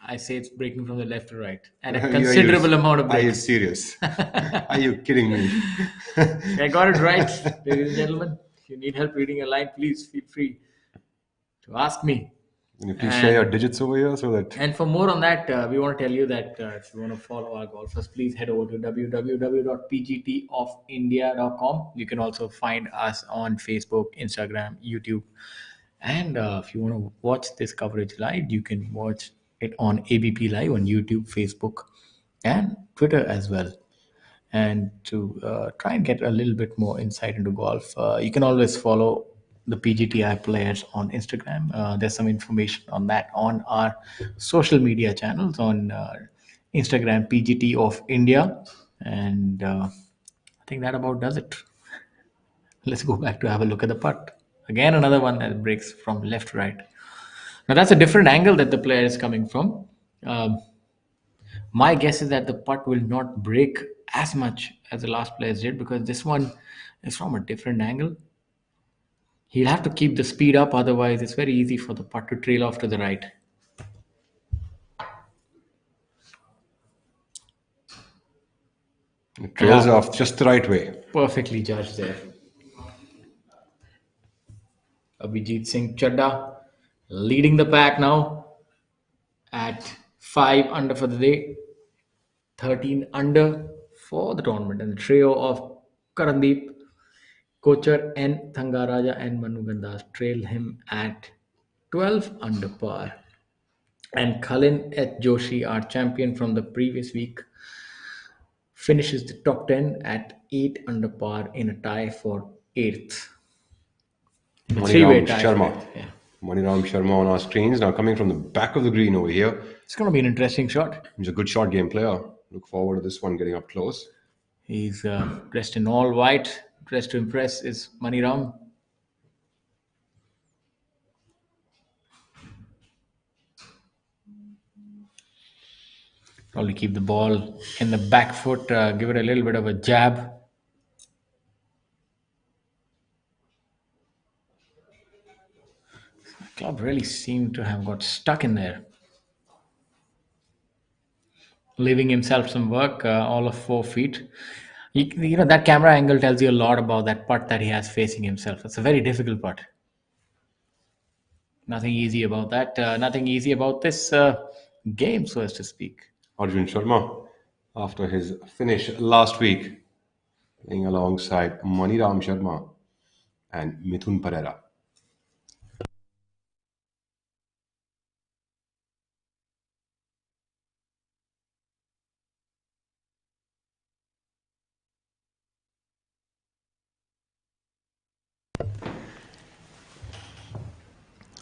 I say it's breaking from the left to right, and a considerable amount of break. Are you serious? Are you kidding me? I got it right, ladies and gentlemen. If you need help reading a line, please feel free to ask me. Can you please share your digits over here so that... And for more on that, we want to tell you that if you want to follow our golfers, please head over to www.pgtoffindia.com. You can also find us on Facebook, Instagram, YouTube. And if you want to watch this coverage live, you can watch it on ABP Live on YouTube, Facebook, and Twitter as well. And to try and get a little bit more insight into golf, you can always follow the PGTI players on Instagram. There's some information on that on our social media channels on Instagram, PGT of India. And I think that about does it. Let's go back to have a look at the putt. Again, another one that breaks from left to right. Now, that's a different angle that the player is coming from. My guess is that the putt will not break as much as the last players did because this one is from a different angle. He'll have to keep the speed up, otherwise it's very easy for the putt to trail off to the right. It trails off just the right way. Perfectly judged there. Abhijit Singh Chadda leading the pack now at 5 under for the day, 13 under for the tournament. And the trio of Karandeep, Kochar, N. Thangaraja and Manu Gandas trail him at 12 under par. And Khalin H. Joshi, our champion from the previous week, finishes the top 10 at 8 under par in a tie for 8th. Maniram Sharma. Yeah. Maniram Sharma on our screens. Now coming from the back of the green over here. It's going to be an interesting shot. He's a good short game player. Look forward to this one getting up close. He's dressed in all white. Dressed to impress is Maniram. Probably keep the ball in the back foot. Give it a little bit of a jab. The club really seemed to have got stuck in there. Leaving himself some work, all of 4 feet. You know, that camera angle tells you a lot about that putt that he has facing himself. It's a very difficult putt. Nothing easy about that. Nothing easy about this game, so as to speak. Arjun Sharma, after his finish last week, playing alongside Maniram Sharma and Mithun Pereira.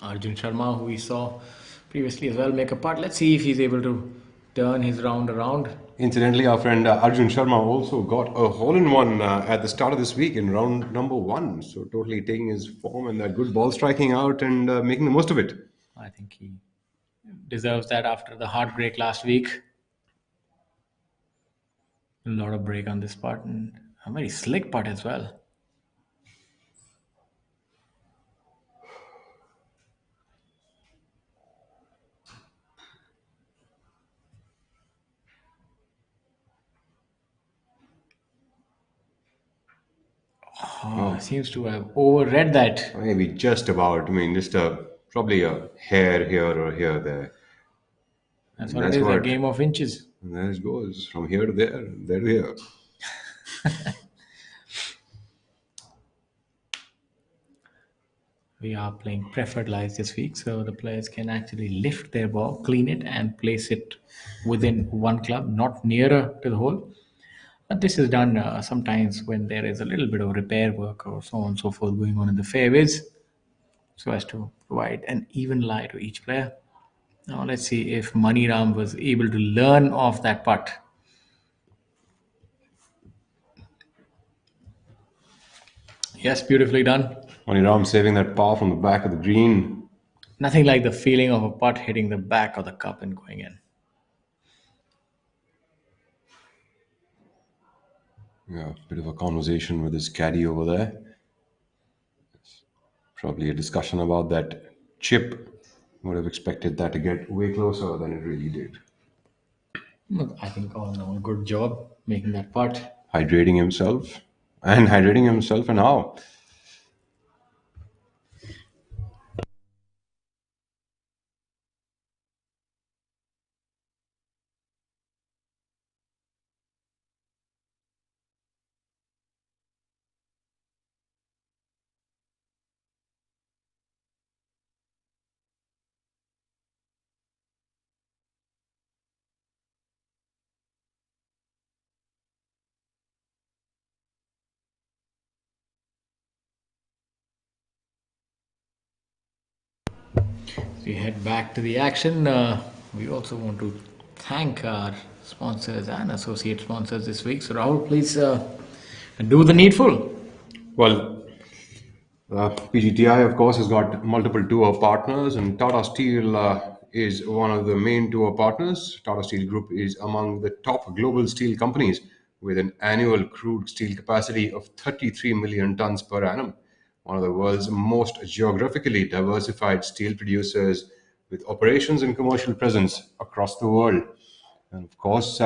Arjun Sharma, who we saw previously as well, make a putt. Let's see if he's able to turn his round around. Incidentally, our friend Arjun Sharma also got a hole-in-one at the start of this week in round number 1. So totally taking his form and that good ball striking out and making the most of it. I think he deserves that after the heartbreak last week. A lot of break on this putt and a very slick putt as well. Oh, seems to have overread that. Maybe just about. I mean, just probably a hair here or here there. That's what it is, a game of inches. And there it goes, from here to there, there to here. We are playing preferred lies this week, so the players can actually lift their ball, clean it, and place it within one club, not nearer to the hole. But this is done sometimes when there is a little bit of repair work or so on and so forth going on in the fairways, so as to provide an even lie to each player. Now let's see if Maniram was able to learn off that putt. Yes, beautifully done. Maniram saving that par from the back of the green. Nothing like the feeling of a putt hitting the back of the cup and going in. Yeah, bit of a conversation with his caddy over there. Probably a discussion about that chip. Would have expected that to get way closer than it really did. I think all in all, good job making that putt. Hydrating himself and how? We head back to the action. We also want to thank our sponsors and associate sponsors this week. So, Rahul, please do the needful. Well, PGTI, of course, has got multiple tour partners, and Tata Steel is one of the main tour partners. Tata Steel Group is among the top global steel companies with an annual crude steel capacity of 33 million tons per annum. One of the world's most geographically diversified steel producers with operations and commercial presence across the world. And of course,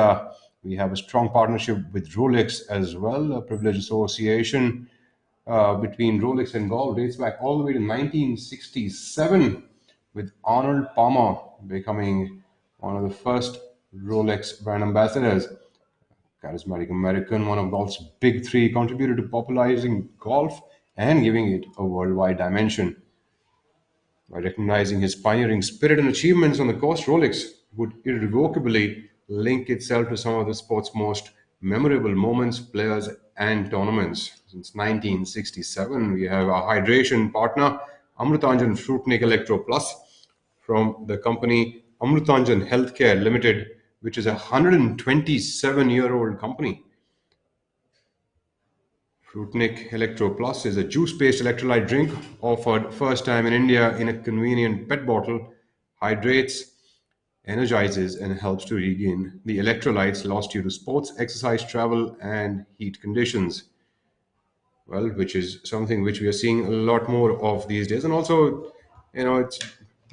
we have a strong partnership with Rolex as well, a privileged association between Rolex and golf dates back all the way to 1967, with Arnold Palmer becoming one of the first Rolex brand ambassadors. Charismatic American, one of golf's big three, contributed to popularizing golf and giving it a worldwide dimension. By recognizing his pioneering spirit and achievements on the course, Rolex would irrevocably link itself to some of the sport's most memorable moments, players, and tournaments. Since 1967, we have our hydration partner, Amrutanjan Fruitnik Electro Plus, from the company Amrutanjan Healthcare Limited, which is a 127-year-old company. Fruitnik Electro Plus is a juice-based electrolyte drink offered first time in India in a convenient PET bottle, hydrates, energizes, and helps to regain the electrolytes lost due to sports, exercise, travel, and heat conditions. Well, which is something which we are seeing a lot more of these days. And also, it's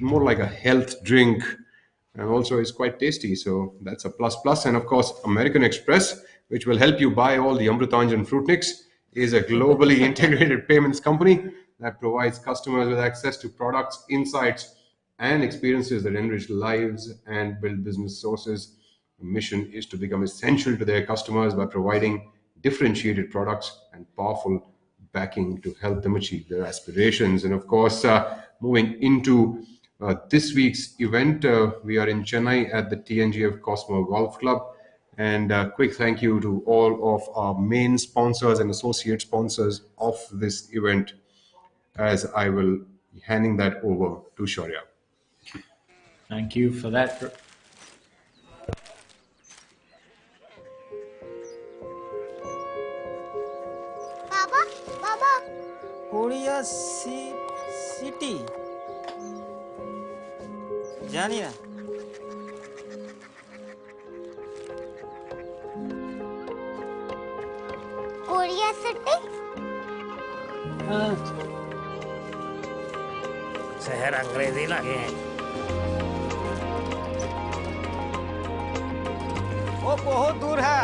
more like a health drink, and also it's quite tasty. So that's a plus plus. And of course, American Express, which will help you buy all the Amrutanjan Fruitniks, is a globally integrated payments company that provides customers with access to products, insights, and experiences that enrich lives and build business sources. The mission is to become essential to their customers by providing differentiated products and powerful backing to help them achieve their aspirations. And of course, moving into this week's event, we are in Chennai at the TNGF Cosmo Golf Club. And a quick thank you to all of our main sponsors and associate sponsors of this event, as I will be handing that over to Shaurya. Thank you for that. Baba, Korea city जानिए Korea city शहर अंग्रेजी लगे हैं वो बहुत दूर है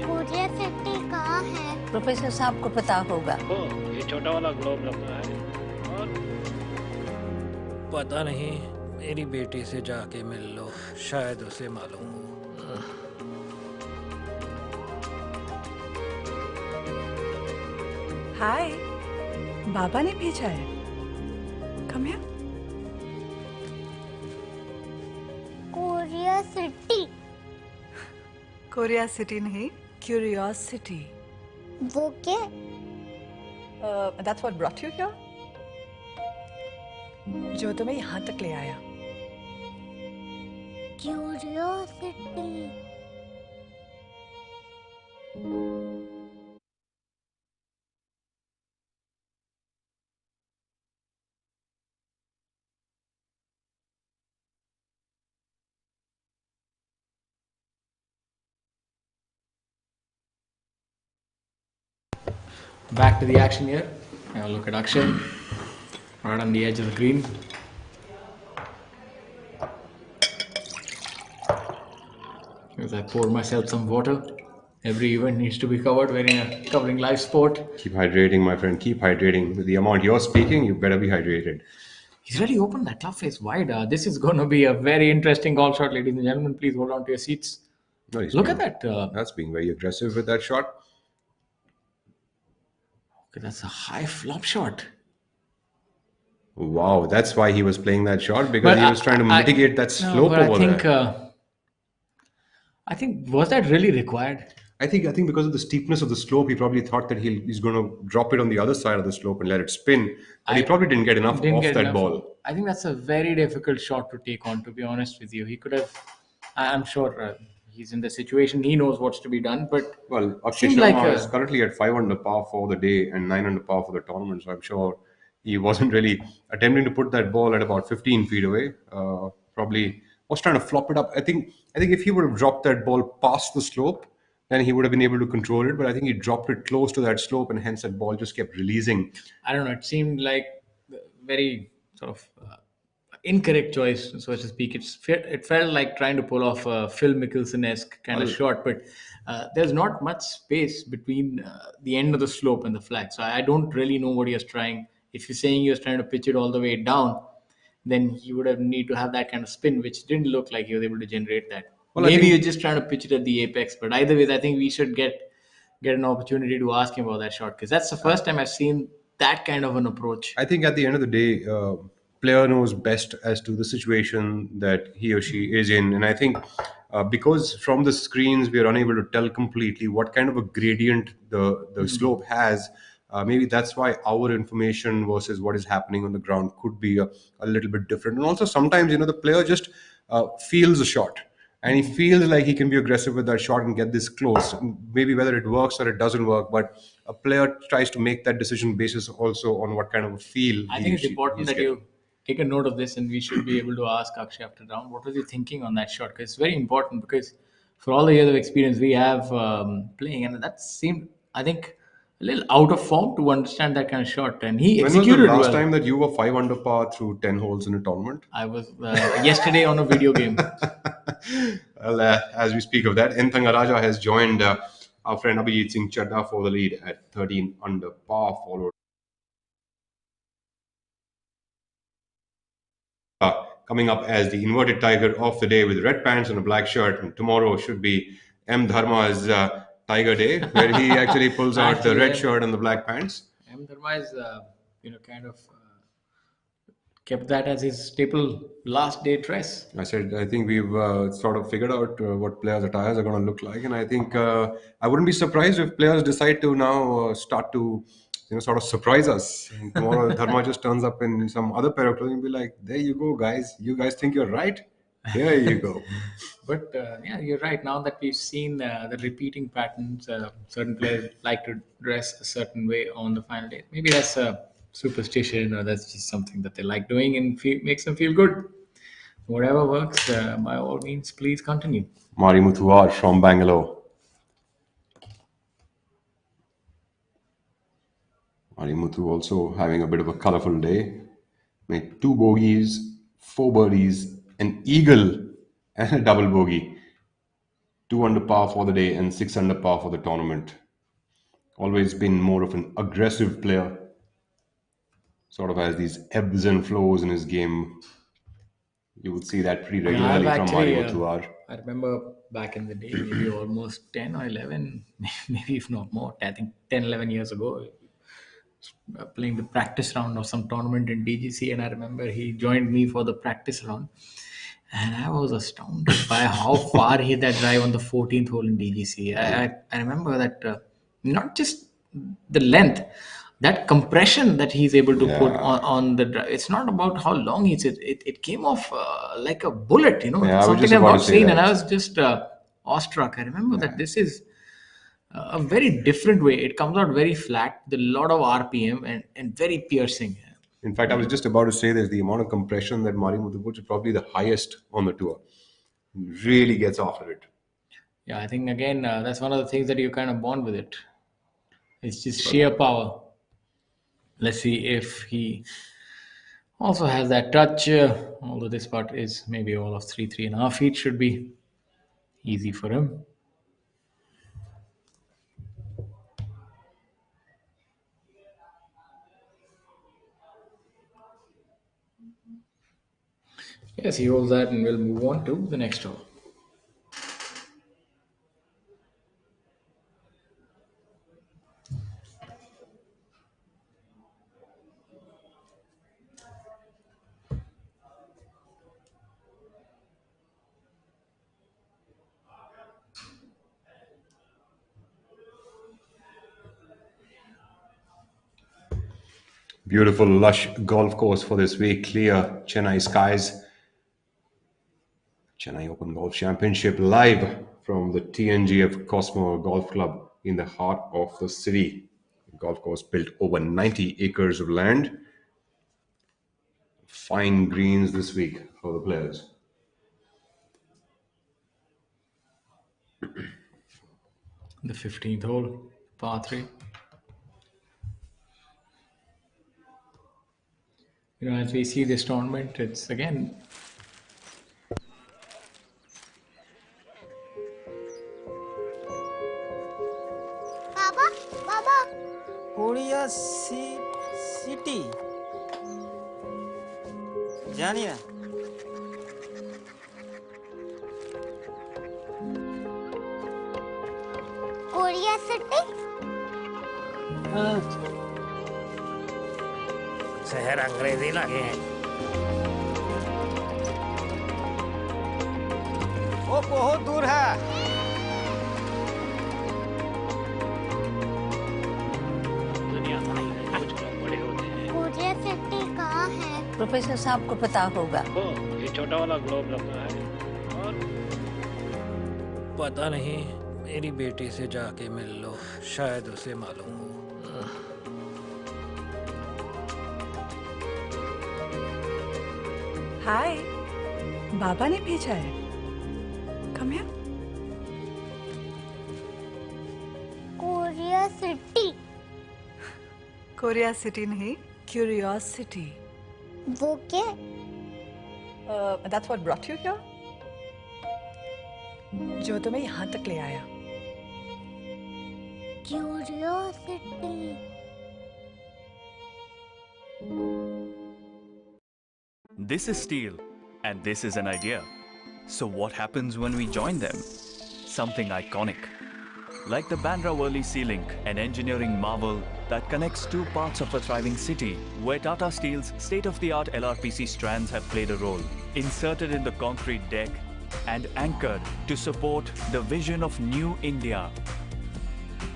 Korea city कहाँ है? प्रोफेसर साहब को पता होगा। ये छोटा वाला ग्लोब रखा है और पता नहीं मेरी बेटी से जाके मिल लो, शायद उसे मालूम हो। हाय, बाबा ने भेजा है। Come here. Korea city. Korea city नहीं, क्यूरियोसिटी। वो क्या? That's what brought you here? जो तुम्हें यहाँ तक ले आया। Curiosity. Back to the action here. Now look at Akshay, right on the edge of the green. As I pour myself some water. Every event needs to be covered when you're covering live sport. Keep hydrating, my friend. Keep hydrating. With the amount you're speaking, you better be hydrated. He's really opened that club face wide. This is going to be a very interesting golf shot, ladies and gentlemen. Please hold on to your seats. No, look at that. That's being very aggressive with that shot. Okay, that's a high flop shot. Wow, that's why he was playing that shot, because he was trying to mitigate that slope over there. I think, was that really required? I think because of the steepness of the slope, he probably thought that he's going to drop it on the other side of the slope and let it spin. But he I probably didn't get enough didn't off get that enough. ball. I think that's a very difficult shot to take on, to be honest with you. He could have, I'm sure he's in the situation, he knows what's to be done, but Well, Akshay seemed like Sharma is currently at 5 under par for the day and 9 under par for the tournament. So I'm sure he wasn't really attempting to put that ball at about 15 feet away. Probably was trying to flop it up. I think if he would have dropped that ball past the slope, then he would have been able to control it. But I think he dropped it close to that slope, and hence that ball just kept releasing. I don't know, it seemed like very sort of incorrect choice, so to speak. It felt like trying to pull off a Phil Mickelson-esque kind of Well, shot, but there's not much space between the end of the slope and the flag. So I don't really know what he was trying. If you're saying he was trying to pitch it all the way down, then he would have need to have that kind of spin, which didn't look like he was able to generate that. well, I Maybe you're think just trying to pitch it at the apex, but either way, I think we should get an opportunity to ask him about that shot, because that's the first time I've seen that kind of an approach. I think at the end of the day, player knows best as to the situation that he or she is in, and I think because from the screens we are unable to tell completely what kind of a gradient the slope has. Maybe that's why our information versus what is happening on the ground could be a little bit different. And also sometimes the player just feels a shot, and he feels like he can be aggressive with that shot and get this close. Maybe whether it works or it doesn't work, but a player tries to make that decision basis also on what kind of a feel I he think or it's she important he's that getting. you take a note of this, and we should be able to ask Akshay after the round, what was he thinking on that shot? Because it's very important, because for all the years of experience we have playing, and that seemed, I think, a little out of form to understand that kind of shot, and he When was the executed last well. time that you were 5 under par through 10 holes in a tournament? I was yesterday on a video game. Well, as we speak of that, Enthangaraja has joined our friend Abhijit Singh Chadha for the lead at 13 under par, followed coming up as the inverted tiger of the day with red pants and a black shirt. And tomorrow should be M. Dharma's Tiger Day, where he actually pulls out the Actually, red shirt and the black pants. M. Dharma is, kind of kept that as his staple last day dress. I said, I think we've sort of figured out what players' attires are going to look like, and I think I wouldn't be surprised if players decide to now start to, sort of surprise us. And tomorrow, Dharma just turns up in some other pair of clothing and be like, "There you go, guys. You guys think you're right? Here you go." But yeah, you're right. Now that we've seen the repeating patterns, certain players like to dress a certain way on the final day. Maybe that's a superstition, or that's just something that they like doing and makes them feel good. Whatever works, by all means, please continue. Mari Muthuar from Bangalore. Mari Muthu also having a bit of a colorful day. Made two bogeys, four birdies, an eagle, and a double bogey. 2 under par for the day and 6 under par for the tournament. Always been more of an aggressive player. Sort of has these ebbs and flows in his game. You would see that pretty Yeah, I've regularly from Mari actually, Muthuar. I remember back in the day, maybe almost 10 or 11, maybe if not more, I think 10, 11 years ago, playing the practice round of some tournament in DGC, and I remember he joined me for the practice round, and I was astounded by how far he hit that drive on the 14th hole in DGC. I remember that not just the length, that compression that he's able to put Yeah. on the drive. It's not about how long he's it came off like a bullet, Yeah, I was something just I've about to not say seen, and I that. was just awestruck. I remember that this is a very different way. It comes out very flat, with a lot of RPM, and very piercing. In fact, I was just about to say this. The amount of compression that Mari Muthu puts is probably the highest on the tour. Really gets after it. Yeah, I think again that's one of the things that you kind of bond with it. It's just sheer power. Let's see if he also has that touch. Although this part is maybe all of 3.5 feet, should be easy for him. Yes, he holds that, and we'll move on to the next hole. Beautiful, lush golf course for this week. Clear Chennai skies. Chennai Open Golf Championship live from the TNGF Cosmo Golf Club in the heart of the city. The golf course built over 90 acres of land. Fine greens this week for the players. The 15th hole, par 3. As we see this tournament, it's again Baba, Korea city जानिए ना Korea city शहर अंग्रेजी लगे हैं वो बहुत दूर है कोरिया सिटी कहाँ है? प्रोफेसर साहब को पता होगा। ये छोटा वाला ग्लोब लगा है और पता नहीं मेरी बेटी से जाके मिल लो शायद उसे मालूम हो हाय, बाबा ने भेजा है। Come here. Korea city. Korea city नहीं, क्यूरियोसिटी। वो क्या? That's what brought you here? जो तुम्हें यहाँ तक ले आया। Curiosity. This is steel, and this is an idea. So what happens when we join them? Something iconic. Like the Bandra Worli Sea Link, an engineering marvel that connects two parts of a thriving city, where Tata Steel's state-of-the-art LRPC strands have played a role, inserted in the concrete deck and anchored to support the vision of New India.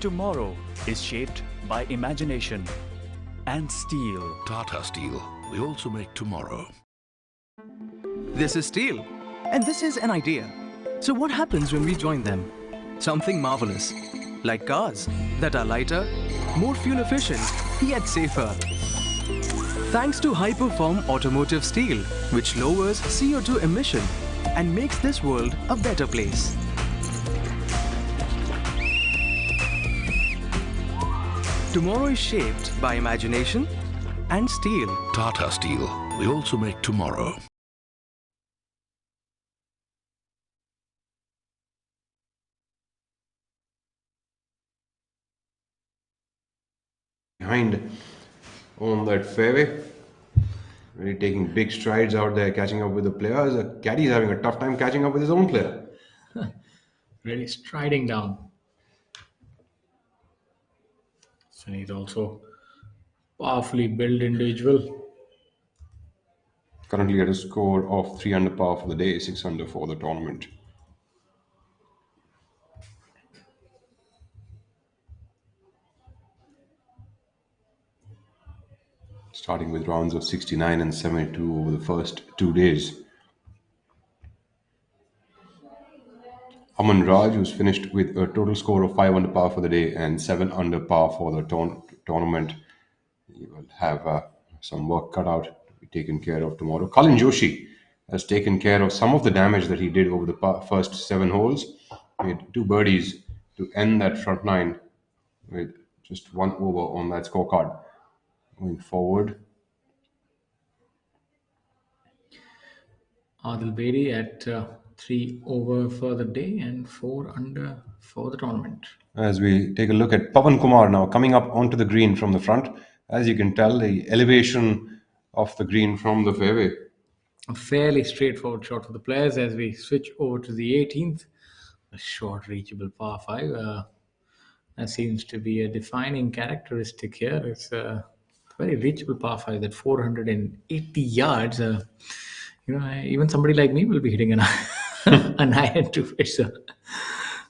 Tomorrow is shaped by imagination and steel. Tata Steel. We also make tomorrow. This is steel, and this is an idea. So what happens when we join them? Something marvelous, like cars that are lighter, more fuel efficient, yet safer. Thanks to high-perform automotive steel, which lowers CO2 emission and makes this world a better place. Tomorrow is shaped by imagination and steel. Tata Steel. We also make tomorrow. Behind on that fairway, really taking big strides out there, catching up with the players. The caddy's having a tough time catching up with his own player. really striding down. So he's also powerfully built individual. Currently at a score of 3 under par for the day, 6 under for the tournament. Starting with rounds of 69 and 72 over the first 2 days. Aman Raj, who's finished with a total score of 5 under par for the day and 7 under par for the tournament. He will have some work cut out to be taken care of tomorrow. Kalin Joshi has taken care of some of the damage that he did over the first 7 holes. He had 2 birdies to end that front nine with just 1 over on that scorecard. Going forward, Adil Bedi at 3 over for the day and 4 under for the tournament. As we take a look at Pawan Kumar now coming up onto the green from the front. As you can tell, the elevation of the green from the fairway. A fairly straightforward shot for the players as we switch over to the 18th. A short, reachable par 5. That seems to be a defining characteristic here. It's a very reachable par 5, that 480 yards. Even somebody like me will be hitting an iron to fish. So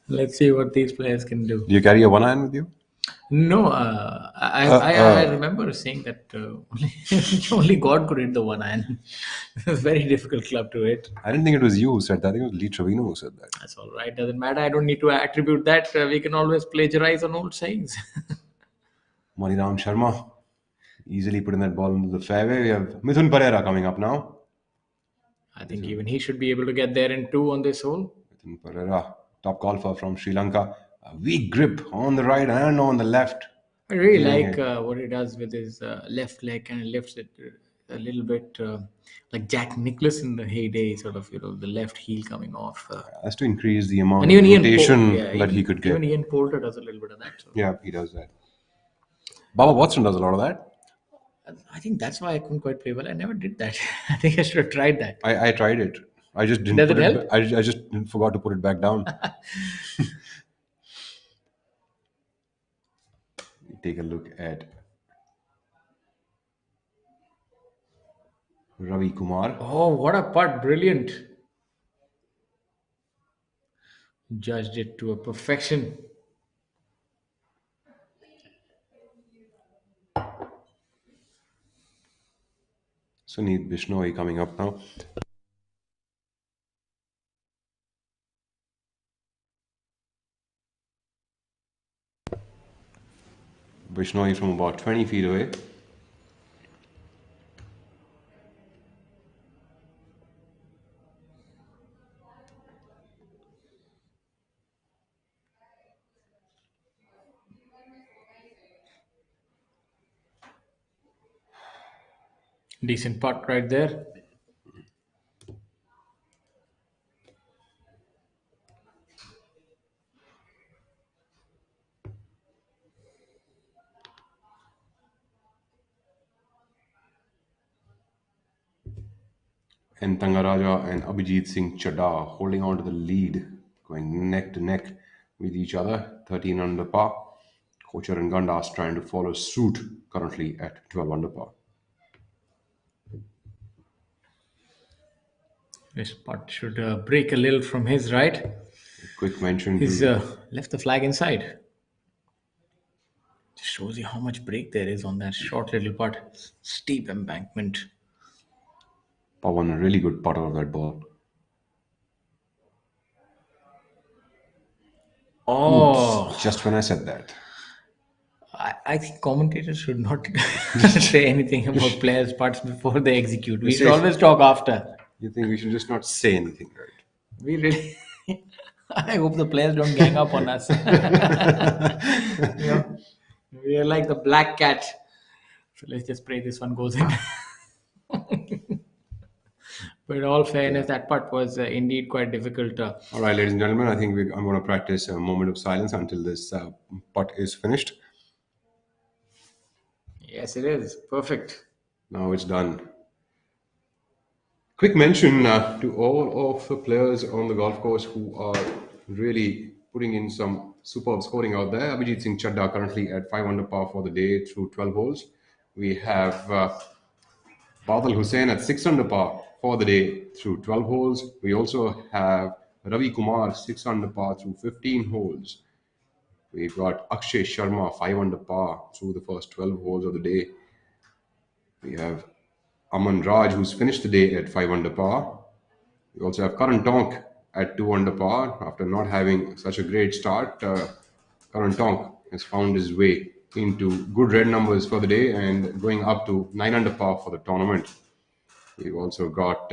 let's see what these players can do. Do you carry a 1 iron with you? No, I remember saying that only God could hit the one iron. It was a very difficult club to hit. I didn't think it was you who said that. I think it was Lee Trevino who said that. That's all right. Doesn't matter. I don't need to attribute that. We can always plagiarize on old sayings. Maniram Sharma easily putting that ball into the fairway. We have Mithun Pereira coming up now. I think even he should be able to get there in 2 on this hole. Mithun Pereira, top golfer from Sri Lanka. A weak grip on the right and on the left. I really like what he does with his left leg, kind of lifts it a little bit like Jack Nicklaus in the heyday, sort of, the left heel coming off. That's to increase the amount and of even rotation that he could get. Even Ian Poulter does a little bit of that. So. Yeah, he does that. Baba Watson does a lot of that. I think that's why I couldn't quite play well. I never did that. I think I should have tried that. I tried it. I just didn't. Does it help? I just forgot to put it back down. Take a look at Ravi Kumar. Oh, what a putt! Brilliant. Judged it to a perfection. Sunit Bishnoi coming up now. Bishnoi from about 20 feet away. Decent putt right there. And Tangaraja and Abhijit Singh Chadha holding on to the lead, going neck to neck with each other, 13 under par. Kochar and Gandas trying to follow suit, currently at 12 under par. This putt should break a little from his right. Quick mention. He's left the flag inside. Just shows you how much break there is on that short little putt. Steep embankment. Pawan, a really good putter of that ball. Oh. Oops, just when I said that. I think commentators should not say anything about players' putts before they execute. We should always talk after. You think we should just not say anything, right? We really... I hope the players don't gang up on us. We are like the black cat. So let's just pray this one goes in. But in all fairness, that putt was indeed quite difficult. All right, ladies and gentlemen, I think I'm going to practice a moment of silence until this putt is finished. Yes, it is. Perfect. Now it's done. Quick mention to all of the players on the golf course who are really putting in some superb scoring out there. Abhijit Singh Chadha currently at 5 under par for the day through 12 holes. We have Badal Hussain at 6 under par for the day through 12 holes. We also have Ravi Kumar 6 under par through 15 holes. We've got Akshay Sharma 5 under par through the first 12 holes of the day. We have Aman Raj, who's finished the day at 5 under par. We also have Karan Tonk at 2 under par. After not having such a great start, Karan Tonk has found his way into good red numbers for the day and going up to 9 under par for the tournament. We've also got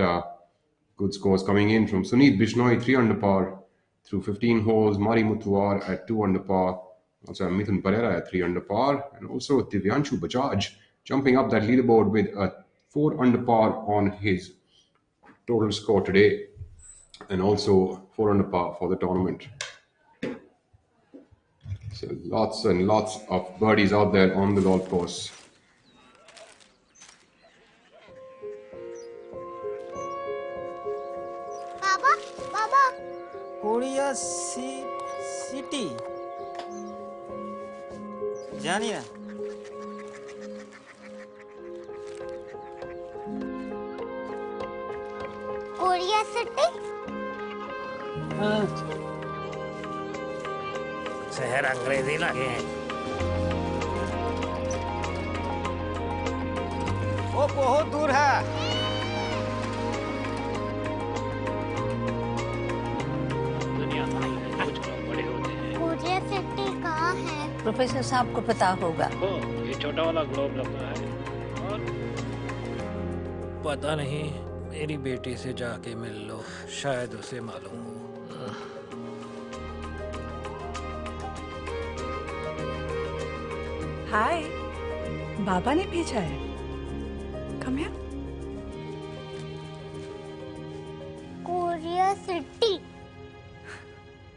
good scores coming in from Sunit Bishnoi, 3 under par through 15 holes. Mari Muthuwar at 2 under par. Also Mithun Pereira at 3 under par. And also Divyanshu Bajaj jumping up that leaderboard with a 4 under par on his total score today. And also 4 under par for the tournament. So lots and lots of birdies out there on the golf course. Baba. Korea City. जानिए Korea city शहर अंग्रेजी लगे हैं वो बहुत दूर है। Korea city कहाँ है? प्रोफेसर साहब को पता होगा। ये छोटा वाला ग्लोब लगता है। और पता नहीं, मेरी बेटी से जाके मिल लो, शायद उसे मालूम हो। हाय, बाबा ने भेजा है। Come here. Korea city.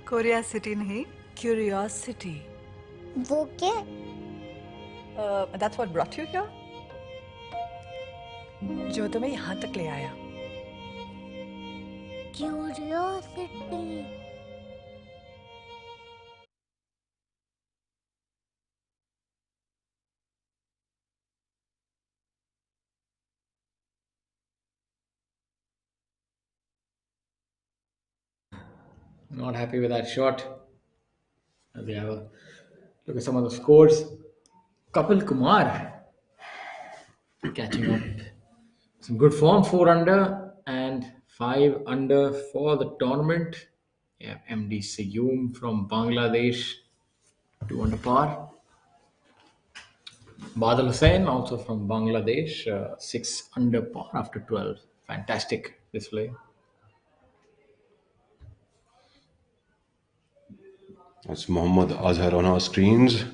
Korea city नहीं, क्यूरियोसिटी। वो क्या? That's what brought you here? जो तुम्हें यहाँ तक ले आया। Curiosity. Not happy with that shot. As we have a look at some of the scores. Kapil Kumar catching up. Some good form, 4 under and 5 under for the tournament. Yeah, MD Siyum from Bangladesh, 2 under par. Badal Hussain also from Bangladesh, 6 under par after 12. Fantastic display. That's Mohammad Azhar on our screens.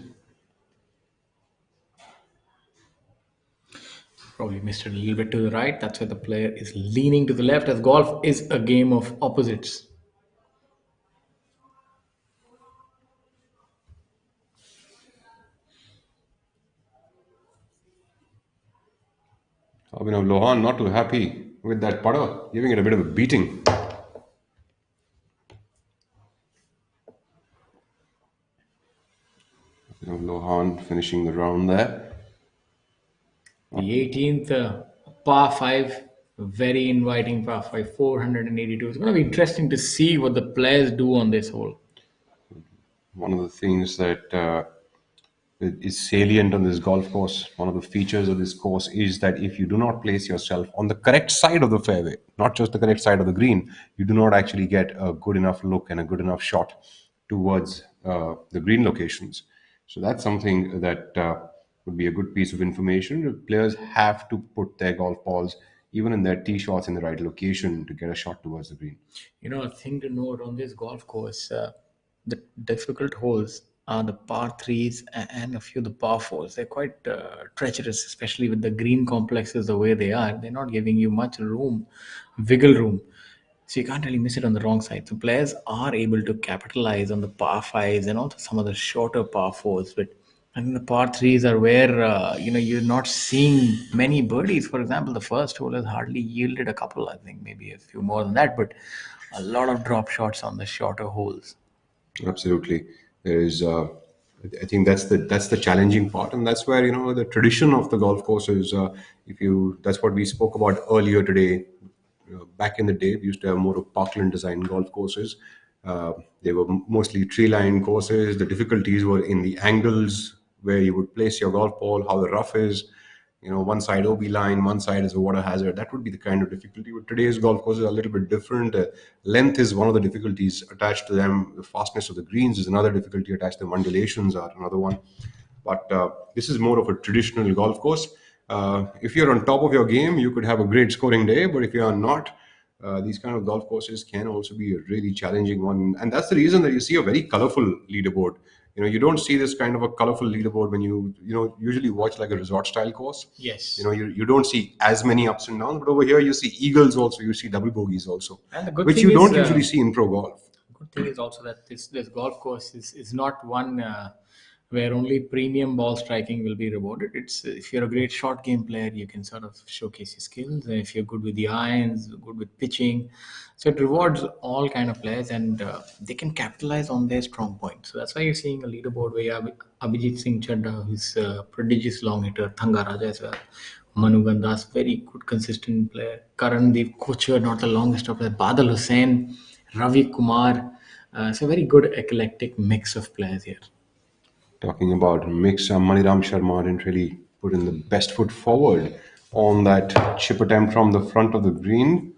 Probably missed it a little bit to the right. That's why the player is leaning to the left, as golf is a game of opposites. Abhinav Lohan not too happy with that putter, giving it a bit of a beating. Abhinav Lohan finishing the round there. The 18th par 5, very inviting par 5, 482. It's going to be interesting to see what the players do on this hole. One of the things that is salient on this golf course, one of the features of this course is that if you do not place yourself on the correct side of the fairway, not just the correct side of the green, you do not actually get a good enough look and a good enough shot towards the green locations. So that's something that would be a good piece of information. Players have to put their golf balls, even in their tee shots, in the right location to get a shot towards the green. You know, a thing to note on this golf course, the difficult holes are the par 3s and a few of the par 4s. They're quite treacherous, especially with the green complexes the way they are. They're not giving you much room, wiggle room. So you can't really miss it on the wrong side. So players are able to capitalize on the par 5s and also some of the shorter par 4s. But I think the par 3s are where, you're not seeing many birdies. For example, the first hole has hardly yielded a couple, I think, maybe a few more than that. But a lot of drop shots on the shorter holes. Absolutely, there is. I think that's the challenging part, and that's where the tradition of the golf course is. That's what we spoke about earlier today. Back in the day, we used to have more of parkland design golf courses. They were mostly tree-lined courses. The difficulties were in the angles where you would place your golf ball, how the rough is. One side OB line, one side is a water hazard. That would be the kind of difficulty. But today's golf courses are a little bit different. Length is one of the difficulties attached to them. The fastness of the greens is another difficulty attached to them. Undulations are another one. But this is more of a traditional golf course. If you're on top of your game, you could have a great scoring day. But if you are not, these kind of golf courses can also be a really challenging one. And that's the reason that you see a very colorful leaderboard. You don't see this kind of a colorful leaderboard when you usually watch like a resort style course. Yes. You don't see as many ups and downs, but over here you see eagles also, you see double bogeys also, And the good which thing you don't is, usually see in pro golf. Good thing is also that this golf course is not one where only premium ball striking will be rewarded. It's if you're a great short game player, you can sort of showcase your skills. And if you're good with the irons, good with pitching, so it rewards all kind of players, and they can capitalize on their strong points. So that's why you're seeing a leaderboard where you have Abhijit Singh Chadda, who's a prodigious long hitter, Thanga Raja as well. Manu Gandas, very good, consistent player. Karandeep Kocher, not the longest of players. Badal Hussain, Ravi Kumar. So very good eclectic mix of players here. Talking about mix, Maniram Sharma didn't really put in the best foot forward on that chip attempt from the front of the green.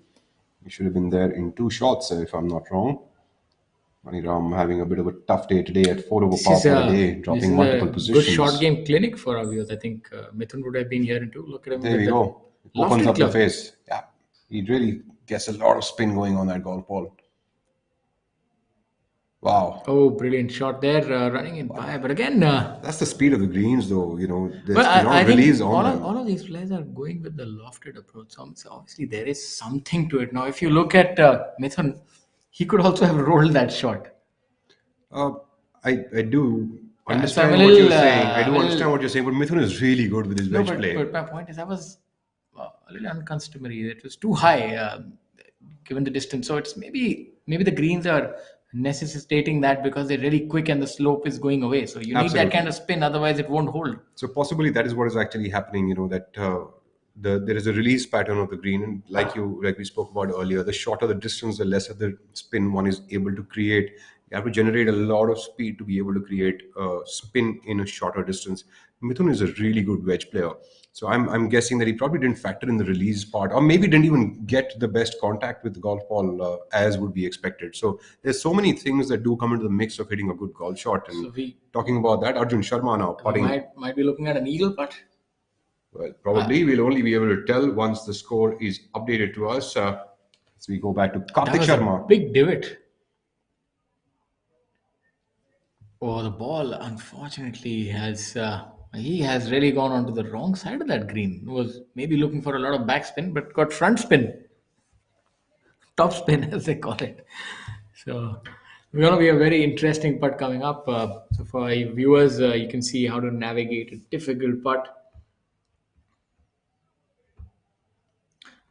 He should have been there in 2 shots, if I'm not wrong. Maniram having a bit of a tough day today at 4 over This par is for the a day, this dropping is multiple a good short positions. game clinic for our viewers. I think Mithun would have been here too. Look at him There with we the go. Opens lofted up the club. face. Yeah, he really gets a lot of spin going on that golf ball. Wow. Oh, brilliant shot there, running in by. But again, That's the speed of the greens, though. There's well, a lot I of release think on them. all of these players are going with the lofted approach. So obviously, there is something to it. Now, if you look at Mithun, he could also have rolled that shot. I do So I'm understand a what little, you're saying. I do little- understand what you're saying, but Mithun is really good with his No, wedge play. but my point is, that was a little uncustomary. It was too high, given the distance. So it's maybe the greens are necessitating that because they're really quick and the slope is going away. So you need that Absolutely. kind of spin, otherwise it won't hold. So possibly that is what is actually happening. That there is a release pattern of the green, and like we spoke about earlier, the shorter the distance, the lesser the spin one is able to create. You have to generate a lot of speed to be able to create a spin in a shorter distance. Mithun is a really good wedge player, so I'm guessing that he probably didn't factor in the release part, or maybe didn't even get the best contact with the golf ball as would be expected. So there's so many things that do come into the mix of hitting a good golf shot. And So we talking about that, Arjun Sharma now putting. might be looking at an eagle putt. Well, probably we'll only be able to tell once the score is updated to us. So we go back to That Karthik was Sharma. a big divot. Oh, the ball unfortunately has he has really gone onto the wrong side of that green. Was maybe looking for a lot of backspin, but got front spin, top spin as they call it. So we're going to be a very interesting putt coming up. So for our viewers, you can see how to navigate a difficult putt.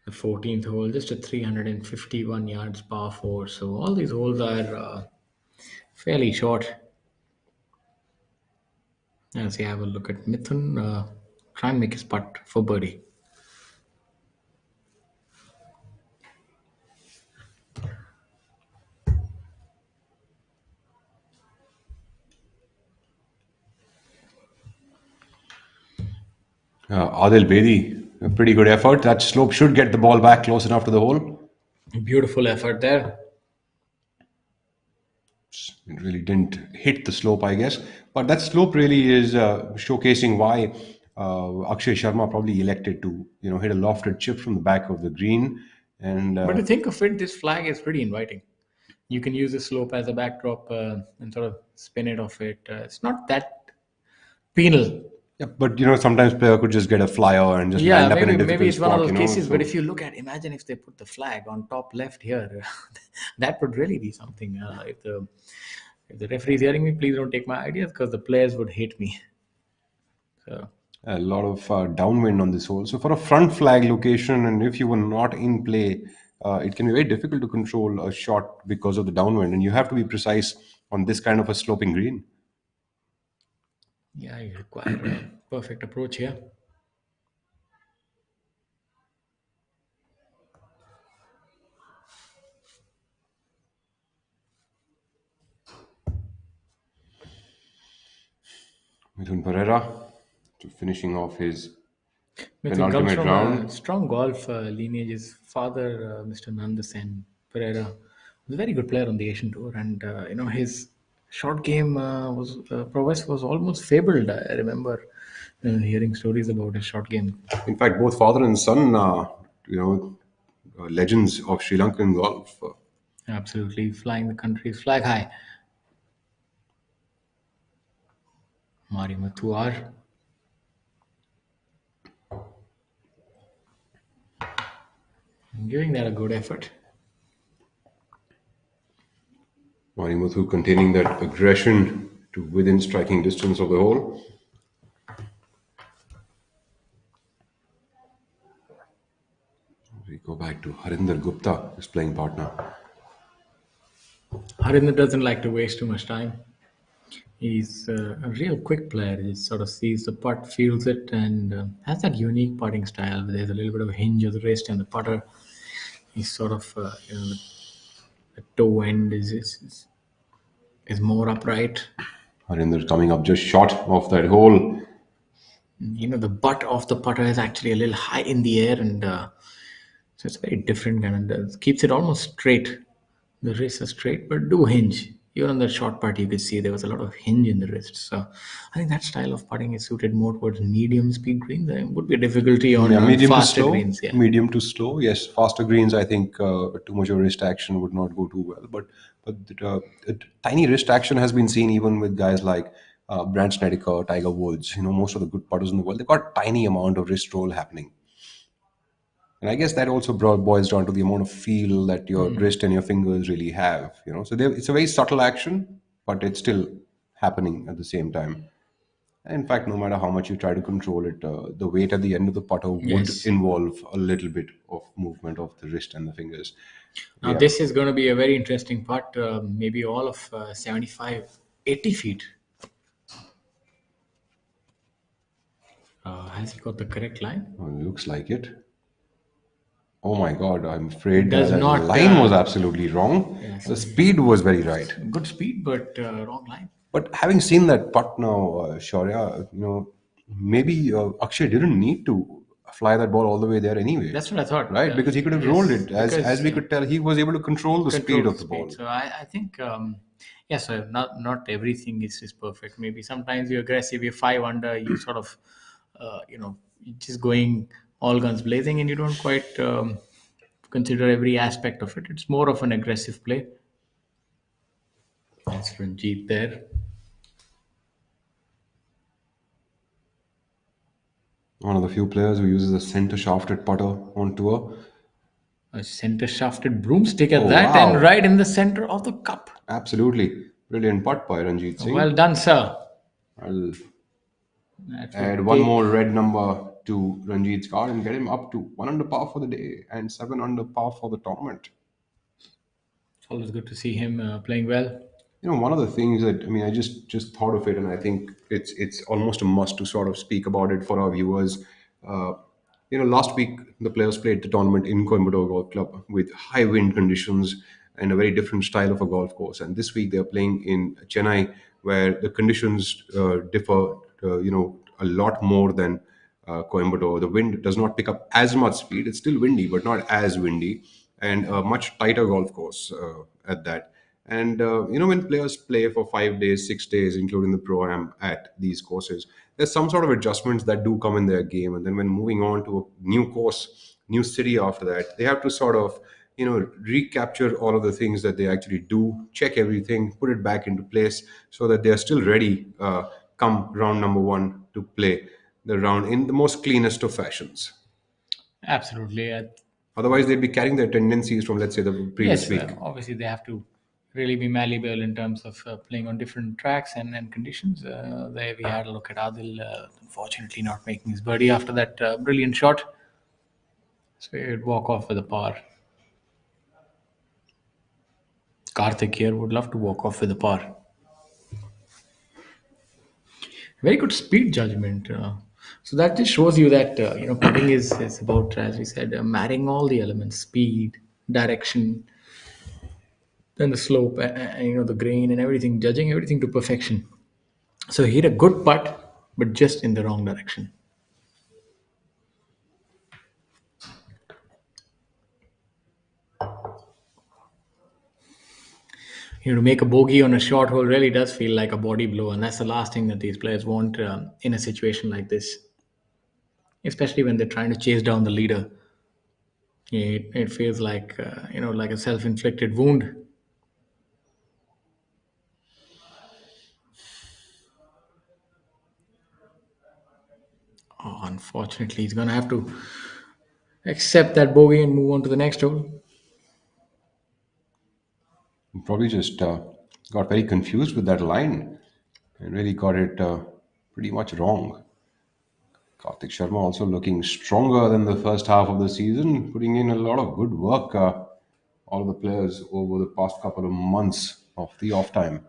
The 14th hole, just a 351 yards par 4. So all these holes are fairly short. As you have a look at Mithun, try and make his putt for birdie. Adil Bedi, a pretty good effort. That slope should get the ball back close enough to the hole. Beautiful effort there. It really didn't hit the slope, I guess. But that slope really is showcasing why Akshay Sharma probably elected to, hit a lofted chip from the back of the green. And But to think of it, this flag is pretty inviting. You can use the slope as a backdrop and sort of spin it off it. It's not that penal. yeah, but sometimes player could just get a flyer and just land up in a difficult maybe it's one of spot, those cases. so- But if you look at, imagine if they put the flag on top left here, that would really be something. If the referee is hearing me, please don't take my ideas because the players would hate me. So a lot of downwind on this hole. So for a front flag location, and if you were not in play, it can be very difficult to control a shot because of the downwind, and you have to be precise on this kind of a sloping green. yeah, you require a perfect approach here. Mithun Pereira to finishing off his Mithun comes penultimate from round. a strong golf lineage. His father, Mr. Nandasen Pereira, was a very good player on the Asian Tour, and his short game prowess was almost fabled. I remember hearing stories about his short game. In fact, both father and son, legends of Sri Lankan golf. Absolutely, flying the country's flag high. Mari Matuar. Giving that a good effort. Manimuthu containing that aggression to within striking distance of the hole. We go back to Harinder Gupta, his playing partner. Harinder doesn't like to waste too much time. He's a real quick player. He sort of sees the putt, feels it, and has that unique putting style. There's a little bit of a hinge of the wrist and the putter. He's sort of, the toe end is more upright. Harinder coming up just short of that hole. The butt of the putter is actually a little high in the air, and so it's very different and keeps it almost straight. The wrists are straight, but do hinge. Even on the short putt, you could see there was a lot of hinge in the wrist. So I think that style of putting is suited more towards medium speed greens. There would be a difficulty on Medium to faster slow. greens. Yeah. Medium to slow. Yes, faster greens. I think too much of wrist action would not go too well. But tiny wrist action has been seen even with guys like Brandt Snedeker, Tiger Woods. Most of the good putters in the world. They've got tiny amount of wrist roll happening. And I guess that also boils down to the amount of feel that your wrist and your fingers really have. So it's a very subtle action, but it's still happening at the same time. In fact, no matter how much you try to control it, the weight at the end of the putter would Yes. involve a little bit of movement of the wrist and the fingers. Now, Yeah. this is going to be a very interesting putt, maybe all of 75, 80 feet. Has he got the correct line? Looks like it. Oh my God, I'm afraid Does that not, line was absolutely wrong. Yes. The speed was very right. Good speed, but wrong line. But having seen that putt now, Shaurya, maybe Akshay didn't need to fly that ball all the way there anyway. That's what I thought. Right, because he could have Yes, rolled it. because, As we could tell, he was able to control the speed of the ball. So I think, yes, so not everything is perfect. Maybe sometimes you're aggressive, you're 5 under, you sort of, you're just going all guns blazing, and you don't quite consider every aspect of it. It's more of an aggressive play. That's Ranjit there. One of the few players who uses a center shafted putter on tour. A center shafted broomstick at Oh, that, wow. and right in the center of the cup. Absolutely. Brilliant putt by Ranjit Singh. Well done, sir. I'll That add would one take- more red number to Ranjit's card and get him up to 1 under par for the day and 7 under par for the tournament. It's always good to see him playing well. One of the things that I just thought of it, and I think it's almost a must to sort of speak about it for our viewers. Last week the players played the tournament in Coimbatore Golf Club with high wind conditions and a very different style of a golf course. And this week they're playing in Chennai, where the conditions differ, a lot more than Coimbatore. The wind does not pick up as much speed. It's still windy, but not as windy, and a much tighter golf course at that. And when players play for 5 days, 6 days, including the pro-am at these courses, there's some sort of adjustments that do come in their game. And then when moving on to a new course, new city after that, they have to sort of recapture all of the things that they actually do, check everything, put it back into place, so that they're still ready come round number 1 to play the round in the most cleanest of fashions. Absolutely. Otherwise, they'd be carrying their tendencies from, let's say, the previous Yes, week. obviously they have to really be malleable in terms of playing on different tracks and conditions. There we had a look at Adil, unfortunately not making his birdie after that brilliant shot. So he would walk off with a par. Karthik here would love to walk off with a par. Very good speed judgment. So that just shows you that putting is about, as we said, marrying all the elements: speed, direction, then the slope, and the grain and everything, judging everything to perfection. So he hit a good putt, but just in the wrong direction. To make a bogey on a short hole really does feel like a body blow, and that's the last thing that these players want in a situation like this, especially when they're trying to chase down the leader. It feels like like a self-inflicted wound. Oh, unfortunately, he's gonna have to accept that bogey and move on to the next hole. Probably just got very confused with that line and really got it pretty much wrong. Karthik Sharma also looking stronger than the first half of the season, putting in a lot of good work. All of the players over the past couple of months of the off time.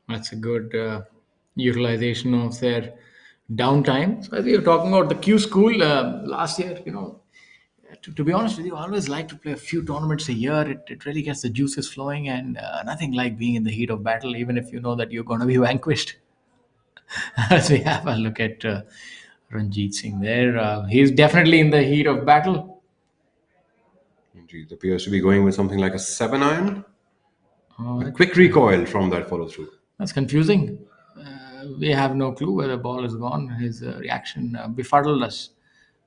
That's a good utilization of their downtime. So as we were talking about the Q school last year, To be honest with you, I always like to play a few tournaments a year. It really gets the juices flowing, and nothing like being in the heat of battle, even if you know that you're going to be vanquished. As we have a look at Ranjit Singh there, he's definitely in the heat of battle. It appears to be going with something like a 7-iron. Oh, A quick recoil from that follow through. that's confusing. We have no clue where the ball is gone. His reaction befuddled us.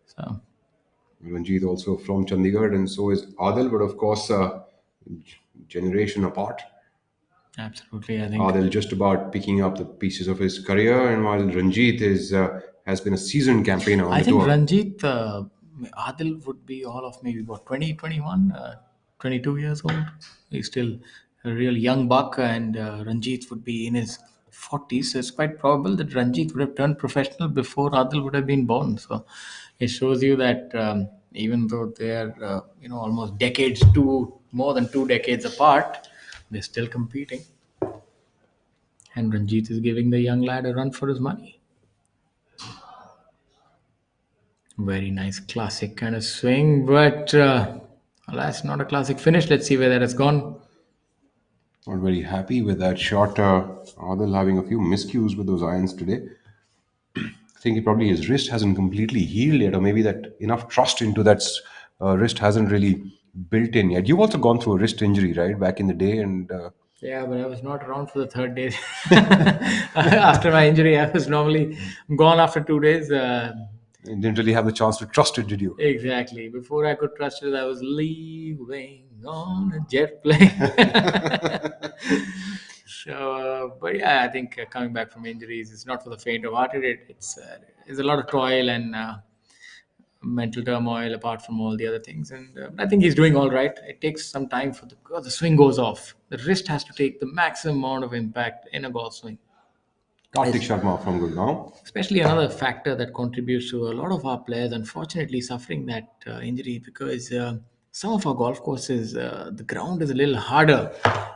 So Ranjit also from Chandigarh, and so is Adil, but of course, generation apart. absolutely, I think Adil just about picking up the pieces of his career, and while Ranjit has been a seasoned campaigner on I the think tour. Ranjit Adil would be all of maybe what 20, 21, 22 years old. He's still a real young buck, and Ranjit would be in his 40s. So it's quite probable that Ranjit would have turned professional before Adil would have been born. So it shows you that even though they're almost decades, more than 2 decades apart, they're still competing. And Ranjit is giving the young lad a run for his money. Very nice classic kind of swing, but alas, not a classic finish. Let's see where that has gone. Not very happy with that shot. Adil having a few miscues with those irons today. I think probably his wrist hasn't completely healed yet, or maybe that enough trust into that wrist hasn't really built in yet. You've also gone through a wrist injury, right, back in the day, and Yeah, but I was not around for the third day. After my injury, I was normally gone after 2 days. you didn't really have the chance to trust it, did you? Exactly. Before I could trust it, I was leaving on a jet plane. So, but yeah, I think coming back from injuries, it's not for the faint of heart. It's a lot of toil and mental turmoil apart from all the other things. And I think he's doing all right. It takes some time for the swing goes off. The wrist has to take the maximum amount of impact in a golf swing. Kartik Sharma from Gurgaon. Especially another factor that contributes to a lot of our players unfortunately suffering that injury, because some of our golf courses, the ground is a little harder,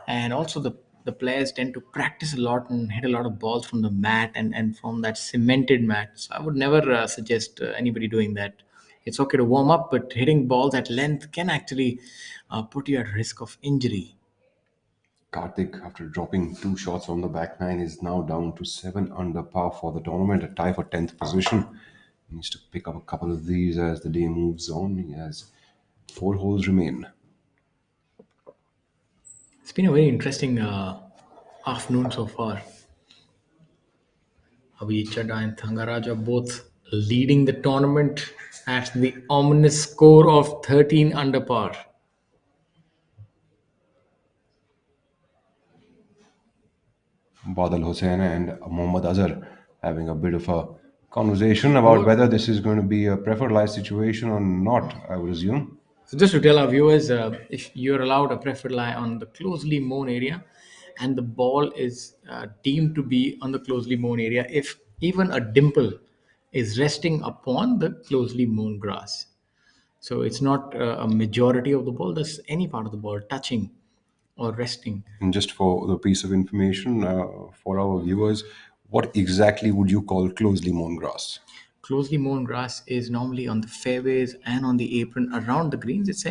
and also the players tend to practice a lot and hit a lot of balls from the mat and from that cemented mat. So I would never suggest anybody doing that. It's okay to warm up, but hitting balls at length can actually put you at risk of injury. Kartik, after dropping 2 shots on the back nine, is now down to 7 under par for the tournament, a tie for 10th position. He needs to pick up a couple of these as the day moves on. He has 4 holes remain. It's been a very interesting afternoon so far. Abhi Chadha and Thangaraj are both leading the tournament at the ominous score of 13 under par. Badal Hussain and Mohammad Azhar having a bit of a conversation about whether this is going to be a preferred lie situation or not, I would assume. So just to tell our viewers, if you're allowed a preferred lie on the closely mown area and the ball is deemed to be on the closely mown area, if even a dimple is resting upon the closely mown grass. So it's not a majority of the ball, there's any part of the ball touching or resting. And just for the piece of information for our viewers, what exactly would you call closely mown grass? Closely mown grass is normally on the fairways and on the apron around the greens. It's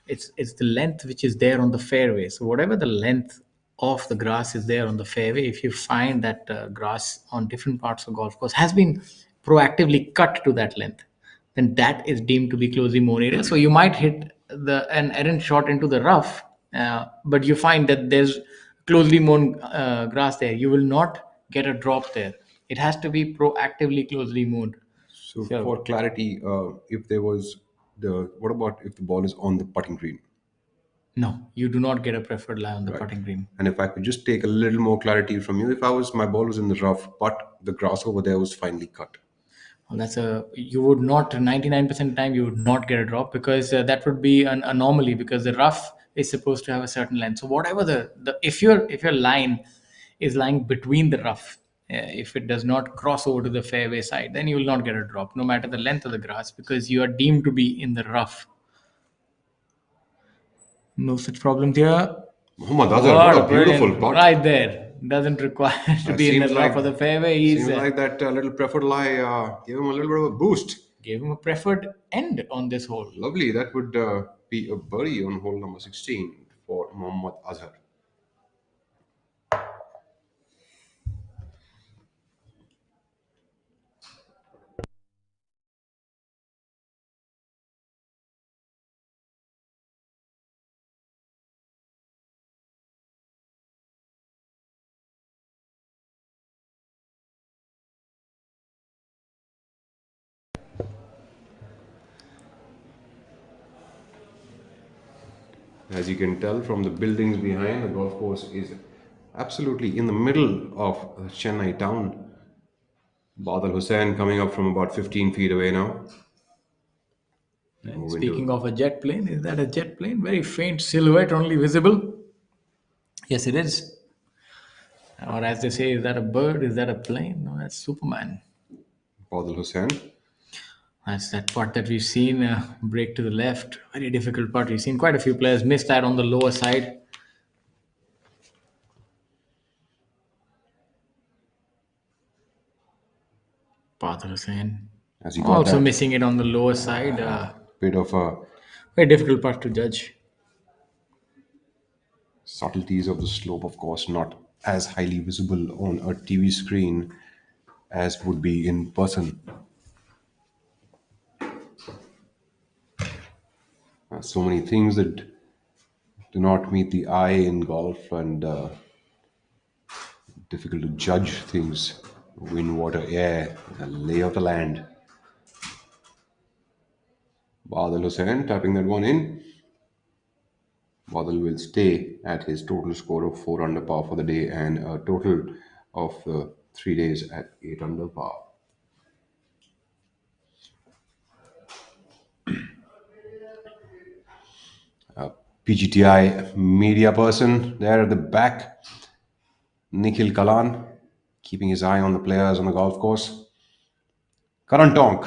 it's the length which is there on the fairway. So whatever the length of the grass is there on the fairway, if you find that grass on different parts of golf course has been proactively cut to that length, then that is deemed to be closely mown area. So you might hit an errant shot into the rough, but you find that there's closely mown grass there. You will not get a drop there. It has to be proactively closely mown. So for clarity, what about if the ball is on the putting green? No, you do not get a preferred lie on the putting green. And if I could just take a little more clarity from you, if my ball was in the rough, but the grass over there was finely cut. Well, you would not 99% of the time you would not get a drop, because that would be an anomaly, because the rough is supposed to have a certain length. So whatever if your line is lying between the rough, if it does not cross over to the fairway side, then you will not get a drop, no matter the length of the grass, because you are deemed to be in the rough. No such problems here. Muhammad Azhar, what a beautiful putt. Right there. Doesn't require to be in the rough of the fairway. Seems like that little preferred lie gave him a little bit of a boost. Gave him a preferred end on this hole. Lovely. That would be a birdie on hole number 16 for Mohammad Azhar. As you can tell from the buildings behind, the golf course is absolutely in the middle of Chennai town. Badal Hussain coming up from about 15 feet away now. Move Speaking into of a jet plane, is that a jet plane? Very faint silhouette, only visible. Yes, it is. Or as they say, is that a bird? Is that a plane? No, that's Superman. Badal Hussain. That's that putt that we've seen break to the left. Very difficult putt. We've seen quite a few players miss that on the lower side. Badal Hussain As he got also that missing it on the lower side. bit of Very difficult putt to judge. subtleties of the slope, of course, not as highly visible on a TV screen as would be in person. So many things that do not meet the eye in golf, and difficult to judge things: wind, water, air, the lay of the land. Badal Hussain tapping that one in. Badal will stay at his total score of 4 under par for the day and a total of 3 days at 8 under par. PGTI media person there at the back, Nikhil Kalan, keeping his eye on the players on the golf course. Karan Tonk.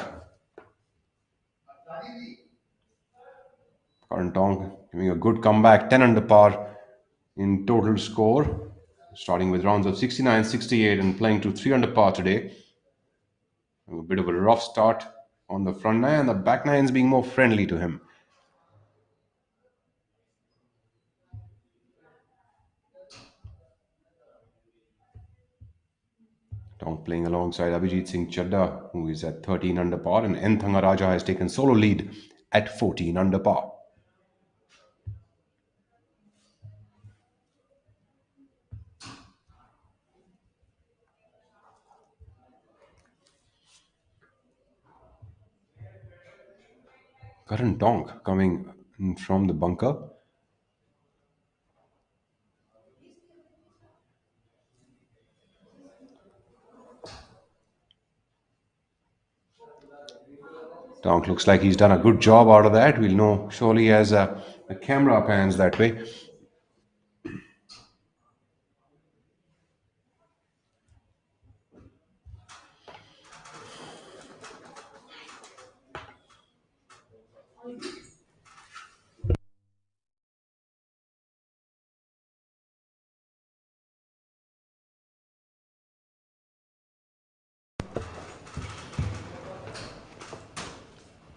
Karan Tonk giving a good comeback, 10 under par in total score, starting with rounds of 69, 68 and playing to 3 under par today. A bit of a rough start on the front nine, and the back nines being more friendly to him. Tonk playing alongside Abhijit Singh Chadda, who is at 13 under par, and N. Thangaraja has taken solo lead at 14 under par. Karan Tonk coming in from the bunker. Tonk looks like he's done a good job out of that. We'll know surely as the camera pans that way.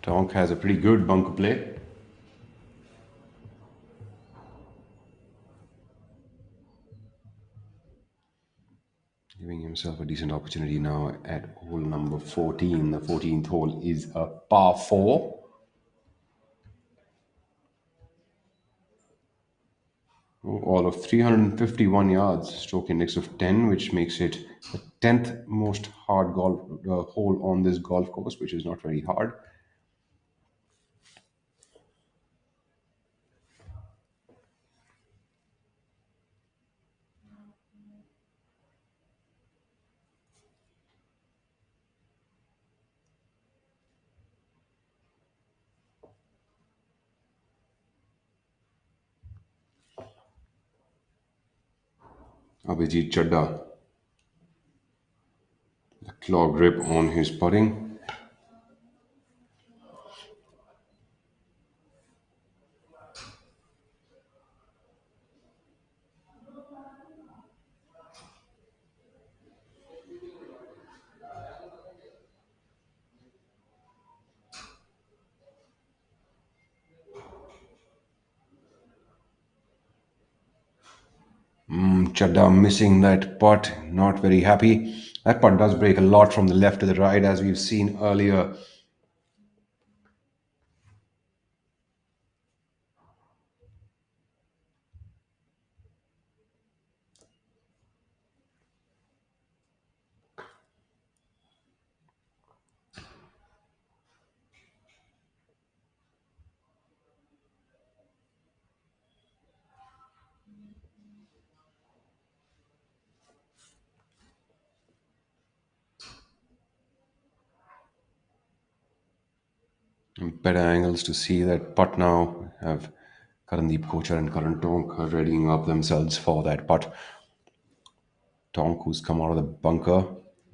Tonk has a pretty good bunker play. Giving himself a decent opportunity now at hole number 14. The 14th hole is a par 4. All of 351 yards, stroke index of 10, which makes it the 10th most hard golf hole on this golf course, which is not very hard. Abhijit Chadda, the claw grip on his putting. Chadda missing that putt, not very happy. That putt does break a lot from the left to the right, as we've seen earlier. Better angles to see that putt now. Have Karandeep Kochar and Karan Tonk are readying up themselves for that putt. Tonk, who's come out of the bunker,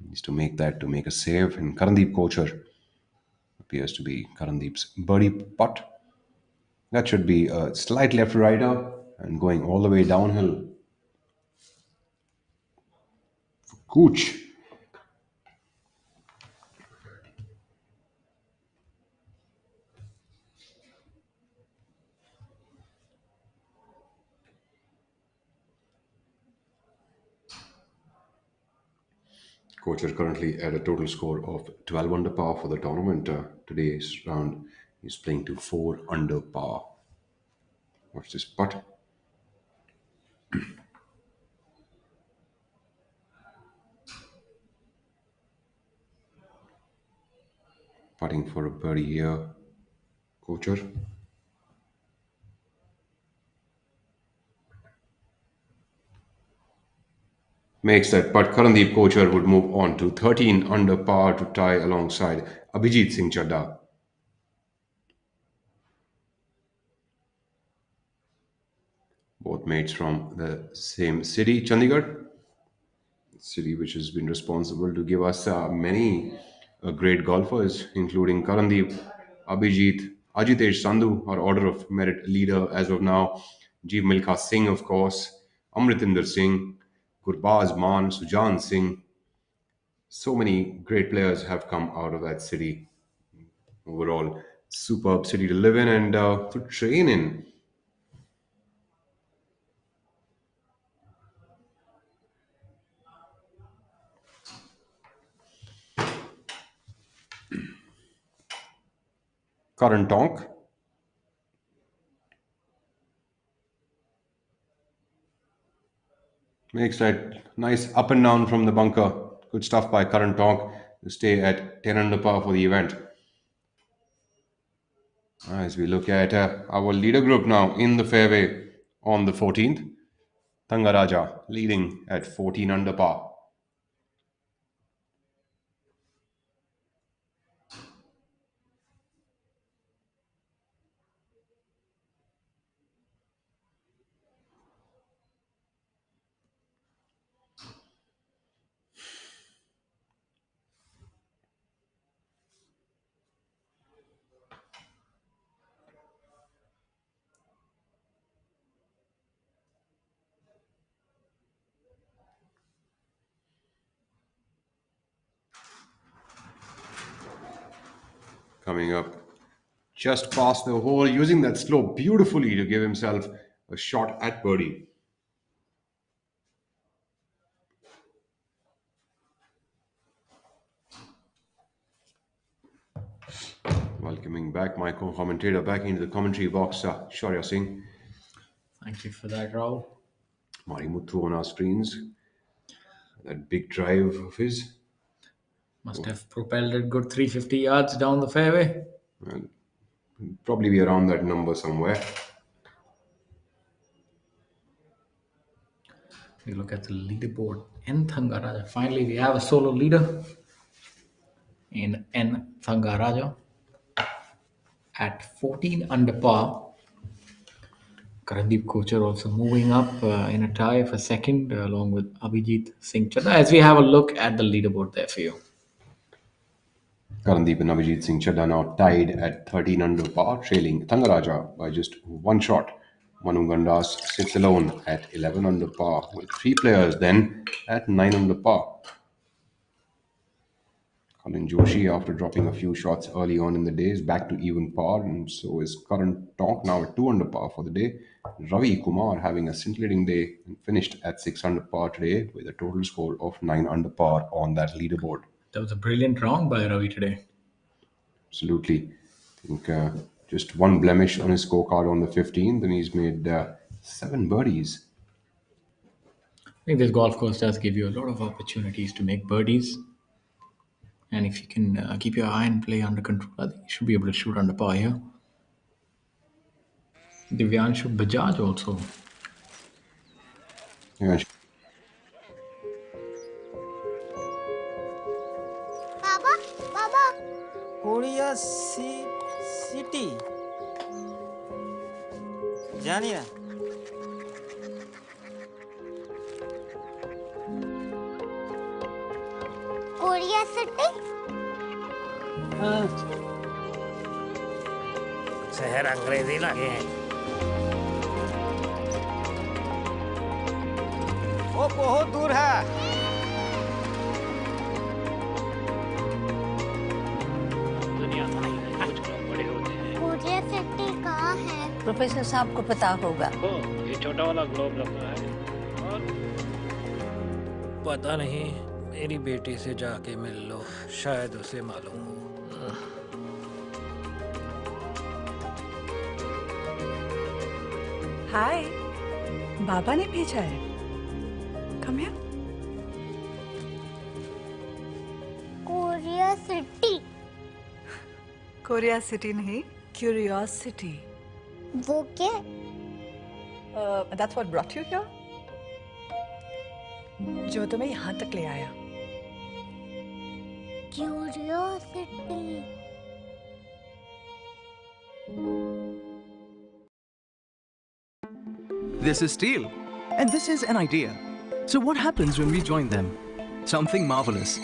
needs to make a save. And Karandeep Kochar appears to be Karandeep's birdie putt. That should be a slight left righter and going all the way downhill. Cooch. Kochar currently at a total score of 12 under par for the tournament. Today's round he's playing to 4 under par. Watch this putt. Putting for a birdie here. Kochar. Makes that putt. Karandeep Kochar would move on to 13 under par to tie alongside Abhijit Singh Chadha. Both mates from the same city, Chandigarh, city which has been responsible to give us many great golfers, including Karandeep, Abhijit, Ajitesh Sandhu, our order of merit leader as of now, Jeev Milkha Singh, of course, Amritinder Singh, Gurbaz Man, Sujan Singh. So many great players have come out of that city. Overall, superb city to live in and to train in. Karan Tonk. Makes that nice up and down from the bunker. Good stuff by Karan Tonk to stay at 10 under par for the event. As we look at our leader group now in the fairway on the 14th, Thangaraja leading at 14 under par. Coming up just past the hole, using that slope beautifully to give himself a shot at birdie. Welcoming back my co-commentator back into the commentary box, Shaurya Singh. Thank you for that, Rahul. Mari Muthu on our screens. That big drive of his. Must have propelled it good 350 yards down the fairway. And probably be around that number somewhere. We look at the leaderboard in Thangaraja. Finally, we have a solo leader in N. Thangaraja at 14 under par. Karandeep Kochar also moving up in a tie for second along with Abhijit Singh Chadha. As we have a look at the leaderboard there for you. Karandeep and Abhijit Singh Chadha now tied at 13 under par, trailing Thangaraja by just one shot. Manu Gandas sits alone at 11 under par, with three players then at 9 under par. Colin Joshi, after dropping a few shots early on in the day, is back to even par, and so is Current Talk now at 2 under par for the day. Ravi Kumar having a scintillating day and finished at 6 under par today with a total score of 9 under par on that leaderboard. That was a brilliant round by Ravi today. Absolutely. I think just one blemish on his scorecard on the 15th, and he's made 7 birdies. I think this golf course does give you a lot of opportunities to make birdies. And if you can keep your eye and play under control, I think you should be able to shoot under par here. Divyanshu Bajaj also. Yeah, Baba, Korea city जानिए Korea city शहर अंग्रेजी लगे हैं वो बहुत दूर है दुनिया तो नहीं है कुछ लोग बड़े होते हैं कोरिया सिटी कहाँ है? प्रोफेसर साहब को पता होगा। ओ ये छोटा वाला ग्लोब लगा है और पता नहीं मेरी बेटी से जाके मिल लो शायद उसे मालूम हो हाय, बाबा ने भेजा है। Come here. Korea city. Korea city नहीं, क्यूरियोसिटी। वो क्या? That's what brought you here? जो तुम्हें यहाँ तक ले आया। Curiosity. This is steel, and this is an idea. So what happens when we join them? Something marvelous,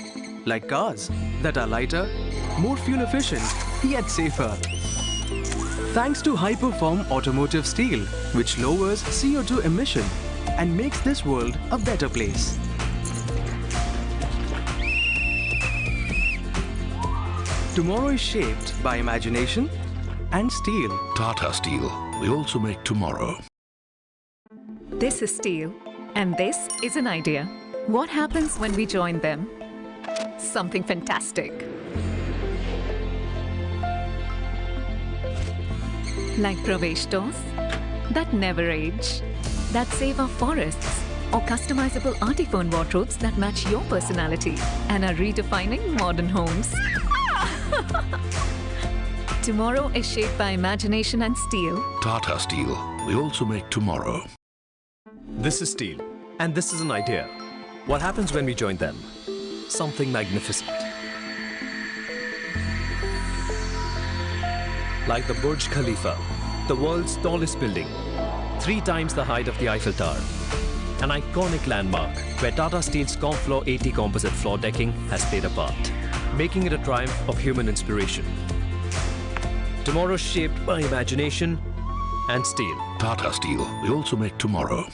like cars that are lighter, more fuel efficient, yet safer. Thanks to high-perform automotive steel, which lowers CO2 emission and makes this world a better place. Tomorrow is shaped by imagination and steel. Tata Steel. We also make tomorrow. This is steel, and this is an idea. What happens when we join them? Something fantastic. Like Pravesh doors that never age, that save our forests, or customizable artiphone wardrobes that match your personality and are redefining modern homes. Tomorrow is shaped by imagination and steel. Tata Steel. We also make tomorrow. This is steel, and this is an idea. What happens when we join them? Something magnificent. Like the Burj Khalifa, the world's tallest building, 3 times the height of the Eiffel Tower. An iconic landmark where Tata Steel's ComFloor 80 composite floor decking has played a part, making it a triumph of human inspiration. Tomorrow shaped by imagination and steel. Tata Steel. We also make tomorrow.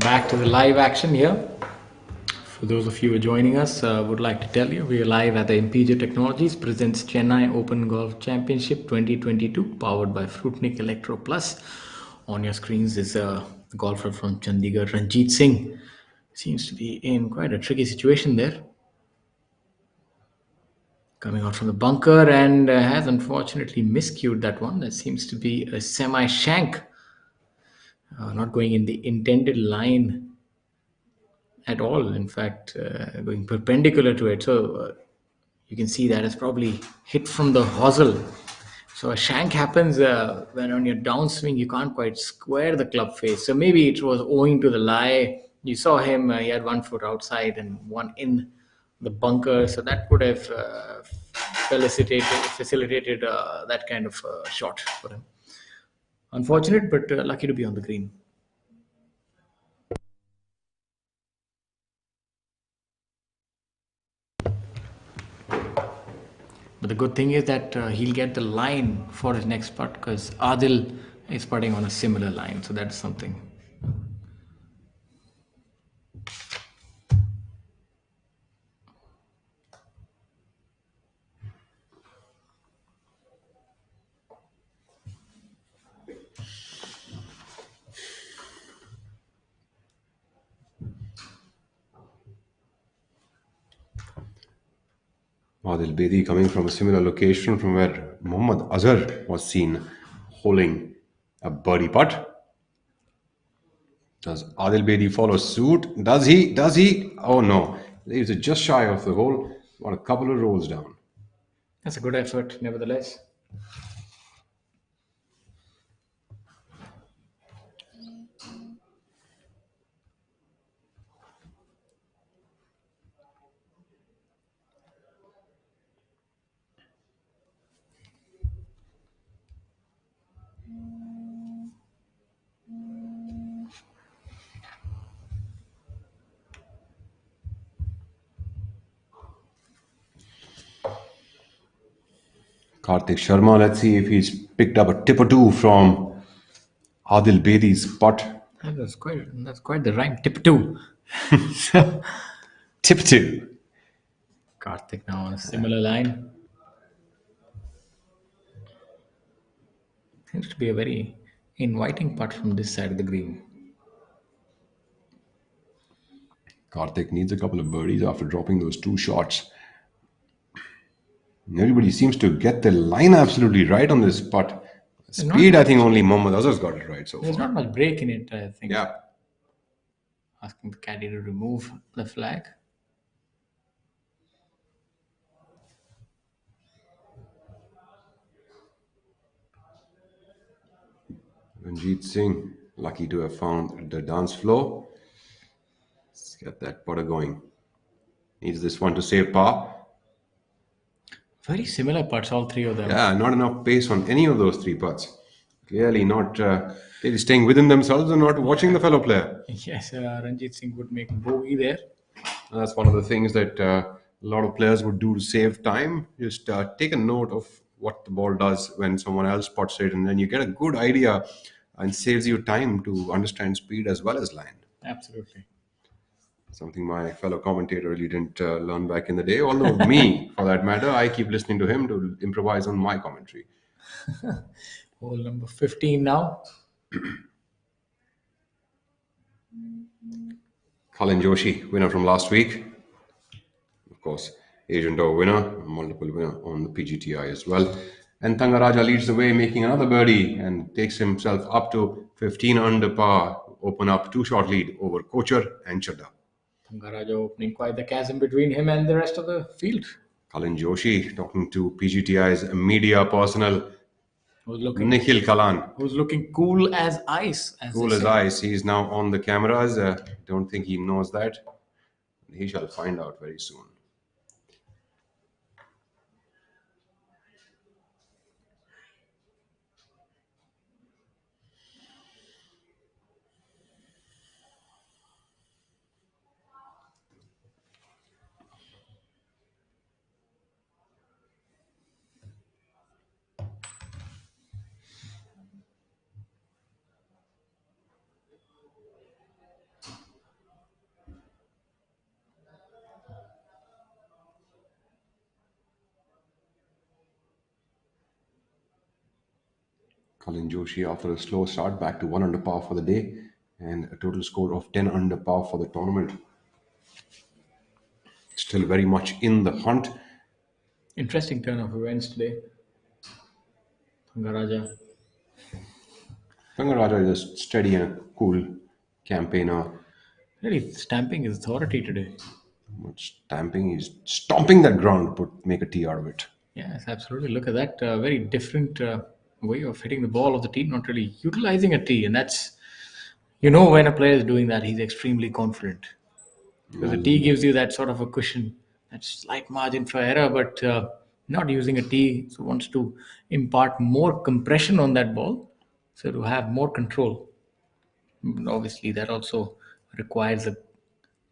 Back to the live action here For those of you who are joining us, would like to tell you we are live at the Impiger Technologies presents Chennai Open Golf Championship 2022, powered by Fruitnik Electro Plus. On your screens is a golfer from Chandigarh, Ranjit Singh. Seems to be in quite a tricky situation there. Coming out from the bunker and has unfortunately miscued that one. That seems to be a semi-shank. Not going in the intended line at all. In fact, going perpendicular to it. So you can see that it's probably hit from the hosel. So a shank happens when on your downswing you can't quite square the club face. So maybe it was owing to the lie. You saw him, he had 1 foot outside and one in the bunker. So that would have facilitated that kind of shot for him. Unfortunate, but lucky to be on the green. But the good thing is that he'll get the line for his next putt because Adil is putting on a similar line. So that's something. Adil Bedi coming from a similar location from where Mohammad Azhar was seen holding a birdie putt. Does Adil Bedi follow suit? Does he? Does he? Oh no. He's just shy of the hole. Got a couple of rolls down. That's a good effort, nevertheless. Karthik Sharma, let's see if he's picked up a tip or two from Adil Bedi's putt. That's quite the rhyme. Tip two. Tip two. Karthik now on a similar line. Seems to be a very inviting putt from this side of the green. Karthik needs a couple of birdies after dropping those 2 shots. Everybody seems to get the line absolutely right on this putt. Speed, I think only Mohammad Azhar's got it right so far. There's not much break in it, I think. Yeah. Asking the caddy to remove the flag. Ranjit Singh, lucky to have found the dance floor. Let's get that putter going. Needs this one to save par. Very similar putts, all three of them. Yeah, not enough pace on any of those 3 putts. Clearly not they're staying within themselves and not watching the fellow player. Yes, Ranjit Singh would make a bogey there. That's one of the things that a lot of players would do to save time. Just take a note of what the ball does when someone else puts it, and then you get a good idea and saves you time to understand speed as well as line. Absolutely. Something my fellow commentator really didn't learn back in the day. Although me, for that matter, I keep listening to him to improvise on my commentary. Hole number 15 now. Colin Joshi, winner from last week. Of course, Asian Tour winner, multiple winner on the PGTI as well. And Thangaraja leads the way, making another birdie and takes himself up to 15 under par, open up 2-shot lead over Kochar and Chadda. Thangaraja opening quite the chasm between him and the rest of the field. Colin Joshi talking to PGTI's media personnel, Nikhil Kalan. Who's looking cool as ice. Cool as ice. He's now on the cameras. Don't think he knows that. He shall find out very soon. Colin Joshi, after a slow start, back to 1 under par for the day and a total score of 10 under par for the tournament. Still very much in the hunt. Interesting turn of events today. Thangaraja. Thangaraja is a steady and a cool campaigner. Really stamping his authority today. Not stamping, he's stomping that ground to make a tee out of it. Yes, absolutely. Look at that. Very different way of hitting the ball off the tee, not really utilizing a tee. And that's, when a player is doing that, he's extremely confident. Because the tee gives you that sort of a cushion, that slight margin for error, but not using a tee. So wants to impart more compression on that ball, so to have more control. Obviously, that also requires a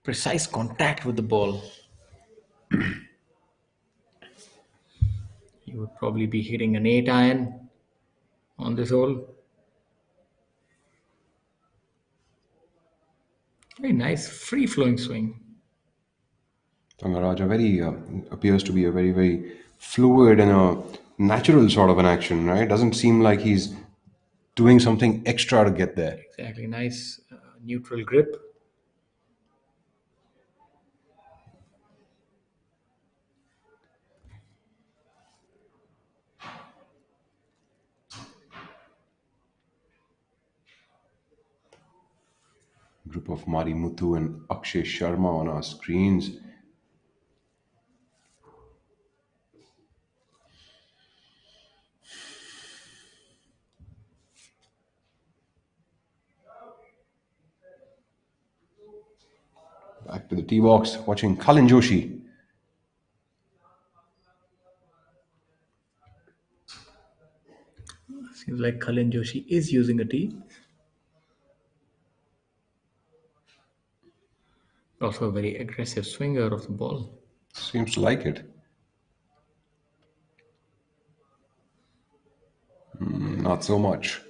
precise contact with the ball. You would probably be hitting an 8 iron on this hole. Very nice, free-flowing swing. Thangaraja appears to be a very, very fluid and a natural sort of an action, right? Doesn't seem like he's doing something extra to get there. Exactly, nice neutral grip. Group of Mari Muthu and Akshay Sharma on our screens. Back to the tee box, watching Kalin Joshi. Seems like Kalin Joshi is using a tee. Also a very aggressive swinger of the ball. Seems to like it. Not so much.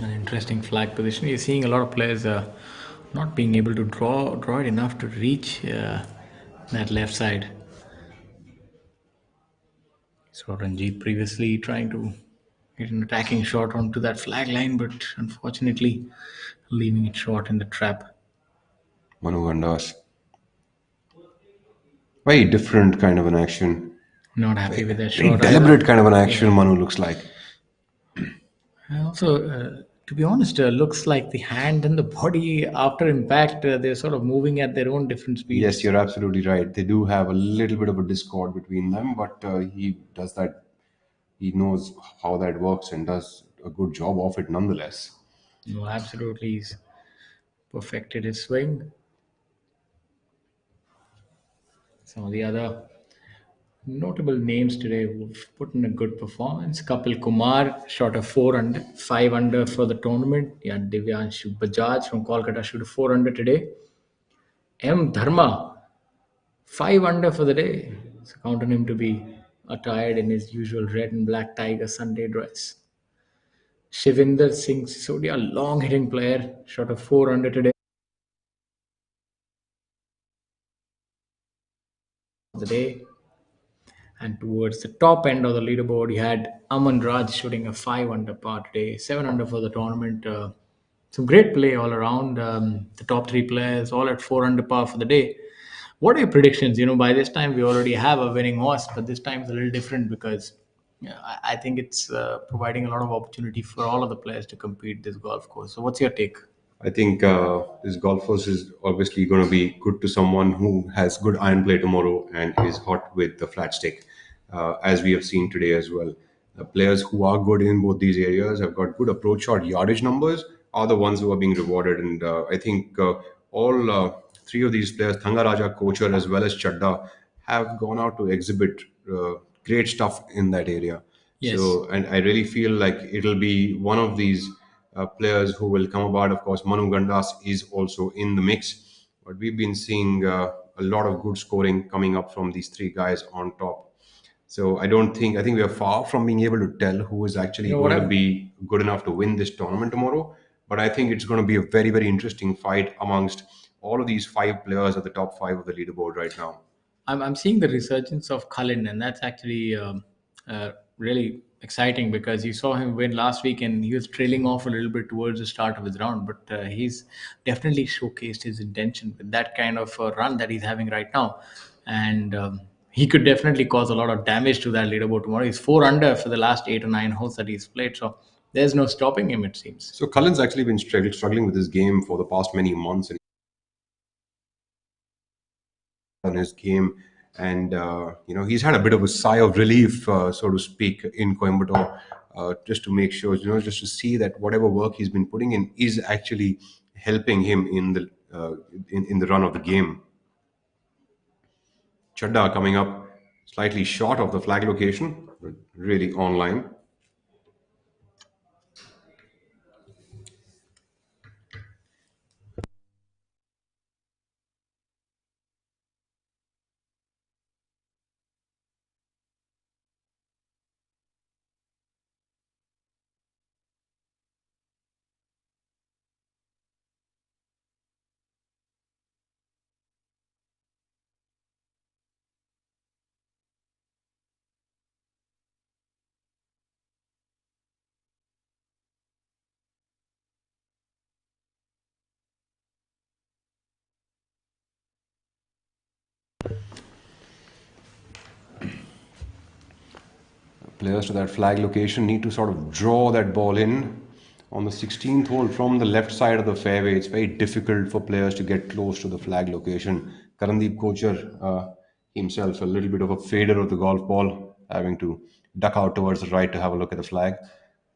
An interesting flag position. You're seeing a lot of players not being able to draw it enough to reach that left side. So Ranjit previously trying to hit an attacking shot onto that flag line, but unfortunately leaving it short in the trap. Manu Gandas. Very different kind of an action. Not happy with that Very shot. deliberate kind of an action, Manu looks like. Also, to be honest, looks like the hand and the body after impact, they're sort of moving at their own different speeds. Yes, you're absolutely right. They do have a little bit of a discord between them, but he does that. He knows how that works and does a good job of it nonetheless. No, absolutely. He's perfected his swing. Some of the other notable names today who've put in a good performance. Kapil Kumar shot a 5 under for the tournament. Yeah, Divyanshu Bajaj from Kolkata shot a 4 under today. M. Dharma, 5 under for the day. So count on him to be attired in his usual red and black tiger Sunday dress. Shivinder Singh Sisodia, long hitting player, shot a 4 under today. The day. And towards the top end of the leaderboard, you had Aman Raj shooting a 5 under par today, 7 under for the tournament. Some great play all around. The top 3 players all at 4 under par for the day. What are your predictions? By this time we already have a winning horse, but this time it's a little different because I think it's providing a lot of opportunity for all of the players to compete this golf course. So what's your take? I think this golf course is obviously going to be good to someone who has good iron play tomorrow and is hot with the flat stick, as we have seen today as well. The players who are good in both these areas have got good approach shot yardage numbers are the ones who are being rewarded. And I think all 3 of these players, Thangaraja, Kochar, as well as Chadda, have gone out to exhibit great stuff in that area. Yes. So, and I really feel like it'll be one of these players who will come about. Of course, Manu Gandas is also in the mix, but we've been seeing a lot of good scoring coming up from these three guys on top. So I think we are far from being able to tell who is actually You know what going to I've be good enough to win this tournament tomorrow. But I think it's going to be a very, very interesting fight amongst all of these five players at the top five of the leaderboard right now. I'm seeing the resurgence of Cullen, and that's actually really exciting because you saw him win last week, and he was trailing off a little bit towards the start of his round. But he's definitely showcased his intention with that kind of run that he's having right now, and he could definitely cause a lot of damage to that leaderboard tomorrow. He's 4 under for the last 8 or 9 holes that he's played, so there's no stopping him, it seems. So Cullen's actually been struggling with this game for the past many months, and on his game, and he's had a bit of a sigh of relief, so to speak, in Coimbatore, just to make sure, just to see that whatever work he's been putting in is actually helping him in the in the run of the game. Chadda coming up slightly short of the flag location, but really online. Players to that flag location need to sort of draw that ball in. On the 16th hole from the left side of the fairway, it's very difficult for players to get close to the flag location. Karandeep Kochar himself, a little bit of a fader of the golf ball, having to duck out towards the right to have a look at the flag.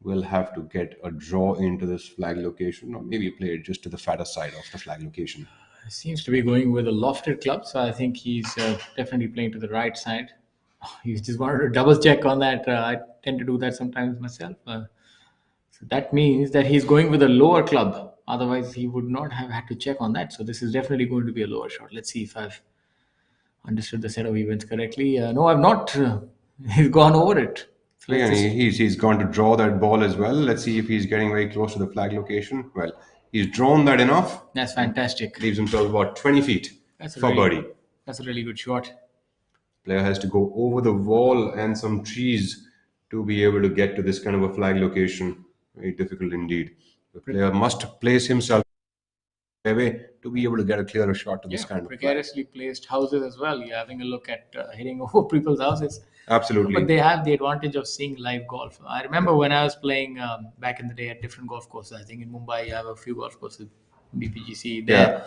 Will have to get a draw into this flag location, or maybe play it just to the fatter side of the flag location. Seems to be going with a lofted club, so I think he's definitely playing to the right side. He just wanted to double check on that. I tend to do that sometimes myself. So that means that he's going with a lower club. Otherwise, he would not have had to check on that. So this is definitely going to be a lower shot. Let's see if I've understood the set of events correctly. No, I've not. He's gone over it. So Yeah, and he's gone to draw that ball as well. Let's see if he's getting very close to the flag location. Well, he's drawn that enough. That's fantastic. Leaves himself about 20 feet for birdie. That's a really good shot. Player has to go over the wall and some trees to be able to get to this kind of a flag location. Very difficult indeed. The player must place himself away to be able to get a clearer shot to this kind of flag. Precariously placed houses as well. You're having a look at hitting over people's houses. Absolutely. But they have the advantage of seeing live golf. I remember when I was playing back in the day at different golf courses. I think in Mumbai you have a few golf courses, BPGC. There,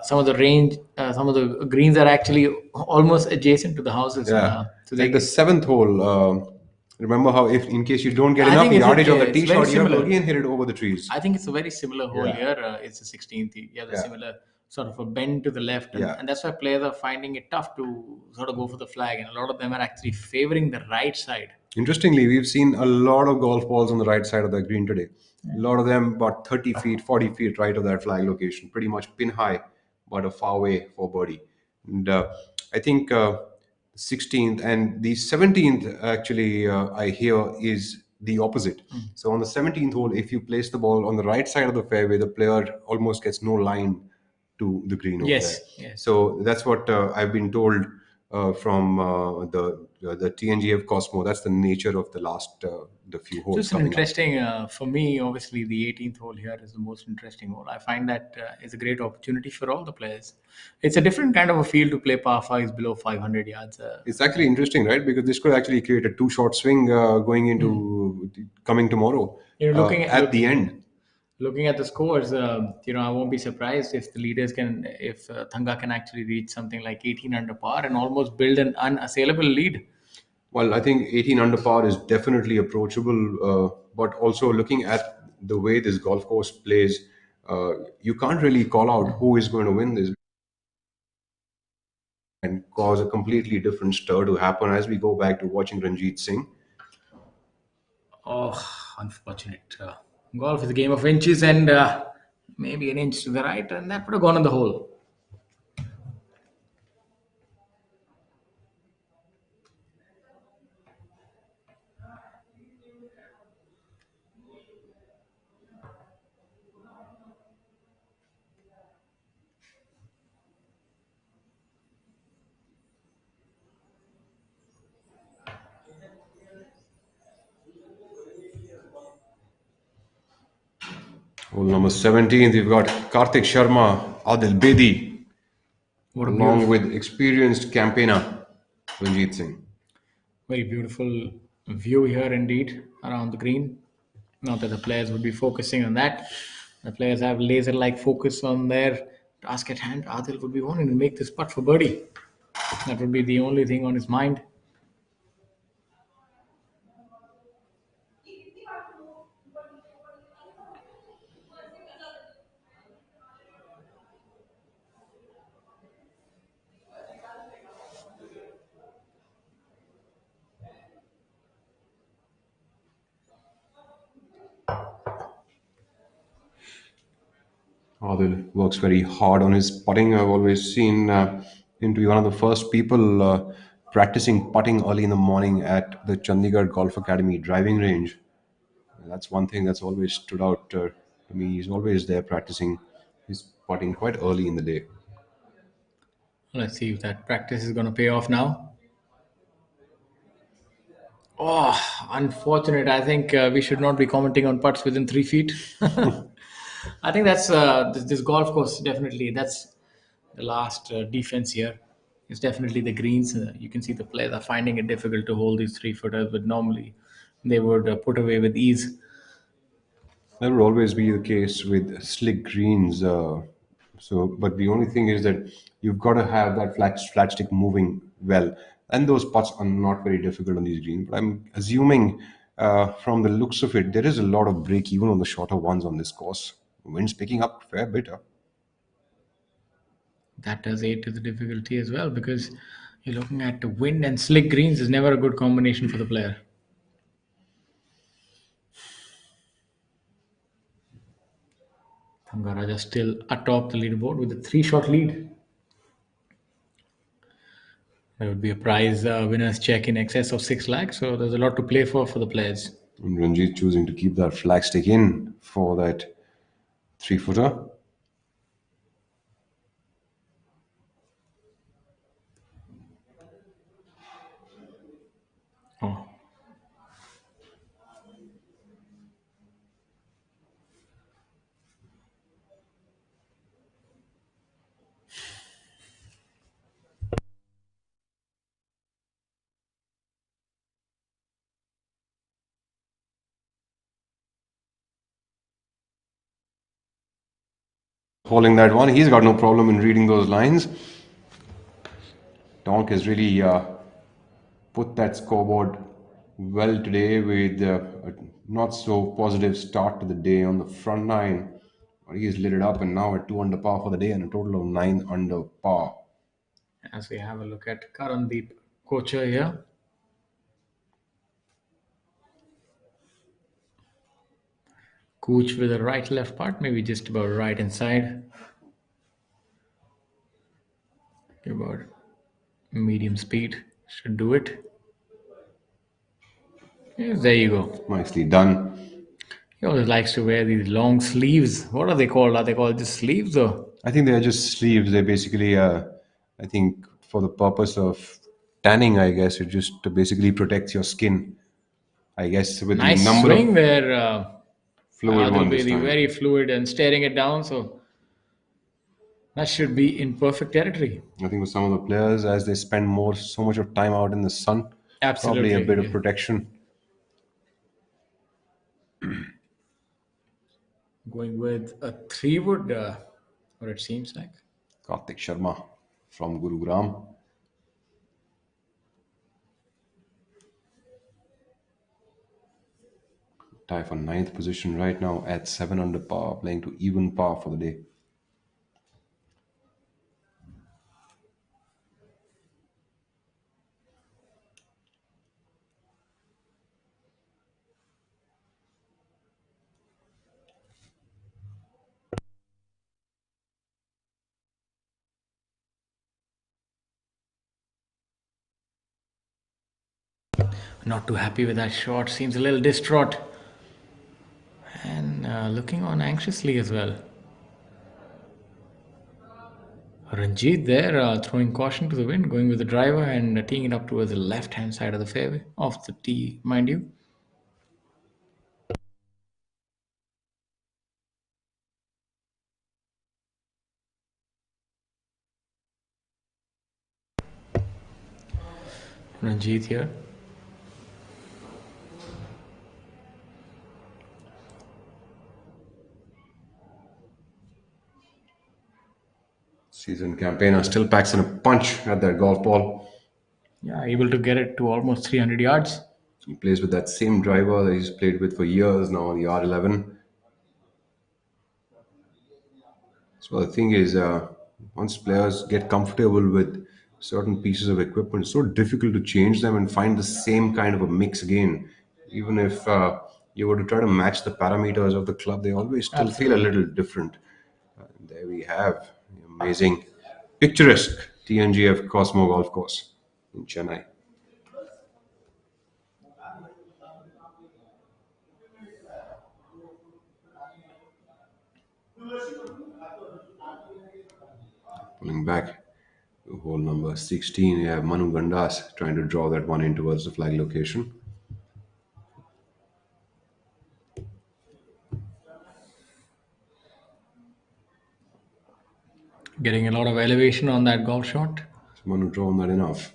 some of the range, some of the greens are actually almost adjacent to the houses. Yeah, so like the 7th hole. Remember how, if in case you don't get I enough think yardage of the tee it's very shot, you have to similar. again hit it over the trees. I think it's a very similar hole Yeah. here. It's the 16th. You have the similar sort of a bend to the left, and, Yeah. and that's why players are finding it tough to sort of go for the flag, and a lot of them are actually favoring the right side. Interestingly, we've seen a lot of golf balls on the right side of the green today. A lot of them about 30 feet, 40 feet right of that flag location, pretty much pin high, but a far way for birdie. And I think 16th and the 17th, actually, I hear is the opposite. So on the 17th hole, if you place the ball on the right side of the fairway, the player almost gets no line to the green over Yes, there. yes. So that's what I've been told from the TNGF Cosmo. That's the nature of the last the few holes. So it's an coming up. interesting, for me, obviously, the 18th hole here is the most interesting hole. I find that it's a great opportunity for all the players. It's a different kind of a field to play par fives below 500 yards. It's actually interesting, right? Because this could actually create a two-shot swing going into coming tomorrow. Looking at the end. Looking at the scores, I won't be surprised if the leaders if Thanga can actually reach something like 18 under par and almost build an unassailable lead. Well, I think 18 under par is definitely approachable, but also looking at the way this golf course plays, you can't really call out who is going to win this and cause a completely different stir to happen as we go back to watching Ranjit Singh. Oh, unfortunate. Golf is a game of inches, and maybe an inch to the right, and that would have gone in the hole. Hole number 17, we've got Karthik Sharma, Adil Bedi, What a along beautiful, with experienced campaigner Ranjit Singh. very beautiful view here indeed around the green. Not that the players would be focusing on that. The players have laser-like focus on their task at hand. Adil would be wanting to make this putt for birdie. That would be the only thing on his mind. Adil works very hard on his putting. I've always seen him to be one of the first people practicing putting early in the morning at the Chandigarh Golf Academy driving range. That's one thing that's always stood out to me. He's always there practicing his putting quite early in the day. Let's see if that practice is going to pay off now. Oh, unfortunate. I think we should not be commenting on putts within 3 feet. I think that's this golf course definitely. That's the last defense here. It's definitely the greens. You can see the players are finding it difficult to hold these 3-footers, but normally they would put away with ease. That would always be the case with slick greens. But the only thing is that you've got to have that flat stick moving well, and those putts are not very difficult on these greens. But I'm assuming, from the looks of it, there is a lot of break even on the shorter ones on this course. Wind's picking up a fair bit. That does aid to the difficulty as well because you're looking at the wind and slick greens is never a good combination for the player. Thangaraja still atop the leaderboard with a 3-shot lead. There would be a prize winner's check in excess of 6 lakhs, so there's a lot to play for the players. And Ranjit choosing to keep that flag stick in for that 3-footer. Oh. Holding that one, he's got no problem in reading those lines. Tonk has really put that scoreboard well today with a not so positive start to the day on the front nine. But he's lit it up and now at 2 under par for the day and a total of 9 under par. As we have a look at Karandeep Kocher here. Cooch with a right-left part, maybe just about right inside. About medium speed should do it. Yes, there you go. Nicely done. He always likes to wear these long sleeves. What are they called? Are they called just sleeves or? I think they're just sleeves. They're basically, I think, for the purpose of tanning, I guess. It just basically protects your skin. I guess with Nice the number swing of there. fluid one this time. Very fluid and staring it down. So that should be in perfect territory. I think with some of the players, as they spend so much of time out in the sun, Absolutely, probably a bit yeah. of protection. Going with a 3-wood, what it seems like. Karthik Sharma from Gurugram. Tie for 9th position right now at 7 under par, playing to even par for the day. Not too happy with that shot. Seems a little distraught. And looking on anxiously as well. Ranjit there throwing caution to the wind, going with the driver and teeing it up towards the left-hand side of the fairway, off the tee, mind you. Ranjit here. Seasoned campaigner still packs in a punch at that golf ball. Yeah, able to get it to almost 300 yards. He plays with that same driver that he's played with for years now, the R11. So the thing is, once players get comfortable with certain pieces of equipment, it's so difficult to change them and find the same kind of a mix again. Even if you were to try to match the parameters of the club, they always still feel a little different. There we have the amazing, picturesque TNGF Cosmo Golf Course in Chennai. Pulling back to hole number 16, you have Manu Gandas trying to draw that one in towards the flag location. Getting a lot of elevation on that golf shot. Is Manu drawn that enough?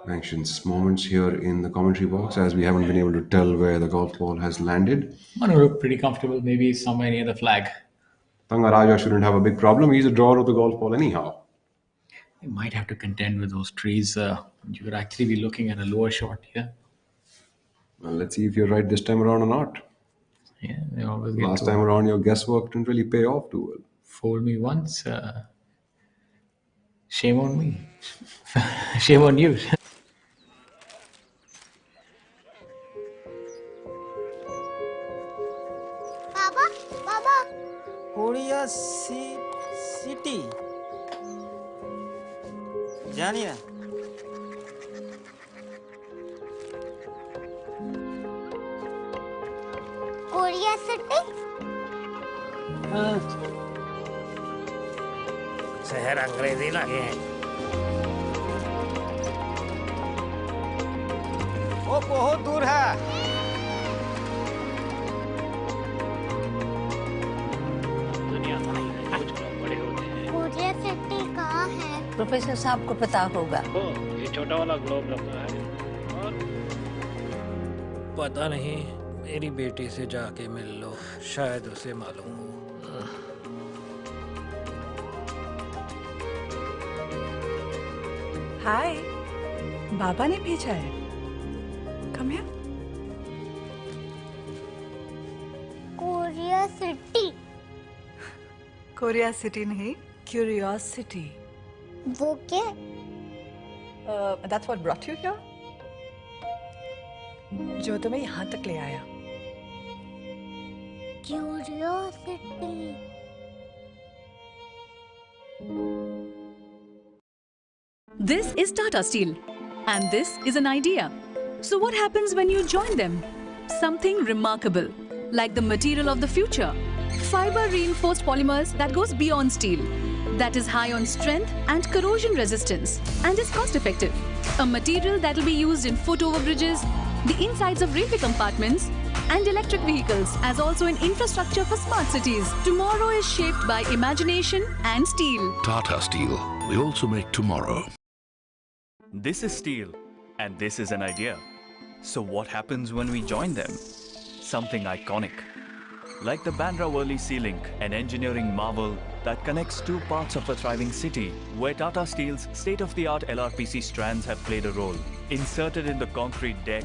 Anxious moments here in the commentary box as we haven't been able to tell where the golf ball has landed. Manu looked pretty comfortable, maybe somewhere near the flag. Tanga Raja shouldn't have a big problem. He's a drawer of the golf ball anyhow. You might have to contend with those trees. You could actually be looking at a lower shot here. Well, let's see if you're right this time around or not. Yeah, they always get Last time around, your guesswork didn't really pay off too well. Fooled me once. Shame on me. Shame on you. Baba, Baba. Korea City. जानिए Korea city शहर अंग्रेजी लगे हैं वो बहुत दूर है दुनिया तो नहीं है कुछ लोग बड़े होते हैं कोरिया सिटी कहाँ है? प्रोफेसर साहब को पता होगा। ओ ये छोटा वाला ग्लोब रखा है और पता नहीं मेरी बेटी से जाके मिल लो शायद उसे मालूम हो हाय बाबा ने भेजा है come here Korea city Korea city नहीं क्यूरियोसिटी वो क्या? That's what brought you here जो तुम्हें यहाँ तक ले आया curiosity This is Tata Steel, and this is an idea. So what happens when you join them? Something remarkable, like the material of the future. Fiber reinforced polymers that goes beyond steel. That is high on strength and corrosion resistance, and is cost effective. A material that will be used in foot overbridges, the insides of railway compartments, and electric vehicles, as also in infrastructure for smart cities. Tomorrow is shaped by imagination and steel. Tata Steel. We also make tomorrow. This is steel, and this is an idea. So what happens when we join them? Something iconic. Like the Bandra Worli Sea Link, an engineering marvel that connects two parts of a thriving city, where Tata Steel's state-of-the-art LRPC strands have played a role, inserted in the concrete deck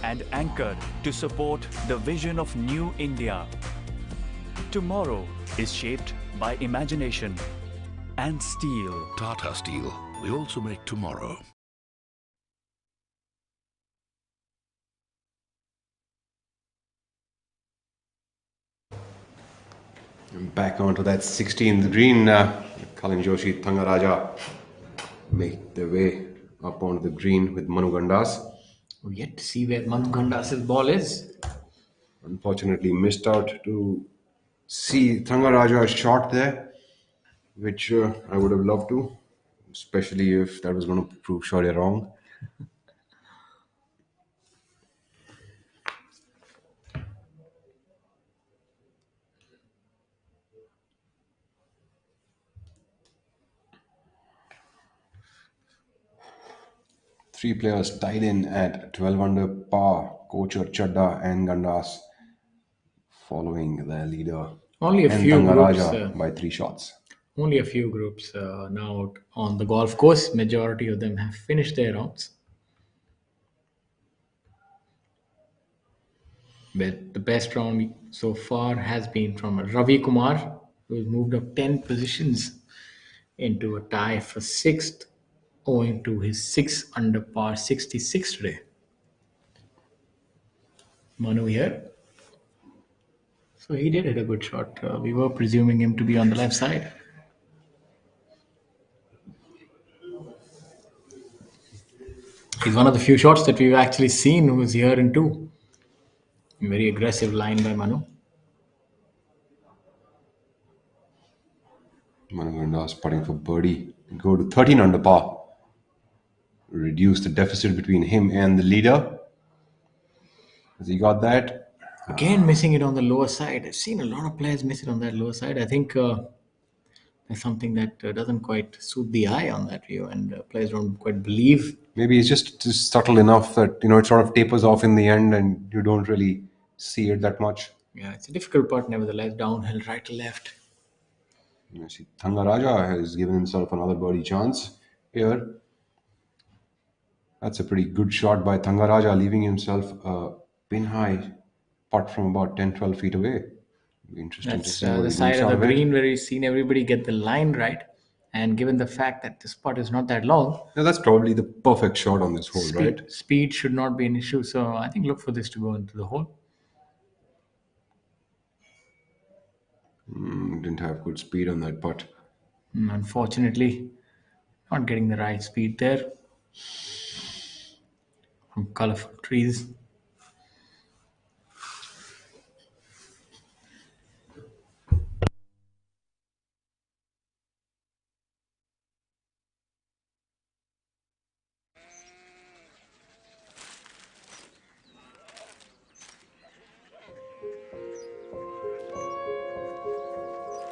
and anchored to support the vision of New India. Tomorrow is shaped by imagination and steel. Tata Steel. We also make tomorrow. And back onto that 16th green, Kalin Joshi, Thangaraja make their way up onto the green with Manu Gandas. We yet to see where Manu Gandas' ball is. Unfortunately, missed out to see Thangaraja's shot there, which I would have loved to, especially if that was going to prove Shaurya wrong. Three players tied in at 12 under par. Kocher, Chadda and Gandas following their leader. Only a and few groups. Tangaraja by 3 shots. Only a few groups now on the golf course. Majority of them have finished their rounds. But the best round so far has been from Ravi Kumar, who's moved up 10 positions into a tie for 6th, owing to his 6 under par 66 today. Manu here. So he did hit a good shot. We were presuming him to be on the left side. He's one of the few shots that we've actually seen who's here in 2. Very aggressive line by Manu. Manu Gandas putting for birdie. Go to 13 under par. Reduce the deficit between him and the leader. Has he got that? Again, missing it on the lower side. I've seen a lot of players miss it on that lower side. I think there's something that doesn't quite suit the eye on that view, and players don't quite believe. Maybe it's just subtle enough that it sort of tapers off in the end and you don't really see it that much. Yeah, it's a difficult putt nevertheless. Downhill, right to left. You see, Thangaraja has given himself another birdie chance here. That's a pretty good shot by Thangaraja, leaving himself a pin-high putt from about 10-12 feet away. Interesting to That's see what the he side makes of out the of it. green where you've seen everybody get the line right. And given the fact that this putt is not that long, Now that's probably the perfect shot on this hole, right? speed should not be an issue. So I think look for this to go into the hole. Didn't have good speed on that putt. Unfortunately, not getting the right speed there. From colorful trees.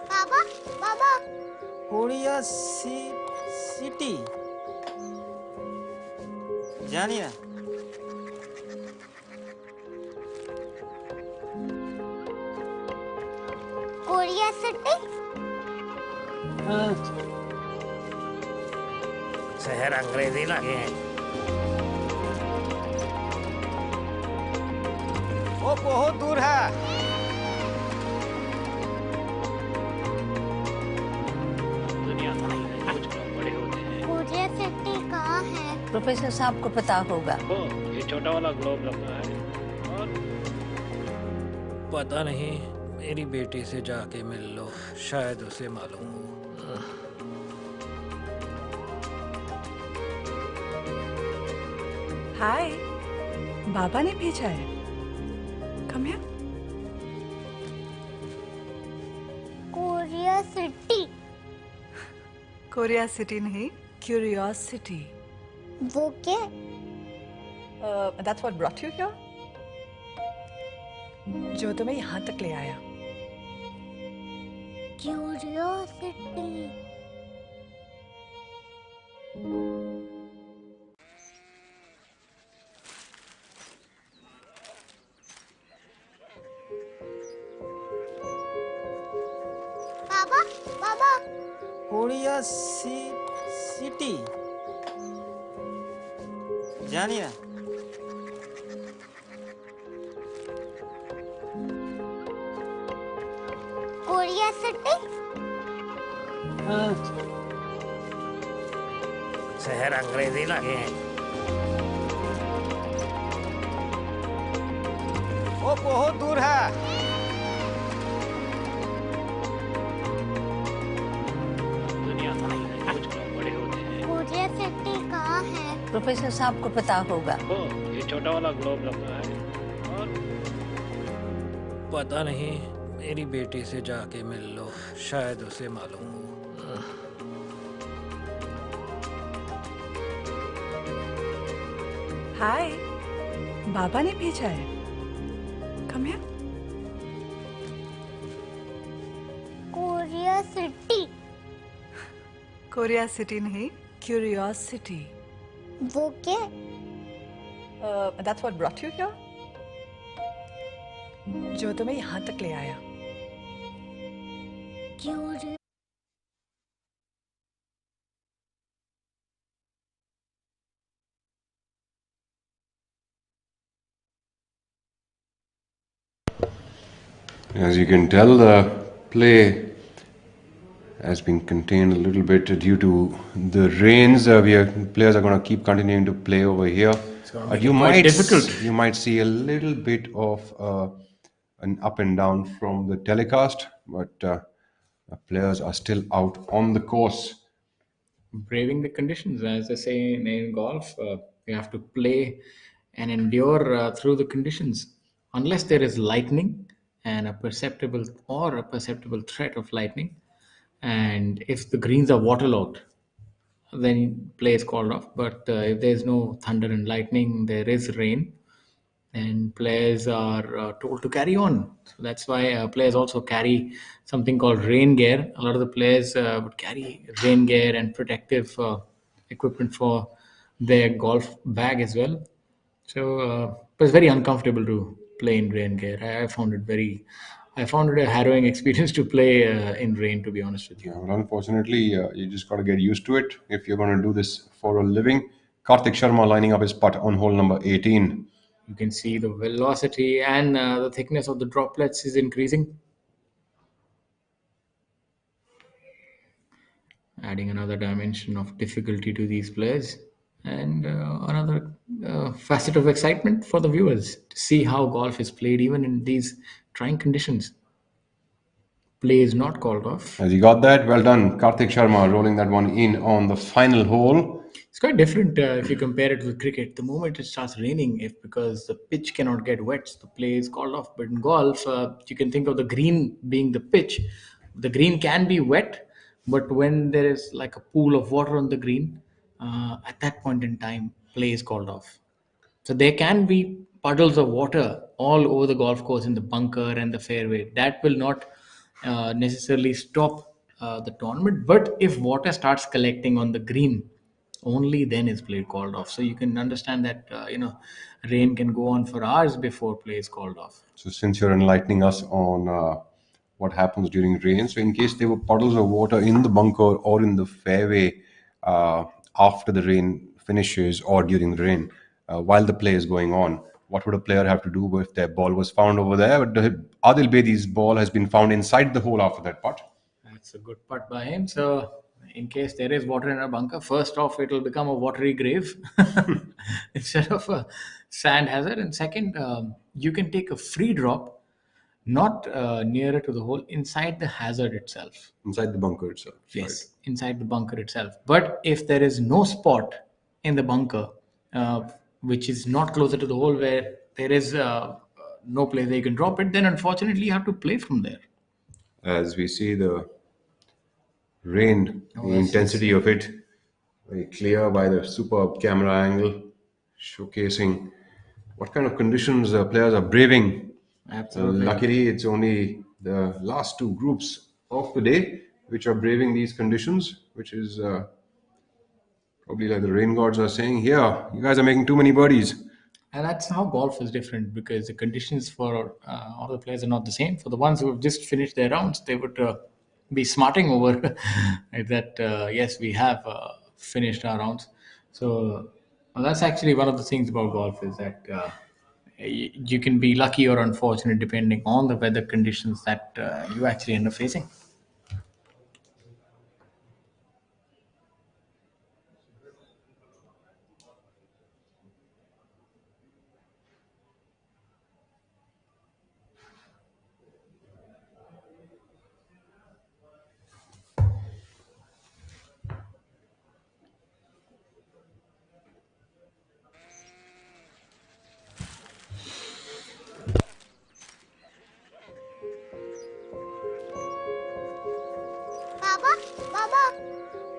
Baba, Baba. Korea city जानिए Korea city शहर अंग्रेजी लगे हैं वो बहुत दूर है Korea city कहाँ है? प्रोफेसर साहब को पता होगा। ये छोटा वाला ग्लोब लगता है और पता नहीं मेरी बेटी से जाके मिल लो शायद उसे मालूम हो हाय बाबा ने भेजा है come here Korea city Korea city नहीं क्यूरियोसिटी वो क्या? That's what brought you here जो तुम्हें यहाँ तक ले आया क्यूरियोसिटी बाबा, बाबा। कोरिया सिटी जानिए कोरिया सिटी शहर अंग्रेजी लगे हैं वो बहुत दूर है कोरिया सिटी कहाँ है? प्रोफेसर साहब को पता होगा। ये छोटा वाला ग्लोब लगता है और पता नहीं मेरी बेटी से जाके मिल लो शायद उसे मालूम हो हाय बाबा ने भेजा है come here Korea city Korea city नहीं क्यूरियोसिटी वो क्या? That's what brought you here? जो तुम्हें यहाँ तक ले आया. क्यों रे? As you can tell, the play has been contained a little bit due to the rains. Players are going to keep continuing to play over here. But you might see a little bit of an up and down from the telecast, but players are still out on the course. Braving the conditions, as they say in golf, you have to play and endure through the conditions. Unless there is lightning and a perceptible threat of lightning, and if the greens are waterlogged, then play is called off. But if there is no thunder and lightning, there is rain, and players are told to carry on. So that's why players also carry something called rain gear. A lot of the players would carry rain gear and protective equipment for their golf bag as well. So it was very uncomfortable to play in rain gear. I found it a harrowing experience to play in rain, to be honest with you. Well, unfortunately, you just got to get used to it if you're going to do this for a living. Karthik Sharma lining up his putt on hole number 18. You can see the velocity and the thickness of the droplets is increasing. Adding another dimension of difficulty to these players, and another facet of excitement for the viewers to see how golf is played even in these trying conditions. Play is not called off. Has he got that? Well done. Karthik Sharma rolling that one in on the final hole. It's quite different if you compare it with cricket. The moment it starts raining, because the pitch cannot get wet, the play is called off. But in golf, you can think of the green being the pitch. The green can be wet, but when there is like a pool of water on the green, at that point in time, play is called off. So there can be puddles of water all over the golf course in the bunker and the fairway. That will not necessarily stop the tournament. But if water starts collecting on the green, only then is play called off. So you can understand that rain can go on for hours before play is called off. So since you're enlightening us on what happens during rain, so in case there were puddles of water in the bunker or in the fairway after the rain finishes or during the rain, while the play is going on, what would a player have to do if their ball was found over there? But Adil Bedi's ball has been found inside the hole after that putt. That's a good putt by him. So in case there is water in a bunker, first off, it will become a watery grave instead of a sand hazard. And second, you can take a free drop, not nearer to the hole, inside the hazard itself. Inside the bunker itself. Yes, right. Inside the bunker itself. But if there is no spot in the bunker, which is not closer to the hole where there is no place where you can drop it, then unfortunately you have to play from there. As we see the rain, the intensity of it, very clear by the superb camera angle, showcasing what kind of conditions players are braving. Absolutely. Luckily, it's only the last two groups of the day which are braving these conditions, which is probably like the rain gods are saying, here, you guys are making too many birdies. And that's how golf is different, because the conditions for all the players are not the same. For the ones who have just finished their rounds, they would be smarting over that, yes, we have finished our rounds. So that's actually one of the things about golf, is that you can be lucky or unfortunate depending on the weather conditions that you actually end up facing.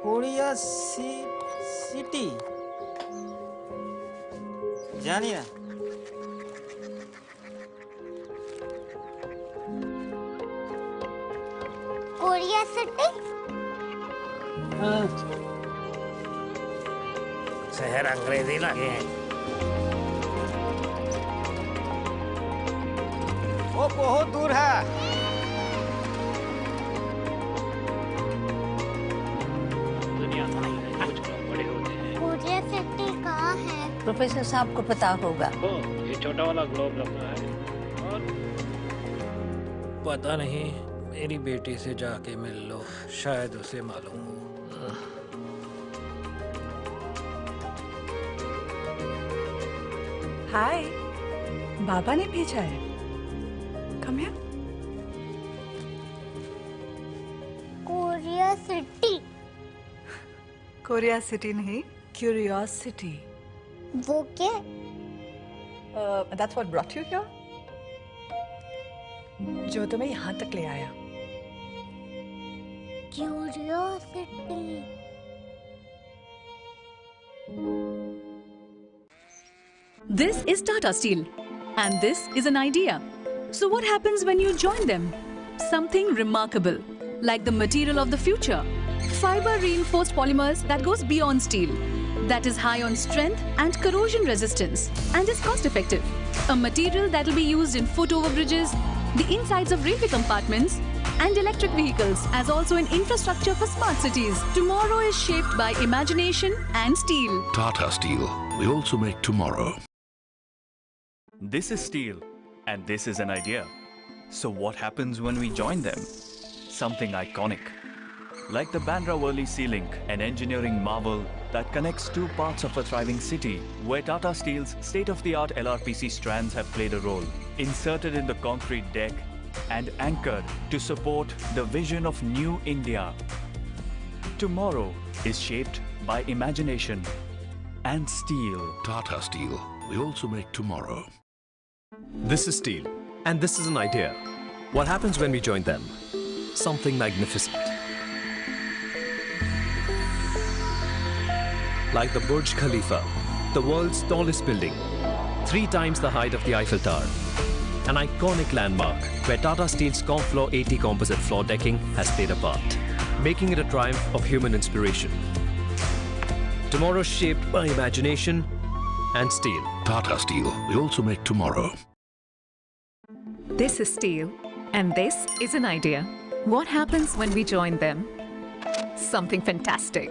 Korea city जानिए Korea city शहर अंग्रेजी लगे हैं वो बहुत दूर है। दुनिया में कुछ लोग बड़े होते हैं। कोरिया सिटी कहाँ है? प्रोफेसर साहब को पता होगा। ओ, ये छोटा वाला ग्लोब रखा है। और पता नहीं, मेरी बेटी से जाके मिल लो, शायद उसे मालूम हो। हाय, बाबा ने भेजा है। Come here. Korea city. Korea city नहीं, क्यूरियोसिटी। वो क्या? That's what brought you here? जो तुम्हें यहाँ तक ले आया। Curiosity. This is Tata Steel, and this is an idea. So what happens when you join them? Something remarkable, like the material of the future. Fiber reinforced polymers that goes beyond steel, that is high on strength and corrosion resistance, and is cost effective. A material that will be used in foot overbridges, the insides of railway compartments, and electric vehicles, as also in infrastructure for smart cities. Tomorrow is shaped by imagination and steel. Tata Steel. We also make tomorrow. This is steel, and this is an idea. So what happens when we join them? Something iconic. Like the Bandra Worli Sea Link, an engineering marvel that connects two parts of a thriving city, where Tata Steel's state-of-the-art LRPC strands have played a role, inserted in the concrete deck and anchored to support the vision of New India. Tomorrow is shaped by imagination and steel. Tata Steel. We also make tomorrow. This is steel, and this is an idea. What happens when we join them? Something magnificent. Like the Burj Khalifa, the world's tallest building, 3 times the height of the Eiffel Tower. An iconic landmark where Tata Steel's ComFloor 80 composite floor decking has played a part, making it a triumph of human inspiration. Tomorrow shaped by imagination and steel. Tata Steel. We also make tomorrow. This is steel, and this is an idea. What happens when we join them? Something fantastic.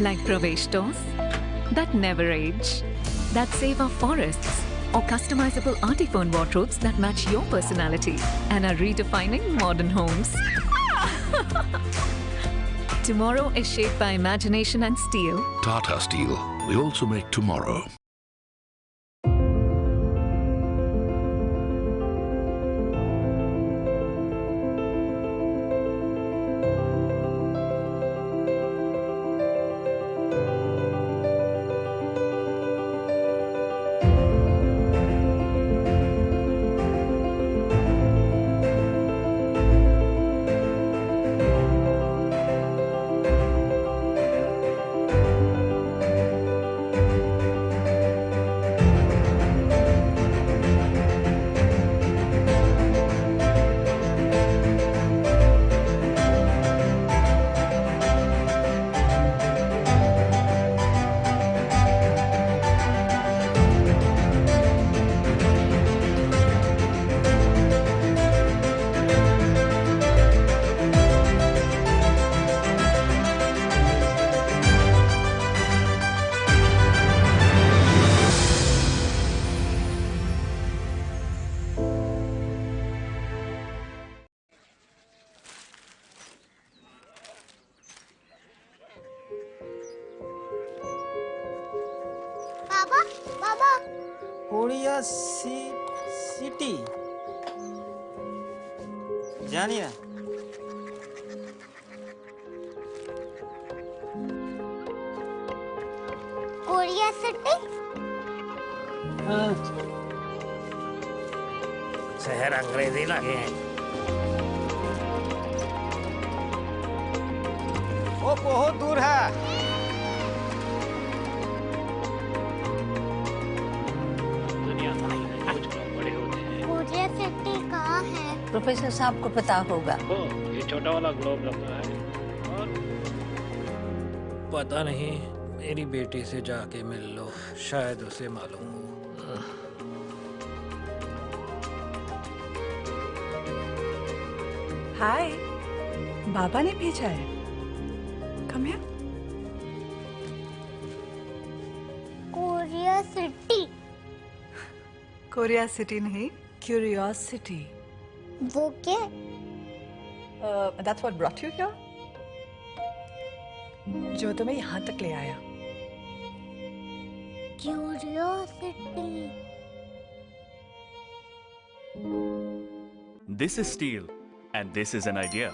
Like Pravesh doors that never age, that save our forests, or customizable artiphone wardrobes that match your personality and are redefining modern homes. Tomorrow is shaped by imagination and steel. Tata Steel. We also make tomorrow. Korea city जानिए Korea city शहर अंग्रेजी लगे हैं। वो बहुत दूर है। दुनिया में कुछ लोग बड़े होते हैं। कोरिया सिटी कहाँ है? प्रोफेसर साहब को पता होगा। ओ, ये छोटा वाला ग्लोब रखा है। और पता नहीं, मेरी बेटी से जाके मिल लो, शायद उसे मालूम हो। हाय, बाबा ने भेजा है। Come here. Korea city. Korea city नहीं, क्यूरियोसिटी। वो क्या? That's what brought you here? जो तुम्हें यहाँ तक ले आया। Curiosity. This is steel, and this is an idea.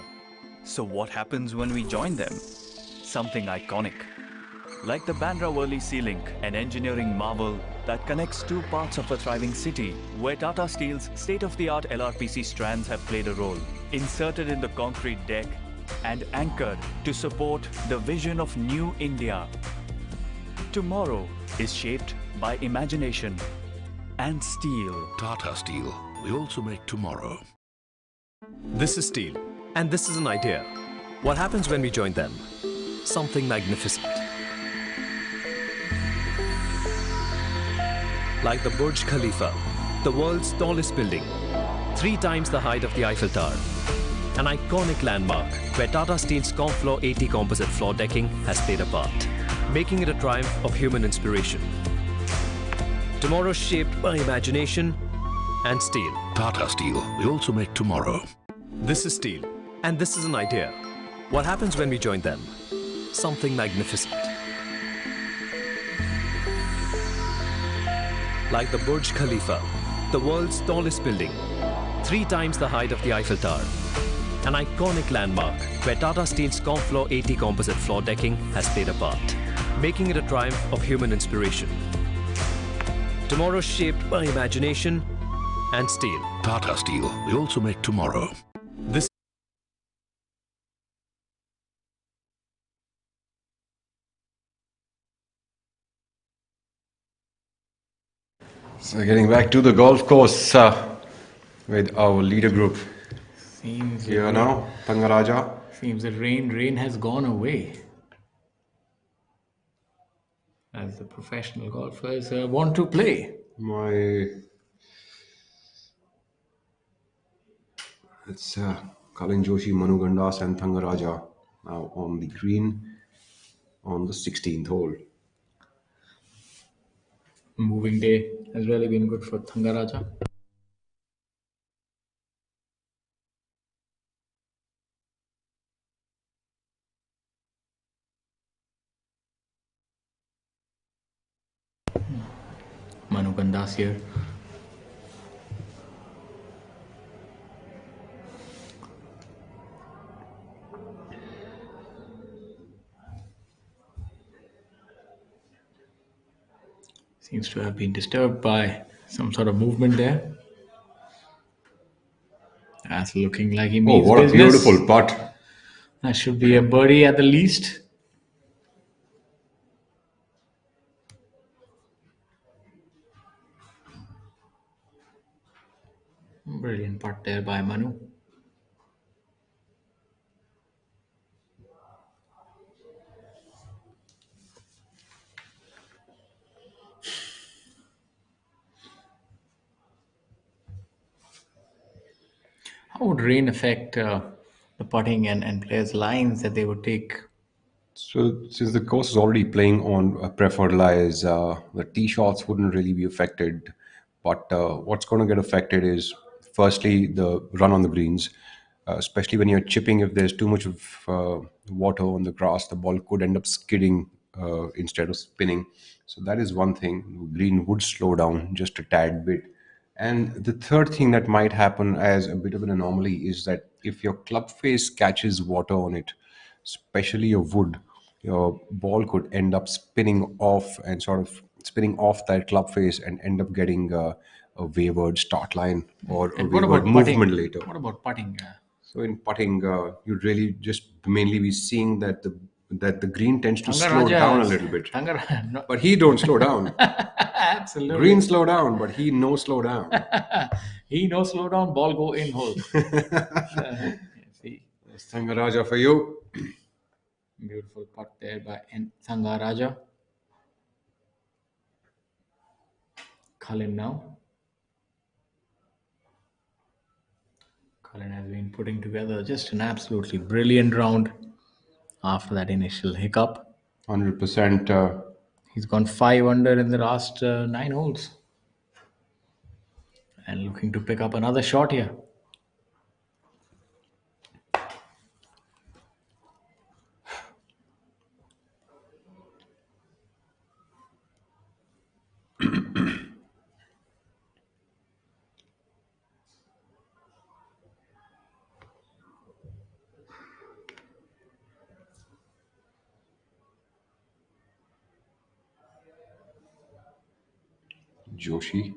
So what happens when we join them? Something iconic. Like the Bandra-Worli Sea Link, an engineering marvel that connects two parts of a thriving city, where Tata Steel's state-of-the-art LRPC strands have played a role, inserted in the concrete deck and anchored to support the vision of New India. Tomorrow is shaped by imagination and steel. Tata Steel. We also make tomorrow. This is steel, and this is an idea. What happens when we join them? Something magnificent. Like the Burj Khalifa, the world's tallest building, 3 times the height of the Eiffel Tower. An iconic landmark where Tata Steel's ComFloor 80 composite floor decking has played a part, making it a triumph of human inspiration. Tomorrow shaped by imagination and steel. Tata Steel. We also make tomorrow. This is steel, and this is an idea. What happens when we join them? Something magnificent. Like the Burj Khalifa, the world's tallest building, 3 times the height of the Eiffel Tower. An iconic landmark where Tata Steel's ComFloor 80 composite floor decking has played a part, making it a triumph of human inspiration. Tomorrow shaped by imagination and steel. Tata Steel. We also make tomorrow. This So getting back to the golf course with our leader group. Seems Here now, Thangaraja. Seems the rain has gone away. As the professional golfers want to play. It's Kalin Joshi, Manu Gandas and Thangaraja now on the green on the 16th hole. Moving day has really been good for Thangaraja. Manu Gandas here. Seems to have been disturbed by some sort of movement there. That's looking like he means what business. a beautiful putt. That should be a birdie at the least. Brilliant putt there by Manu. How would rain affect the putting and players' lines that they would take? So since the course is already playing on preferred lies, the tee shots wouldn't really be affected. But what's going to get affected is firstly the run on the greens, especially when you're chipping. If there's too much of water on the grass, the ball could end up skidding instead of spinning. So that is one thing. The green would slow down just a tad bit. And the third thing that might happen as a bit of an anomaly is that if your club face catches water on it, especially your wood, your ball could end up spinning off and sort of spinning off that club face and end up getting a wayward start line or a And what wayward about movement putting? later. What about putting? So in putting, you'd really just mainly be seeing that the green tends to slow Thangaraja down a is- little bit. no. But he don't slow down. Absolutely. Green slow down, but he no slow down. He no slow down, ball go in hole. See, Thangaraja for you. beautiful putt there by Thangaraja. Cullen now. Cullen has been putting together just an absolutely brilliant round after that initial hiccup. 100%. He's gone 5 under in the last 9 holes. And looking to pick up another shot here. Joshi.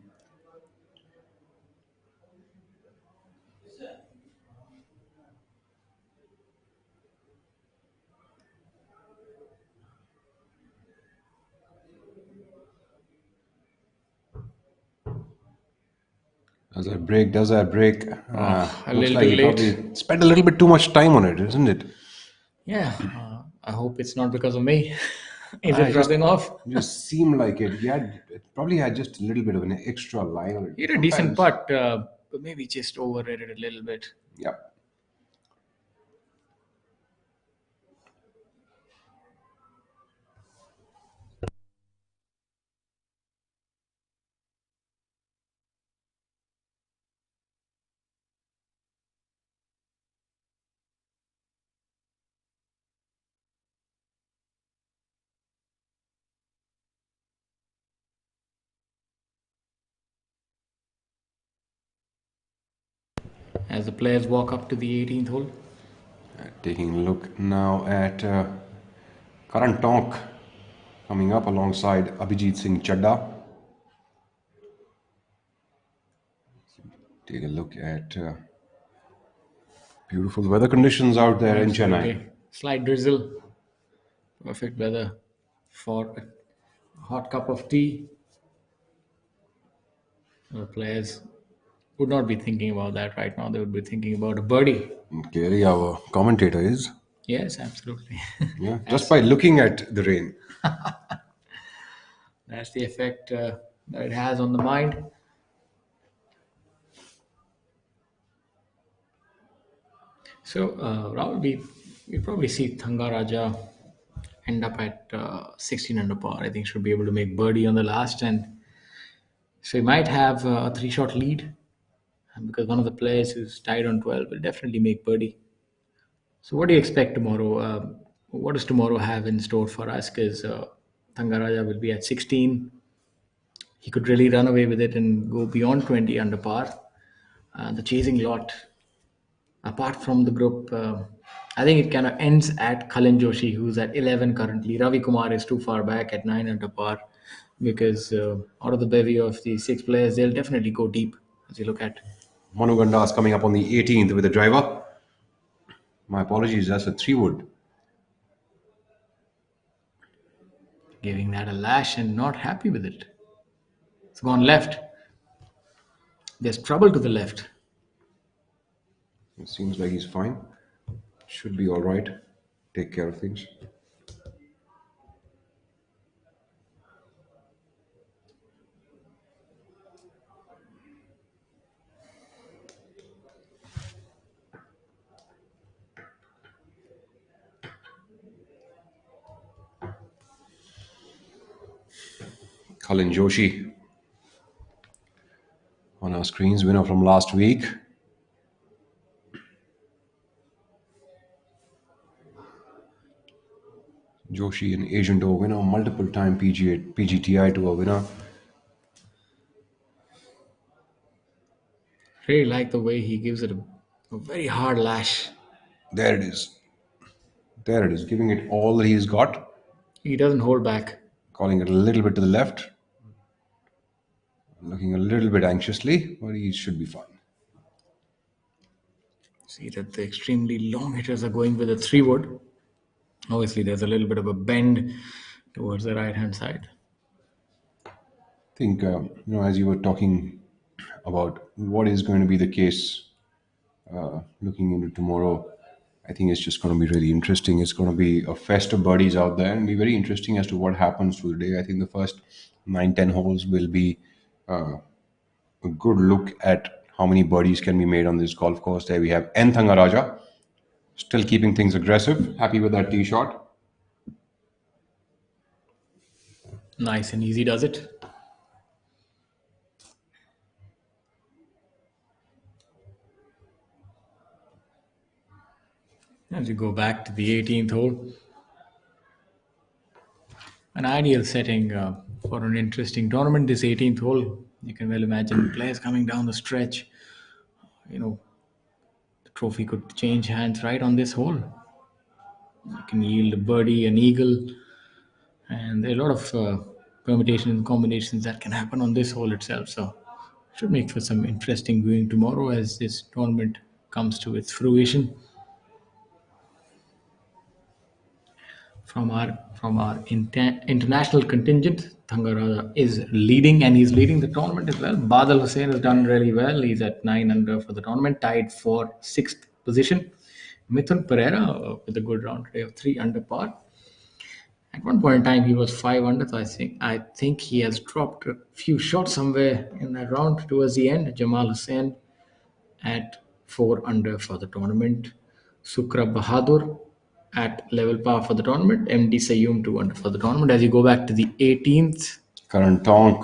Does that break? Does that break? A Looks little like too he late. probably spent a little bit too much time on it, isn't it? Yeah, I hope it's not because of me. Is I it rubbing off? Just seemed like it. It probably had just a little bit of an extra line on it. He had a decent putt, but maybe just overrated a little bit. Yep. As the players walk up to the 18th hole. Taking a look now at Karan Tonk coming up alongside Abhijit Singh Chadda. Take a look at beautiful weather conditions out there in Chennai. Slight drizzle. Perfect weather for a hot cup of tea. The players would not be thinking about that right now. They would be thinking about a birdie. Clearly, our commentator is. Yes, absolutely. Yeah, just by looking at the rain. That's the effect that it has on the mind. So, Rahul, we probably see Thangaraja end up at 16 under par. I think should be able to make birdie on the last, and so he might have a 3-shot lead, because one of the players who's tied on 12 will definitely make birdie. So, what do you expect tomorrow? What does tomorrow have in store for us? Because Thangaraja will be at 16. He could really run away with it and go beyond 20 under par. The chasing lot, apart from the group, I think it kind of ends at Cullen Joshi, who's at 11 currently. Ravi Kumar is too far back at 9 under par, because out of the bevy of the 6 players, they'll definitely go deep as you look at. Manu Gandas coming up on the 18th with a driver. My apologies, that's a 3-wood. Giving that a lash and not happy with it. It's gone left. There's trouble to the left. It seems like he's fine. Should be all right. Take care of things. Cullen Joshi on our screens, winner from last week. Joshi, an Asian Tour winner, multiple time PGTI Tour winner. Really like the way he gives it a very hard lash. There it is. There it is, giving it all that he's got. He doesn't hold back. Calling it a little bit to the left. Looking a little bit anxiously, but he should be fine. See that the extremely long hitters are going with a 3-wood. Obviously, there's a little bit of a bend towards the right-hand side. I think, as you were talking about what is going to be the case looking into tomorrow, I think it's just going to be really interesting. It's going to be a fest of birdies out there and be very interesting as to what happens through the day. I think the first 9-10 holes will be a good look at how many birdies can be made on this golf course. There we have N. Thangaraja, still keeping things aggressive. Happy with that tee shot. Nice and easy, does it? As you go back to the 18th hole, an ideal setting for an interesting tournament. This 18th hole, you can well imagine players coming down the stretch. You know, the trophy could change hands right on this hole. You can yield a birdie, an eagle, and there are a lot of permutations and combinations that can happen on this hole itself. So, should make for some interesting viewing tomorrow as this tournament comes to its fruition. From our international contingent, Thangaraja is leading, and he's leading the tournament as well. Badal Hussain has done really well. He's at 9 under for the tournament, tied for 6th position. Mithun Pereira with a good round today of 3 under par. At one point in time, he was 5 under. So I think he has dropped a few shots somewhere in that round towards the end. Jamal Hussain at 4 under for the tournament. Sukra Bahadur at level par for the tournament. MD Sayyum 2 under for the tournament. As you go back to the 18th. Karan Tonk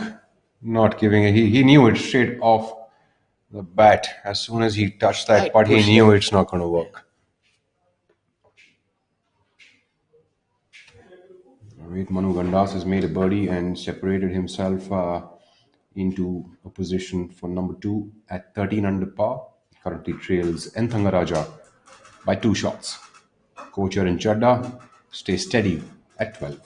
not giving it. He knew it straight off the bat. As soon as he touched that putt, he knew it's not going to work. Wait, Manu Gandas has made a birdie and separated himself into a position for number 2 at 13 under par. Currently trails N. Thangaraja by 2 shots. Kocher and Chadda stay steady at 12.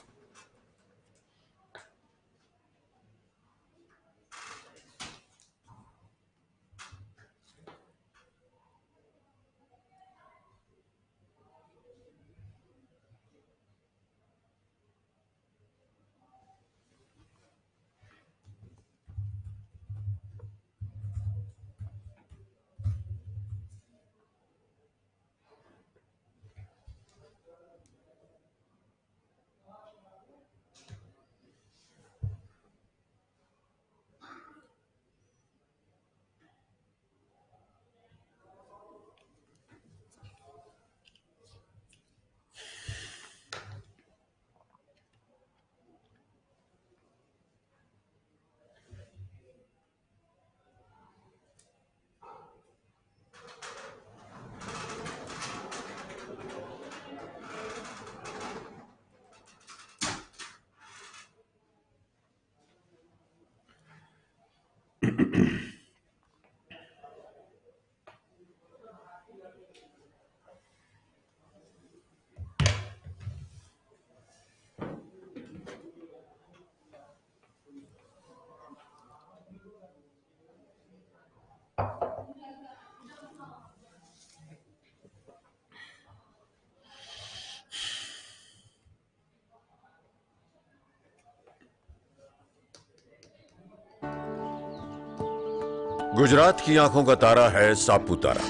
Gujarat की आंखों का तारा है सापुतारा।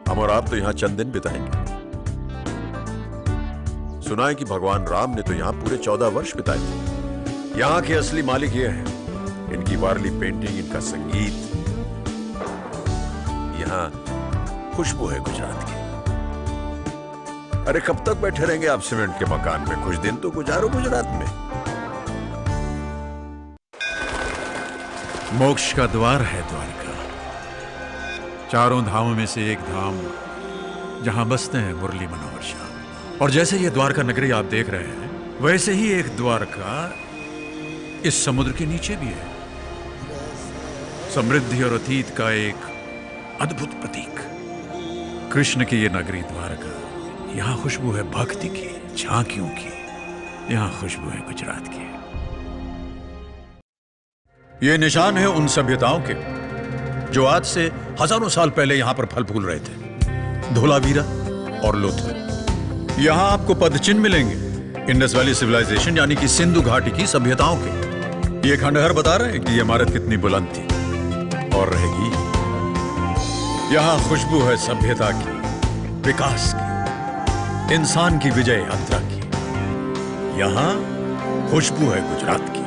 हम और आप तो यहां चंद दिन बिताएंगे। सुना है कि भगवान राम ने तो यहां पूरे 14 वर्ष बिताए थे। यहां के असली मालिक ये हैं, इनकी वारली पेंटिंग, इनका संगीत। यहां खुशबू है गुजरात की। अरे कब तक बैठे रहेंगे आप सीमेंट के मकान में? कुछ दिन तो गुजारो गुजरात में। मोक्ष का द्वार है द्वारका, चारों धामों में से एक धाम जहां बसते हैं मुरली मनोहर श्याम। और जैसे ये द्वारका नगरी आप देख रहे हैं, वैसे ही एक द्वारका इस समुद्र के नीचे भी है। समृद्धि और अतीत का एक अद्भुत प्रतीक। कृष्ण की ये नगरी द्वारका, यहां खुशबू है भक्ति की, झांकियों की। यहां खुशबू है गुजरात की। ये निशान है उन सभ्यताओं के जो आज से हजारों साल पहले यहां पर फल फूल रहे थे। धोलावीरा और लोथल। यहां आपको पदचिन्ह मिलेंगे इंडस वैली सिविलाइजेशन यानी कि सिंधु घाटी की सभ्यताओं के। ये खंडहर बता रहे हैं कि ये इमारत कितनी बुलंद थी और रहेगी। यहां खुशबू है सभ्यता की, विकास की, इंसान की विजय यात्रा की। यहां खुशबू है गुजरात की।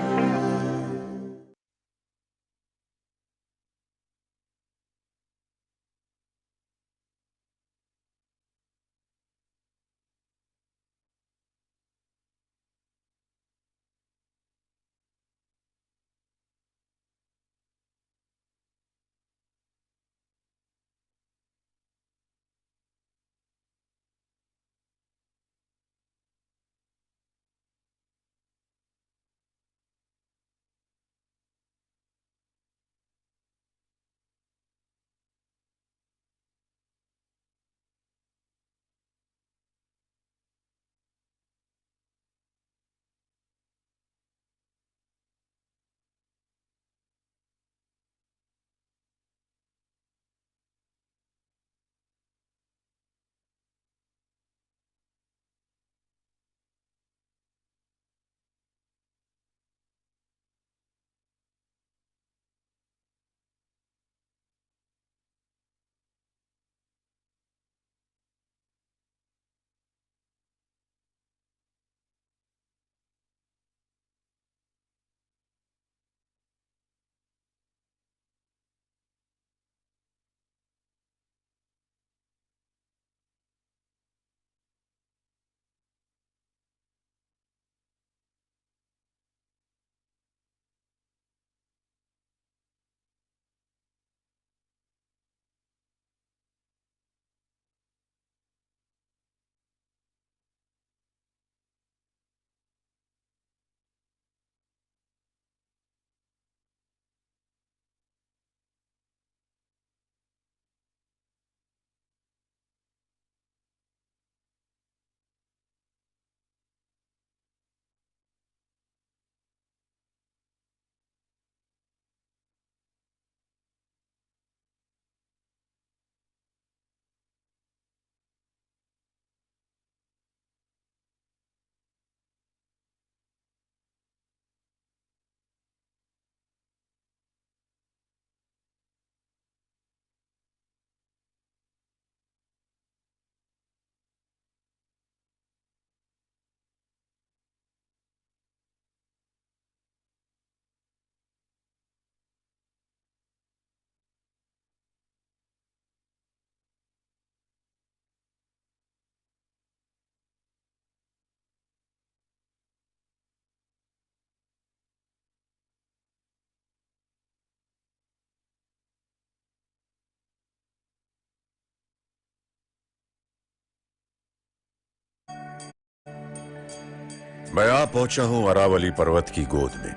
मैं आ पहुंचा हूं अरावली पर्वत की गोद में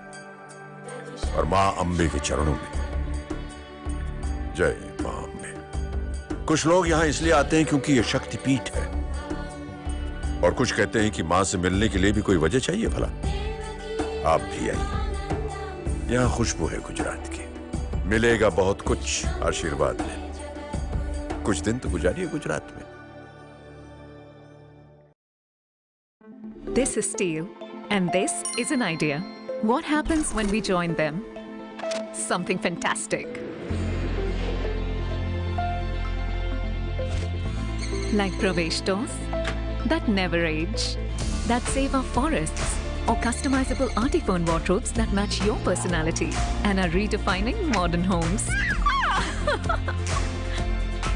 और मां अंबे के चरणों में। जय मां अंबे। कुछ लोग यहां इसलिए आते हैं क्योंकि यह शक्तिपीठ है, और कुछ कहते हैं कि मां से मिलने के लिए भी कोई वजह चाहिए। भला आप भी आइए, यहां खुशबू है गुजरात की, मिलेगा बहुत कुछ। आशीर्वाद लें, कुछ दिन तो गुजारिए गुजरात में। This is Steel, and this is an idea. What happens when we join them? Something fantastic. Like Pravesh doors that never age, that save our forests, or customizable artiphone wardrobes that match your personality and are redefining modern homes.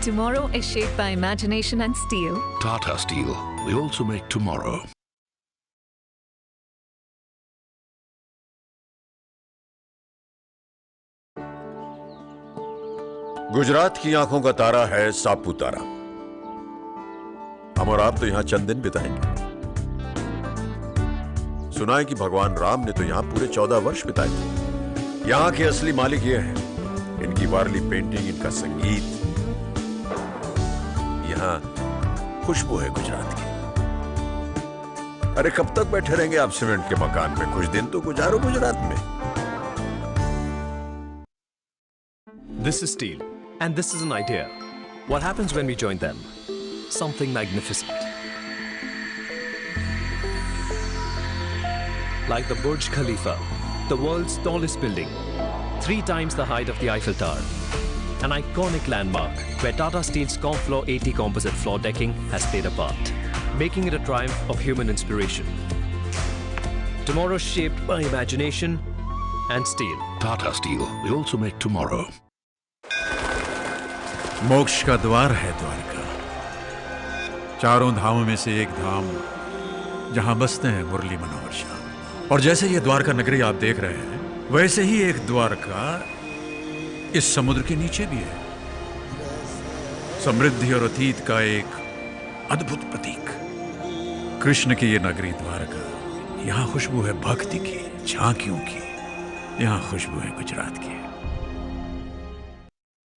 Tomorrow is shaped by imagination and steel. Tata Steel. We also make tomorrow. Gujarat की आंखों का तारा है सापुतारा। हम और आप तो यहां चंद दिन बिताएंगे। सुना है कि भगवान राम ने तो यहां पूरे 14 वर्ष बिताए थे। यहां के असली मालिक ये हैं, इनकी वारली पेंटिंग, इनका संगीत। यहां खुशबू है गुजरात की। अरे कब तक बैठे रहेंगे आप सीमेंट के मकान में? कुछ दिन तो गुजारो गुजरात में। This is Steel, and this is an idea. What happens when we join them? Something magnificent. Like the Burj Khalifa, the world's tallest building, 3 times the height of the Eiffel Tower. An iconic landmark where Tata Steel's Comfloor 80 composite floor decking has played a part, making it a triumph of human inspiration. Tomorrow shaped by imagination and steel. Tata Steel. We also make tomorrow. मोक्ष का द्वार है द्वारका, चारों धामों में से एक धाम जहां बसते हैं मुरली मनोहर श्याम। और जैसे ये द्वारका नगरी आप देख रहे हैं, वैसे ही एक द्वारका इस समुद्र के नीचे भी है। समृद्धि और अतीत का एक अद्भुत प्रतीक। कृष्ण की ये नगरी द्वारका, यहां खुशबू है भक्ति की, झांकियों की। यहां खुशबू है गुजरात की।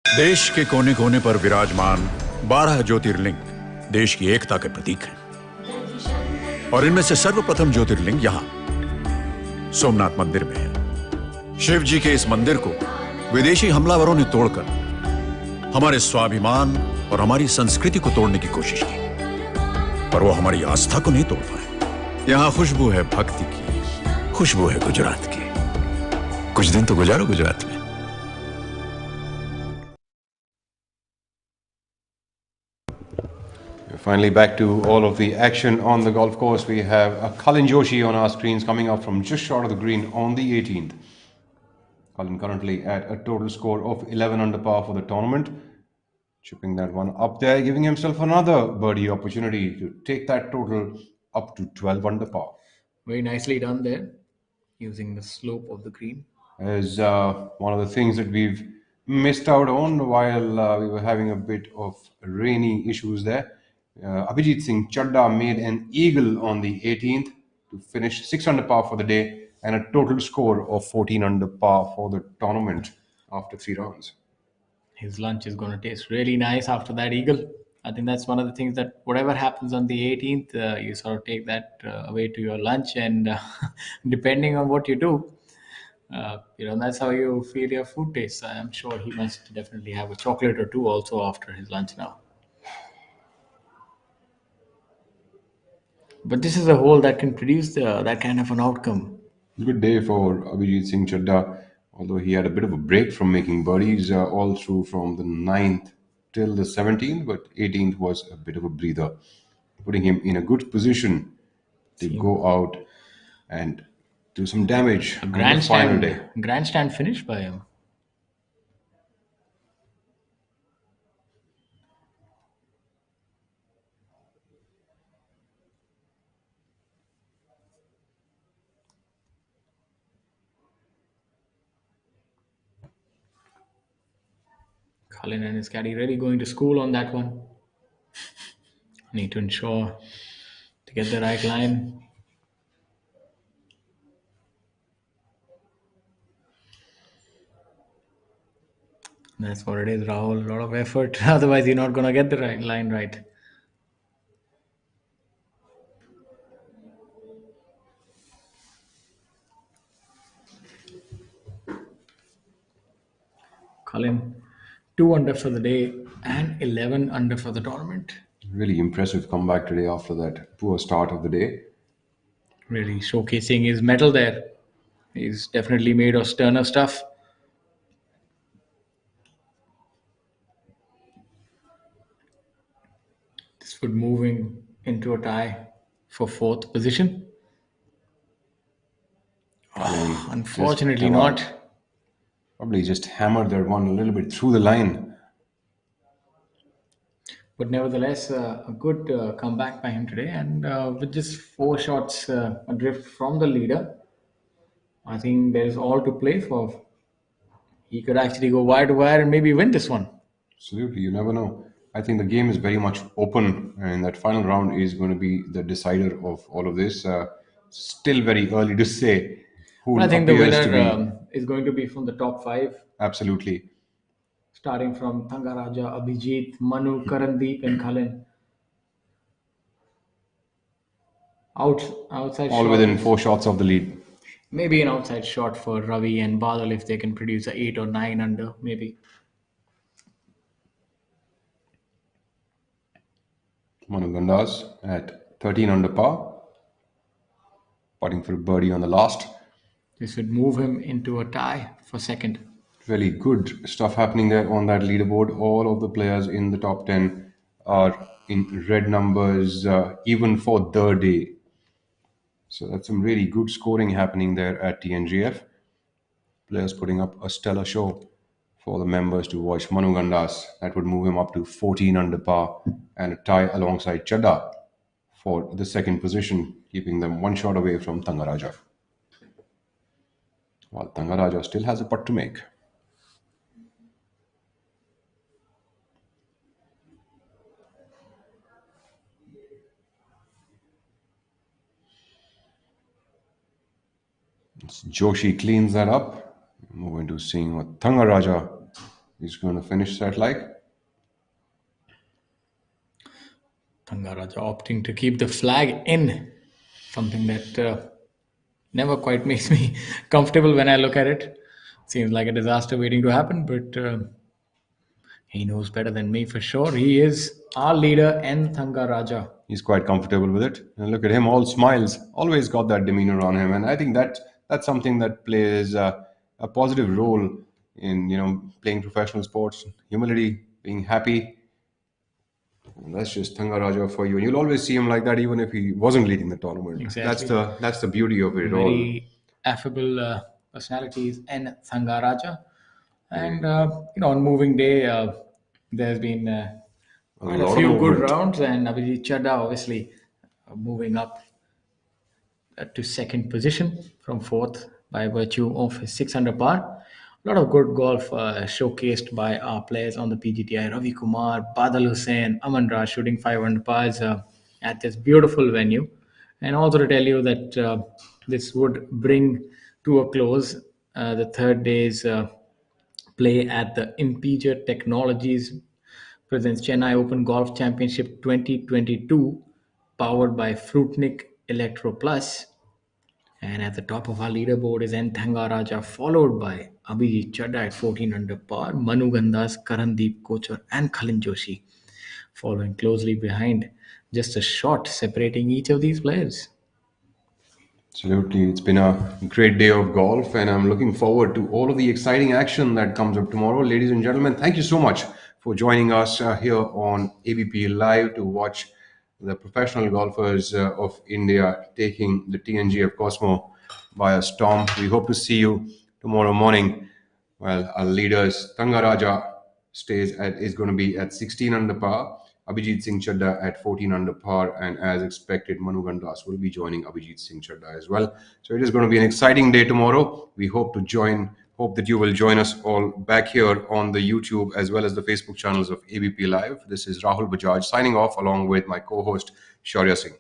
देश के कोने कोने पर विराजमान 12 ज्योतिर्लिंग देश की एकता के प्रतीक हैं, और इनमें से सर्वप्रथम ज्योतिर्लिंग यहां सोमनाथ मंदिर में है। शिव जी के इस मंदिर को विदेशी हमलावरों ने तोड़कर हमारे स्वाभिमान और हमारी संस्कृति को तोड़ने की कोशिश की, पर वो हमारी आस्था को नहीं तोड़ पाए। यहां खुशबू है भक्ति की, खुशबू है गुजरात की। कुछ दिन तो गुजारो गुजरात में। Finally, back to all of the action on the golf course. We have Kalin Joshi on our screens coming up from just short of the green on the 18th. Kalin currently at a total score of 11 under par for the tournament. Chipping that one up there, giving himself another birdie opportunity to take that total up to 12 under par. Very nicely done there, using the slope of the green. Is one of the things that we've missed out on while we were having a bit of rainy issues there. Abhijit Singh Chadda made an eagle on the 18th to finish 6 under par for the day and a total score of 14 under par for the tournament after 3 rounds. His lunch is going to taste really nice after that eagle. I think that's one of the things that whatever happens on the 18th, you sort of take that away to your lunch, and depending on what you do, that's how you feel your food tastes. I'm sure he must definitely have a chocolate or two also after his lunch now. But this is a hole that can produce that kind of an outcome. Good day for Abhijit Singh Chadda, although he had a bit of a break from making birdies all through from the 9th till the 17th, but 18th was a bit of a breather, putting him in a good position to go out and do some damage on the final day. Grandstand finish by him. Colin and his caddy really going to school on that one. Need to ensure to get the right line. That's what it is, Rahul. A lot of effort. Otherwise, you're not going to get the right line right. Colin, 2 under for the day and 11 under for the tournament. Really impressive comeback today after that poor start of the day. Really showcasing his mettle there. He's definitely made of sterner stuff. This would move him into a tie for 4th position. Unfortunately not. Probably just hammered that one a little bit through the line. But nevertheless, a good comeback by him today. And with just 4 shots adrift from the leader, I think there is all to play for. He could actually go wire to wire and maybe win this one. Absolutely, you never know. I think the game is very much open, and that final round is going to be the decider of all of this. Still very early to say who I think the appears winner is going to be from the top 5. Absolutely. Starting from Thangaraja, Abhijit, Manu, Karandeep, and Khalin. Outside all shot. within 4 shots of the lead. Maybe an outside shot for Ravi and Badal if they can produce a 8 or 9 under, maybe. Manu Gandas at 13 under par, putting for a birdie on the last. This would move him into a tie for 2nd. Really good stuff happening there on that leaderboard. All of the players in the top 10 are in red numbers, even for the day. So that's some really good scoring happening there at TNGF. Players putting up a stellar show for the members to watch. Manu Gandas, that would move him up to 14 under par and a tie alongside Chadda for the 2nd position, keeping them 1 shot away from Thangaraja. While Thangaraja still has a putt to make. Joshi cleans that up. Move into seeing what Thangaraja is going to finish that like. Thangaraja opting to keep the flag in. Something that never quite makes me comfortable when I look at it. Seems like a disaster waiting to happen, but he knows better than me for sure. He is our leader and Thangaraja. He's quite comfortable with it. And look at him, all smiles. Always got that demeanor on him. And I think that's something that plays a positive role in playing professional sports. Humility, being happy. And that's just Thangaraja for you. And you'll always see him like that, even if he wasn't leading the tournament. Exactly. That's the beauty of it all. Very affable personalities and Thangaraja. And on moving day, there's been quite a few good rounds, and Abhijit Chadda obviously moving up to 2nd position from 4th by virtue of his 6 under par. A lot of good golf showcased by our players on the PGTI. Ravi Kumar, Badal Hussain, Aman Raj shooting 5 under pars at this beautiful venue. And also to tell you that this would bring to a close the 3rd day's play at the Impiger Technologies presents Chennai Open Golf Championship 2022, powered by Fruitnik Electro Plus. And at the top of our leaderboard is N. Thangaraja, followed by Abhijit Chadda at 14 under par, Manu Gandas, Karandeep Kochar, and Khalin Joshi following closely behind, just a shot separating each of these players. Absolutely. It's been a great day of golf, and I'm looking forward to all of the exciting action that comes up tomorrow. Ladies and gentlemen, thank you so much for joining us here on ABP Live to watch the professional golfers of India taking the TNGF Cosmo by a storm. We hope to see you tomorrow morning. Well, our leaders, Thangaraja is going to be at 16 under par. Abhijit Singh Chadda at 14 under par, and as expected, Manu Gandas will be joining Abhijit Singh Chadda as well. So it is going to be an exciting day tomorrow. We hope that you will join us all back here on the YouTube as well as the Facebook channels of ABP Live. This is Rahul Bajaj signing off along with my co-host Shaurya Singh.